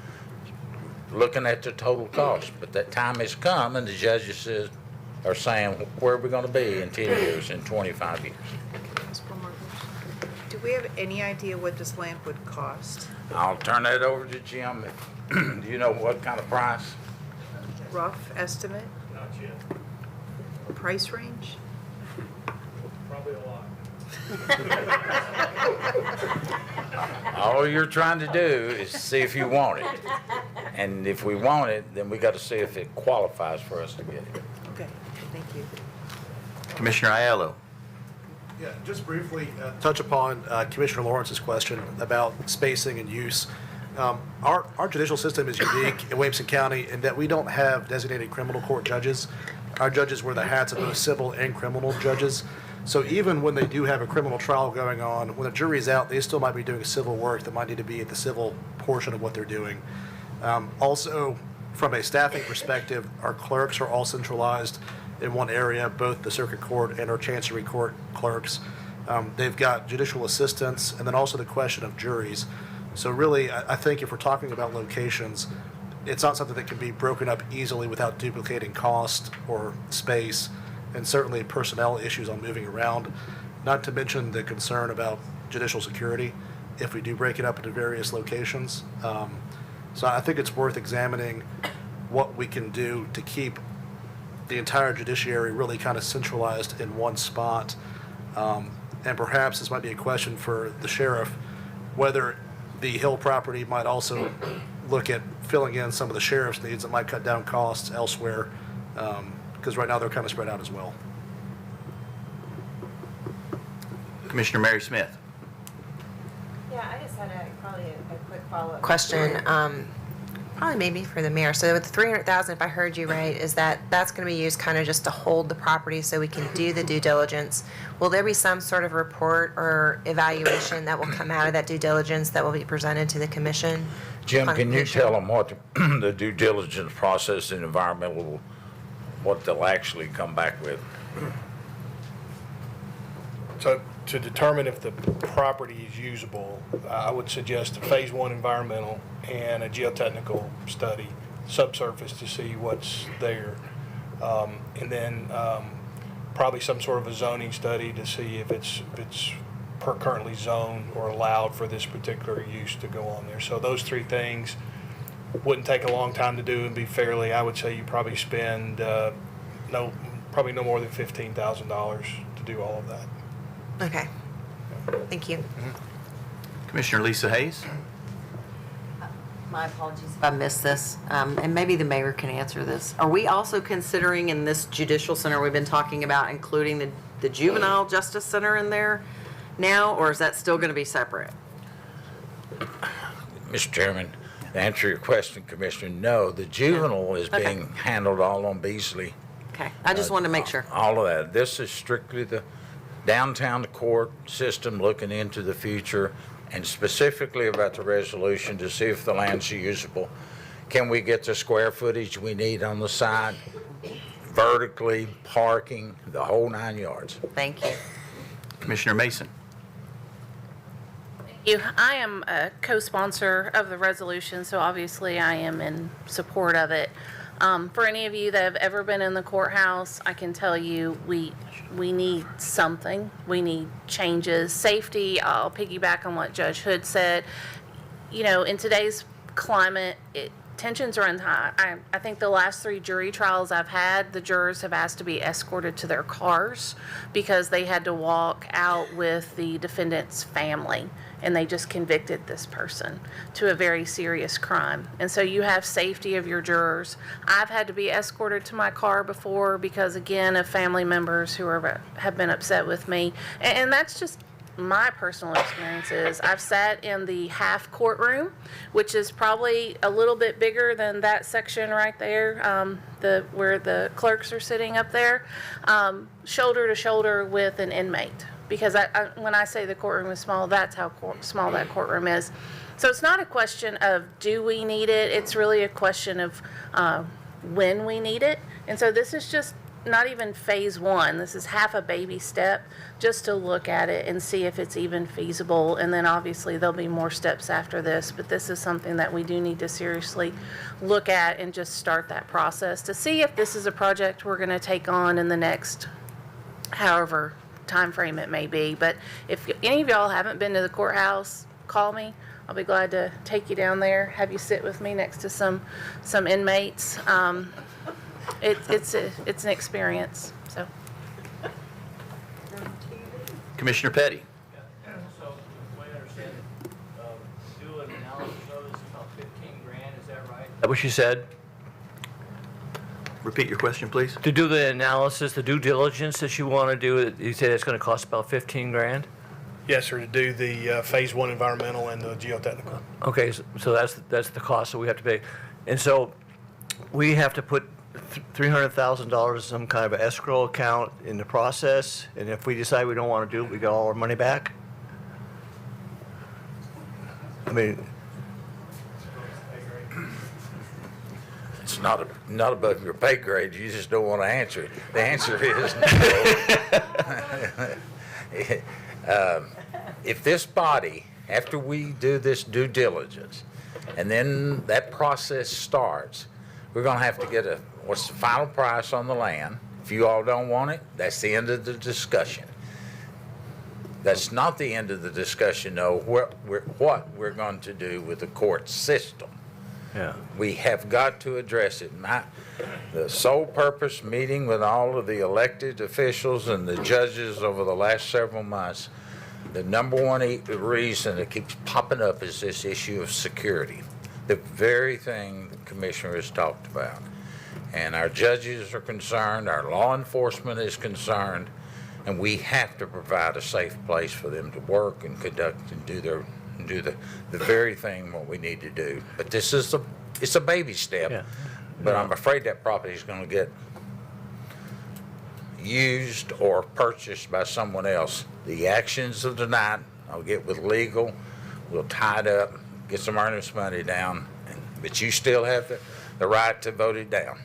looking at the total cost. But that time has come, and the judges are saying, where are we going to be in 10 years, in 25 years? Just one more question. Do we have any idea what this land would cost? I'll turn that over to Jim. Do you know what kind of price? Rough estimate? Not yet. Price range? Probably a lot. All you're trying to do is see if you want it. And if we want it, then we got to see if it qualifies for us to get it. Okay, thank you. Commissioner Aiello. Yeah, just briefly touch upon Commissioner Lawrence's question about spacing and use. Our judicial system is unique in Williamson County in that we don't have designated criminal court judges. Our judges wear the hats of both civil and criminal judges. So even when they do have a criminal trial going on, when the jury's out, they still might be doing civil work that might need to be at the civil portion of what they're doing. Also, from a staffing perspective, our clerks are all centralized in one area, both the circuit court and our chancery court clerks. They've got judicial assistants, and then also the question of juries. So really, I think if we're talking about locations, it's not something that can be broken up easily without duplicating cost or space, and certainly personnel issues on moving around, not to mention the concern about judicial security if we do break it up into various locations. So I think it's worth examining what we can do to keep the entire judiciary really kind of centralized in one spot. And perhaps this might be a question for the sheriff, whether the Hill property might also look at filling in some of the sheriff's needs that might cut down costs elsewhere, because right now they're kind of spread out as well. Commissioner Mary Smith. Yeah, I just had probably a quick follow-up question. Probably maybe for the mayor. So with the 300,000, if I heard you right, is that's going to be used kind of just to hold the property so we can do the due diligence? Will there be some sort of report or evaluation that will come out of that due diligence that will be presented to the commission? Jim, can you tell them what the due diligence process and environmental, what they'll actually come back with? So to determine if the property is usable, I would suggest a phase one environmental and a geotechnical study, subsurface to see what's there. And then probably some sort of a zoning study to see if it's currently zoned or allowed for this particular use to go on there. So those three things wouldn't take a long time to do and be fairly, I would say you probably spend probably no more than $15,000 to do all of that. Okay. Thank you. Commissioner Lisa Hayes. My apologies if I missed this, and maybe the mayor can answer this. Are we also considering in this judicial center we've been talking about including the juvenile justice center in there now, or is that still going to be separate? Mr. Chairman, to answer your question, Commissioner, no, the juvenile is being handled all on Beasley. Okay, I just wanted to make sure. All of that. This is strictly the downtown court system looking into the future and specifically about the resolution to see if the land's usable. Can we get the square footage we need on the side, vertically, parking, the whole 9 yards? Thank you. Commissioner Mason. I am a co-sponsor of the resolution, so obviously I am in support of it. For any of you that have ever been in the courthouse, I can tell you we need something. We need changes. Safety, I'll piggyback on what Judge Hood said. You know, in today's climate, tensions are high. I think the last 3 jury trials I've had, the jurors have asked to be escorted to their cars because they had to walk out with the defendant's family, and they just convicted this person to a very serious crime. And so you have safety of your jurors. I've had to be escorted to my car before because, again, of family members who have been upset with me. And that's just my personal experiences. I've sat in the half courtroom, which is probably a little bit bigger than that section right there, where the clerks are sitting up there, shoulder to shoulder with an inmate. Because when I say the courtroom is small, that's how small that courtroom is. So it's not a question of do we need it, it's really a question of when we need it. And so this is just not even phase 1. This is half a baby step just to look at it and see if it's even feasible. And then obviously there'll be more steps after this, but this is something that we do need to seriously look at and just start that process to see if this is a project we're going to take on in the next however time frame it may be. But if any of y'all haven't been to the courthouse, call me. I'll be glad to take you down there, have you sit with me next to some inmates. It's an experience. So, Commissioner Petty. So, the way I understand it, do an analysis of this about 15 grand, is that right? Is that what you said? Repeat your question, please. To do the analysis, the due diligence that you want to do, you said it's going to cost about 15 grand? Yes, sir, to do the phase 1 environmental and the geotechnical. Okay, so that's the cost that we have to pay. And so we have to put $300,000 in some kind of an escrow account in the process, and if we decide we don't want to do it, we get all our money back? I mean, It's not above your pay grade, you just don't want to answer it. The answer is no. If this body, after we do this due diligence, and then that process starts, we're going to have to get what's the final price on the land. If you all don't want it, that's the end of the discussion. That's not the end of the discussion, though, what we're going to do with the court system. yeah. We have got to address it. The sole purpose meeting with all of the elected officials and the judges over the last several months, the number one reason that keeps popping up is this issue of security. The very thing the commissioner has talked about. And our judges are concerned, our law enforcement is concerned, and we have to provide a safe place for them to work and conduct and do the very thing what we need to do. But this is it's a baby step. Yeah. But I'm afraid that property is going to get used or purchased by someone else. The actions of tonight, I'll get with legal, we'll tie it up, get some earnest money down, but you still have the right to vote it down.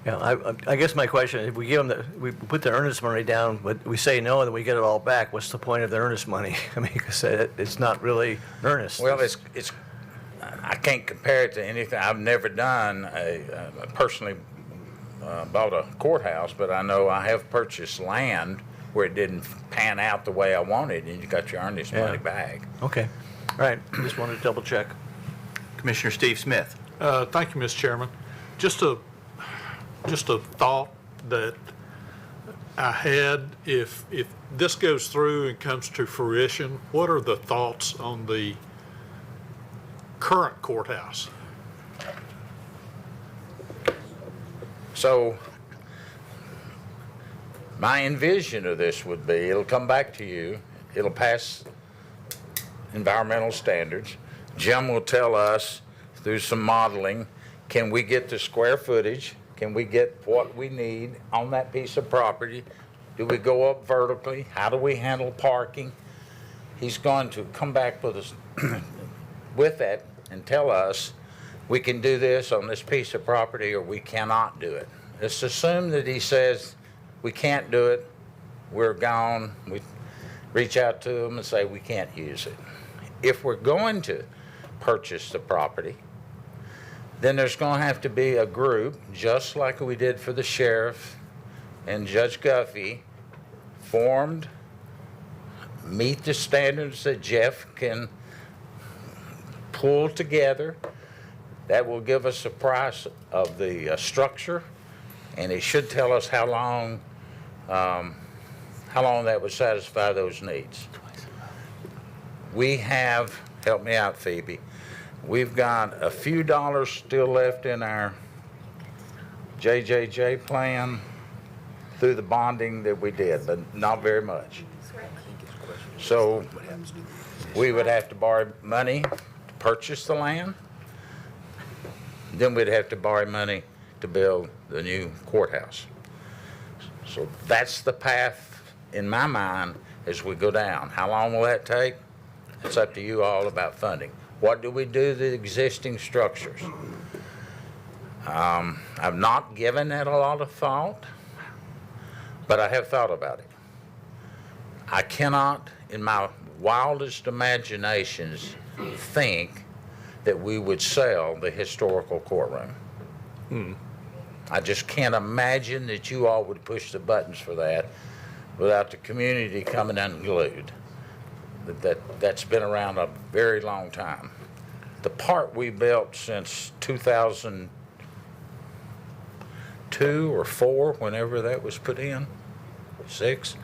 Yeah, I guess my question, if we we put the earnest money down, but we say no and then we get it all back, what's the point of the earnest money? I mean, because it's not really earnest. Well, I can't compare it to anything. I've never done personally bought a courthouse, but I know I have purchased land where it didn't pan out the way I wanted, and you got your earnest money back. Okay. All right. Just wanted to double check. Commissioner Steve Smith. Thank you, Mr. Chairman. Just a thought that I had, if this goes through and comes to fruition, what are the thoughts on the current courthouse? So my envision of this would be, it'll come back to you, it'll pass environmental standards. Jim will tell us through some modeling, can we get the square footage? Can we get what we need on that piece of property? Do we go up vertically? How do we handle parking? He's going to come back with us with that and tell us we can do this on this piece of property or we cannot do it. Let's assume that he says we can't do it, we're gone. We reach out to him and say we can't use it. If we're going to purchase the property, then there's going to have to be a group, just like we did for the sheriff and Judge Guffey, formed, meet the standards that Jeff can pull together, That will give us a price of the structure, and it should tell us how long that would satisfy those needs. We have, help me out, Phoebe, we've got a few dollars still left in our JJJ plan through the bonding that we did, but not very much. So we would have to borrow money to purchase the land. Then we'd have to borrow money to build the new courthouse. So that's the path in my mind as we go down. How long will that take? It's up to you all about funding. What do we do to the existing structures? I've not given that a lot of thought, but I have thought about it. I cannot, in my wildest imaginations, think that we would sell the historical courtroom. I just can't imagine that you all would push the buttons for that without the community coming unglued. That's been around a very long time. The part we built since 2002 or 4, whenever that was put in, 6,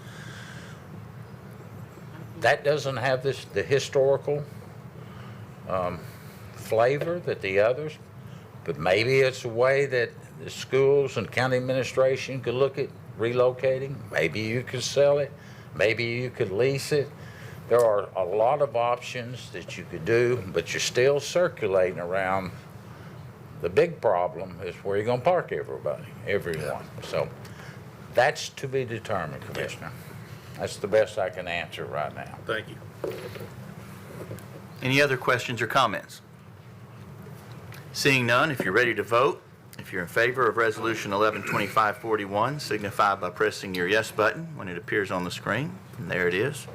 that doesn't have the historical flavor that the others, but maybe it's a way that the schools and county administration could look at relocating. Maybe you could sell it. Maybe you could lease it. There are a lot of options that you could do, but you're still circulating around. The big problem is where you're going to park everyone. So that's to be determined, Commissioner. That's the best I can answer right now. Thank you. Any other questions or comments? Seeing none, if you're ready to vote, if you're in favor of Resolution 112541, signify by pressing your yes button when it appears on the screen. And there it is.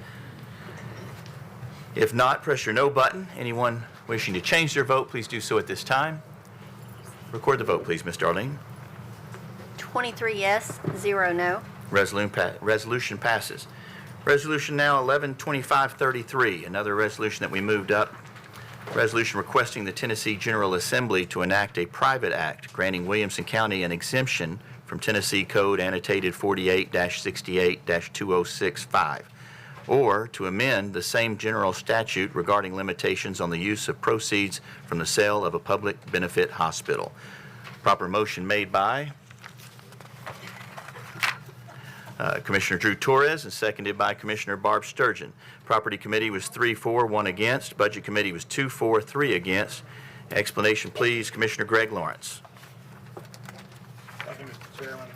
If not, press your no button. Anyone wishing to change their vote, please do so at this time. Record the vote, please, Ms. Darlene. 23 yes, 0 no. Resolution passes. Resolution now 112533, another resolution that we moved up. Resolution requesting the Tennessee General Assembly to enact a private act granting Williamson County an exemption from Tennessee Code annotated 48-68-2065, or to amend the same general statute regarding limitations on the use of proceeds from the sale of a public benefit hospital. Proper motion made by Commissioner Drew Torres and seconded by Commissioner Barb Sturgeon. Property Committee was 3-4, 1 against. Budget Committee was 2-4, 3 against. Explanation, please, Commissioner Greg Lawrence. Thank you, Mr. Chairman.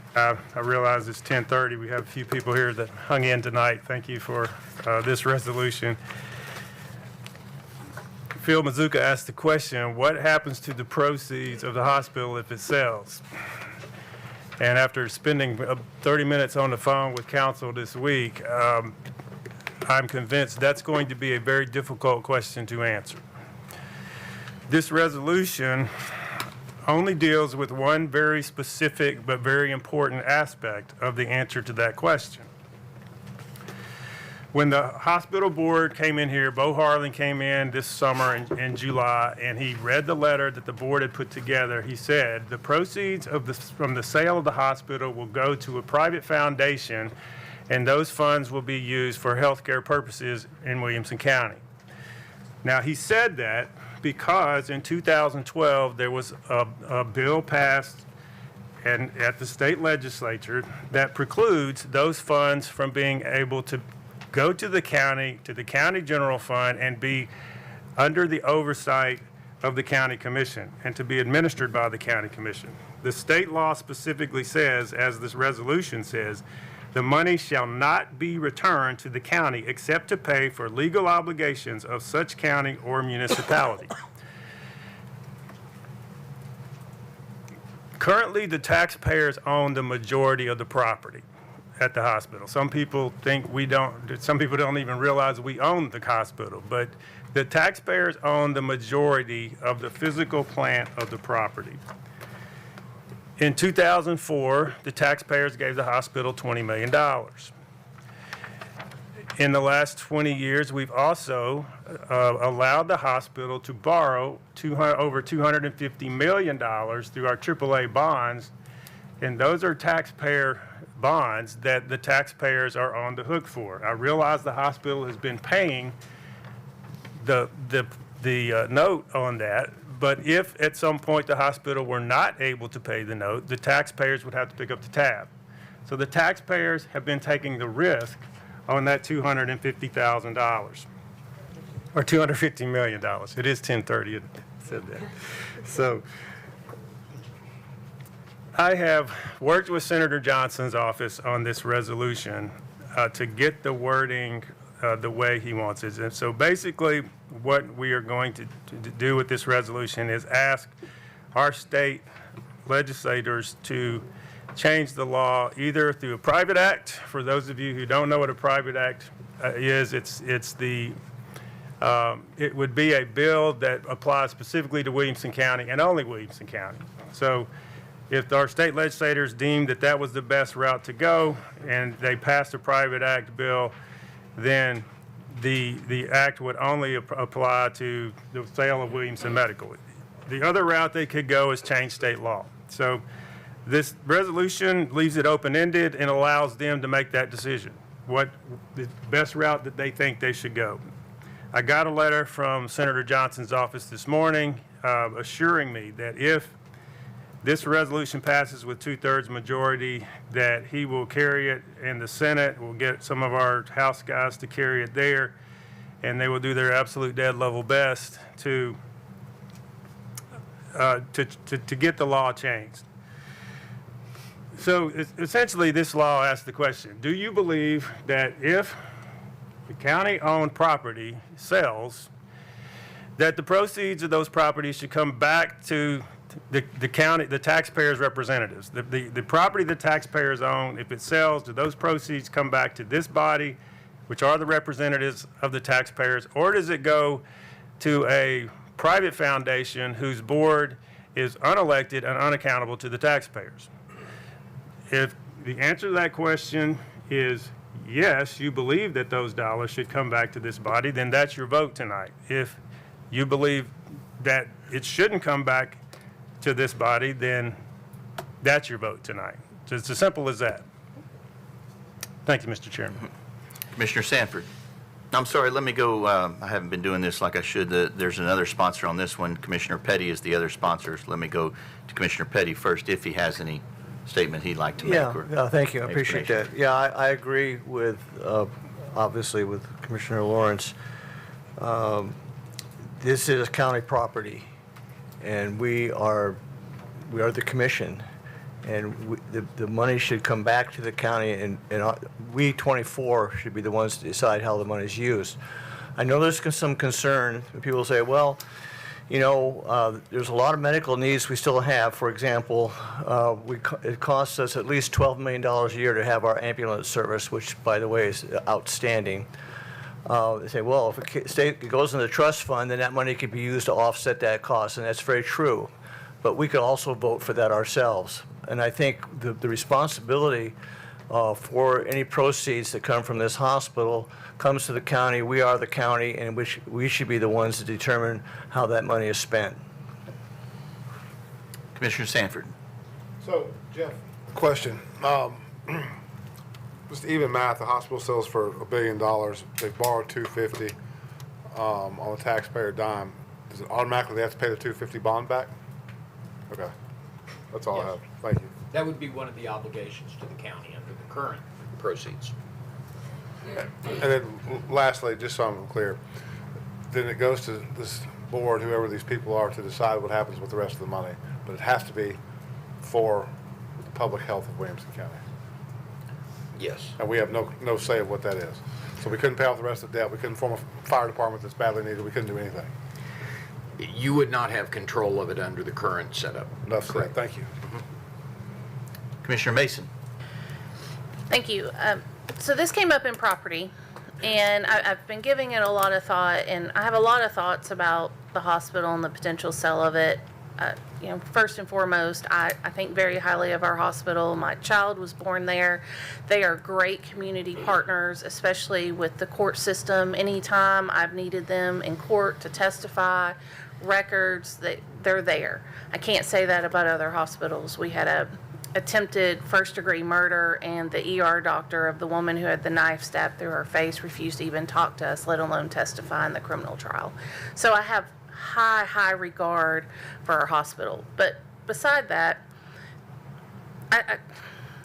I realize it's 10:30. We have a few people here that hung in tonight. Thank you for this resolution. Phil Mazuka asked the question, what happens to the proceeds of the hospital if it sells? And after spending 30 minutes on the phone with council this week, I'm convinced that's going to be a very difficult question to answer. This resolution only deals with one very specific but very important aspect of the answer to that question. When the hospital board came in here, Bo Harlan came in this summer in July, and he read the letter that the board had put together. He said the proceeds from the sale of the hospital will go to a private foundation, and those funds will be used for healthcare purposes in Williamson County. Now, he said that because in 2012 there was a bill passed and at the state legislature that precludes those funds from being able to go to the county general fund, and be under the oversight of the county commission and to be administered by the county commission. The state law specifically says, as this resolution says, the money shall not be returned to the county except to pay for legal obligations of such county or municipality. Currently, the taxpayers own the majority of the property at the hospital. Some people think we don't, some people don't even realize we own the hospital, but the taxpayers own the majority of the physical plant of the property. In 2004, the taxpayers gave the hospital $20 million. in the last 20 years, we've also allowed the hospital to borrow over $250 million through our AAA bonds, and those are taxpayer bonds that the taxpayers are on the hook for. I realize the hospital has been paying the note on that, but if at some point the hospital were not able to pay the note, the taxpayers would have to pick up the tab. So the taxpayers have been taking the risk on that $250,000 or $250 million. It is 1030, it said that. So I have worked with Senator Johnson's office on this resolution to get the wording the way he wants it. And so basically what we are going to do with this resolution is ask our state legislators to change the law either through a private act. For those of you who don't know what a private act is, it would be a bill that applies specifically to Williamson County and only Williamson County. So if our state legislators deemed that that was the best route to go and they passed a private act bill, then the act would only apply to the sale of Williamson Medical. The other route they could go is change state law. So this resolution leaves it open-ended and allows them to make that decision, what the best route that they think they should go. I got a letter from Senator Johnson's office this morning assuring me that if this resolution passes with 2/3 majority, that he will carry it in the Senate. We'll get some of our House guys to carry it there, and they will do their absolute dead level best to get the law changed. So essentially, this law asks the question, do you believe that if the county-owned property sells, that the proceeds of those properties should come back to the county, the taxpayers' representatives? The property the taxpayers own, if it sells, do those proceeds come back to this body, which are the representatives of the taxpayers, or does it go to a private foundation whose board is unelected and unaccountable to the taxpayers? If the answer to that question is yes, you believe that those dollars should come back to this body, then that's your vote tonight. If you believe that it shouldn't come back to this body, then that's your vote tonight. So it's as simple as that. Thank you, Mr. Chairman. Commissioner Sanford. I'm sorry, let me go. I haven't been doing this like I should. There's another sponsor on this one. Commissioner Petty is the other sponsor. So let me go to Commissioner Petty first if he has any statement he'd like to make. Yeah, thank you. I appreciate that. Yeah, I agree with, obviously, with Commissioner Lawrence. This is county property, and we are the commission, and the money should come back to the county, and we 24 should be the ones to decide how the money is used. I know there's some concern. People say, well, you know, there's a lot of medical needs we still have. For example, it costs us at least $12 million a year to have our ambulance service, which, by the way, is outstanding. They say, well, if it goes in the trust fund, then that money could be used to offset that cost, and that's very true. But we could also vote for that ourselves. And I think the responsibility for any proceeds that come from this hospital comes to the county. We are the county, and we should be the ones to determine how that money is spent. Commissioner Sanford. So, Jeff, question. Just even math, the hospital sells for $1 billion. They've borrowed $250 on a taxpayer dime. Does it automatically they have to pay the $250 bond back? Okay. That's all I have. Thank you. That would be one of the obligations to the county under the current proceeds. And then lastly, just so I'm clear, then it goes to this board, whoever these people are, to decide what happens with the rest of the money. But it has to be for the public health of Williamson County. Yes. And we have no say of what that is. So we couldn't pay off the rest of the debt. We couldn't form a fire department that's badly needed. We couldn't do anything. You would not have control of it under the current setup. Enough said. Thank you. Commissioner Mason. Thank you. So this came up in property, and I've been giving it a lot of thought, and I have a lot of thoughts about the hospital and the potential sale of it. first and foremost, I think very highly of our hospital. My child was born there. They are great community partners, especially with the court system. Anytime I've needed them in court to testify, records, they're there. I can't say that about other hospitals. We had a attempted first-degree murder, and the ER doctor of the woman who had the knife stabbed through her face refused to even talk to us, let alone testify in the criminal trial. So I have high regard for our hospital. But beside that,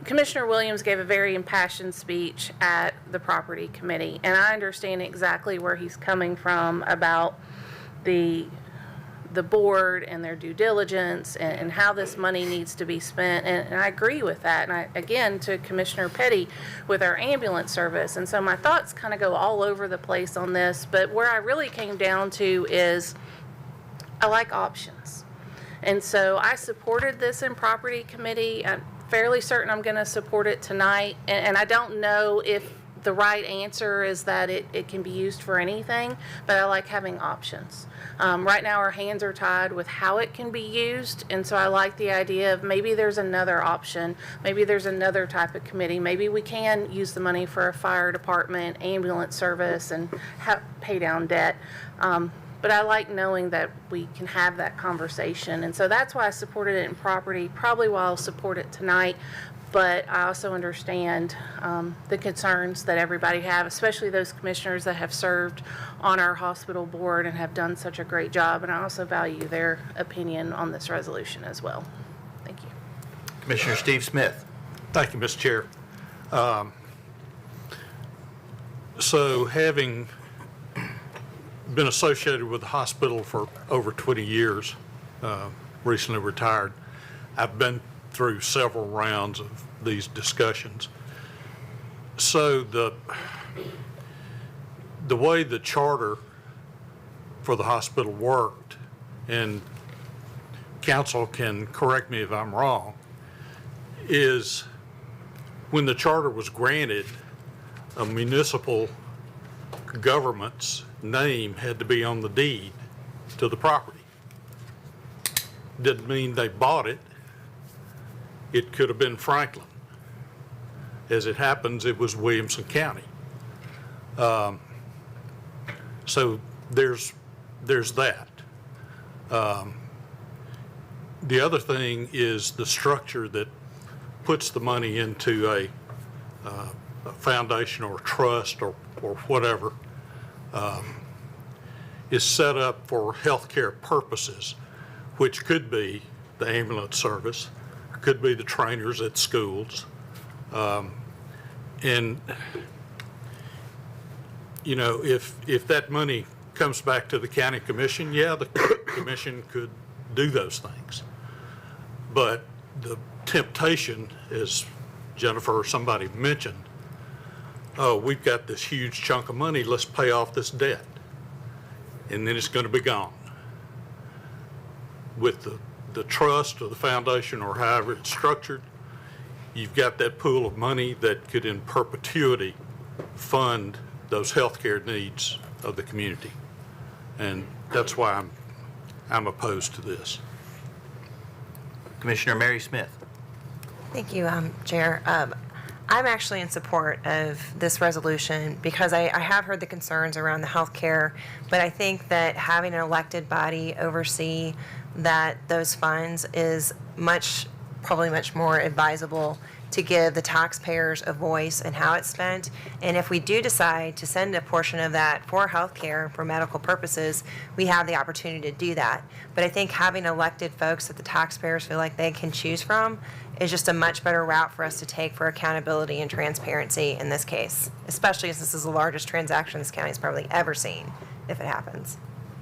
Commissioner Williams gave a very impassioned speech at the property committee, and I understand exactly where he's coming from about the board and their due diligence and how this money needs to be spent, and I agree with that. And again, to Commissioner Petty with our ambulance service, and so my thoughts kind of go all over the place on this, but where I really came down to is I like options. And so I supported this in property committee. I'm fairly certain I'm going to support it tonight, and I don't know if the right answer is that it can be used for anything, but I like having options. Right now our hands are tied with how it can be used, and so I like the idea of maybe there's another option, maybe there's another type of committee, maybe we can use the money for a fire department, ambulance service, and pay down debt. But I like knowing that we can have that conversation, and so that's why I supported it in property, probably why I'll support it tonight. But I also understand the concerns that everybody have, especially those commissioners that have served on our hospital board and have done such a great job. And I also value their opinion on this resolution as well. Thank you. Commissioner Steve Smith. Thank you, Mr. Chair. So having been associated with the hospital for over 20 years, recently retired, I've been through several rounds of these discussions. So the way the charter for the hospital worked, and council can correct me if I'm wrong, is when the charter was granted, a municipal government's name had to be on the deed to the property. Didn't mean they bought it. It could have been Franklin. As it happens, it was Williamson County. So there's that. The other thing is the structure that puts the money into a foundation or trust or whatever is set up for healthcare purposes, which could be the ambulance service, could be the trainers at schools. And, you know, if that money comes back to the county commission, yeah, the commission could do those things. But the temptation, as Jennifer or somebody mentioned, oh, we've got this huge chunk of money, let's pay off this debt. And then it's going to be gone. With the trust or the foundation or however it's structured, you've got that pool of money that could in perpetuity fund those healthcare needs of the community. And that's why I'm opposed to this. Commissioner Mary Smith. Thank you, Chair. I'm actually in support of this resolution because I have heard the concerns around the health care, but I think that having an elected body oversee those funds is probably much more advisable to give the taxpayers a voice in how it's spent. And if we do decide to send a portion of that for health care, for medical purposes, we have the opportunity to do that. But I think having elected folks that the taxpayers feel like they can choose from is just a much better route for us to take for accountability and transparency in this case, especially as this is the largest transaction this county's probably ever seen if it happens.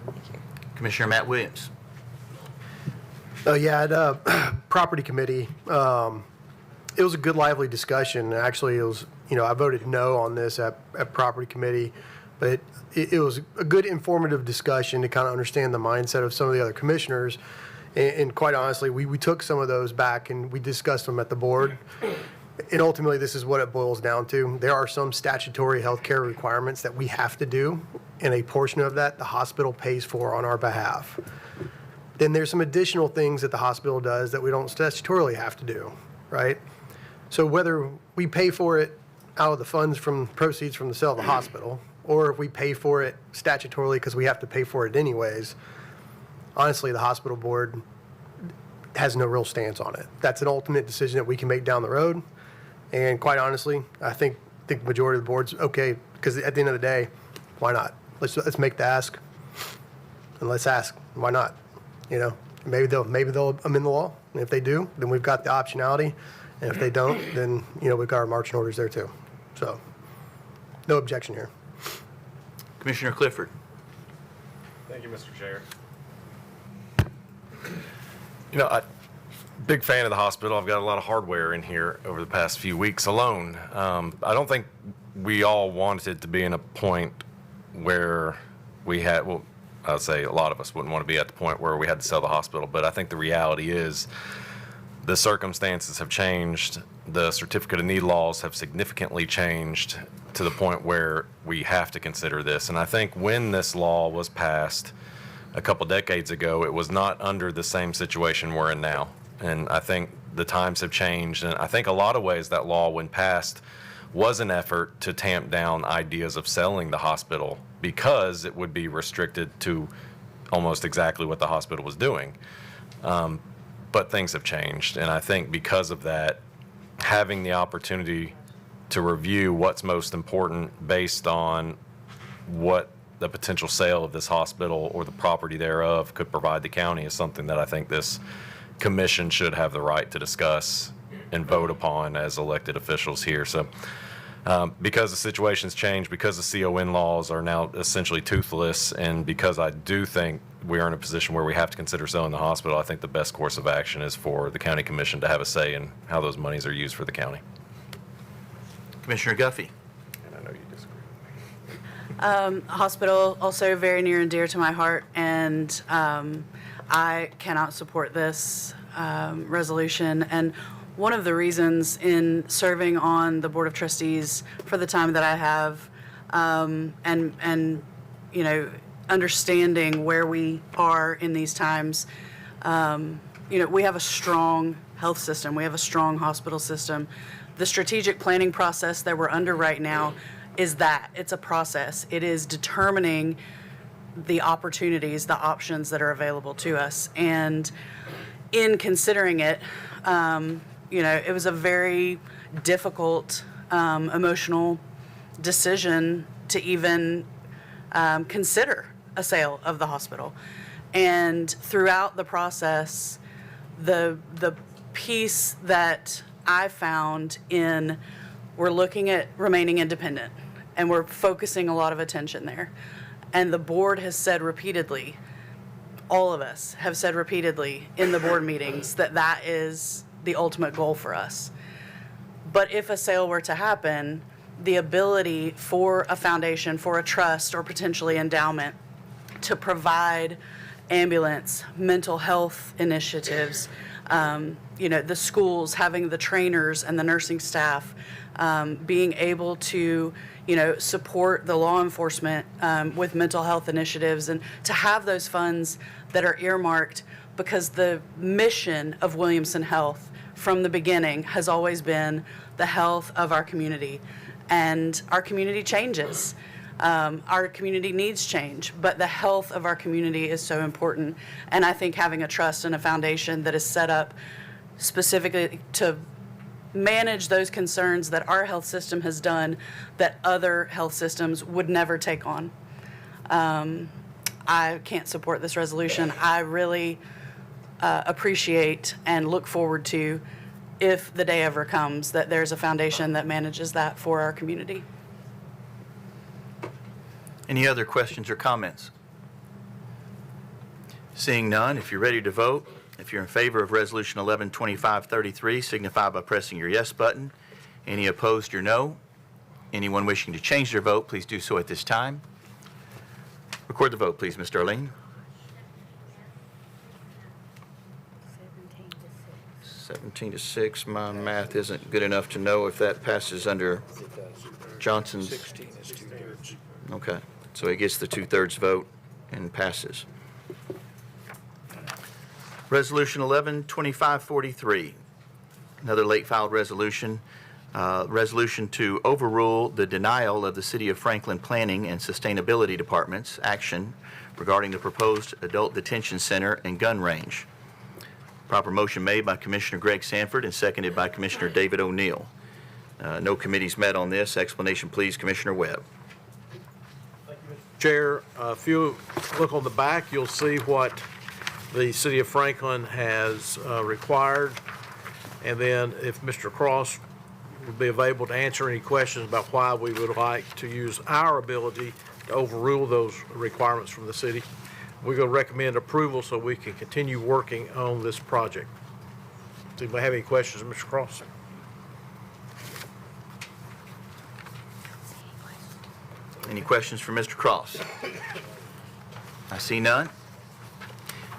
Thank you. Commissioner Matt Williams. Yeah, at property committee, it was a good, lively discussion. Actually, it was, I voted no on this at property committee, but it was a good, informative discussion to kind of understand the mindset of some of the other commissioners. And quite honestly, we took some of those back and we discussed them at the board. And ultimately, this is what it boils down to. There are some statutory health care requirements that we have to do, and a portion of that the hospital pays for on our behalf. then there's some additional things that the hospital does that we don't statutorily have to do, right? So whether we pay for it out of the funds from proceeds from the sale of the hospital, or if we pay for it statutorily because we have to pay for it anyways, honestly, the hospital board has no real stance on it. That's an ultimate decision that we can make down the road. And quite honestly, I think the majority of the board's okay, because at the end of the day, why not? Let's make the ask, and let's ask. Why not? You know, maybe they'll amend the law, and if they do, then we've got the optionality, and if they don't, then we've got our marching orders there too. So, no objection here. Commissioner Clifford. Thank you, Mr. Chair. Big fan of the hospital. I've got a lot of hardware in here over the past few weeks alone. I don't think we all wanted to be in a point where we had, well, I'd say a lot of us wouldn't want to be at the point where we had to sell the hospital, but I think the reality is the circumstances have changed. The certificate of need laws have significantly changed to the point where we have to consider this. And I think when this law was passed a couple decades ago, it was not under the same situation we're in now. And I think the times have changed. And I think a lot of ways that law, when passed, was an effort to tamp down ideas of selling the hospital because it would be restricted to almost exactly what the hospital was doing. But things have changed. And I think because of that, having the opportunity to review what's most important based on what the potential sale of this hospital or the property thereof could provide the county is something that I think this commission should have the right to discuss and vote upon as elected officials here. So because the situation's changed, because the CON laws are now essentially toothless, and because I do think we are in a position where we have to consider selling the hospital, I think the best course of action is for the county commission to have a say in how those monies are used for the county. Commissioner Guffey. And I know you disagree with me. Hospital, also very near and dear to my heart, and I cannot support this resolution. And one of the reasons in serving on the Board of Trustees for the time that I have, and understanding where we are in these times, we have a strong health system. We have a strong hospital system. The strategic planning process that we're under right now is that. It's a process. It is determining the opportunities, the options that are available to us. And in considering it, it was a very difficult, emotional decision to even consider a sale of the hospital. And throughout the process, the piece that I found in, we're looking at remaining independent, and we're focusing a lot of attention there. And the board has said repeatedly, all of us have said repeatedly in the board meetings that that is the ultimate goal for us. But if a sale were to happen, the ability for a foundation, for a trust, or potentially endowment to provide ambulance, mental health initiatives, the schools having the trainers and the nursing staff, being able to, support the law enforcement with mental health initiatives, and to have those funds that are earmarked, because the mission of Williamson Health from the beginning has always been the health of our community. And our community changes. Our community needs change, but the health of our community is so important. And I think having a trust and a foundation that is set up specifically to manage those concerns that our health system has done that other health systems would never take on. I can't support this resolution. I really appreciate and look forward to, if the day ever comes, that there's a foundation that manages that for our community. Any other questions or comments? Seeing none, if you're ready to vote, if you're in favor of Resolution 112533, signify by pressing your yes button. Any opposed, your no. Anyone wishing to change their vote, please do so at this time. Record the vote, please, Ms. Darlene. 17 to 6. My math isn't good enough to know if that passes under Johnson's. 16 is 2/3. Okay, so he gets the 2/3 vote and passes. Resolution 112543, another late filed resolution. Resolution to overrule the denial of the City of Franklin Planning and Sustainability Department's action regarding the proposed adult detention center and gun range. Proper motion made by Commissioner Greg Sanford and seconded by Commissioner David O'Neill. No committees met on this. Explanation, please, Commissioner Webb. Chair, if you look on the back, you'll see what the City of Franklin has required. And then if Mr. Cross would be available to answer any questions about why we would like to use our ability to overrule those requirements from the city, we're going to recommend approval so we can continue working on this project. Does anybody have any questions, Mr. Cross? Any questions for Mr. Cross? I see none.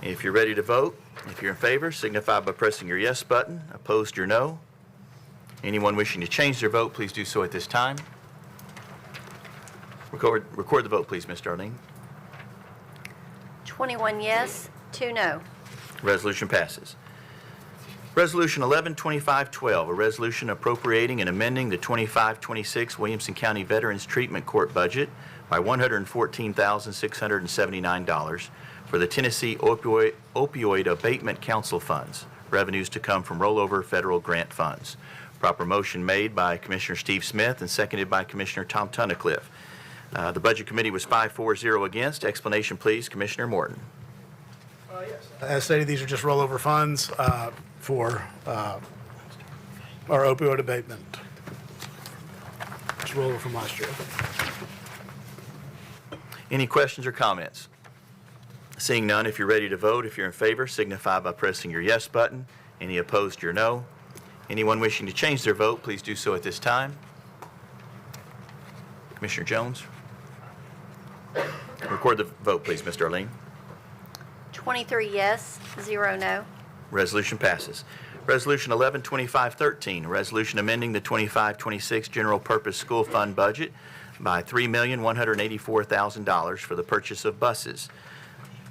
If you're ready to vote, if you're in favor, signify by pressing your yes button. Opposed, your no. Anyone wishing to change their vote, please do so at this time. Record the vote, please, Ms. Darlene. 21 yes, 2 no. Resolution passes. Resolution 112512, a resolution appropriating and amending the 25-26 Williamson County Veterans Treatment Court budget by $114,679 for the Tennessee Opioid Abatement Council funds, revenues to come from rollover federal grant funds. Proper motion made by Commissioner Steve Smith and seconded by Commissioner Tom Tunnicliffe. The Budget Committee was 5-4-0 against. Explanation, please, Commissioner Morton. As stated, these are just rollover funds for our opioid abatement. Just rollover from last year. Any questions or comments? Seeing none, if you're ready to vote, if you're in favor, signify by pressing your yes button. Any opposed, your no. Anyone wishing to change their vote, please do so at this time. Commissioner Jones. Record the vote, please, Ms. Darlene. 23 yes, 0 no. Resolution passes. Resolution 112513, a resolution amending the 25-26 General Purpose School Fund budget by $3,184,000 for the purchase of buses.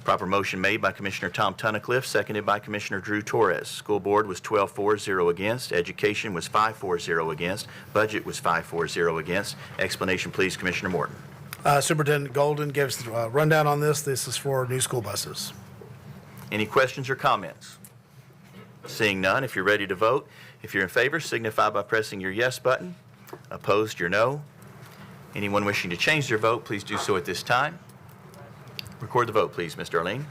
Proper motion made by Commissioner Tom Tunnicliffe, seconded by Commissioner Drew Torres. School Board was 12-4-0 against. Education was 5-4-0 against. Budget was 5-4-0 against. Explanation, please, Commissioner Morton. Superintendent Golden gives the rundown on this. This is for new school buses. Any questions or comments? Seeing none, if you're ready to vote, if you're in favor, signify by pressing your yes button. Opposed, your no. Anyone wishing to change their vote, please do so at this time. Record the vote, please, Ms. Darlene.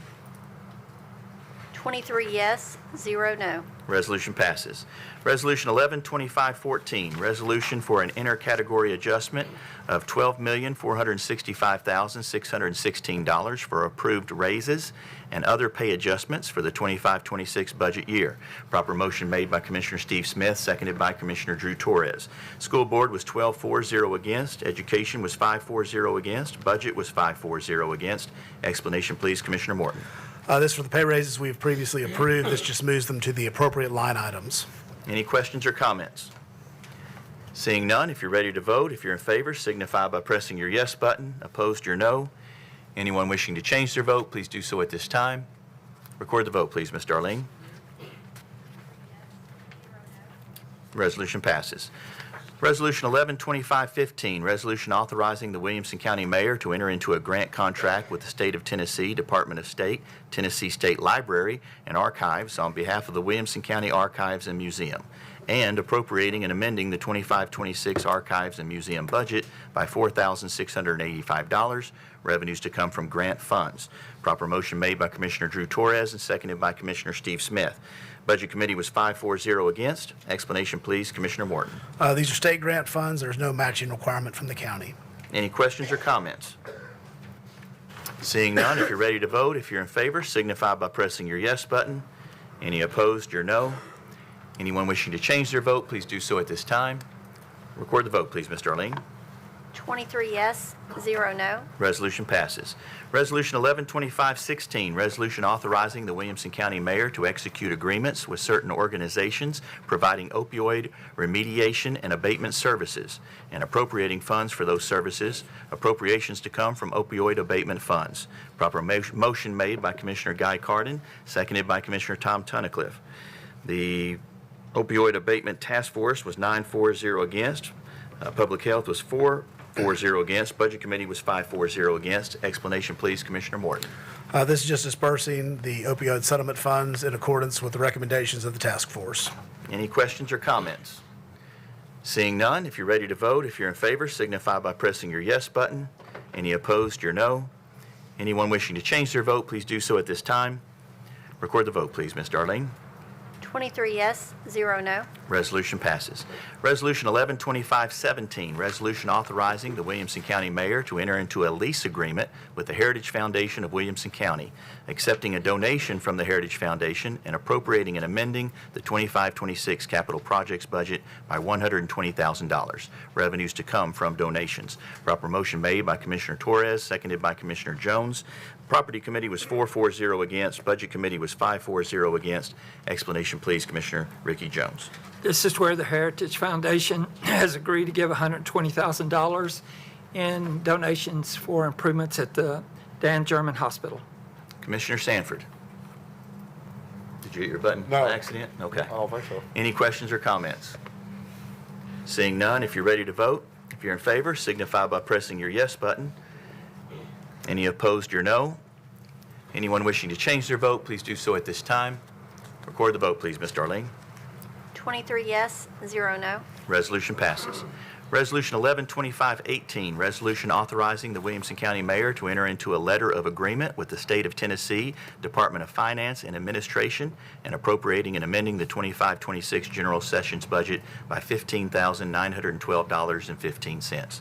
23 yes, 0 no. Resolution passes. Resolution 112514, resolution for an intercategory adjustment of $12,465,616 for approved raises and other pay adjustments for the 25-26 budget year. Proper motion made by Commissioner Steve Smith, seconded by Commissioner Drew Torres. School Board was 12-4-0 against. Education was 5-4-0 against. Budget was 5-4-0 against. Explanation, please, Commissioner Morton. This for the pay raises we've previously approved. This just moves them to the appropriate line items. Any questions or comments? Seeing none, if you're ready to vote, if you're in favor, signify by pressing your yes button. Opposed, your no. Anyone wishing to change their vote, please do so at this time. Record the vote, please, Ms. Darlene. Resolution passes. Resolution 112515, resolution authorizing the Williamson County Mayor to enter into a grant contract with the State of Tennessee Department of State, Tennessee State Library and Archives on behalf of the Williamson County Archives and Museum, and appropriating and amending the 25-26 Archives and Museum budget by $4,685, revenues to come from grant funds. Proper motion made by Commissioner Drew Torres and seconded by Commissioner Steve Smith. Budget Committee was 5-4-0 against. Explanation, please, Commissioner Morton. These are state grant funds. There's no matching requirement from the county. Any questions or comments? Seeing none, if you're ready to vote, if you're in favor, signify by pressing your yes button. Any opposed, your no. Anyone wishing to change their vote, please do so at this time. Record the vote, please, Ms. Darlene. 23 yes, 0 no. Resolution passes. Resolution 112516, resolution authorizing the Williamson County Mayor to execute agreements with certain organizations providing opioid remediation and abatement services and appropriating funds for those services, appropriations to come from opioid abatement funds. Proper motion made by Commissioner Guy Carden, seconded by Commissioner Tom Tunnicliffe. The opioid abatement task force was 9-4-0 against. Public Health was 4-0 against. Budget Committee was 5-4-0 against. Explanation, please, Commissioner Morton. This is just dispersing the opioid settlement funds in accordance with the recommendations of the task force. Any questions or comments? Seeing none, if you're ready to vote, if you're in favor, signify by pressing your yes button. Any opposed, your no. Anyone wishing to change their vote, please do so at this time. Record the vote, please, Ms. Darlene. 23 yes, 0 no. Resolution passes. Resolution 112517, resolution authorizing the Williamson County Mayor to enter into a lease agreement with the Heritage Foundation of Williamson County, accepting a donation from the Heritage Foundation and appropriating and amending the 25-26 capital projects budget by $120,000. Revenues to come from donations. Proper motion made by Commissioner Torres, seconded by Commissioner Jones. Property Committee was 4-4-0 against. Budget Committee was 5-4-0 against. Explanation, please, Commissioner Ricky Jones. This is where the Heritage Foundation has agreed to give $120,000 in donations for improvements at the Dan German Hospital. Commissioner Sanford. Did you hit your button No. by accident? Okay. I don't think so. Any questions or comments? Seeing none, if you're ready to vote, if you're in favor, signify by pressing your yes button. Any opposed, your no. Anyone wishing to change their vote, please do so at this time. Record the vote, please, Ms. Darlene. 23 yes, 0 no. Resolution passes. Resolution 112518, resolution authorizing the Williamson County Mayor to enter into a letter of agreement with the State of Tennessee Department of Finance and Administration and appropriating and amending the 25-26 General Sessions budget by $15,912.15.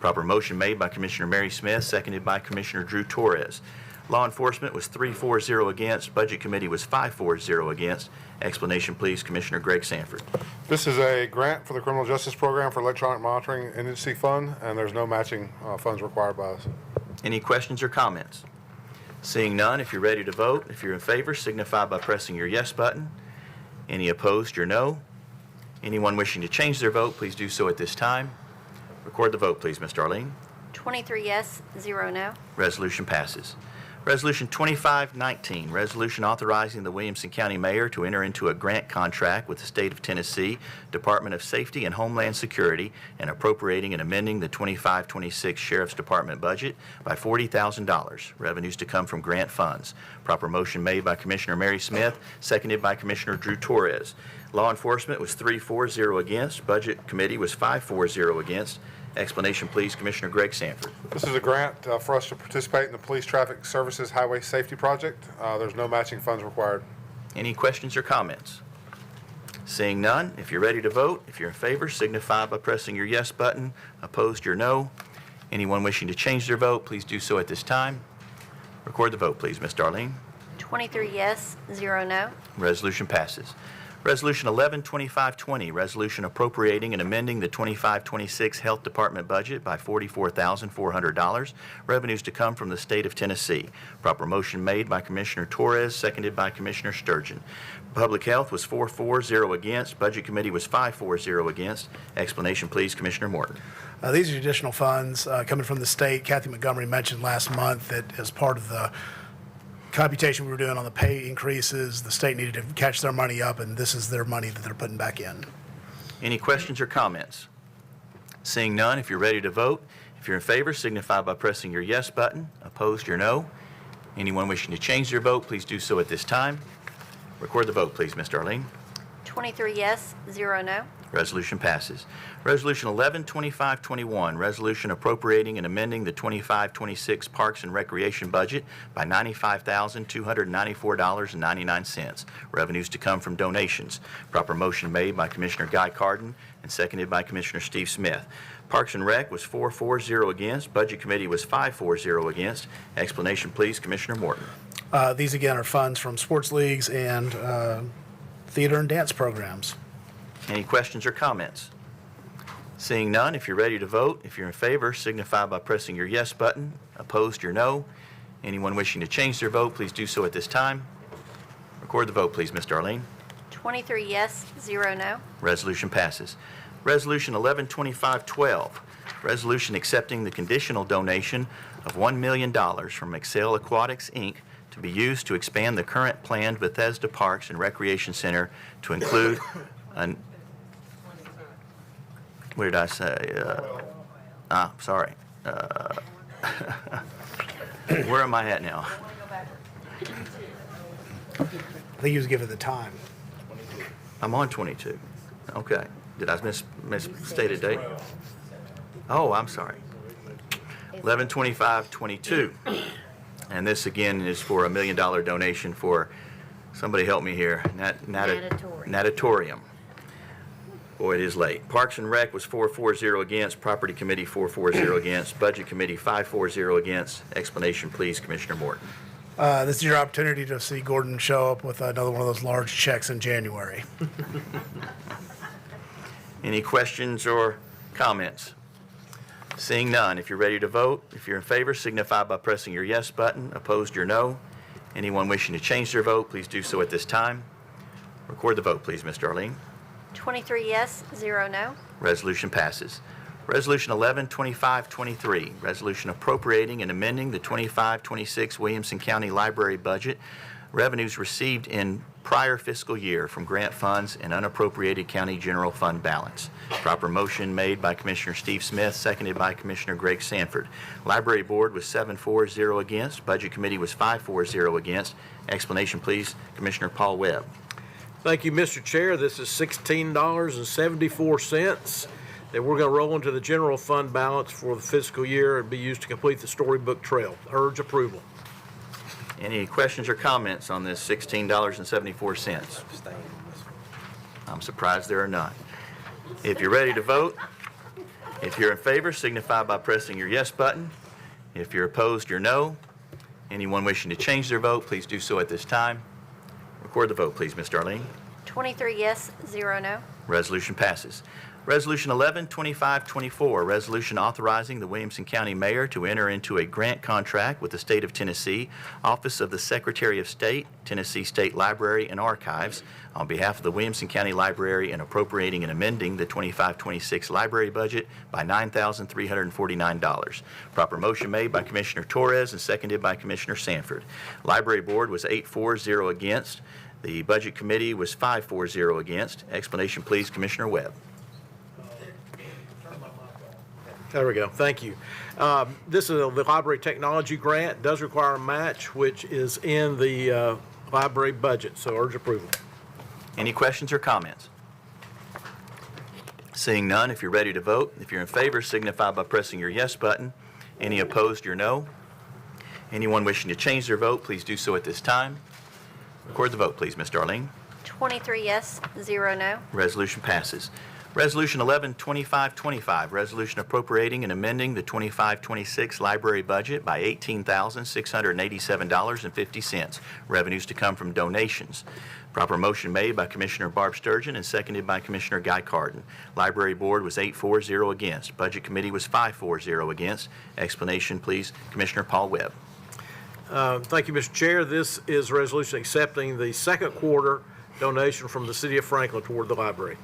Proper motion made by Commissioner Mary Smith, seconded by Commissioner Drew Torres. Law Enforcement was 3-4-0 against. Budget Committee was 5-4-0 against. Explanation, please, Commissioner Greg Sanford. This is a grant for the Criminal Justice Program for Electronic Monitoring Agency Fund, and there's no matching funds required by us. Any questions or comments? Seeing none, if you're ready to vote, if you're in favor, signify by pressing your yes button. Any opposed, your no. Anyone wishing to change their vote, please do so at this time. Record the vote, please, Ms. Darlene. 23 yes, 0 no. Resolution passes. Resolution 2519, resolution authorizing the Williamson County Mayor to enter into a grant contract with the State of Tennessee Department of Safety and Homeland Security and appropriating and amending the 25-26 Sheriff's Department budget by $40,000. Revenues to come from grant funds. Proper motion made by Commissioner Mary Smith, seconded by Commissioner Drew Torres. Law Enforcement was 3-4-0 against. Budget Committee was 5-4-0 against. Explanation, please, Commissioner Greg Sanford. This is a grant for us to participate in the Police Traffic Services Highway Safety Project. There's no matching funds required. Any questions or comments? Seeing none, if you're ready to vote, if you're in favor, signify by pressing your yes button. Opposed, your no. Anyone wishing to change their vote, please do so at this time. Record the vote, please, Ms. Darlene. 23 yes, 0 no. Resolution passes. Resolution 112520, resolution appropriating and amending the 25-26 Health Department budget by $44,400. Revenues to come from the State of Tennessee. Proper motion made by Commissioner Torres, seconded by Commissioner Sturgeon. Public Health was 4-4-0 against. Budget Committee was 5-4-0 against. Explanation, please, Commissioner Morton. These are additional funds coming from the state. Kathy Montgomery mentioned last month that as part of the computation we were doing on the pay increases, the state needed to catch their money up, and this is their money that they're putting back in. Any questions or comments? Seeing none, if you're ready to vote, if you're in favor, signify by pressing your yes button. Opposed, your no. Anyone wishing to change their vote, please do so at this time. Record the vote, please, Ms. Darlene. 23 yes, 0 no. Resolution passes. Resolution 112521, resolution appropriating and amending the 25-26 Parks and Recreation budget by $95,294.99. Revenues to come from donations. Proper motion made by Commissioner Guy Carden and seconded by Commissioner Steve Smith. Parks and Rec was 4-4-0 against. Budget Committee was 5-4-0 against. Explanation, please, Commissioner Morton. These, again, are funds from sports leagues and theater and dance programs. Any questions or comments? Seeing none, if you're ready to vote, if you're in favor, signify by pressing your yes button. Opposed, your no. Anyone wishing to change their vote, please do so at this time. Record the vote, please, Ms. Darlene. 23 yes, 0 no. Resolution passes. Resolution 112512, resolution accepting the conditional donation of $1 million from Excel Aquatics, Inc. to be used to expand the current planned Bethesda Parks and Recreation Center to include an, what did I say? Sorry. Where am I at now? I think he was given the time. I'm on 22. Okay. Did I misstate a date? Oh, I'm sorry. 11/25/22. And this again is for $1 million donation for, somebody help me here, natatorium. Boy, it is late. Parks and Rec was 4-4-0 against, Property Committee 4-4-0 against, Budget Committee 5-4-0 against. Explanation, please, Commissioner Morton. This is your opportunity to see Gordon show up with another one of those large checks in January. Any questions or comments? Seeing none, if you're ready to vote, if you're in favor, signify by pressing your yes button. Opposed, your no. Anyone wishing to change their vote, please do so at this time. Record the vote, please, Ms. Darlene. 23 yes, 0 no. Resolution passes. Resolution 112523, resolution appropriating and amending the 25-26 Williamson County Library budget, revenues received in prior fiscal year from grant funds and unappropriated county general fund balance. Proper motion made by Commissioner Steve Smith, seconded by Commissioner Greg Sanford. Library Board was 7-4-0 against. Budget Committee was 5-4-0 against. Explanation, please, Commissioner Paul Webb. Thank you, Mr. Chair. This is $16.74 that we're going to roll into the general fund balance for the fiscal year and be used to complete the Storybook Trail. Urge approval. Any questions or comments on this $16.74? I'm surprised there are none. If you're ready to vote, if you're in favor, signify by pressing your yes button. If you're opposed, your no. Anyone wishing to change their vote, please do so at this time. Record the vote, please, Ms. Darlene. 23 yes, 0 no. Resolution passes. Resolution 112524, resolution authorizing the Williamson County Mayor to enter into a grant contract with the State of Tennessee, Office of the Secretary of State, Tennessee State Library and Archives, on behalf of the Williamson County Library and appropriating and amending the 25-26 library budget by $9,349. Proper motion made by Commissioner Torres and seconded by Commissioner Sanford. Library Board was 8-4-0 against. The Budget Committee was 5-4-0 against. Explanation, please, Commissioner Webb. There we go. Thank you. This is the library technology grant. Does require a match, which is in the library budget, so urge approval. Any questions or comments? Seeing none, if you're ready to vote, if you're in favor, signify by pressing your yes button. Any opposed, your no. Anyone wishing to change their vote, please do so at this time. Record the vote, please, Ms. Darlene. 23 yes, 0 no. Resolution passes. Resolution 112525, resolution appropriating and amending the 25-26 library budget by $18,687.50. Revenues to come from donations. Proper motion made by Commissioner Barb Sturgeon and seconded by Commissioner Guy Carden. Library Board was 8-4-0 against. Budget Committee was 5-4-0 against. Explanation, please, Commissioner Paul Webb. Thank you, Mr. Chair. This is a resolution accepting the second quarter donation from the City of Franklin toward the library.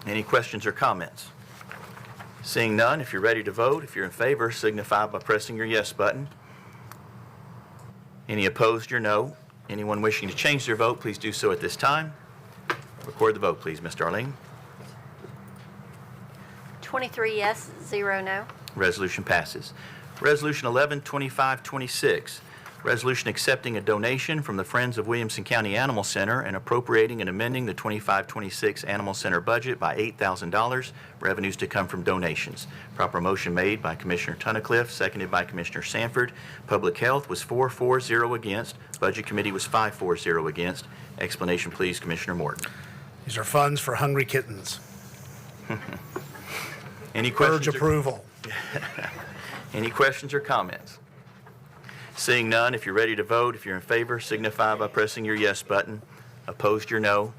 Any questions or comments? Seeing none, if you're ready to vote, if you're in favor, signify by pressing your yes button. Any opposed, your no. Anyone wishing to change their vote, please do so at this time. Record the vote, please, Ms. Darlene. 23 yes, 0 no. Resolution passes. Resolution 112526, resolution accepting a donation from the Friends of Williamson County Animal Center and appropriating and amending the 25-26 Animal Center budget by $8,000, revenues to come from donations. Proper motion made by Commissioner Tunnicliffe, seconded by Commissioner Sanford. Public Health was 4-4-0 against. Budget Committee was 5-4-0 against. Explanation, please, Commissioner Morton. These are funds for hungry kittens. Any questions? Urge approval. Any questions or comments? Seeing none, if you're ready to vote, if you're in favor, signify by pressing your yes button. Opposed, your no.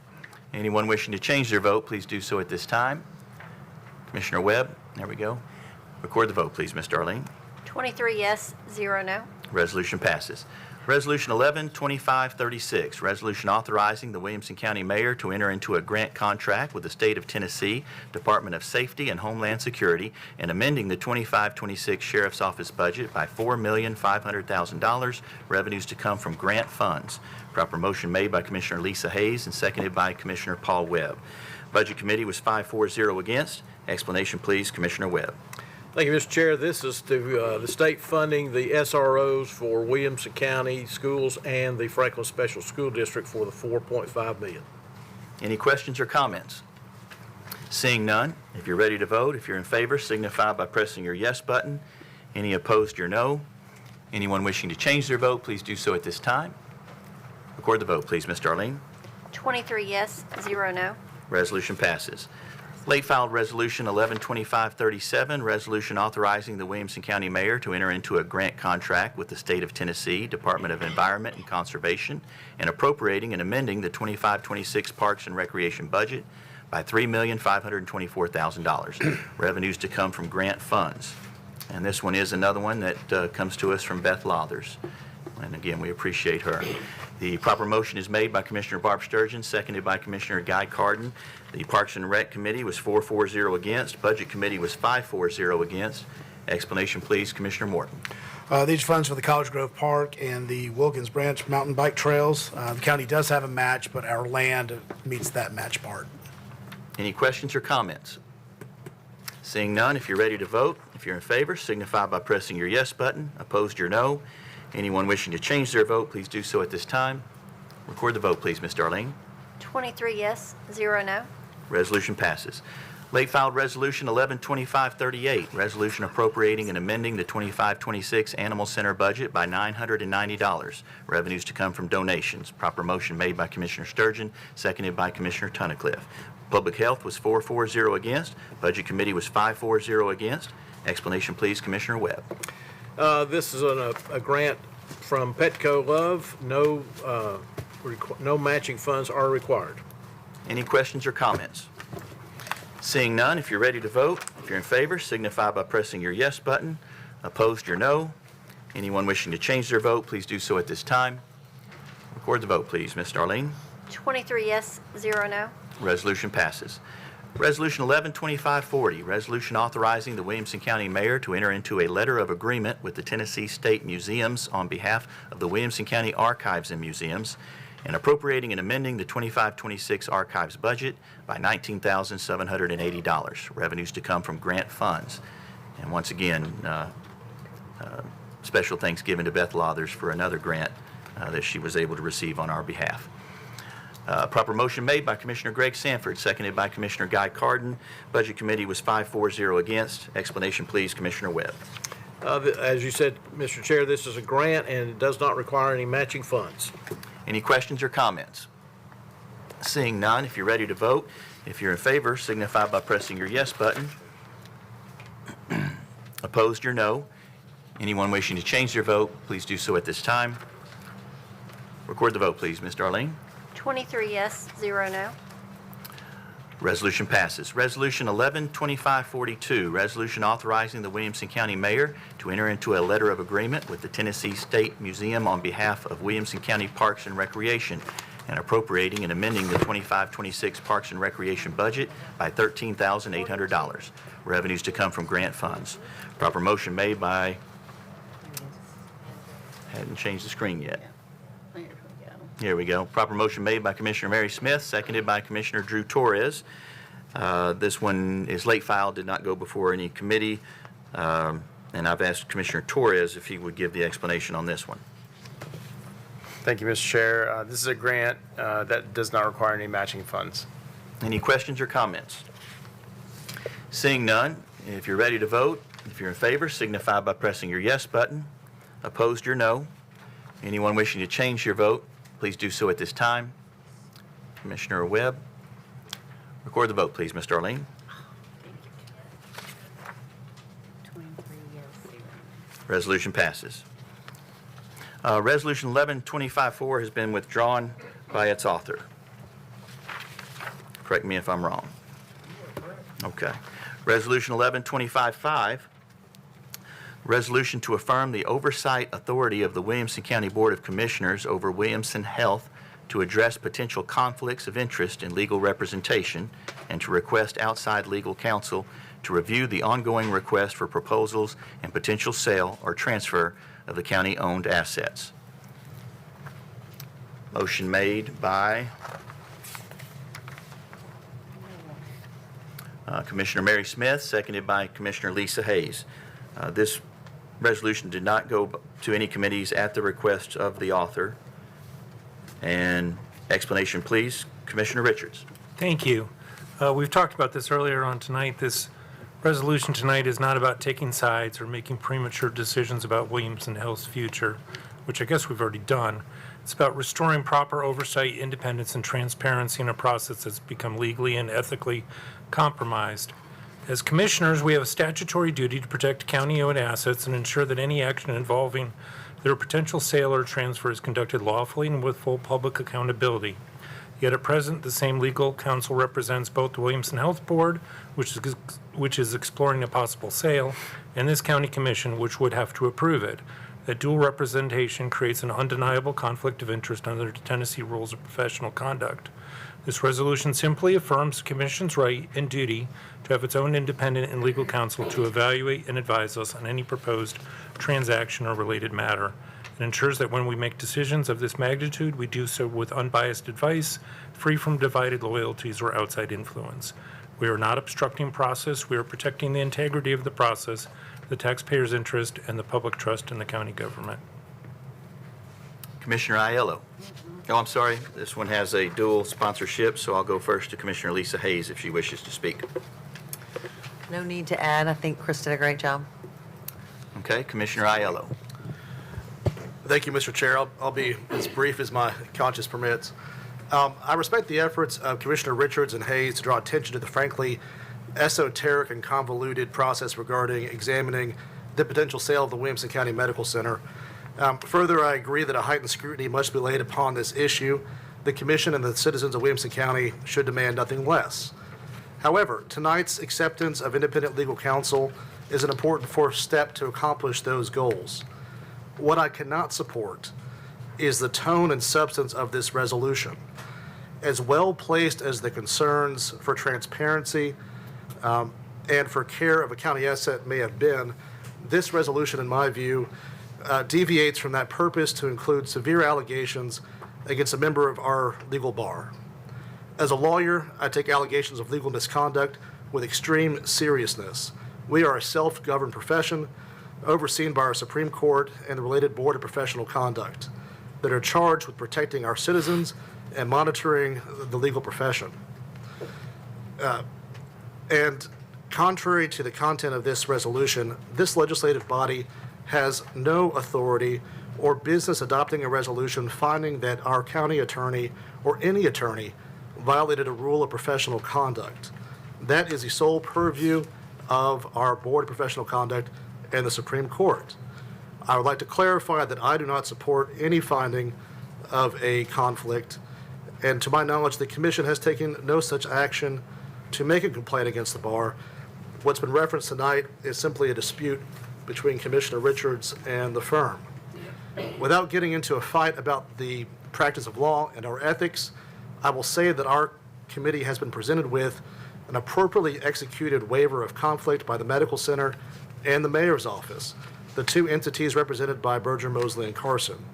Anyone wishing to change their vote, please do so at this time. Commissioner Webb. There we go. Record the vote, please, Ms. Darlene. 23 yes, 0 no. Resolution passes. Resolution 112536, resolution authorizing the Williamson County Mayor to enter into a grant contract with the State of Tennessee Department of Safety and Homeland Security and amending the 25-26 Sheriff's Office budget by $4,500,000, revenues to come from grant funds. Proper motion made by Commissioner Lisa Hayes and seconded by Commissioner Paul Webb. Budget Committee was 5-4-0 against. Explanation, please, Commissioner Webb. Thank you, Mr. Chair. This is the state funding the SROs for Williamson County Schools and the Franklin Special School District for the $4.5 million. Any questions or comments? Seeing none, if you're ready to vote, if you're in favor, signify by pressing your yes button. Any opposed, your no. Anyone wishing to change their vote, please do so at this time. Record the vote, please, Ms. Darlene. 23 yes, 0 no. Resolution passes. Late filed resolution 112537, resolution authorizing the Williamson County Mayor to enter into a grant contract with the State of Tennessee Department of Environment and Conservation and appropriating and amending the 25-26 Parks and Recreation budget by $3,524,000. Revenues to come from grant funds. And this one is another one that comes to us from Beth Lothers. And again, we appreciate her. The proper motion is made by Commissioner Barb Sturgeon, seconded by Commissioner Guy Carden. The Parks and Rec Committee was 4-4-0 against. Budget Committee was 5-4-0 against. Explanation, please, Commissioner Morton. These funds for the College Grove Park and the Wilkins Branch mountain bike trails. The county does have a match, but our land meets that match part. Any questions or comments? Seeing none, if you're ready to vote, if you're in favor, signify by pressing your yes button. Opposed, your no. Anyone wishing to change their vote, please do so at this time. Record the vote, please, Ms. Darlene. 23 yes, 0 no. Resolution passes. Late filed resolution 112538, resolution appropriating and amending the 25-26 Animal Center budget by $990. Revenues to come from donations. Proper motion made by Commissioner Sturgeon, seconded by Commissioner Tunnicliffe. Public Health was 4-4-0 against. Budget Committee was 5-4-0 against. Explanation, please, Commissioner Webb. This is a grant from Petco Love. No matching funds are required. Any questions or comments? Seeing none, if you're ready to vote, if you're in favor, signify by pressing your yes button. Opposed, your no. Anyone wishing to change their vote, please do so at this time. Record the vote, please, Ms. Darlene. 23 yes, 0 no. Resolution passes. Resolution 112540, resolution authorizing the Williamson County Mayor to enter into a letter of agreement with the Tennessee State Museums on behalf of the Williamson County Archives and Museums and appropriating and amending the 25-26 Archives budget by $19,780. Revenues to come from grant funds. And once again, special thanks given to Beth Lothers for another grant that she was able to receive on our behalf. Proper motion made by Commissioner Greg Sanford, seconded by Commissioner Guy Carden. Budget Committee was 5-4-0 against. Explanation, please, Commissioner Webb. As you said, Mr. Chair, this is a grant and it does not require any matching funds. Any questions or comments? Seeing none, if you're ready to vote, if you're in favor, signify by pressing your yes button. Opposed, your no. Anyone wishing to change their vote, please do so at this time. Record the vote, please, Ms. Darlene. 23 yes, 0 no. Resolution passes. Resolution 112542, resolution authorizing the Williamson County Mayor to enter into a letter of agreement with the Tennessee State Museum on behalf of Williamson County Parks and Recreation and appropriating and amending the 25-26 Parks and Recreation budget by $13,800. Revenues to come from grant funds. Proper motion made by, hadn't changed the screen yet. Here we go. Proper motion made by Commissioner Mary Smith, seconded by Commissioner Drew Torres. This one is late filed, did not go before any committee. And I've asked Commissioner Torres if he would give the explanation on this one. Thank you, Mr. Chair. This is a grant that does not require any matching funds. Any questions or comments? Seeing none, if you're ready to vote, if you're in favor, signify by pressing your yes button. Opposed, your no. Anyone wishing to change your vote, please do so at this time. Commissioner Webb, record the vote, please, Ms. Darlene. Resolution passes. Resolution 1125-4 has been withdrawn by its author. Correct me if I'm wrong. Okay. Resolution 11255, resolution to affirm the oversight authority of the Williamson County Board of Commissioners over Williamson Health to address potential conflicts of interest in legal representation and to request outside legal counsel to review the ongoing request for proposals and potential sale or transfer of the county-owned assets. Motion made by Commissioner Mary Smith, seconded by Commissioner Lisa Hayes. This resolution did not go to any committees at the request of the author. And explanation, please, Commissioner Richards. Thank you. We've talked about this earlier on tonight. This resolution tonight is not about taking sides or making premature decisions about Williamson Health's future, which I guess we've already done. It's about restoring proper oversight, independence, and transparency in a process that's become legally and ethically compromised. As commissioners, we have a statutory duty to protect county-owned assets and ensure that any action involving their potential sale or transfer is conducted lawfully and with full public accountability. Yet at present, the same legal counsel represents both the Williamson Health Board, which is exploring a possible sale, and this county commission, which would have to approve it. That dual representation creates an undeniable conflict of interest under the Tennessee Rules of Professional Conduct. This resolution simply affirms the Commission's right and duty to have its own independent and legal counsel to evaluate and advise us on any proposed transaction or related matter. It ensures that when we make decisions of this magnitude, we do so with unbiased advice, free from divided loyalties or outside influence. We are not obstructing process. We are protecting the integrity of the process, the taxpayers' interest, and the public trust in the county government. Commissioner Aiello. Oh, I'm sorry. This one has a dual sponsorship, so I'll go first to Commissioner Lisa Hayes if she wishes to speak. No need to add. I think Chris did a great job. Okay, Commissioner Aiello. Thank you, Mr. Chair. I'll be as brief as my conscience permits. I respect the efforts of Commissioner Richards and Hayes to draw attention to the frankly esoteric and convoluted process regarding examining the potential sale of the Williamson County Medical Center. Further, I agree that a heightened scrutiny must be laid upon this issue. The Commission and the citizens of Williamson County should demand nothing less. However, tonight's acceptance of independent legal counsel is an important first step to accomplish those goals. What I cannot support is the tone and substance of this resolution. As well placed as the concerns for transparency and for care of a county asset may have been, this resolution, in my view, deviates from that purpose to include severe allegations against a member of our legal bar. As a lawyer, I take allegations of legal misconduct with extreme seriousness. We are a self-governed profession overseen by our Supreme Court and the related Board of Professional Conduct that are charged with protecting our citizens and monitoring the legal profession. And contrary to the content of this resolution, this legislative body has no authority or business adopting a resolution finding that our county attorney or any attorney violated a rule of professional conduct. That is the sole purview of our Board of Professional Conduct and the Supreme Court. I would like to clarify that I do not support any finding of a conflict, and to my knowledge, the Commission has taken no such action to make a complaint against the bar. What's been referenced tonight is simply a dispute between Commissioner Richards and the firm. Without getting into a fight about the practice of law and our ethics, I will say that our committee has been presented with an appropriately executed waiver of conflict by the Medical Center and the Mayor's Office, the two entities represented by Berger, Mosley, and Carson.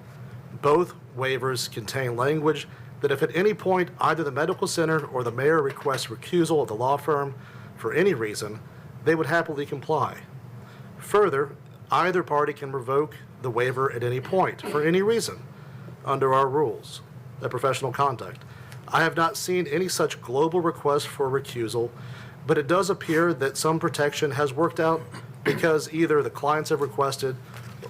Both waivers contain language that if at any point either the Medical Center or the Mayor requests recusal of the law firm for any reason, they would happily comply. Further, either party can revoke the waiver at any point for any reason under our rules of professional conduct. I have not seen any such global request for recusal, but it does appear that some protection has worked out because either the clients have requested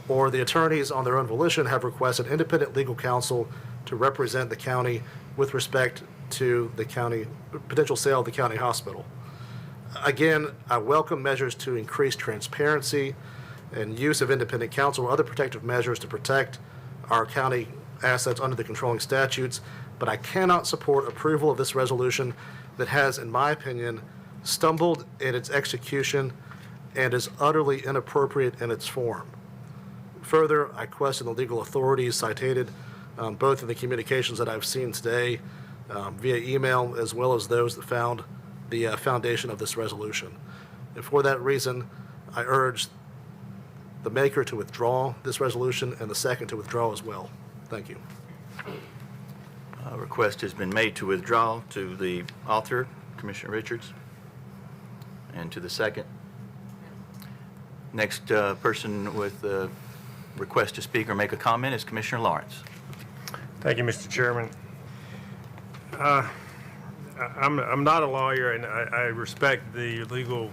or the attorneys on their own volition have requested independent legal counsel to represent the county with respect to the county potential sale of the county hospital. Again, I welcome measures to increase transparency and use of independent counsel or other protective measures to protect our county assets under the controlling statutes, but I cannot support approval of this resolution that has, in my opinion, stumbled in its execution, and is utterly inappropriate in its form. Further, I question the legal authorities cited both in the communications that I've seen today via email, as well as those that found the foundation of this resolution. And for that reason, I urge the maker to withdraw this resolution and the second to withdraw as well. Thank you. A request has been made to withdraw to the author, Commissioner Richards, and to the second. Next person with the request to speak or make a comment is Commissioner Lawrence. Thank you, Mr. Chairman. I'm not a lawyer, and I respect the legal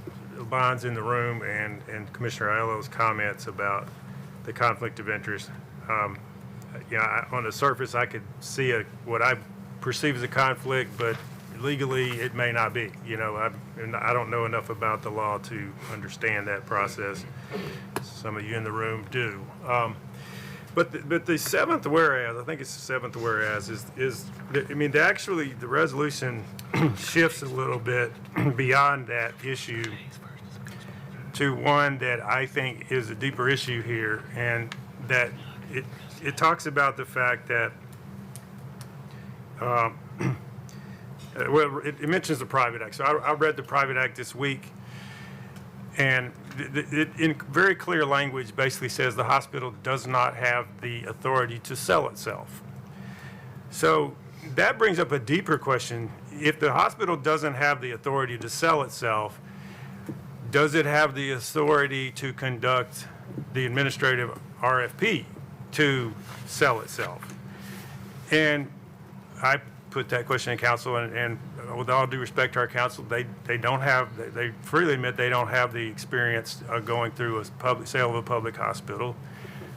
minds in the room and Commissioner Aiello's comments about the conflict of interest. On the surface, I could see what I perceive as a conflict, but legally, it may not be. I don't know enough about the law to understand that process. Some of you in the room do. But the seventh whereas, I think it's the seventh whereas, the resolution shifts a little bit beyond that issue to one that I think is a deeper issue here, and that it talks about the fact that, it mentions the Private Act. So I read the Private Act this week, and it in very clear language basically says the hospital does not have the authority to sell itself. So that brings up a deeper question. If the hospital doesn't have the authority to sell itself, does it have the authority to conduct the administrative RFP to sell itself? And I put that question in council, and with all due respect to our council, they freely admit they don't have the experience of going through a public sale of a public hospital.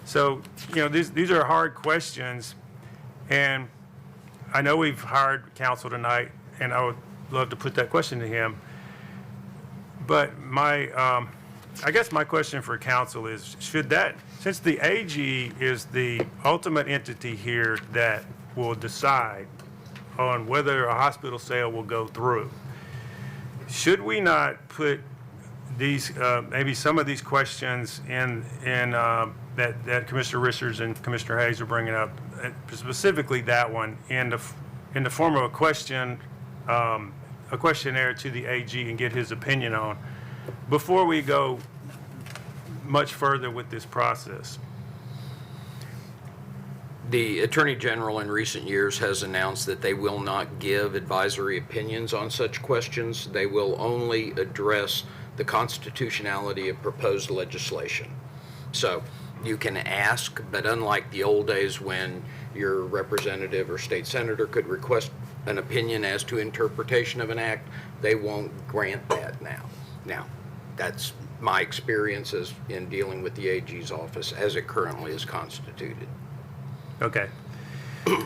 So, these are hard questions, and I know we've hired counsel tonight, and I would love to put that question to him. But I guess my question for council is, since the AG is the ultimate entity here that will decide on whether a hospital sale will go through, should we not put these, maybe some of these questions in that Commissioner Richards and Commissioner Hayes are bringing up, specifically that one, in the form of a questionnaire to the AG and get his opinion on, before we go much further with this process? The Attorney General in recent years has announced that they will not give advisory opinions on such questions. They will only address the constitutionality of proposed legislation. So you can ask, but unlike the old days when your representative or state senator could request an opinion as to interpretation of an act, they won't grant that now. Now, that's my experience in dealing with the AG's office as it currently is constituted. Okay. Any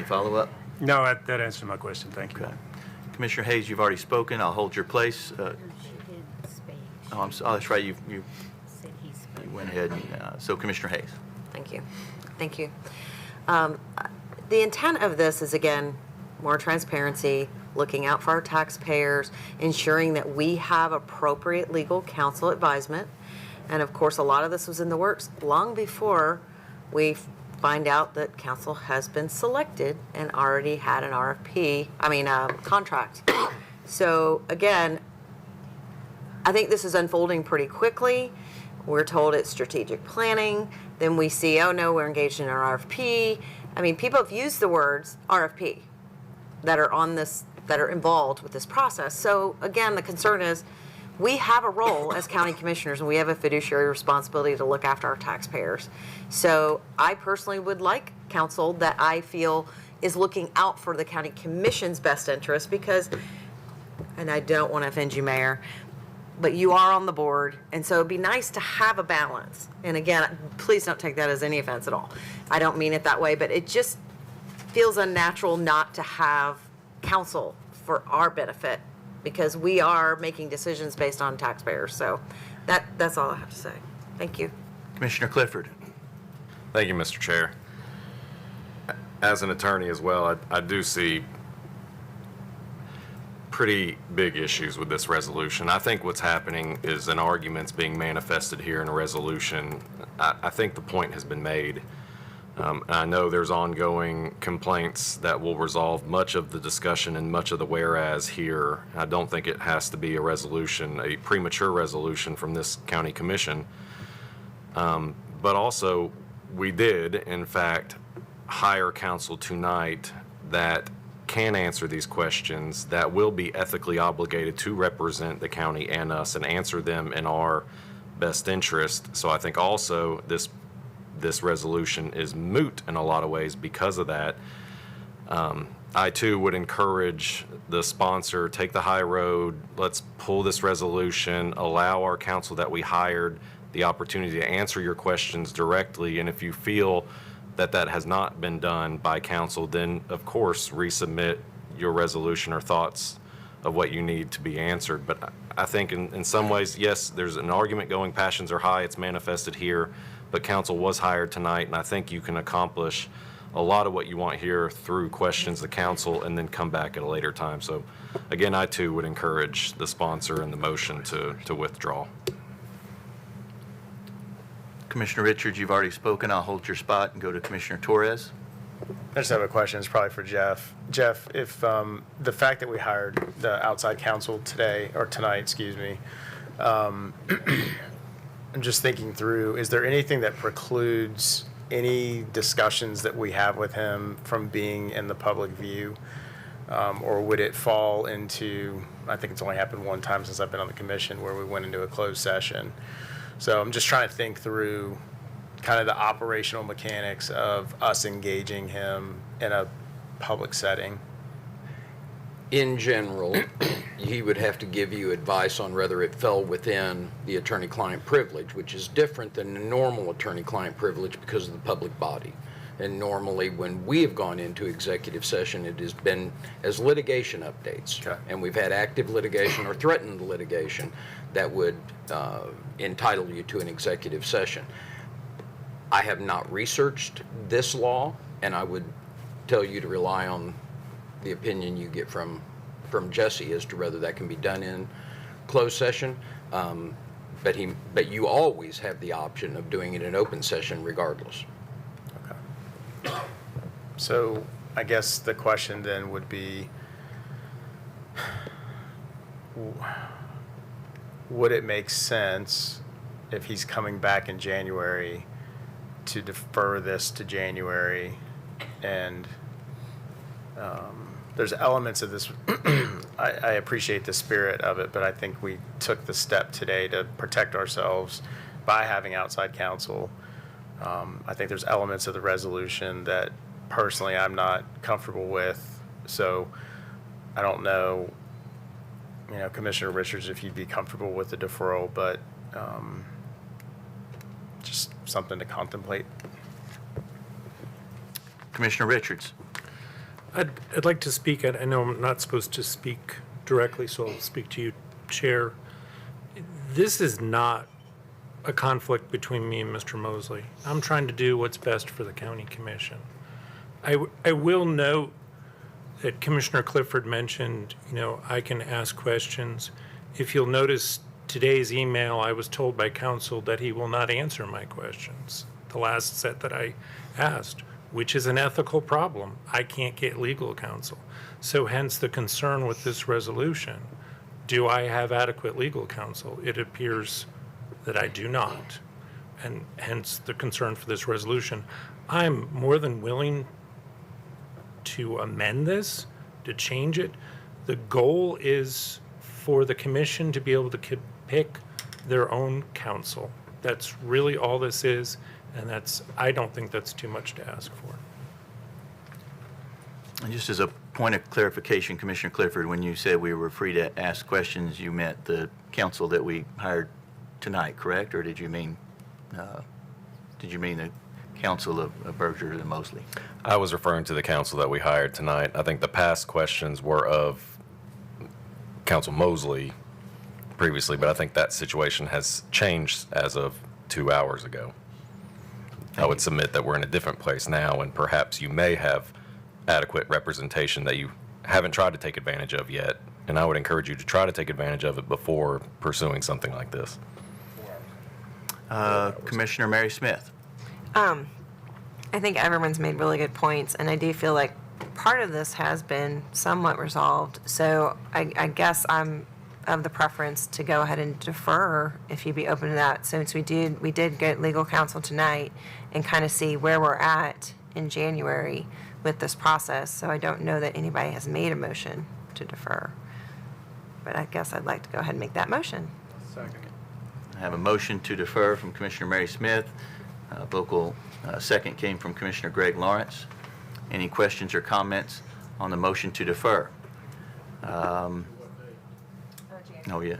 follow-up? No, that answers my question. Thank you. Okay. Commissioner Hayes, you've already spoken. I'll hold your place. Oh, that's right. You went ahead. So Commissioner Hayes. Thank you. Thank you. The intent of this is, again, more transparency, looking out for our taxpayers, ensuring that we have appropriate legal counsel advisement. And of course, a lot of this was in the works long before we find out that counsel has been selected and already had an contract. So again, I think this is unfolding pretty quickly. We're told it's strategic planning. Then we see, oh no, we're engaged in an RFP. People have used the words RFP that are involved with this process. So again, the concern is, we have a role as county commissioners, and we have a fiduciary responsibility to look after our taxpayers. So I personally would like counsel that I feel is looking out for the county commission's best interest, because, and I don't want to offend you, Mayor, but you are on the board, and so it'd be nice to have a balance. And again, please don't take that as any offense at all. I don't mean it that way, but it just feels unnatural not to have counsel for our benefit, because we are making decisions based on taxpayers. So that's all I have to say. Thank you. Commissioner Clifford. Thank you, Mr. Chair. As an attorney as well, I do see pretty big issues with this resolution. I think what's happening is an argument's being manifested here in a resolution. I think the point has been made. And I know there's ongoing complaints that will resolve much of the discussion and much of the whereas here. I don't think it has to be a resolution, a premature resolution from this county commission. But also, we did, in fact, hire counsel tonight that can answer these questions, that will be ethically obligated to represent the county and us and answer them in our best interest. So I think also this resolution is moot in a lot of ways because of that. I too would encourage the sponsor, take the high road, let's pull this resolution, allow our counsel that we hired the opportunity to answer your questions directly, and if you feel that that has not been done by counsel, then of course resubmit your resolution or thoughts of what you need to be answered. But I think in some ways, yes, there's an argument going, passions are high, it's manifested here, but counsel was hired tonight, and I think you can accomplish a lot of what you want here through questions to counsel and then come back at a later time. So again, I too would encourage the sponsor and the motion to withdraw. Commissioner Richards, you've already spoken. I'll hold your spot and go to Commissioner Torres. I just have a question. It's probably for Jeff. Jeff, if the fact that we hired the outside counsel today, or tonight, excuse me, I'm just thinking through, is there anything that precludes any discussions that we have with him from being in the public view? Or would it fall into, I think it's only happened one time since I've been on the commission, where we went into a closed session. So I'm just trying to think through kind of the operational mechanics of us engaging him in a public setting. In general, he would have to give you advice on whether it fell within the attorney-client privilege, which is different than the normal attorney-client privilege because of the public body. And normally, when we have gone into executive session, it has been as litigation updates. Okay. And we've had active litigation or threatened litigation that would entitle you to an executive session. I have not researched this law, and I would tell you to rely on the opinion you get from Jesse as to whether that can be done in closed session. But you always have the option of doing it in open session regardless. Okay. So I guess the question then would be, would it make sense if he's coming back in January to defer this to January? And there's elements of this, I appreciate the spirit of it, but I think we took the step today to protect ourselves by having outside counsel. I think there's elements of the resolution that personally I'm not comfortable with. So I don't know, Commissioner Richards, if you'd be comfortable with the deferral, but just something to contemplate. Commissioner Richards. I'd like to speak. I know I'm not supposed to speak directly, so I'll speak to you, Chair. This is not a conflict between me and Mr. Mosley. I'm trying to do what's best for the county commission. I will note that Commissioner Clifford mentioned, I can ask questions. If you'll notice today's email, I was told by counsel that he will not answer my questions, the last set that I asked, which is an ethical problem. I can't get legal counsel. So hence the concern with this resolution. Do I have adequate legal counsel? It appears that I do not, and hence the concern for this resolution. I'm more than willing to amend this, to change it. The goal is for the commission to be able to pick their own counsel. That's really all this is, and I don't think that's too much to ask for. And just as a point of clarification, Commissioner Clifford, when you said we were free to ask questions, you meant the counsel that we hired tonight, correct? Or did you mean the counsel of Berger and Mosley? I was referring to the counsel that we hired tonight. I think the past questions were of Counsel Mosley previously, but I think that situation has changed as of 2 hours ago. I would submit that we're in a different place now, and perhaps you may have adequate representation that you haven't tried to take advantage of yet and I would encourage you to try to take advantage of it before pursuing something like this. Commissioner Mary Smith. I think everyone's made really good points, and I do feel like part of this has been somewhat resolved. So I guess I'm of the preference to go ahead and defer, if you'd be open to that, since we did get legal counsel tonight and kind of see where we're at in January with this process. So I don't know that anybody has made a motion to defer. But I guess I'd like to go ahead and make that motion. I have a motion to defer from Commissioner Mary Smith. Vocal second came from Commissioner Greg Lawrence. Any questions or comments on the motion to defer? Oh, yeah.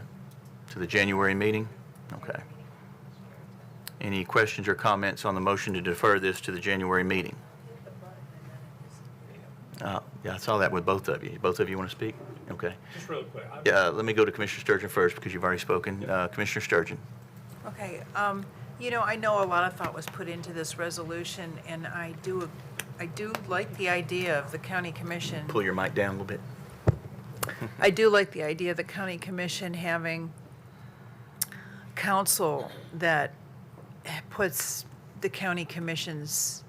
To the January meeting? Okay. Any questions or comments on the motion to defer this to the January meeting? Yeah, I saw that with both of you. Both of you want to speak? Okay. Just real quick. Yeah, let me go to Commissioner Sturgeon first because you've already spoken. Commissioner Sturgeon. Okay, I know a lot of thought was put into this resolution, and I do like the idea of the county commission. Pull your mic down a little bit. I do like the idea of the county commission having counsel that puts the county commission's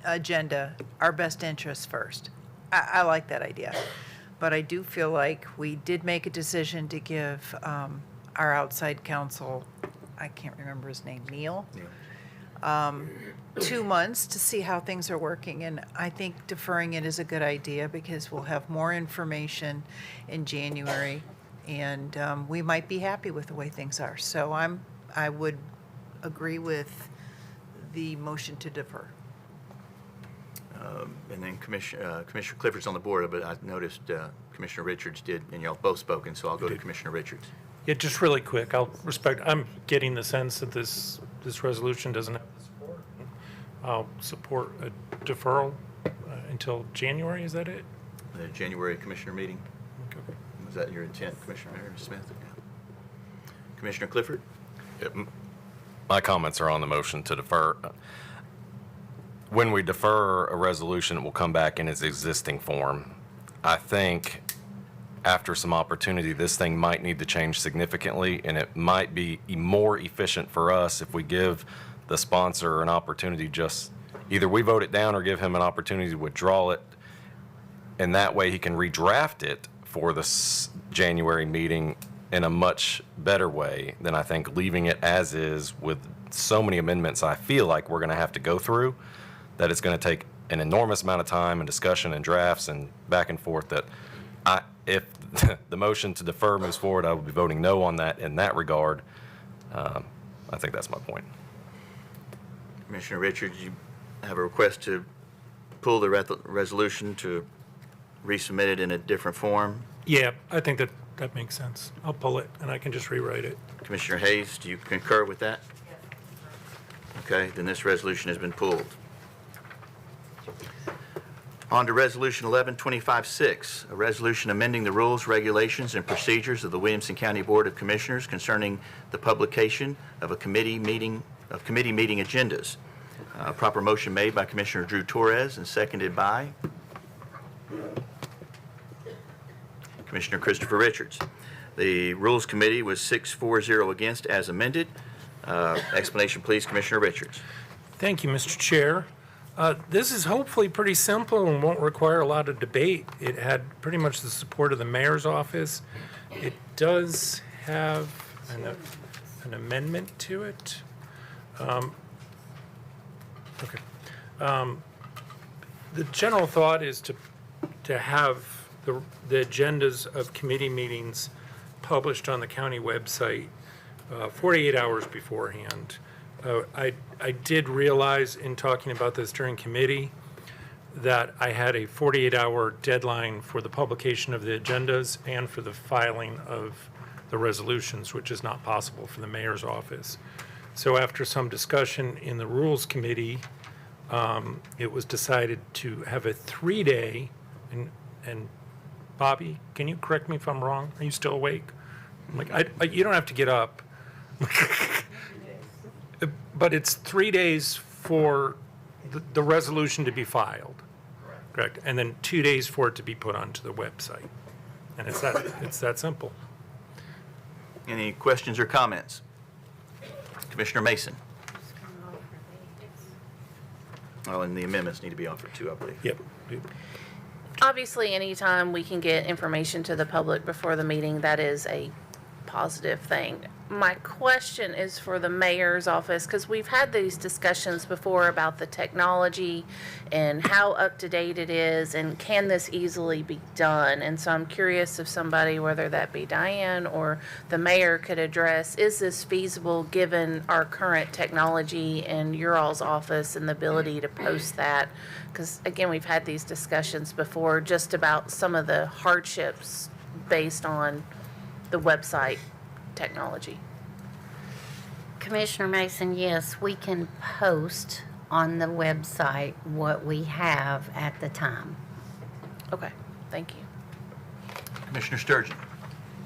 agenda, our best interests first. I like that idea. But I do feel like we did make a decision to give our outside counsel, I can't remember his name, Neil? 2 months to see how things are working, and I think deferring it is a good idea because we'll have more information in January, and we might be happy with the way things are. So I would agree with the motion to defer. And then Commissioner Clifford's on the board, but I noticed Commissioner Richards did, and y'all both spoken, so I'll go to Commissioner Richards. Yeah, just really quick, I'm getting the sense that this resolution doesn't have the support. I'll support a deferral until January, is that it? The January Commissioner meeting. Okay. Was that your intent, Commissioner Mary Smith? Yeah. Commissioner Clifford? Yep. My comments are on the motion to defer. When we defer a resolution, it will come back in its existing form. I think after some opportunity, this thing might need to change significantly, and it might be more efficient for us if we give the sponsor an opportunity, just either we vote it down or give him an opportunity to withdraw it, and that way he can redraft it for the January meeting in a much better way than I think leaving it as is with so many amendments I feel like we're going to have to go through, that it's going to take an enormous amount of time and discussion and drafts and back and forth that if the motion to defer moves forward, I will be voting no on that in that regard. I think that's my point. Commissioner Richards, you have a request to pull the resolution to resubmit it in a different form. Yeah, I think that makes sense. I'll pull it, and I can just rewrite it. Commissioner Hayes, do you concur with that? Okay, then this resolution has been pulled. On to Resolution 1125-6, a resolution amending the rules, regulations, and procedures of the Williamson County Board of Commissioners concerning the publication of committee meeting agendas. Proper motion made by Commissioner Drew Torres and seconded by Commissioner Christopher Richards. The Rules Committee was 6-4-0 against as amended. Explanation, please, Commissioner Richards. Thank you, Mr. Chair. This is hopefully pretty simple and won't require a lot of debate. It had pretty much the support of the mayor's office. It does have an amendment to it. The general thought is to have the agendas of committee meetings published on the county website 48 hours beforehand. I did realize in talking about this during committee that I had a 48-hour deadline for the publication of the agendas and for the filing of the resolutions, which is not possible for the mayor's office. So after some discussion in the Rules Committee, it was decided to have a 3-day, and Bobby, can you correct me if I'm wrong? Are you still awake? I'm like, you don't have to get up. But it's 3 days for the resolution to be filed. Correct. And then 2 days for it to be put onto the website. And it's that simple. Any questions or comments? Commissioner Mason? Oh, and the amendments need to be offered too, I believe. Yep. Obviously, anytime we can get information to the public before the meeting, that is a positive thing. My question is for the mayor's office, because we've had these discussions before about the technology and how up to date it is, and can this easily be done? And so I'm curious if somebody, whether that be Diane or the mayor, could address, is this feasible given our current technology and your all's office and the ability to post that? Because again, we've had these discussions before just about some of the hardships based on the website technology. Commissioner Mason, yes, we can post on the website what we have at the time. Okay, thank you. Commissioner Sturgeon?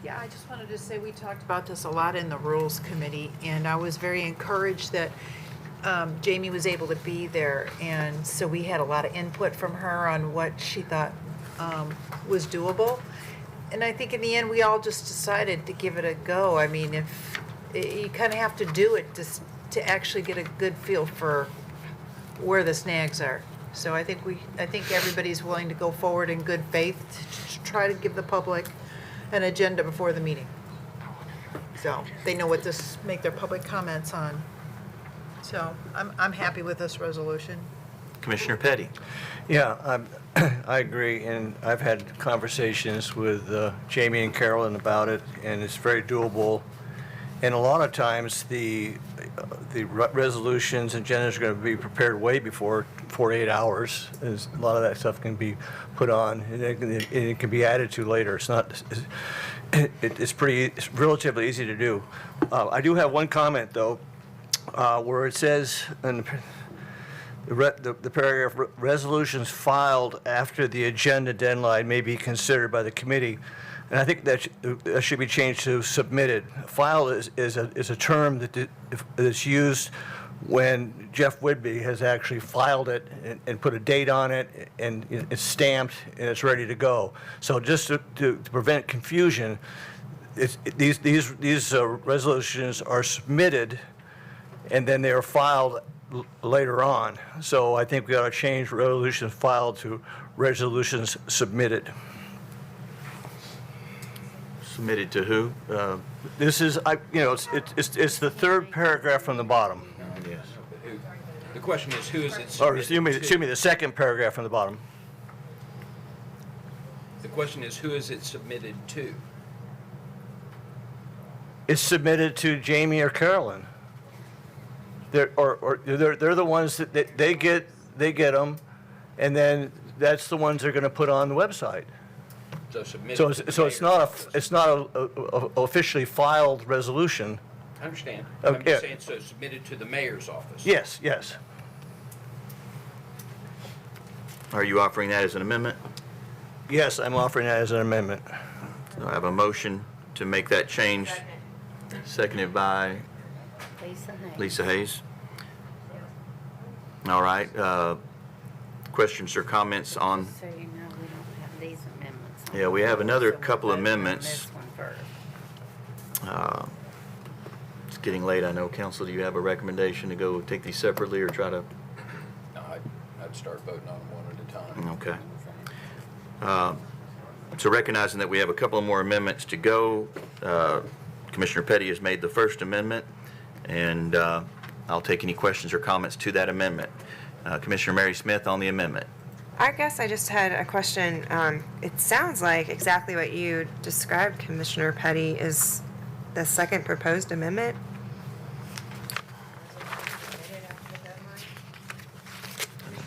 Yeah, I just wanted to say we talked about this a lot in the Rules Committee, and I was very encouraged that Jamie was able to be there, and so we had a lot of input from her on what she thought was doable. And I think in the end, we all just decided to give it a go. I mean, if you kind of have to do it just to actually get a good feel for where the snags are. So I think everybody's willing to go forward in good faith to try to give the public an agenda before the meeting. So they know what this, make their public comments on. So I'm happy with this resolution. Commissioner Petty? Yeah, I agree, and I've had conversations with Jamie and Carolyn about it, and it's very doable. And a lot of times, the resolutions and agendas are going to be prepared way before 48 hours. As a lot of that stuff can be put on, and it can be added to later. It's not. It's relatively easy to do. I do have one comment though, where it says in the paragraph, resolutions filed after the agenda deadline may be considered by the committee. And I think that should be changed to submitted. File is a term that is used when Jeff Whidbey has actually filed it and put a date on it, and it's stamped and it's ready to go. So just to prevent confusion, these resolutions are submitted and then they are filed later on. So I think we ought to change resolutions filed to resolutions submitted. Submitted to who? This is, it's the third paragraph from the bottom. Yes. The question is, who is it Or submitted excuse me, the second paragraph from the bottom. The question is, who is it submitted to? It's submitted to Jamie or Carolyn. They're the ones that they get them, and then that's the ones they're going to put on the website. So submitted. So it's not a officially filed resolution. I understand. Okay. I'm just saying, so submitted to the mayor's office. Yes, yes. Are you offering that as an amendment? Yes, I'm offering that as an amendment. So I have a motion to make that change, seconded by Lisa Hayes. All right. Questions or comments on? So you know we don't have these amendments. Yeah, we have another So we'll couple vote on amendments. this one first. It's getting late, I know. Council, do you have a recommendation to go take these separately or try to? No, I'd start voting on them one at a time. Okay. So recognizing that we have a couple of more amendments to go, Commissioner Petty has made the first amendment, and I'll take any questions or comments to that amendment. Commissioner Mary Smith on the amendment. I guess I just had a question. It sounds like exactly what you described, Commissioner Petty, is the second proposed amendment.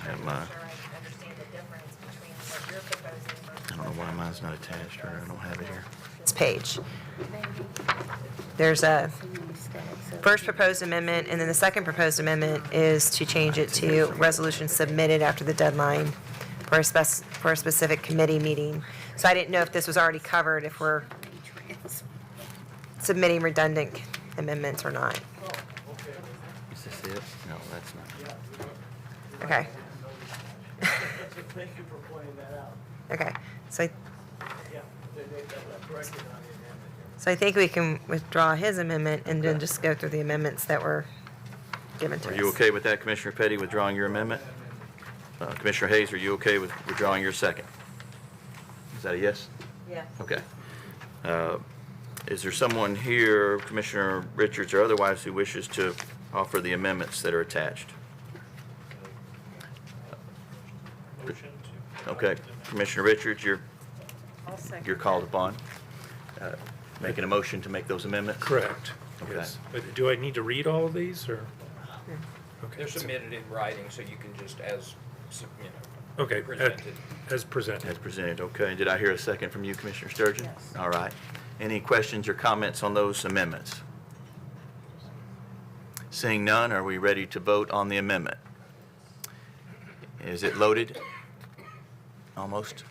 I don't know why mine's not attached, or I don't have it here. This page. There's a first proposed amendment, and then the second proposed amendment is to change it to resolution submitted after the deadline for a specific committee meeting. So I didn't know if this was already covered, if we're submitting redundant amendments or not. Is this it? No, that's not. Okay. Thank you for pointing that out. Okay. So So I think we can withdraw his amendment and then just go through the amendments that were given to Are us. you okay with that, Commissioner Petty, withdrawing your amendment? Commissioner Hayes, are you okay with withdrawing your second? Is that a yes? Yes. Okay. Is there someone here, Commissioner Richards or otherwise, who wishes to offer the amendments that are attached? Okay, Commissioner Richards, you're called upon. Making a motion to make those amendments? Correct. Okay. Yes. But do I need to read all of these, or? They're submitted in writing, so you can just Okay, presented. as presented. As presented, okay. Did I hear a second from you, Commissioner Sturgeon? Yes. All right. Any questions or comments on those amendments? Seeing none, are we ready to vote on the amendment? Is it loaded? Almost.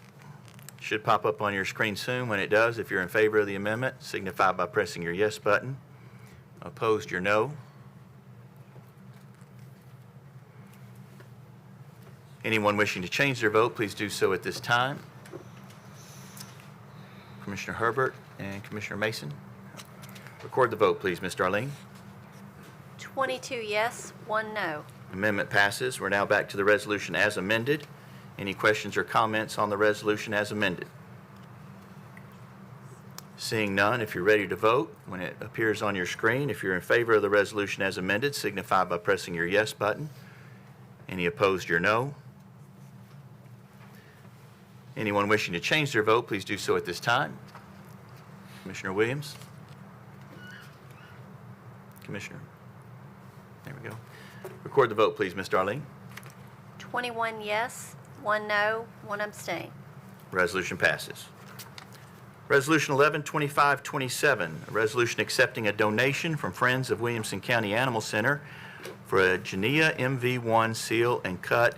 Should pop up on your screen soon. When it does, if you're in favor of the amendment, signify by pressing your yes button. Opposed, your no. Anyone wishing to change their vote, please do so at this time. Commissioner Herbert and Commissioner Mason. Record the vote, please, Ms. Darlene. 22 yes, 1 no. Amendment passes. We're now back to the resolution as amended. Any questions or comments on the resolution as amended? Seeing none, if you're ready to vote, when it appears on your screen, if you're in favor of the resolution as amended, signify by pressing your yes button. Any opposed, your no. Anyone wishing to change their vote, please do so at this time. Commissioner Williams? Commissioner? There we go. Record the vote, please, Ms. Darlene. 21 yes, 1 no, 1 abstain. Resolution passes. Resolution 112527, a resolution accepting a donation from Friends of Williamson County Animal Center for a Genea MV1 seal and cut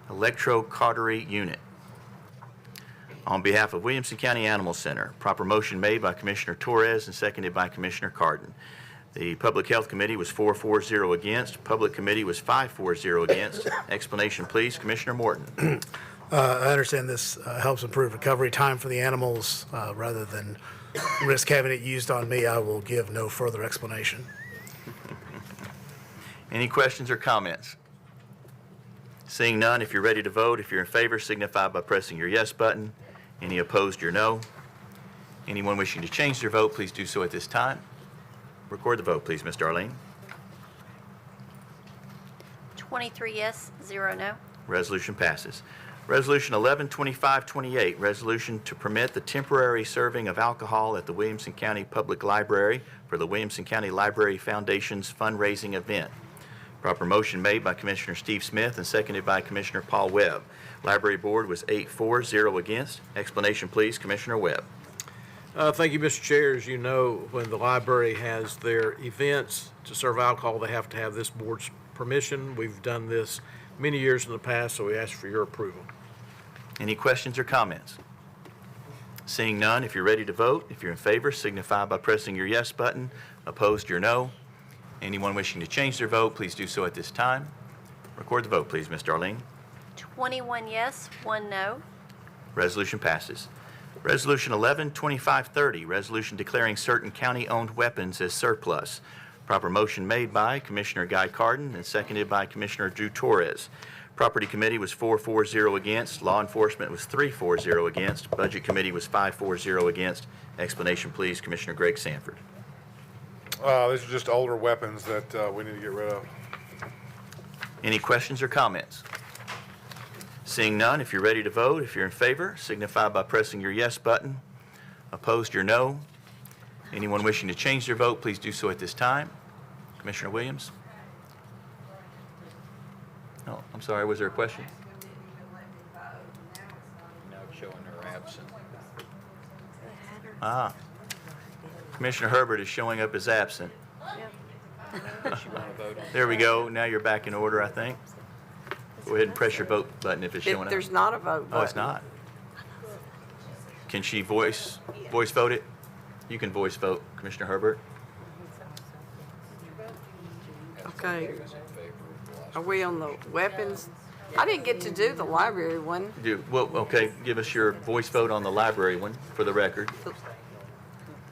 electrocautery unit. On behalf of Williamson County Animal Center, proper motion made by Commissioner Torres and seconded by Commissioner Cardin. The Public Health Committee was 4-4-0 against. Public Committee was 5-4-0 against. Explanation, please, Commissioner Morton. I understand this helps improve recovery time for the animals. Rather than risk having it used on me, I will give no further explanation. Any questions or comments? Seeing none, if you're ready to vote, if you're in favor, signify by pressing your yes button. Any opposed, your no. Anyone wishing to change their vote, please do so at this time. Record the vote, please, Ms. Darlene. 23 yes, 0 no. Resolution passes. Resolution 112528, resolution to permit the temporary serving of alcohol at the Williamson County Public Library for the Williamson County Library Foundation's fundraising event. Proper motion made by Commissioner Steve Smith and seconded by Commissioner Paul Webb. Library Board was 8-4-0 against. Explanation, please, Commissioner Webb. Thank you, Mr. Chair. As you know, when the library has their events to serve alcohol, they have to have this board's permission. We've done this many years in the past, so we ask for your approval. Any questions or comments? Seeing none, if you're ready to vote, if you're in favor, signify by pressing your yes button. Opposed, your no. Anyone wishing to change their vote, please do so at this time. Record the vote, please, Ms. Darlene. 21 yes, 1 no. Resolution passes. Resolution 112530, resolution declaring certain county-owned weapons as surplus. Proper motion made by Commissioner Guy Cardin and seconded by Commissioner Drew Torres. Property Committee was 4-4-0 against. Law Enforcement was 3-4-0 against. Budget Committee was 5-4-0 against. Explanation, please, Commissioner Greg Sanford. These are just older weapons that we need to get rid of. Any questions or comments? Seeing none, if you're ready to vote, if you're in favor, signify by pressing your yes button. Opposed, your no. Anyone wishing to change their vote, please do so at this time. Commissioner Williams? No, I'm sorry, was there a question? Now it's showing her absent. Commissioner Herbert is showing up as absent. There we go. Now you're back in order, I think. Go ahead and press your vote button if it's showing up. There's not a vote button. Oh, it's not. Can she voice vote it? You can voice vote, Commissioner Herbert. Okay. Are we on the weapons I didn't get to do the library one. Well, okay, give us your voice vote on the library one for the record.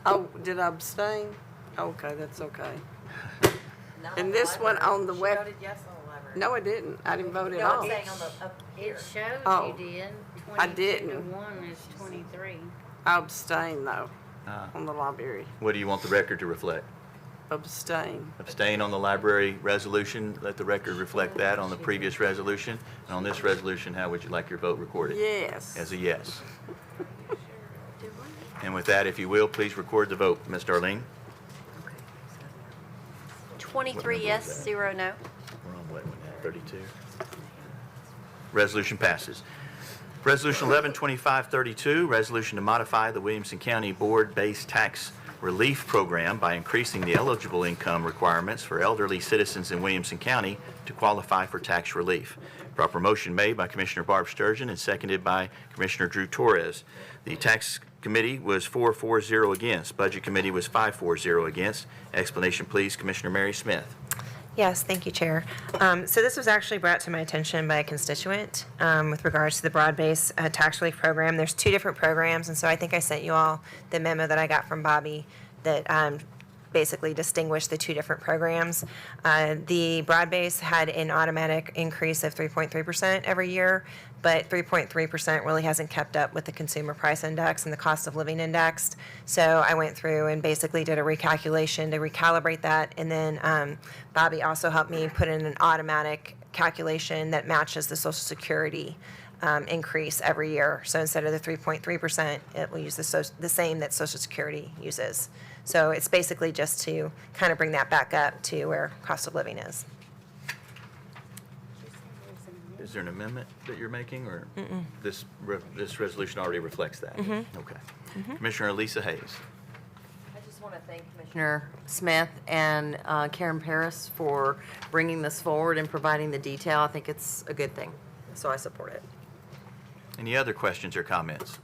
Oh, did I abstain? Okay, that's okay. And this one on the web. No, I didn't. I didn't vote at all. It shows Oh, you did. I 22 to didn't. 1 is 23. I abstain though, on the library. What do you want the record to reflect? Abstain. Abstain on the library resolution. Let the record reflect that on the previous resolution. And on this resolution, how would you like your vote recorded? Yes. As a yes. And with that, if you will, please record the vote. Ms. Darlene? 23 yes, 0 no. We're on what one now? 32. Resolution passes. Resolution 112532, resolution to modify the Williamson County Board-Based Tax Relief Program by increasing the eligible income requirements for elderly citizens in Williamson County to qualify for tax relief. Proper motion made by Commissioner Barb Sturgeon and seconded by Commissioner Drew Torres. The Tax Committee was 4-4-0 against. Budget Committee was 5-4-0 against. Explanation, please, Commissioner Mary Smith. Yes, thank you, Chair. So this was actually brought to my attention by a constituent with regards to the broad-based tax relief program. There's two different programs, and so I think I sent you all the memo that I got from Bobby that basically distinguished the two different programs. The broad-based had an automatic increase of 3.3% every year, but 3.3% really hasn't kept up with the consumer price index and the cost of living index. So I went through and basically did a recalculation to recalibrate that, and then Bobby also helped me put in an automatic calculation that matches the Social Security increase every year. So instead of the 3.3%, it will use the same that Social Security uses. So it's basically just to kind of bring that back up to where cost of living is. Is there an amendment that you're making, or this resolution already reflects that? Okay. Commissioner Lisa Hayes. I just want to thank Commissioner Smith and Karen Paris for bringing this forward and providing the detail. I think it's a good thing, so I support it. Any other questions or comments?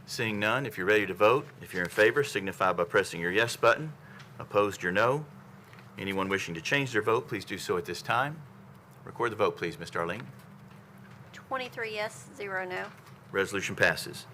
Seeing none, if you're ready to vote, if you're in favor, signify by pressing your yes button. Opposed, your no. Anyone wishing to change their vote, please do so at this time. Record the vote, please, Ms. Darlene. 23 yes, 0 no. Resolution passes.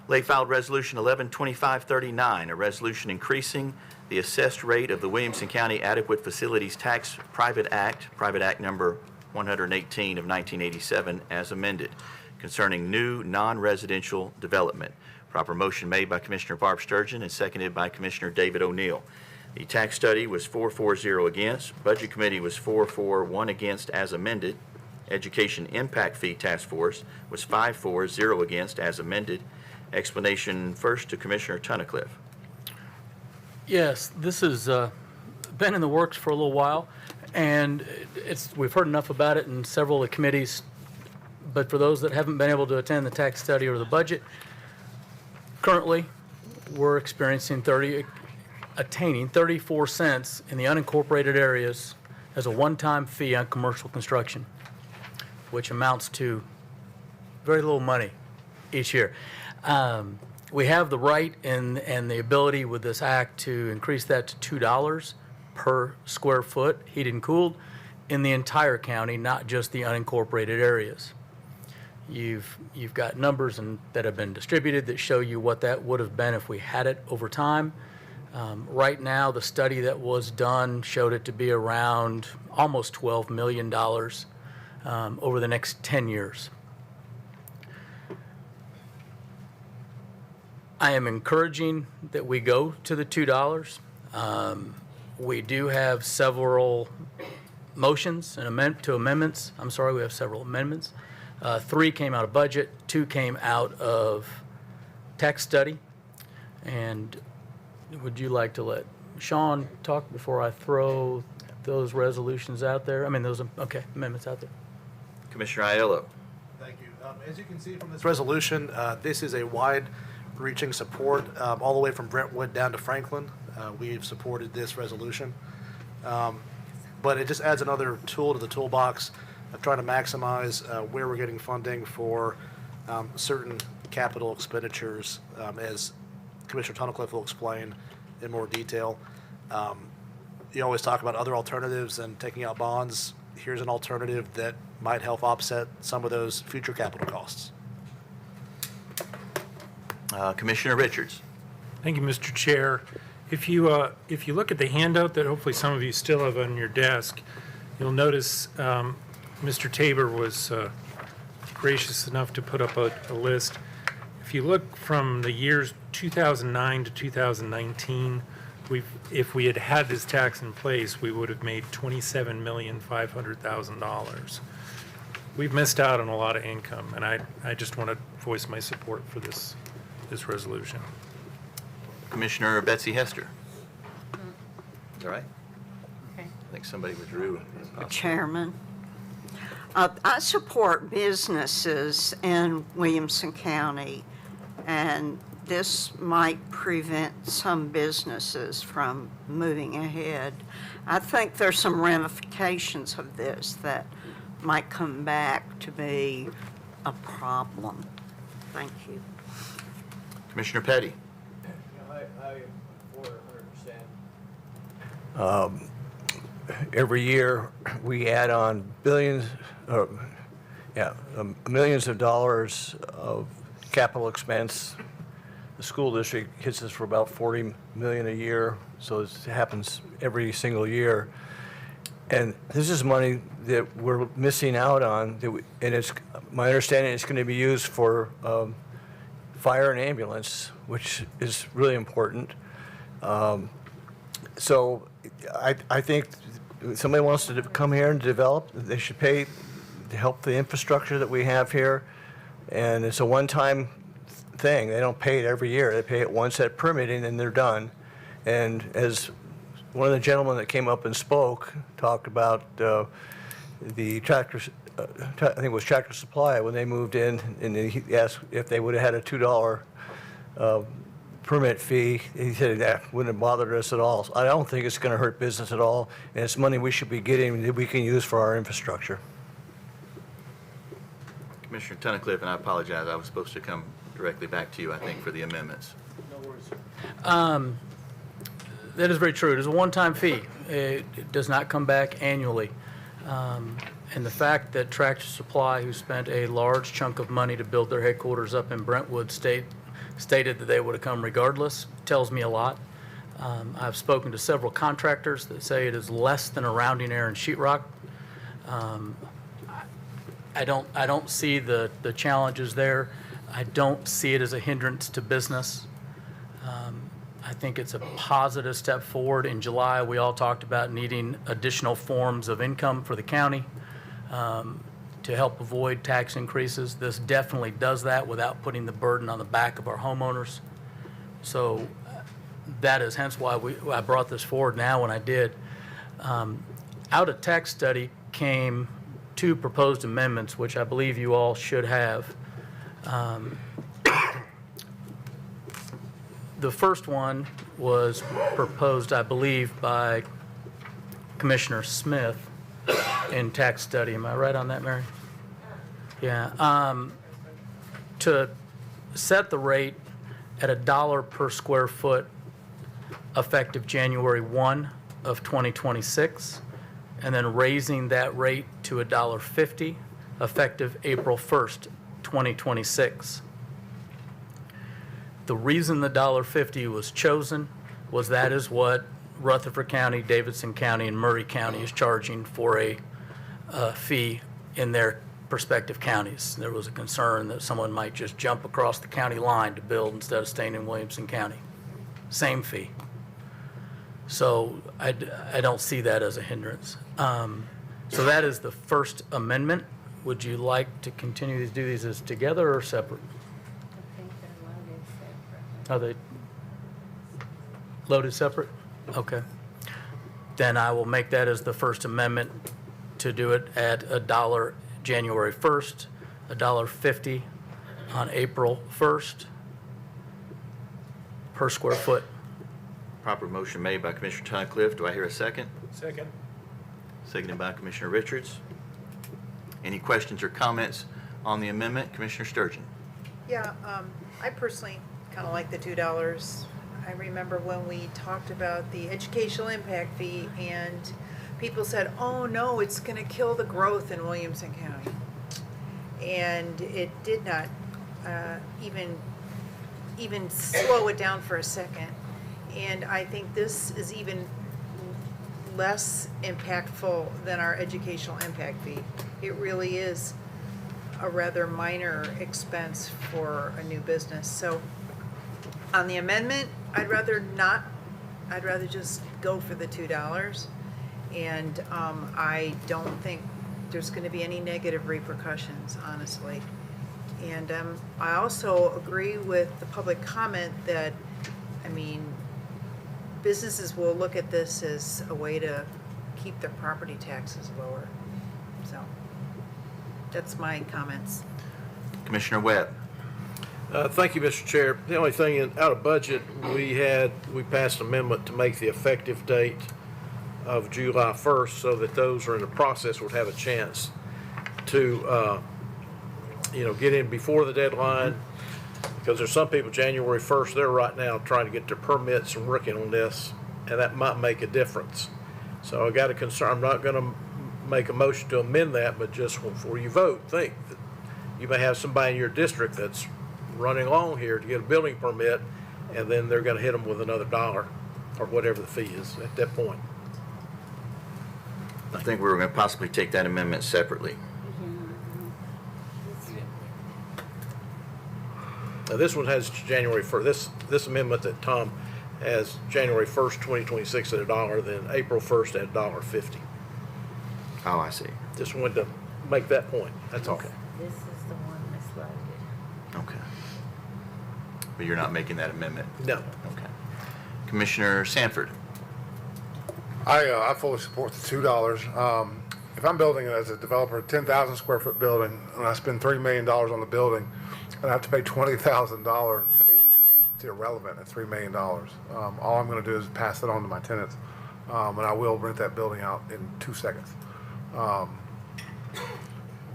Late filed resolution 112539, a resolution increasing the assessed rate of the Williamson County Adequate Facilities Tax Private Act number 118 of 1987 as amended, concerning new non-residential development. Proper motion made by Commissioner Barb Sturgeon and seconded by Commissioner David O'Neill. The tax study was 4-4-0 against. Budget Committee was 4-4-1 against as amended. Education Impact Fee Task Force was 5-4-0 against as amended. Explanation first to Commissioner Tunnicliffe. Yes, this has been in the works for a little while, and we've heard enough about it in several of the committees. But for those that haven't been able to attend the tax study or the budget, currently we're experiencing attaining 34 cents in the unincorporated areas as a one-time fee on commercial construction, which amounts to very little money each year. We have the right and the ability with this act to increase that to $2 per square foot, heated and cooled, in the entire county, not just the unincorporated areas. You've got numbers that have been distributed that show you what that would have been if we had it over time. Right now, the study that was done showed it to be around almost $12 million over the next 10 years. I am encouraging that we go to the $2. We do have several motions and amendments. I'm sorry, we have several amendments. 3 came out of budget, 2 came out of tax study. And would you like to let Sean talk before I throw those resolutions out there? I mean, those, okay, amendments out there. Commissioner Aiello. Thank you. As you can see from this resolution, this is a wide-reaching support all the way from Brentwood down to Franklin. We've supported this resolution. But it just adds another tool to the toolbox of trying to maximize where we're getting funding for certain capital expenditures, as Commissioner Tunnicliffe will explain in more detail. You always talk about other alternatives and taking out bonds. here's an alternative that might help offset some of those future capital costs. Commissioner Richards. Thank you, Mr. Chair. If you look at the handout that hopefully some of you still have on your desk, you'll notice Mr. Tabor was gracious enough to put up a list. If you look from the years 2009 to 2019, if we had had this tax in place, we would have made $27,500,000. We've missed out on a lot of income, and I just want to voice my support for this resolution. Commissioner Betsy Hester. Is that right? Okay. I think somebody withdrew. Chairman, I support businesses in Williamson County, and this might prevent some businesses from moving ahead. I think there's some ramifications of this that might come back to be a problem. Thank you. Commissioner Petty. I am for 100%. Every year, we add on millions of dollars of capital expense. The school district hits us for about $40 million a year, so it happens every single year. And this is money that we're missing out on, and it's my understanding it's going to be used for fire and ambulance, which is really important. So I think if somebody wants to come here and develop, they should pay to help the infrastructure that we have here. And it's a one-time thing. They don't pay it every year. They pay it once at permitting and they're done. And as one of the gentlemen that came up and spoke talked about the tractors, I think it was Tractor Supply, when they moved in, and he asked if they would have had a $2 permit fee. He said that wouldn't have bothered us at all. So I don't think it's going to hurt business at all, and it's money we should be getting that we can use for our infrastructure. Commissioner Tunnicliffe, and I apologize, I was supposed to come directly back to you, I think, for the amendments. No worries. That is very true. It is a one-time fee. It does not come back annually. And the fact that Tractor Supply, who spent a large chunk of money to build their headquarters up in Brentwood, stated that they would have come regardless, tells me a lot. I've spoken to several contractors that say it is less than a rounding error in sheetrock. I don't see the challenges there. I don't see it as a hindrance to business. I think it's a positive step forward. In July, we all talked about needing additional forms of income for the county to help avoid tax increases. This definitely does that without putting the burden on the back of our homeowners. So that is hence why I brought this forward now when I did. Out of tax study came 2 proposed amendments, which I believe you all should have. The first one was proposed, I believe, by Commissioner Smith in tax study. Am I right on that, Mary? Yeah. To set the rate at $1 per square foot effective January 1 of 2026, and then raising that rate to $1.50 effective April 1st, 2026. The reason the $1.50 was chosen was that is what Rutherford County, Davidson County, and Murray County is charging for a fee in their respective counties. There was a concern that someone might just jump across the county line to build instead of staying in Williamson County. Same fee. So I don't see that as a hindrance. So that is the First Amendment. Would you like to continue to do these as together or separate? Are they loaded separate? Okay. Then I will make that as the First Amendment to do it at $1 January 1st, $1.50 on April 1st per square foot. Proper motion made by Commissioner Tunnicliffe. Do I hear a second? Second. Seconded by Commissioner Richards. Any questions or comments on the amendment? Commissioner Sturgeon. Yeah, I personally kind of like the $2. I remember when we talked about the educational impact fee and people said, oh no, it's gonna kill the growth in Williamson County. And it did not even slow it down for a second. And I think this is even less impactful than our educational impact fee. It really is a rather minor expense for a new business. So on the amendment, I'd rather just go for the $2. And I don't think there's going to be any negative repercussions, honestly. And I also agree with the public comment that, I mean, businesses will look at this as a way to keep their property taxes lower. So that's my comments. Commissioner Webb. Thank you, Mr. Chair. The only thing, out of budget, we passed an amendment to make the effective date of July 1st so that those who are in the process would have a chance to, get in before the deadline. Because there's some people, January 1st, they're right now trying to get their permits and working on this, and that might make a difference. So I got a concern. I'm not going to make a motion to amend that, but just before you vote, think that you may have somebody in your district that's running along here to get a building permit, and then they're going to hit them with another $1 or whatever the fee is at that point. I think we were going to possibly take that amendment separately. Now, this one has January 1st. This amendment that Tom has January 1st, 2026 at $1, then April 1st at $1.50. Oh, I see. Just wanted to make that point. That's all. This is the one that's loaded. Okay. But you're not making that amendment? No. Okay. Commissioner Sanford. I fully support the $2. If I'm building it as a developer, a 10,000 square foot building, and I spend $3 million on the building, and I have to pay $20,000 fee, it's irrelevant at $3 million. All I'm going to do is pass it on to my tenants, and I will rent that building out in 2 seconds.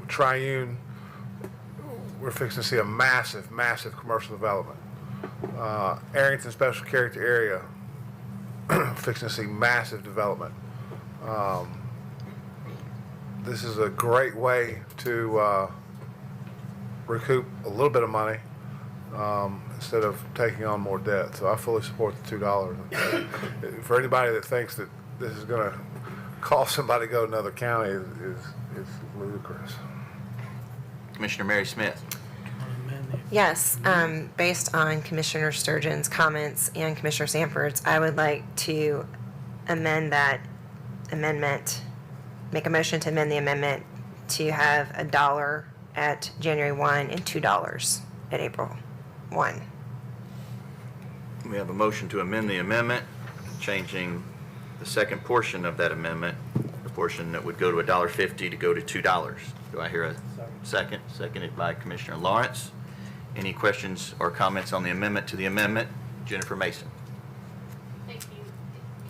Triune, we're fixing to see a massive, massive commercial development. Arrington Special Character Area, fixing to see massive development. This is a great way to recoup a little bit of money instead of taking on more debt. So I fully support the $2. For anybody that thinks that this is going to cause somebody to go to another county is ludicrous. Commissioner Mary Smith. Yes, based on Commissioner Sturgeon's comments and Commissioner Sanford's, I would like to amend that amendment, make a motion to amend the amendment to have $1 at January 1 and $2 at April 1. We have a motion to amend the amendment, changing the second portion of that amendment, the portion that would go to $1.50 to go to $2. Do I hear a second? Seconded by Commissioner Lawrence. Any questions or comments on the amendment to the amendment? Jennifer Mason. Thank you.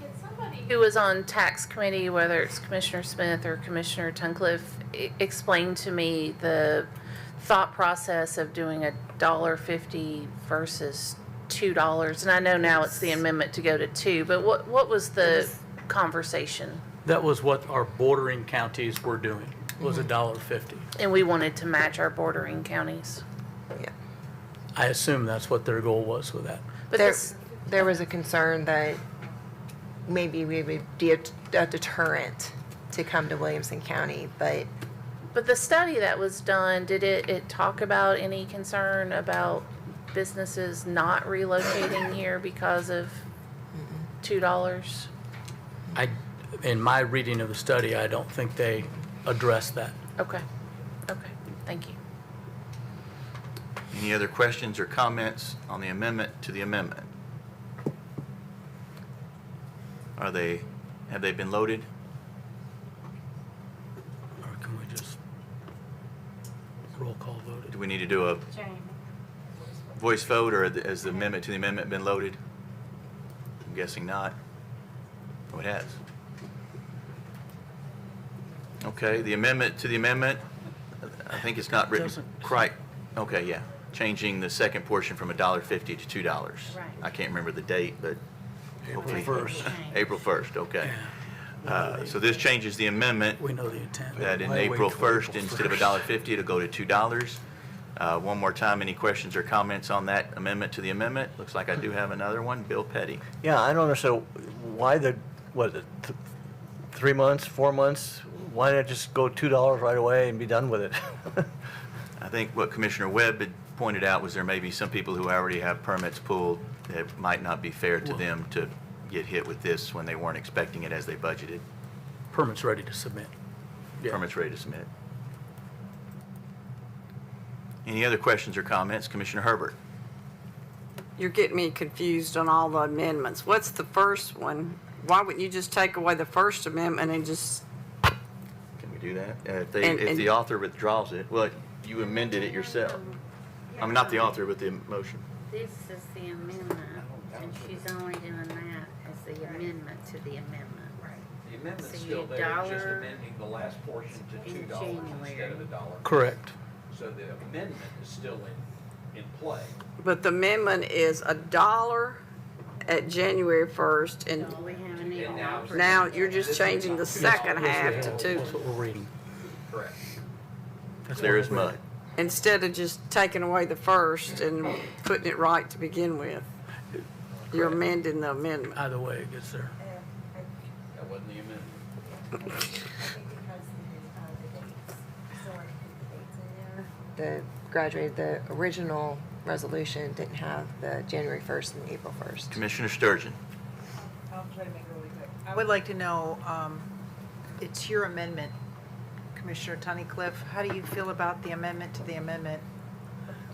Can somebody who was on tax committee, whether it's Commissioner Smith or Commissioner Tuncliffe, explain to me the thought process of doing $1.50 versus $2? And I know now it's the amendment to go to $2, but what was the conversation? That was what our bordering counties were doing, was $1.50. And we wanted to match our bordering counties. Yeah. I assume that's what their goal was with that. But There was a concern that maybe we would be a deterrent to come to Williamson County, but the study that was done, did it talk about any concern about businesses not relocating here because of $2? In my reading of the study, I don't think they addressed that. Okay, thank you. Any other questions or comments on the amendment to the amendment? Have they been loaded? Or can we just roll call vote it? Do we need to do a voice vote, or has the amendment to the amendment been loaded? I'm guessing not. Oh, it has. Okay, the amendment to the amendment, I think it's not written quite. Okay, yeah. Changing the second portion from $1.50 to $2. Right. I can't remember the date, but April 1st. April 1st, okay. So this changes the amendment We know the intent. that in Why wait April till 1st, April instead of 1st? $1.50, it'll go to $2. One more time, any questions or comments on that amendment to the amendment? Looks like I do have another one. Bill Petty. Yeah, I don't understand why the, 3 months, 4 months? Why not just go $2 right away and be done with it? I think what Commissioner Webb had pointed out was there may be some people who already have permits pulled that might not be fair to them to get hit with this when they weren't expecting it as they budgeted. Permit's ready to submit. Yeah. Permits ready to submit. Any other questions or comments? Commissioner Herbert. You're getting me confused on all the amendments. What's the first one? Why wouldn't you just take away the First Amendment and just, Can we do that? If And- the author withdraws it, well, you amended it yourself. I'm not the author, but the motion. This is the amendment, and she's only doing that as the amendment to the amendment. The amendment's So still your there, it's just dollar amending the last portion to in $2 instead of January. $1. Correct. So the amendment is still in play. but the amendment is $1 at January 1st, and We haven't even offered. now you're just changing the second half to 2, That's what we're reading. Correct. Clear as mud. instead of just taking away the first and putting it right to begin with. You're amending the amendment. Either way, it gets there. That wasn't the amendment. The the original resolution didn't have the January 1st and April 1st. Commissioner Sturgeon. I'll try to make it really quick. I would like to know, it's your amendment, Commissioner Tunnicliffe. How do you feel about the amendment to the amendment?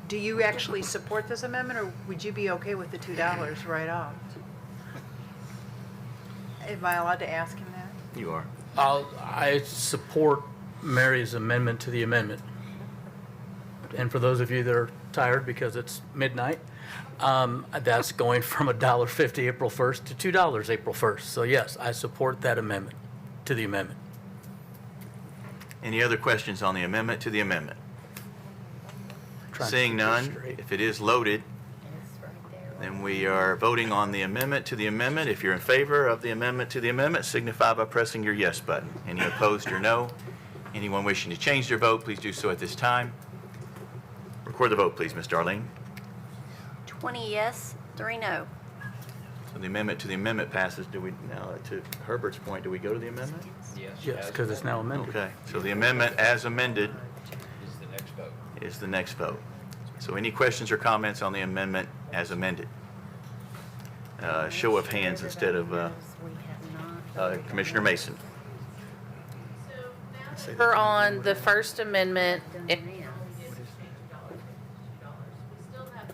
Do you actually support this amendment, or would you be okay with the $2 right off? Am I allowed to ask him that? You are. I support Mary's amendment to the amendment. And for those of you that are tired because it's midnight, that's going from $1.50 April 1st to $2 April 1st. So yes, I support that amendment to the amendment. Any other questions on the amendment to the amendment? Trying to Seeing keep this none, straight. if it is loaded, then we are voting on the amendment to the amendment. If you're in favor of the amendment to the amendment, signify by pressing your yes button. Any opposed or no? Anyone wishing to change their vote, please do so at this time. Record the vote, please, Ms. Darlene. 20 yes, 3 no. So the amendment to the amendment passes. Do we now, to Herbert's point, do we go to the amendment? Yes, because it's now amended. Okay, so the amendment as amended Is the next vote. is the next vote. So any questions or comments on the amendment as amended? Show of hands instead of We have not. Commissioner Mason. We're on the First Amendment.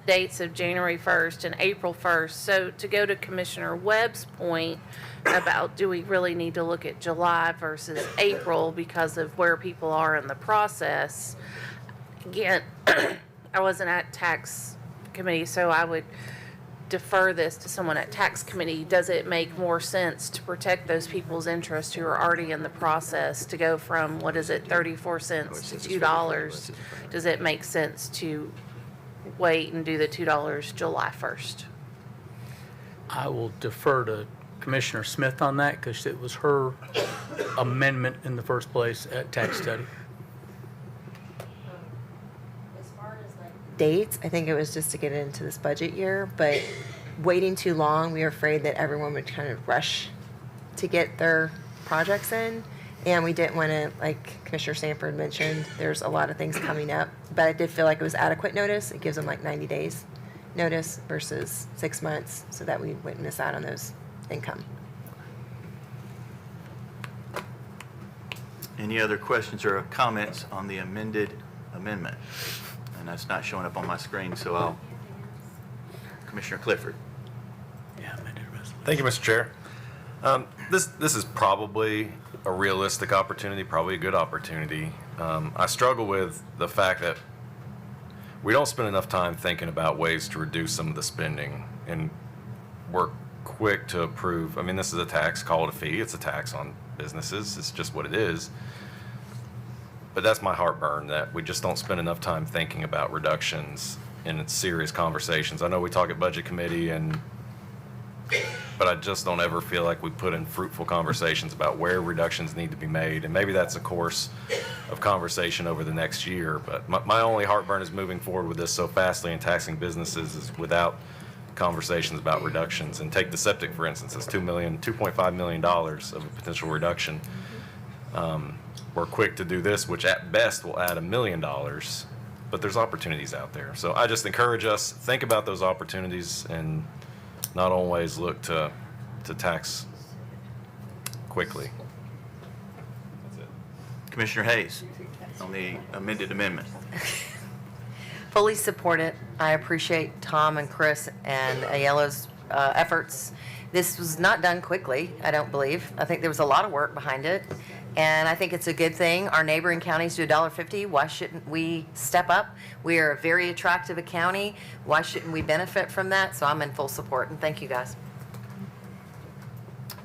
Dates of January 1st and April 1st. So to go to Commissioner Webb's point about do we really need to look at July versus April because of where people are in the process, again, I wasn't at tax committee, so I would defer this to someone at tax committee. Does it make more sense to protect those people's interests who are already in the process to go from, 34 cents to $2? Does it make sense to wait and do the $2 July 1st? I will defer to Commissioner Smith on that because it was her amendment in the first place at tax study. Dates, I think it was just to get into this budget year, but waiting too long, we were afraid that everyone would kind of rush to get their projects in. And we didn't want to, like Commissioner Sanford mentioned, there's a lot of things coming up. But I did feel like it was adequate notice. It gives them like 90 days notice versus 6 months so that we wouldn't miss out on those income. Any other questions or comments on the amended amendment? And that's not showing up on my screen, so I'll, Commissioner Clifford. Yeah, amended resolution. Thank you, Mr. Chair. This is probably a realistic opportunity, probably a good opportunity. I struggle with the fact that we don't spend enough time thinking about ways to reduce some of the spending, and we're quick to approve. I mean, this is a tax, call it a fee. It's a tax on businesses. It's just what it is. But that's my heartburn, that we just don't spend enough time thinking about reductions in serious conversations. I know we talk at Budget Committee, and but I just don't ever feel like we put in fruitful conversations about where reductions need to be made. And maybe that's a course of conversation over the next year. But my only heartburn is moving forward with this so fastly and taxing businesses is without conversations about reductions. And take the septic, for instance, it's $2.5 million of a potential reduction. We're quick to do this, which at best will add $1 million, but there's opportunities out there. So I just encourage us, think about those opportunities and not always look to tax quickly. That's it. Commissioner Hayes, on the amended amendment. Fully support it. I appreciate Tom and Chris and Ayala's efforts. This was not done quickly, I don't believe. I think there was a lot of work behind it, and I think it's a good thing. Our neighboring counties do $1.50. Why shouldn't we step up? We are a very attractive county. Why shouldn't we benefit from that? So I'm in full support, and thank you, guys.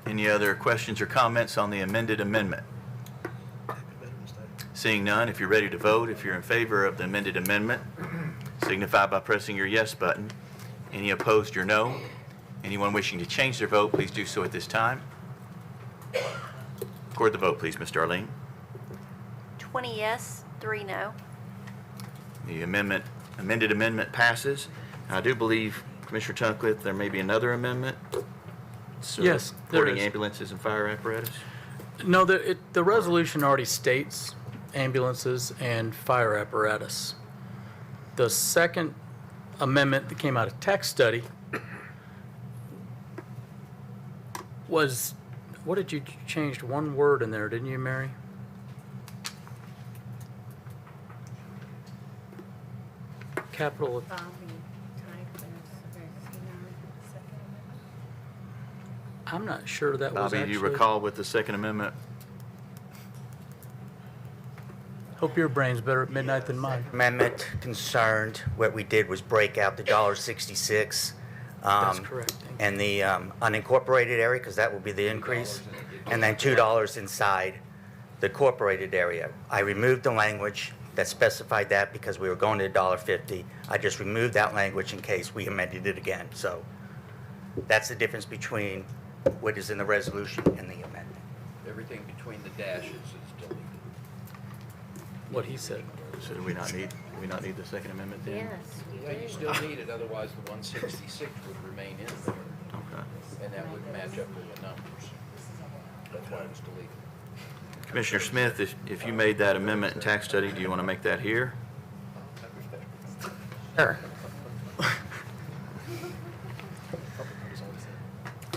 Any other questions or comments on the amended amendment? Seeing none, if you're ready to vote, if you're in favor of the amended amendment, signify by pressing your yes button. Any opposed, your no. Anyone wishing to change their vote, please do so at this time. Record the vote, please, Ms. Darlene. 20 yes, 3 no. The amended amendment passes. I do believe, Commissioner Tunklith, there may be another amendment. Yes, there Supporting is. ambulances and fire apparatus. No, the resolution already states ambulances and fire apparatus. The second amendment that came out of tech study was, what did you change? One word in there, didn't you, Mary? Capital. I'm not sure that was Bobby, actually. do you recall what the Second Amendment? Hope your brain's better at midnight than mine. Amendment concerned, what we did was break out the $1.66. That's correct. And the unincorporated area, because that will be the increase, and then $2 inside the incorporated area. I removed the language that specified that because we were going to $1.50. I just removed that language in case we amended it again. So that's the difference between what is in the resolution and the amendment. Everything between the dashes is deleted. What he said. So do we not need the Second Amendment then? Yes, you Yeah, you do. still need it, otherwise the 166 would remain in there, Okay. and that wouldn't match up with the numbers. That's why it was deleted. Commissioner Smith, if you made that amendment in tax study, do you want to make that here? Sure.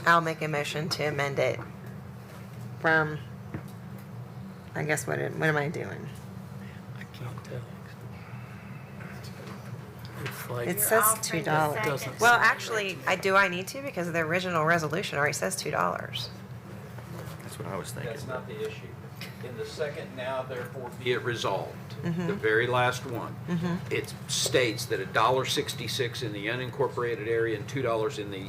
I'll make a motion to amend it from, I guess, what am I doing? I can't tell. It's like. It says $2. Doesn't Well, say. actually, I need to because the original resolution already says $2. That's what I was thinking. That's not the issue. In the second, now therefore be it resolved, the very last one, it states that $1.66 in the unincorporated area and $2 in the,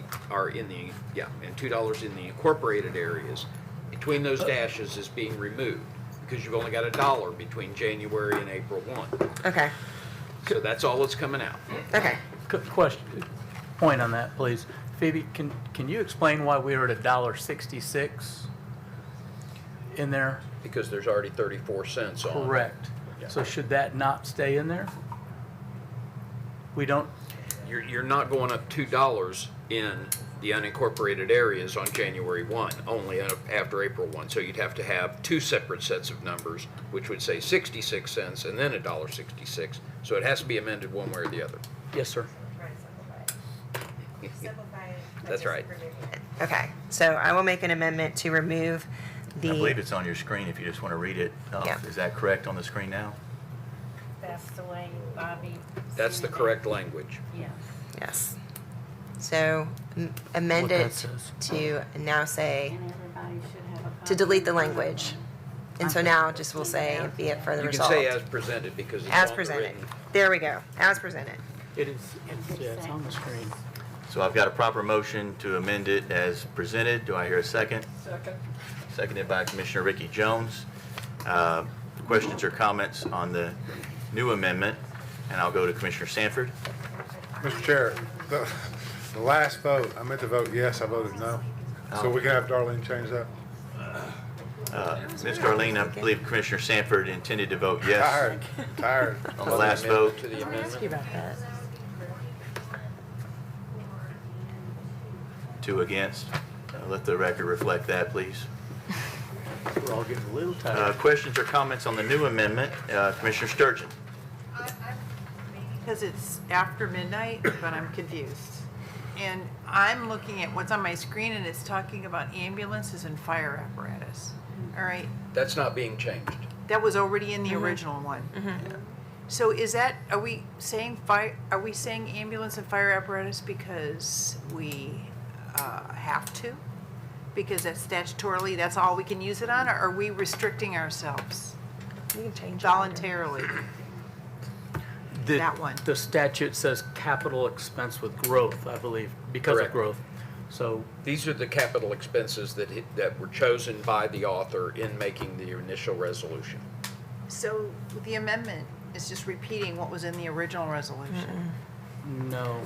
and $2 in the incorporated areas, between those dashes is being removed, because you've only got $1 between January and April 1. Okay, So that's all that's coming out. okay. Question, point on that, please. Phoebe, can you explain why we were at $1.66 in there? Because there's already 34 cents on it. Correct. So should that not stay in there? We don't, You're not going up $2 in the unincorporated areas on January 1, only after April 1. So you'd have to have two separate sets of numbers, which would say 66 cents and then $1.66. So it has to be amended one way or the other. yes, sir. That's right. Okay, so I will make an amendment to remove I believe the, it's on your screen if you just want to read it. Yeah. Is that correct on the screen now? That's the way Bobby. That's the correct language. Yes. yes. So amend What that it says. to now say, And everybody should have a copy. to delete the language. And so now just will say, be it further You can resolved. say as presented because it's As on the presented. written. There we go, as presented. It is, yeah, it's on the screen. So I've got a proper motion to amend it as presented. Do I hear a second? Second. Seconded by Commissioner Ricky Jones. Questions or comments on the new amendment? And I'll go to Commissioner Sanford. Mr. Chair, the last vote, I meant to vote yes, I voted no. So we can have Darlene change that? Ms. Darlene, I believe Commissioner Sanford intended to vote yes Tired. on the last vote. To the amendment. Two against. Let the record reflect that, please. We're all getting a little tired. Questions or comments on the new amendment? Commissioner Sturgeon. Because it's after midnight, but I'm confused. And I'm looking at what's on my screen, and it's talking about ambulances and fire apparatus. All right, That's not being changed. that was already in the original one. So is that, are we saying ambulance and fire apparatus because we have to? Because that's statutorily, that's all we can use it on, or are we restricting ourselves You can change it. voluntarily? That one. The statute says capital expense with growth, I believe, because of Correct. growth. So These are the capital expenses that were chosen by the author in making the initial resolution. So the amendment is just repeating what was in the original resolution. no.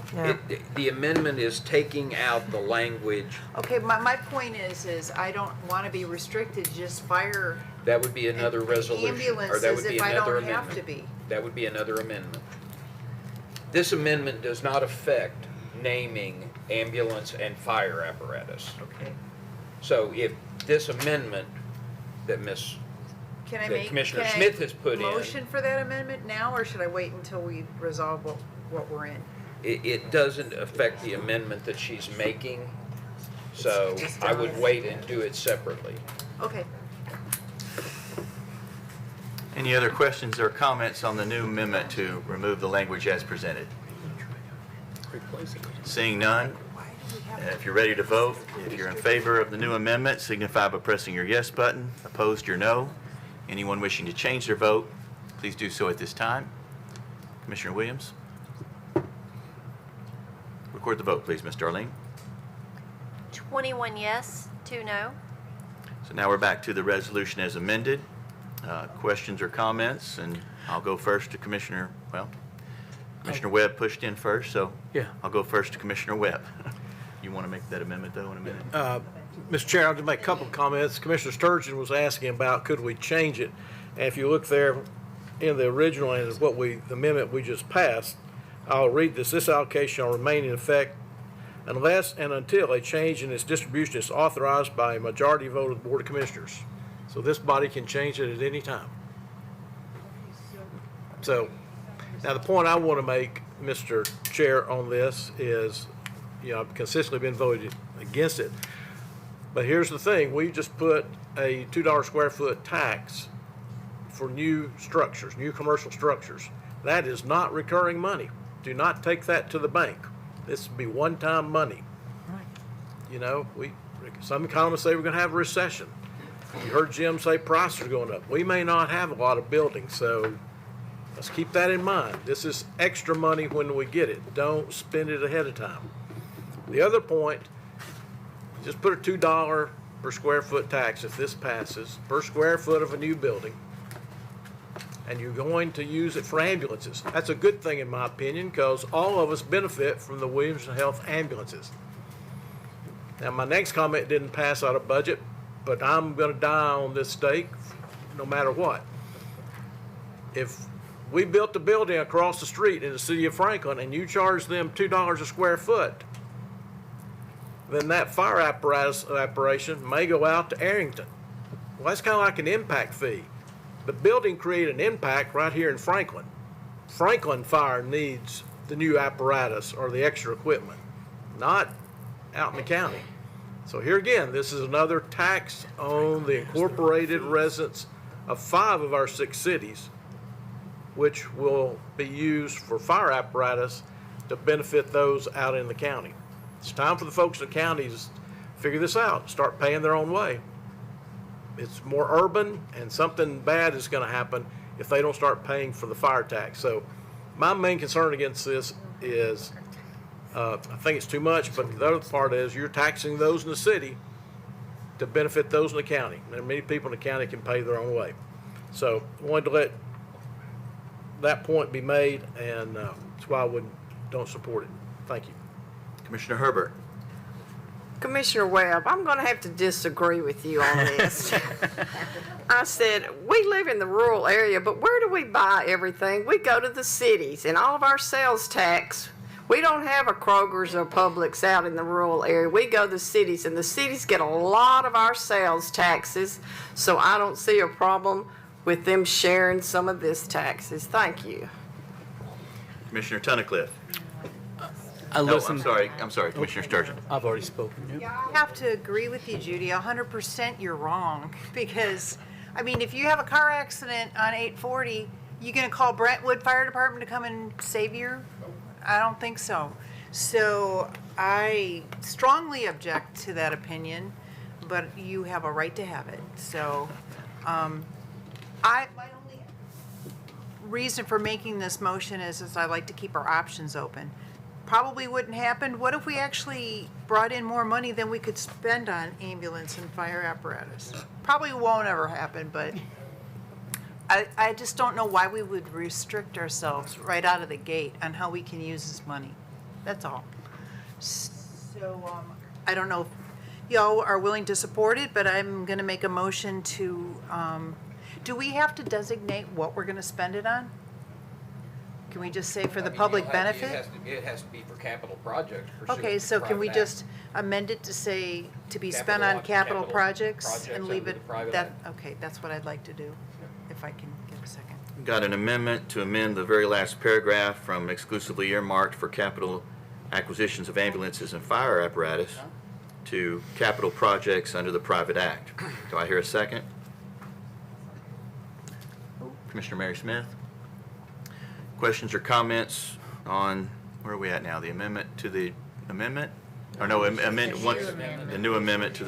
The amendment is taking out the language. Okay, my point is I don't want to be restricted to just fire That would be another and resolution, or that ambulances would be if I another don't have to amendment. be. That would be another amendment. This amendment does not affect naming ambulance and fire apparatus. Okay. So if this amendment that Can I that make, Commissioner can I Smith has put in, motion for that amendment now, or should I wait until we resolve what we're in? it doesn't affect the amendment that she's making. So just I would done. wait and do it separately. Okay. Any other questions or comments on the new amendment to remove the language as presented? Seeing none, if you're ready to vote, if you're in favor of the new amendment, signify by pressing your yes button. Opposed, your no. Anyone wishing to change their vote, please do so at this time. Commissioner Williams? Record the vote, please, Ms. Darlene. 21 yes, 2 no. So now we're back to the resolution as amended. Questions or comments? And I'll go first to Commissioner Webb pushed in first, so Yeah. I'll go first to Commissioner Webb. You want to make that amendment, though, in a minute? Mr. Chair, I'll just make a couple of comments. Commissioner Sturgeon was asking about could we change it? And if you look there in the original and the amendment we just passed, I'll read this. This allocation shall remain in effect unless and until a change in its distribution is authorized by a majority vote of the Board of Commissioners. So this body can change it at any time. So, now the point I want to make, Mr. Chair, on this is, I've consistently been voted against it. But here's the thing, we just put a $2 square foot tax for new structures, new commercial structures. That is not recurring money. Do not take that to the bank. This would be one-time money. Some economists say we're going to have a recession. You heard Jim say prices are going up. We may not have a lot of buildings, so let's keep that in mind. This is extra money when we get it. Don't spend it ahead of time. The other point, just put a $2 per square foot tax, if this passes, per square foot of a new building, and you're going to use it for ambulances. That's a good thing in my opinion, because all of us benefit from the Williamson Health ambulances. Now, my next comment didn't pass out of budget, but I'm going to die on this stake no matter what. If we built a building across the street in the city of Franklin and you charge them $2 a square foot, then that fire apparatus operation may go out to Arrington. Well, that's kind of like an impact fee. The building created an impact right here in Franklin. Franklin Fire needs the new apparatus or the extra equipment, not out in the county. So here again, this is another tax on the incorporated residents of 5 of our 6 cities, which will be used for fire apparatus to benefit those out in the county. It's time for the folks in the counties to figure this out, start paying their own way. It's more urban, and something bad is going to happen if they don't start paying for the fire tax. So my main concern against this is I think it's too much, but the other part is you're taxing those in the city to benefit those in the county. There are many people in the county can pay their own way. So I wanted to let that point be made, and that's why I don't support it. Thank you. Commissioner Herbert? Commissioner Webb, I'm going to have to disagree with you on this. I said, we live in the rural area, but where do we buy everything? We go to the cities, and all of our sales tax, we don't have a Kroger's or Publix out in the rural area. We go to the cities, and the cities get a lot of our sales taxes, so I don't see a problem with them sharing some of this taxes. Thank you. Commissioner Tunnicliffe. I listened. I'm sorry, Commissioner Sturgeon. I've already spoken. I have to agree with you, Judy. 100% you're wrong. Because, I mean, if you have a car accident on 840, you going to call Brentwood Fire Department to come and save you? I don't think so. So I strongly object to that opinion, but you have a right to have it. So my only reason for making this motion is I like to keep our options open. Probably wouldn't happen. What if we actually brought in more money than we could spend on ambulance and fire apparatus? Probably won't ever happen, but I just don't know why we would restrict ourselves right out of the gate on how we can use this money. That's all. So I don't know if y'all are willing to support it, but I'm going to make a motion to, do we have to designate what we're going to spend it on? Can we just say for the public benefit? It has to be for capital projects. Okay, so can we just amend it to say to be spent on capital projects and leave it that? Okay, that's what I'd like to do, if I can get a second. Got an amendment to amend the very last paragraph from exclusively earmarked for capital acquisitions of ambulances and fire apparatus to capital projects under the private act. Do I hear a second? Commissioner Mary Smith? Questions or comments on, where are we at now? The amendment to the amendment? Or no, the new amendment to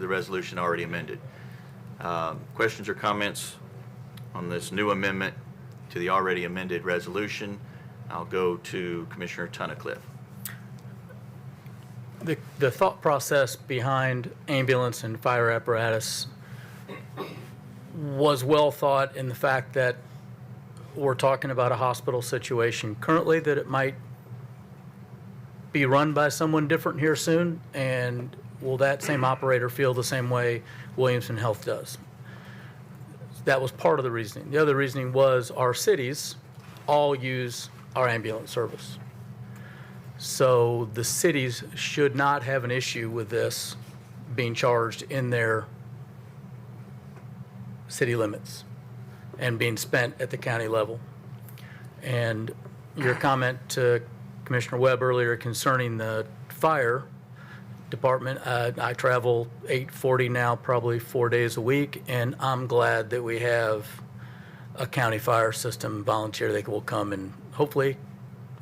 the resolution already amended. Questions or comments on this new amendment to the already amended resolution? I'll go to Commissioner Tunnicliffe. The thought process behind ambulance and fire apparatus was well thought in the fact that we're talking about a hospital situation currently that it might be run by someone different here soon, and will that same operator feel the same way Williamson Health does? That was part of the reasoning. The other reasoning was our cities all use our ambulance service. So the cities should not have an issue with this being charged in their city limits and being spent at the county level. And your comment to Commissioner Webb earlier concerning the fire department, I travel 840 now, probably 4 days a week, and I'm glad that we have a county fire system volunteer that will come and hopefully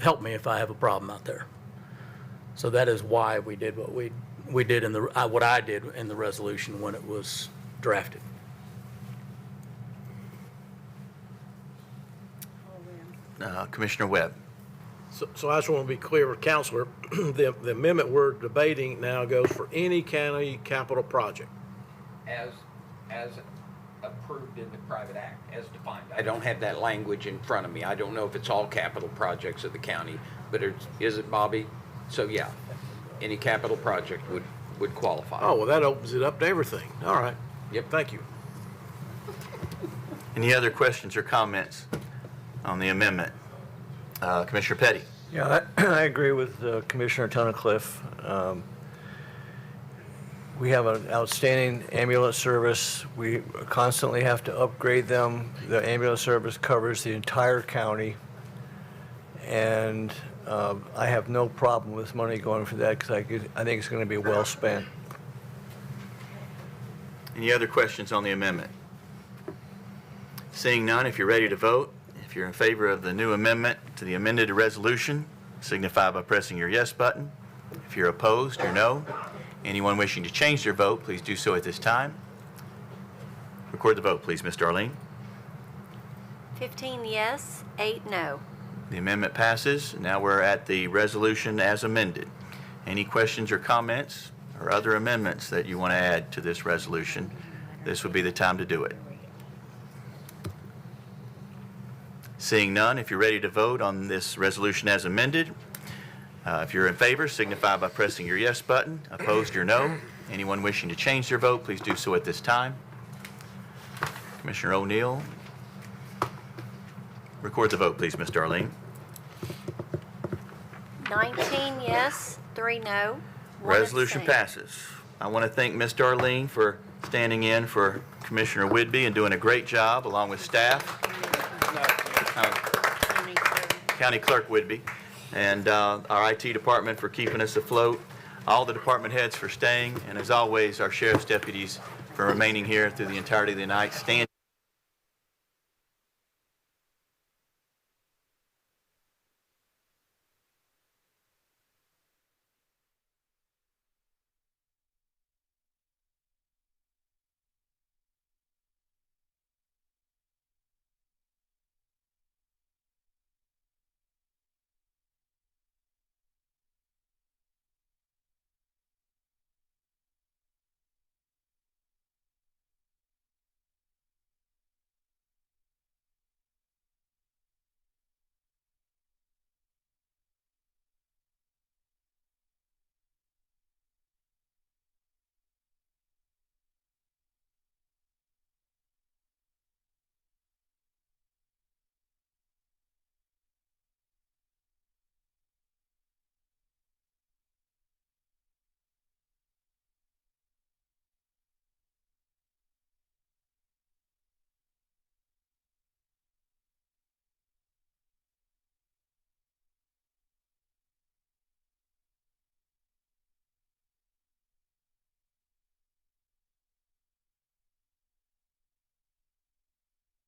help me if I have a problem out there. So that is why we did what we did in the what I did in the resolution when it was drafted. Commissioner Webb. So I just want to be clear with Counselor, the amendment we're debating now goes for any county capital project. As approved in the private act, as defined. I don't have that language in front of me. I don't know if it's all capital projects of the county, but is it, Bobby? So yeah, any capital project would qualify. Oh, well, that opens it up to everything. All right. Yep. Thank you. Any other questions or comments on the amendment? Commissioner Petty. Yeah, I agree with Commissioner Tunnicliffe. We have an outstanding ambulance service. We constantly have to upgrade them. The ambulance service covers the entire county. And I have no problem with money going for that because I think it's going to be well spent. Any other questions on the amendment? Seeing none, if you're ready to vote, if you're in favor of the new amendment to the amended resolution, signify by pressing your yes button. If you're opposed, your no. Anyone wishing to change their vote, please do so at this time. Record the vote, please, Ms. Darlene. 15 yes, 8 no. The amendment passes. Now we're at the resolution as amended. Any questions or comments or other amendments that you want to add to this resolution? This would be the time to do it. Seeing none, if you're ready to vote on this resolution as amended, If you're in favor, signify by pressing your yes button. Opposed, your no. Anyone wishing to change their vote, please do so at this time. Commissioner O'Neill, record the vote, please, Ms. Darlene. 19 yes, 3 no. 1 Resolution abstain. passes. I want to thank Ms. Darlene for standing in for Commissioner Whidbey and doing a great job along with staff. County Clerk Whidbey, and our IT department for keeping us afloat, all the department heads for staying, and as always, our sheriff's deputies for remaining here through the entirety of the night. Stand